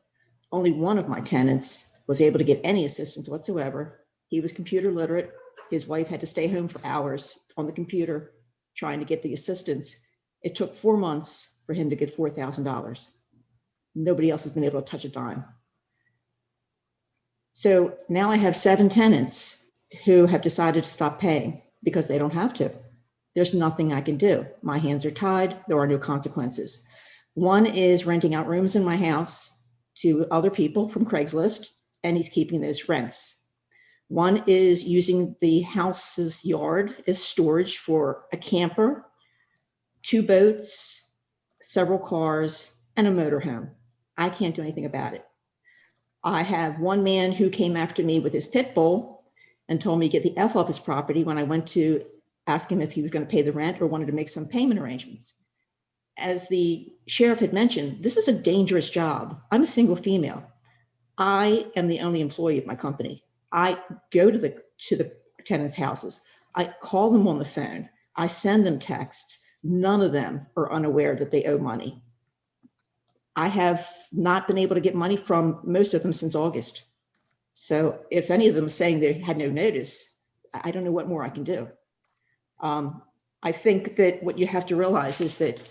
Only one of my tenants was able to get any assistance whatsoever. He was computer literate. His wife had to stay home for hours on the computer trying to get the assistance. It took 4 months for him to get $4,000. Nobody else has been able to touch a dime. So now I have 7 tenants who have decided to stop paying because they don't have to. There's nothing I can do. My hands are tied. There are no consequences. One is renting out rooms in my house to other people from Craigslist, and he's keeping those rents. One is using the house's yard as storage for a camper, 2 boats, several cars, and a motorhome. I can't do anything about it. I have one man who came after me with his pit bull and told me to get the F off his property when I went to ask him if he was going to pay the rent or wanted to make some payment arrangements. As the sheriff had mentioned, this is a dangerous job. I'm a single female. I am the only employee of my company. I go to the tenants' houses. I call them on the phone. I send them texts. None of them are unaware that they owe money. I have not been able to get money from most of them since August. So if any of them are saying they had no notice, I don't know what more I can do. I think that what you have to realize is that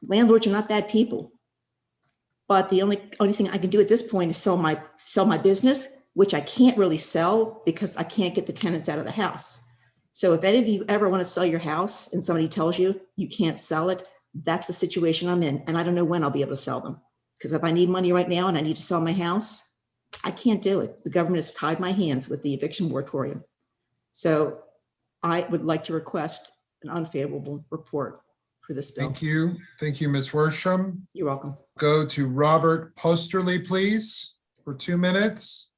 landlords are not bad people. But the only thing I can do at this point is sell my business, which I can't really sell because I can't get the tenants out of the house. So if any of you ever want to sell your house and somebody tells you you can't sell it, that's the situation I'm in. And I don't know when I'll be able to sell them. Because if I need money right now and I need to sell my house, I can't do it. The government has tied my hands with the eviction moratorium. So I would like to request an unfavorable report for this bill. Thank you. Thank you, Ms. Worsham. You're welcome. Go to Robert Posterly, please, for 2 minutes.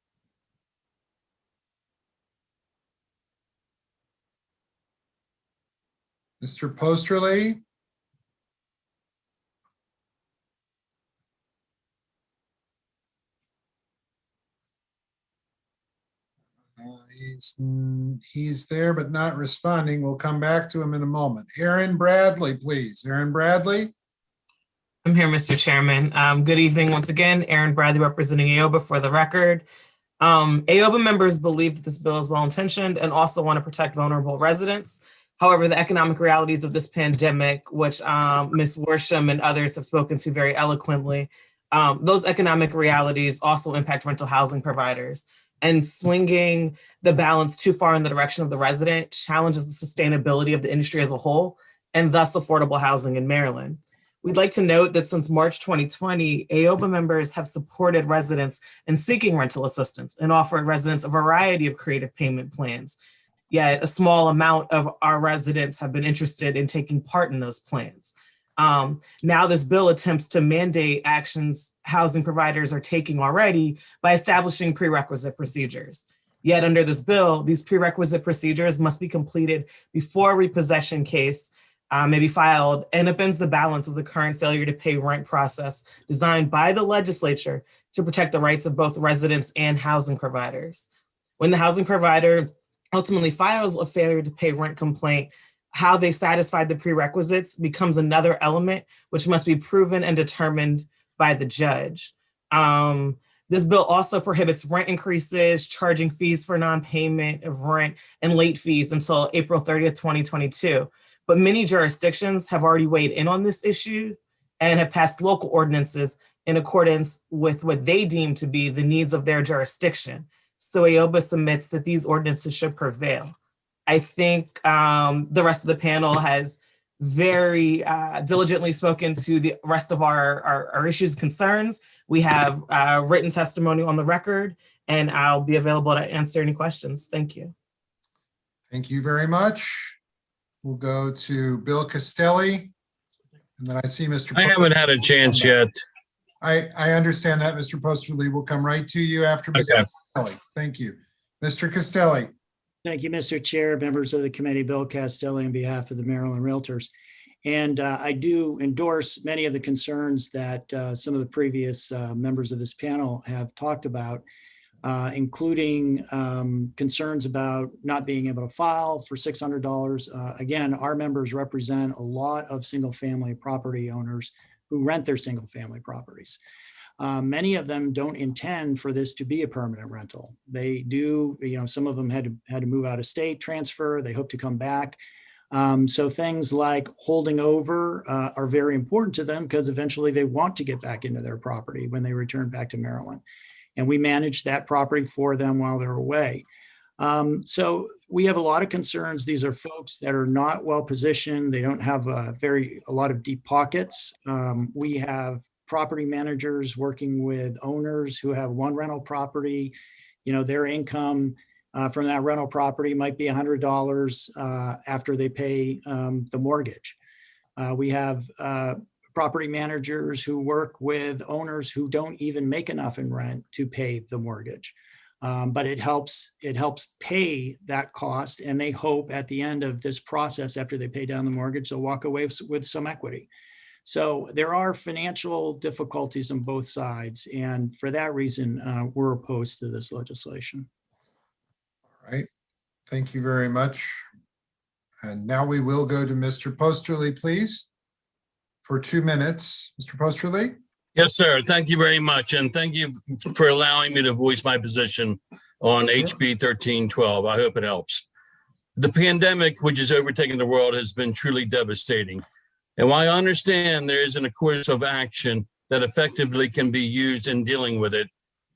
Mr. Posterly. He's there but not responding. We'll come back to him in a moment. Aaron Bradley, please. Aaron Bradley. I'm here, Mr. Chairman. Good evening once again. Aaron Bradley representing AOBA for the record. AOBA members believe that this bill is well-intentioned and also want to protect vulnerable residents. However, the economic realities of this pandemic, which Ms. Worsham and others have spoken to very eloquently, those economic realities also impact rental housing providers. And swinging the balance too far in the direction of the resident challenges the sustainability of the industry as a whole, and thus affordable housing in Maryland. We'd like to note that since March 2020, AOBA members have supported residents in seeking rental assistance and offered residents a variety of creative payment plans. Yet a small amount of our residents have been interested in taking part in those plans. Now this bill attempts to mandate actions housing providers are taking already by establishing prerequisite procedures. Yet under this bill, these prerequisite procedures must be completed before a repossession case may be filed, and upends the balance of the current failure to pay rent process designed by the legislature to protect the rights of both residents and housing providers. When the housing provider ultimately files a failure to pay rent complaint, how they satisfied the prerequisites becomes another element which must be proven and determined by the judge. This bill also prohibits rent increases, charging fees for non-payment of rent, and late fees until April 30th, 2022. But many jurisdictions have already weighed in on this issue and have passed local ordinances in accordance with what they deem to be the needs of their jurisdiction. So AOBA submits that these ordinances should prevail. I think the rest of the panel has very diligently spoken to the rest of our issues and concerns. We have written testimony on the record, and I'll be available to answer any questions. Thank you. Thank you very much. We'll go to Bill Castelli. And then I see Mr. I haven't had a chance yet. I understand that, Mr. Posterly. We'll come right to you after Mr. Castelli. Thank you. Mr. Castelli. Thank you, Mr. Chair, members of the committee, Bill Castelli on behalf of the Maryland Realtors. And I do endorse many of the concerns that some of the previous members of this panel have talked about, including concerns about not being able to file for $600. Again, our members represent a lot of single-family property owners who rent their single-family properties. Many of them don't intend for this to be a permanent rental. They do, some of them had to move out of state, transfer, they hope to come back. So things like holding over are very important to them because eventually they want to get back into their property when they return back to Maryland. And we manage that property for them while they're away. So we have a lot of concerns. These are folks that are not well positioned. They don't have a lot of deep pockets. We have property managers working with owners who have one rental property. Their income from that rental property might be $100 after they pay the mortgage. We have property managers who work with owners who don't even make enough in rent to pay the mortgage. But it helps pay that cost, and they hope at the end of this process, after they pay down the mortgage, they'll walk away with some equity. So there are financial difficulties on both sides, and for that reason, we're opposed to this legislation. All right, thank you very much. And now we will go to Mr. Posterly, please, for 2 minutes. Mr. Posterly? Yes, sir. Thank you very much. And thank you for allowing me to voice my position on HB 1312. I hope it helps. The pandemic, which has overtaken the world, has been truly devastating. And while I understand there isn't a course of action that effectively can be used in dealing with it,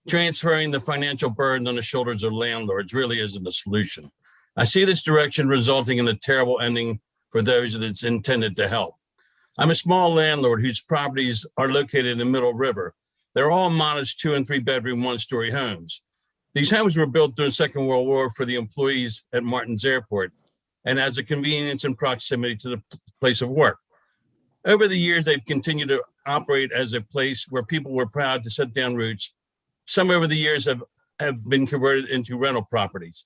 transferring the financial burden on the shoulders of landlords really isn't a solution. I see this direction resulting in a terrible ending for those that it's intended to help. I'm a small landlord whose properties are located in Middle River. They're all modest 2- and 3-bedroom, 1-story homes. These homes were built during the Second World War for the employees at Martin's Airport and as a convenience and proximity to the place of work. Over the years, they've continued to operate as a place where people were proud to set down roots. Some over the years have been converted into rental properties.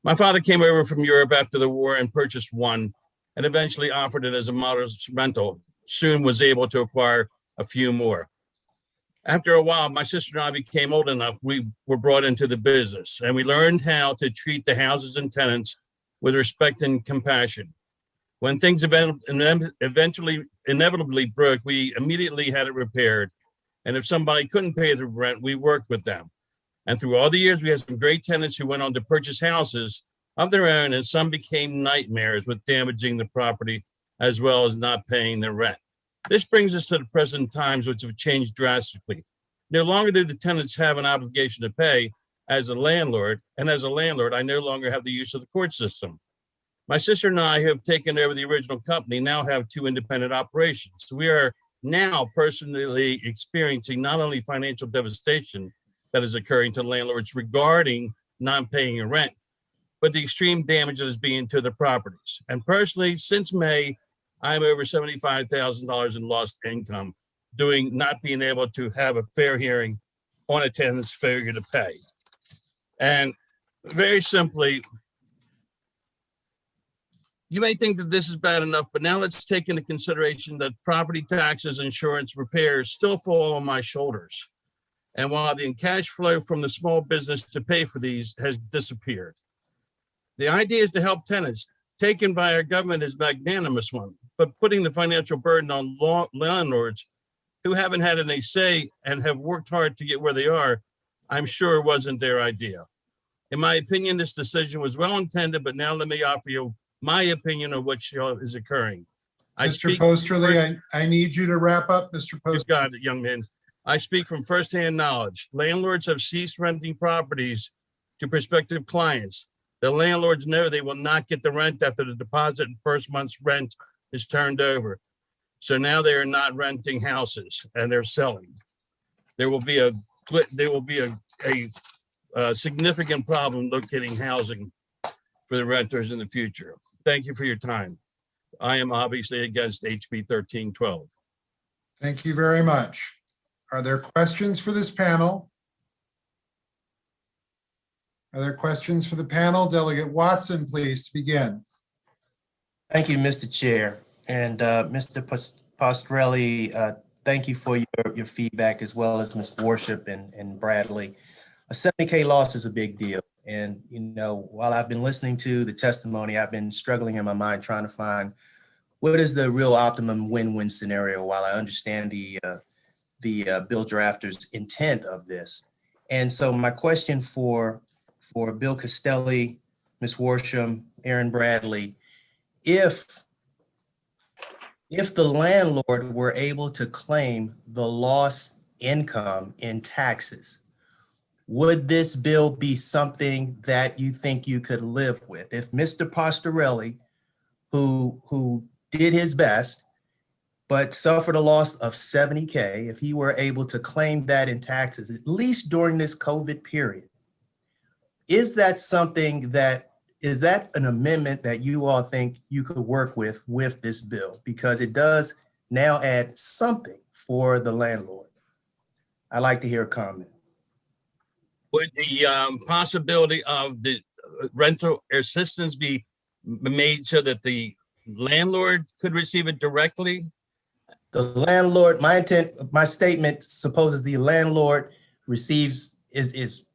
My father came over from Europe after the war and purchased one and eventually offered it as a modest rental. Soon was able to acquire a few more. After a while, my sister and I became old enough. We were brought into the business and we learned how to treat the houses and tenants with respect and compassion. When things inevitably broke, we immediately had it repaired. And if somebody couldn't pay the rent, we worked with them. And through all the years, we had some great tenants who went on to purchase houses of their own, and some became nightmares with damaging the property as well as not paying their rent. This brings us to the present times, which have changed drastically. No longer do the tenants have an obligation to pay as a landlord, and as a landlord, I no longer have the use of the court system. My sister and I, who have taken over the original company, now have 2 independent operations. We are now personally experiencing not only financial devastation that is occurring to landlords regarding non-paying rent, but the extreme damage that is being to the properties. And personally, since May, I'm over $75,000 in lost income, not being able to have a fair hearing on a tenant's failure to pay. And very simply, you may think that this is bad enough, but now let's take into consideration that property taxes, insurance, repairs still fall on my shoulders. And while the cash flow from the small business to pay for these has disappeared. The idea is to help tenants. Taken by our government is magnanimous one, but putting the financial burden on landlords who haven't had any say and have worked hard to get where they are, I'm sure wasn't their idea. In my opinion, this decision was well intended, but now let me offer you my opinion of what is occurring. Mr. Posterly, I need you to wrap up, Mr. Posterly. You got it, young man. I speak from firsthand knowledge. Landlords have ceased renting properties to prospective clients. The landlords know they will not get the rent after the deposit and first month's rent is turned over. So now they are not renting houses and they're selling. There will be a significant problem locating housing for the renters in the future. Thank you for your time. I am obviously against HB 1312. Thank you very much. Are there questions for this panel? Are there questions for the panel? Delegate Watson, please, to begin. Thank you, Mr. Chair. And Mr. Postrelli, thank you for your feedback, as well as Ms. Worship and Bradley. A 70K loss is a big deal. And, you know, while I've been listening to the testimony, I've been struggling in my mind trying to find what is the real optimum win-win scenario, while I understand the bill drafter's intent of this. And so my question for Bill Castelli, Ms. Worsham, Aaron Bradley, if the landlord were able to claim the lost income in taxes, would this bill be something that you think you could live with? If Mr. Pastorelli, who did his best, but suffered a loss of 70K, if he were able to claim that in taxes, at least during this COVID period, is that an amendment that you all think you could work with this bill? Because it does now add something for the landlord. I'd like to hear a comment. Would the possibility of the rental assistance be made so that the landlord could receive it directly? The landlord, my statement supposes the landlord receives, is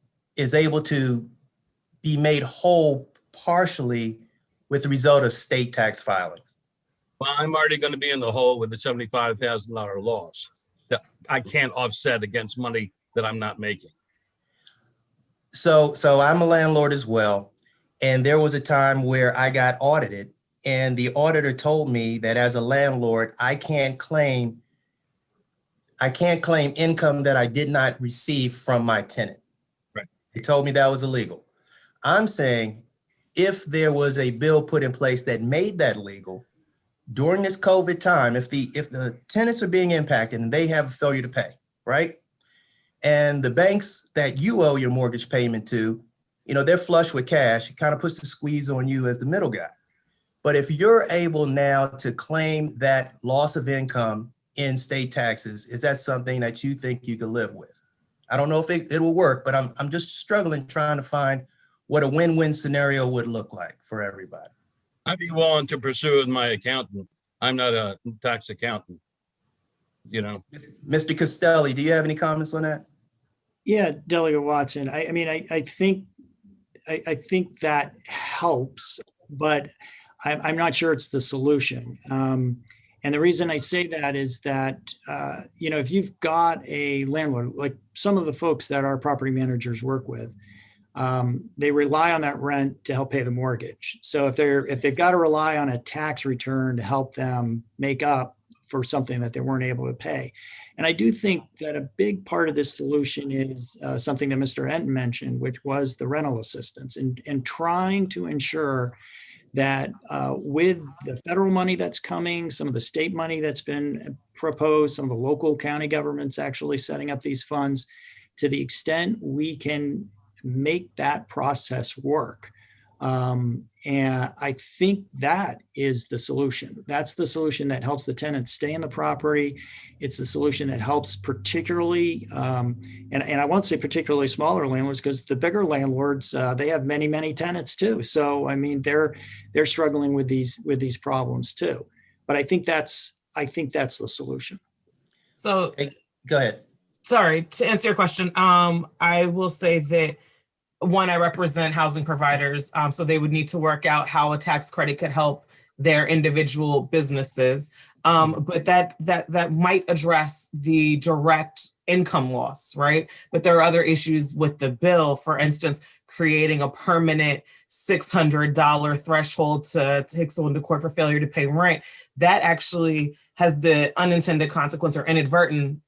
able to be made whole partially with the result of state tax filings. Well, I'm already going to be in the hole with the $75,000 loss that I can't offset against money that I'm not making. So I'm a landlord as well. And there was a time where I got audited, and the auditor told me that as a landlord, I can't claim income that I did not receive from my tenant. Right. He told me that was illegal. I'm saying if there was a bill put in place that made that legal during this COVID time, if the tenants are being impacted and they have a failure to pay, right? And the banks that you owe your mortgage payment to, you know, they're flush with cash. It kind of puts the squeeze on you as the middle guy. But if you're able now to claim that loss of income in state taxes, is that something that you think you could live with? I don't know if it will work, but I'm just struggling trying to find what a win-win scenario would look like for everybody. I'd be willing to pursue with my accountant. I'm not a tax accountant. you know. Mr. Costelli, do you have any comments on that? Yeah, Delegate Watson. I mean, I think that helps, but I'm not sure it's the solution. And the reason I say that is that, if you've got a landlord, like some of the folks that our property managers work with, they rely on that rent to help pay the mortgage. So if they've got to rely on a tax return to help them make up for something that they weren't able to pay. And I do think that a big part of this solution is something that Mr. Enton mentioned, which was the rental assistance and trying to ensure that with the federal money that's coming, some of the state money that's been proposed, some of the local county governments actually setting up these funds, to the extent we can make that process work. And I think that is the solution. That's the solution that helps the tenants stay in the property. It's the solution that helps particularly, and I won't say particularly smaller landlords, because the bigger landlords, they have many, many tenants too. So, I mean, they're struggling with these problems too. But I think that's the solution. So go ahead. Sorry, to answer your question, I will say that one, I represent housing providers, so they would need to work out how a tax credit could help their individual businesses. But that might address the direct income loss, right? But there are other issues with the bill. For instance, creating a permanent $600 threshold to take someone to court for failure to pay rent. That actually has the unintended consequence or inadvertent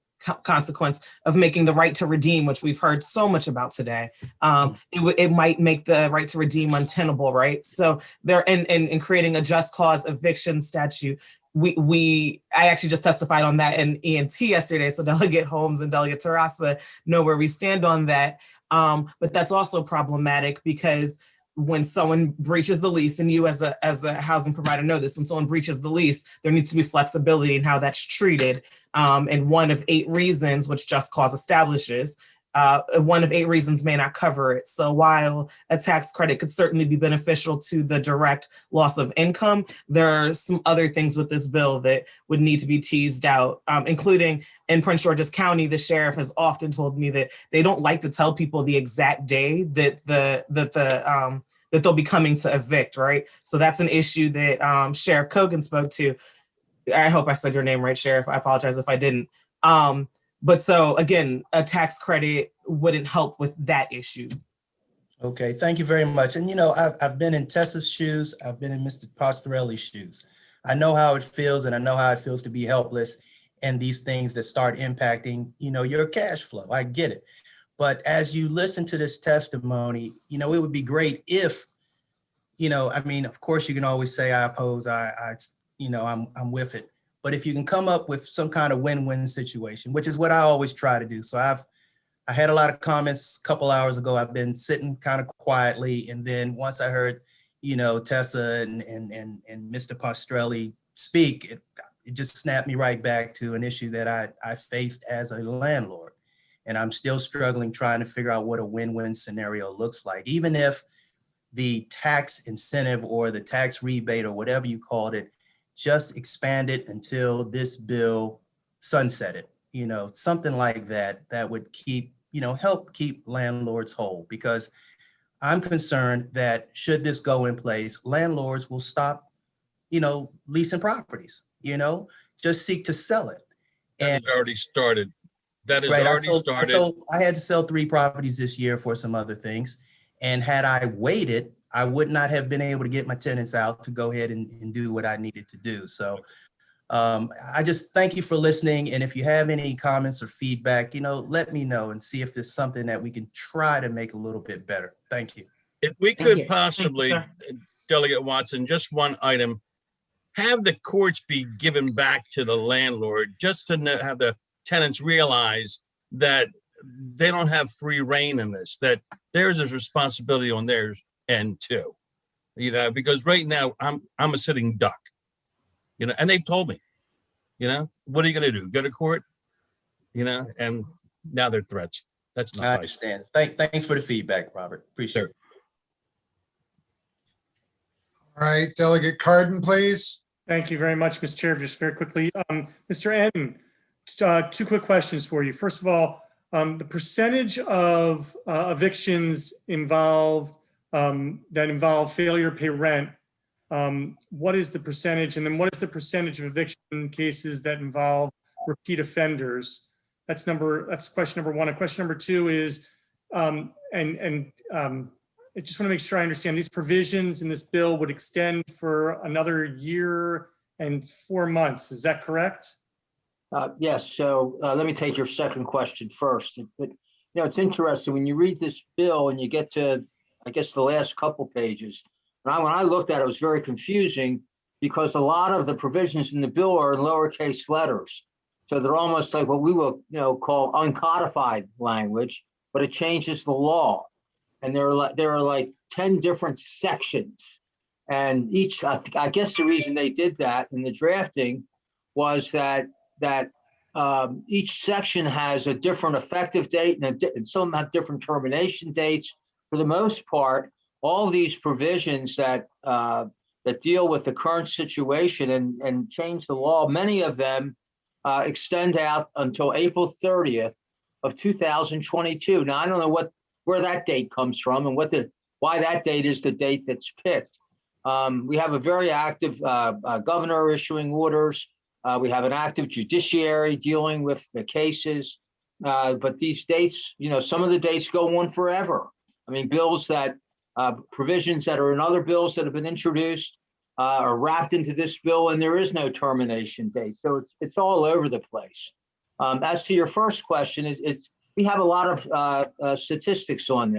consequence of making the right to redeem, which we've heard so much about today. It might make the right to redeem untenable, right? So there, in creating a just cause eviction statute, I actually just testified on that in ENT yesterday. So Delegate Holmes and Delegate Terrassa know where we stand on that. But that's also problematic because when someone breaches the lease, and you as a housing provider know this, when someone breaches the lease, there needs to be flexibility in how that's treated. And one of 8 reasons, which just cause establishes, one of 8 reasons may not cover it. So while a tax credit could certainly be beneficial to the direct loss of income, there are some other things with this bill that would need to be teased out, including in Prince George's County, the sheriff has often told me that they don't like to tell people the exact day that that they'll be coming to evict, right? So that's an issue that Sheriff Kogan spoke to. I hope I said your name right, Sheriff. I apologize if I didn't. But so again, a tax credit wouldn't help with that issue. Okay, thank you very much. And I've been in Tessa's shoes. I've been in Mr. Pastorelli's shoes. I know how it feels, and I know how it feels to be helpless and these things that start impacting, your cash flow. I get it. But as you listen to this testimony, it would be great if, of course you can always say I oppose, I'm with it. But if you can come up with some kind of win-win situation, which is what I always try to do. So I had a lot of comments a couple hours ago. I've been sitting kind of quietly. And then once I heard, Tessa and Mr. Pastrelli speak, it just snapped me right back to an issue that I faced as a landlord. And I'm still struggling trying to figure out what a win-win scenario looks like. Even if the tax incentive or the tax rebate or whatever you called it, just expand it until this bill sunsetted, something like that would keep, help keep landlords whole. Because I'm concerned that should this go in place, landlords will stop, leasing properties, just seek to sell it. And it's already started. That is right, already started. I had to sell 3 properties this year for some other things. And had I waited, I would not have been able to get my tenants out to go ahead and do what I needed to do. So I just thank you for listening. And if you have any comments or feedback, let me know and see if there's something that we can try to make a little bit better. Thank you. If we could possibly, Delegate Watson, just one item, have the courts be given back to the landlord, just to have the tenants realize that they don't have free reign in this, that there's a responsibility on theirs end too, because right now I'm a sitting duck, and they've told me, what are you going to do? Go to court, and now they're threats. That's not I nice. understand. Thanks for the feedback, Robert. Appreciate it. All right, Delegate Cardin, please. Thank you very much, Mr. Chair. Just very quickly, Mr. Enton, two quick questions for you. First of all, the percentage of evictions that involve failure to pay rent, what is the percentage? And then what is the percentage of eviction cases that involve repeat offenders? That's question number one. And question number two is, I just want to make sure I understand, these provisions in this bill would extend for another year and 4 months. Is that correct? Yes. So let me take your second question first. But it's interesting when you read this bill and you get to, I guess, the last couple pages. When I looked at it, it was very confusing because a lot of the provisions in the bill are in lowercase letters. So they're almost like what we will, call uncodified language, but it changes the law. And there are like 10 different sections. And each, I guess the reason they did that in the drafting was that each section has a different effective date and some have different termination dates. For the most part, all these provisions that deal with the current situation and change the law, many of them extend out until April 30th of 2022. Now, I don't know where that date comes from and why that date is the date that's picked. We have a very active governor issuing orders. We have an active judiciary dealing with the cases. But these dates, some of the dates go on forever. I mean, provisions that are in other bills that have been introduced are wrapped into this bill, and there is no termination date. So it's all over the place. As to your first question, we have a lot of statistics on this.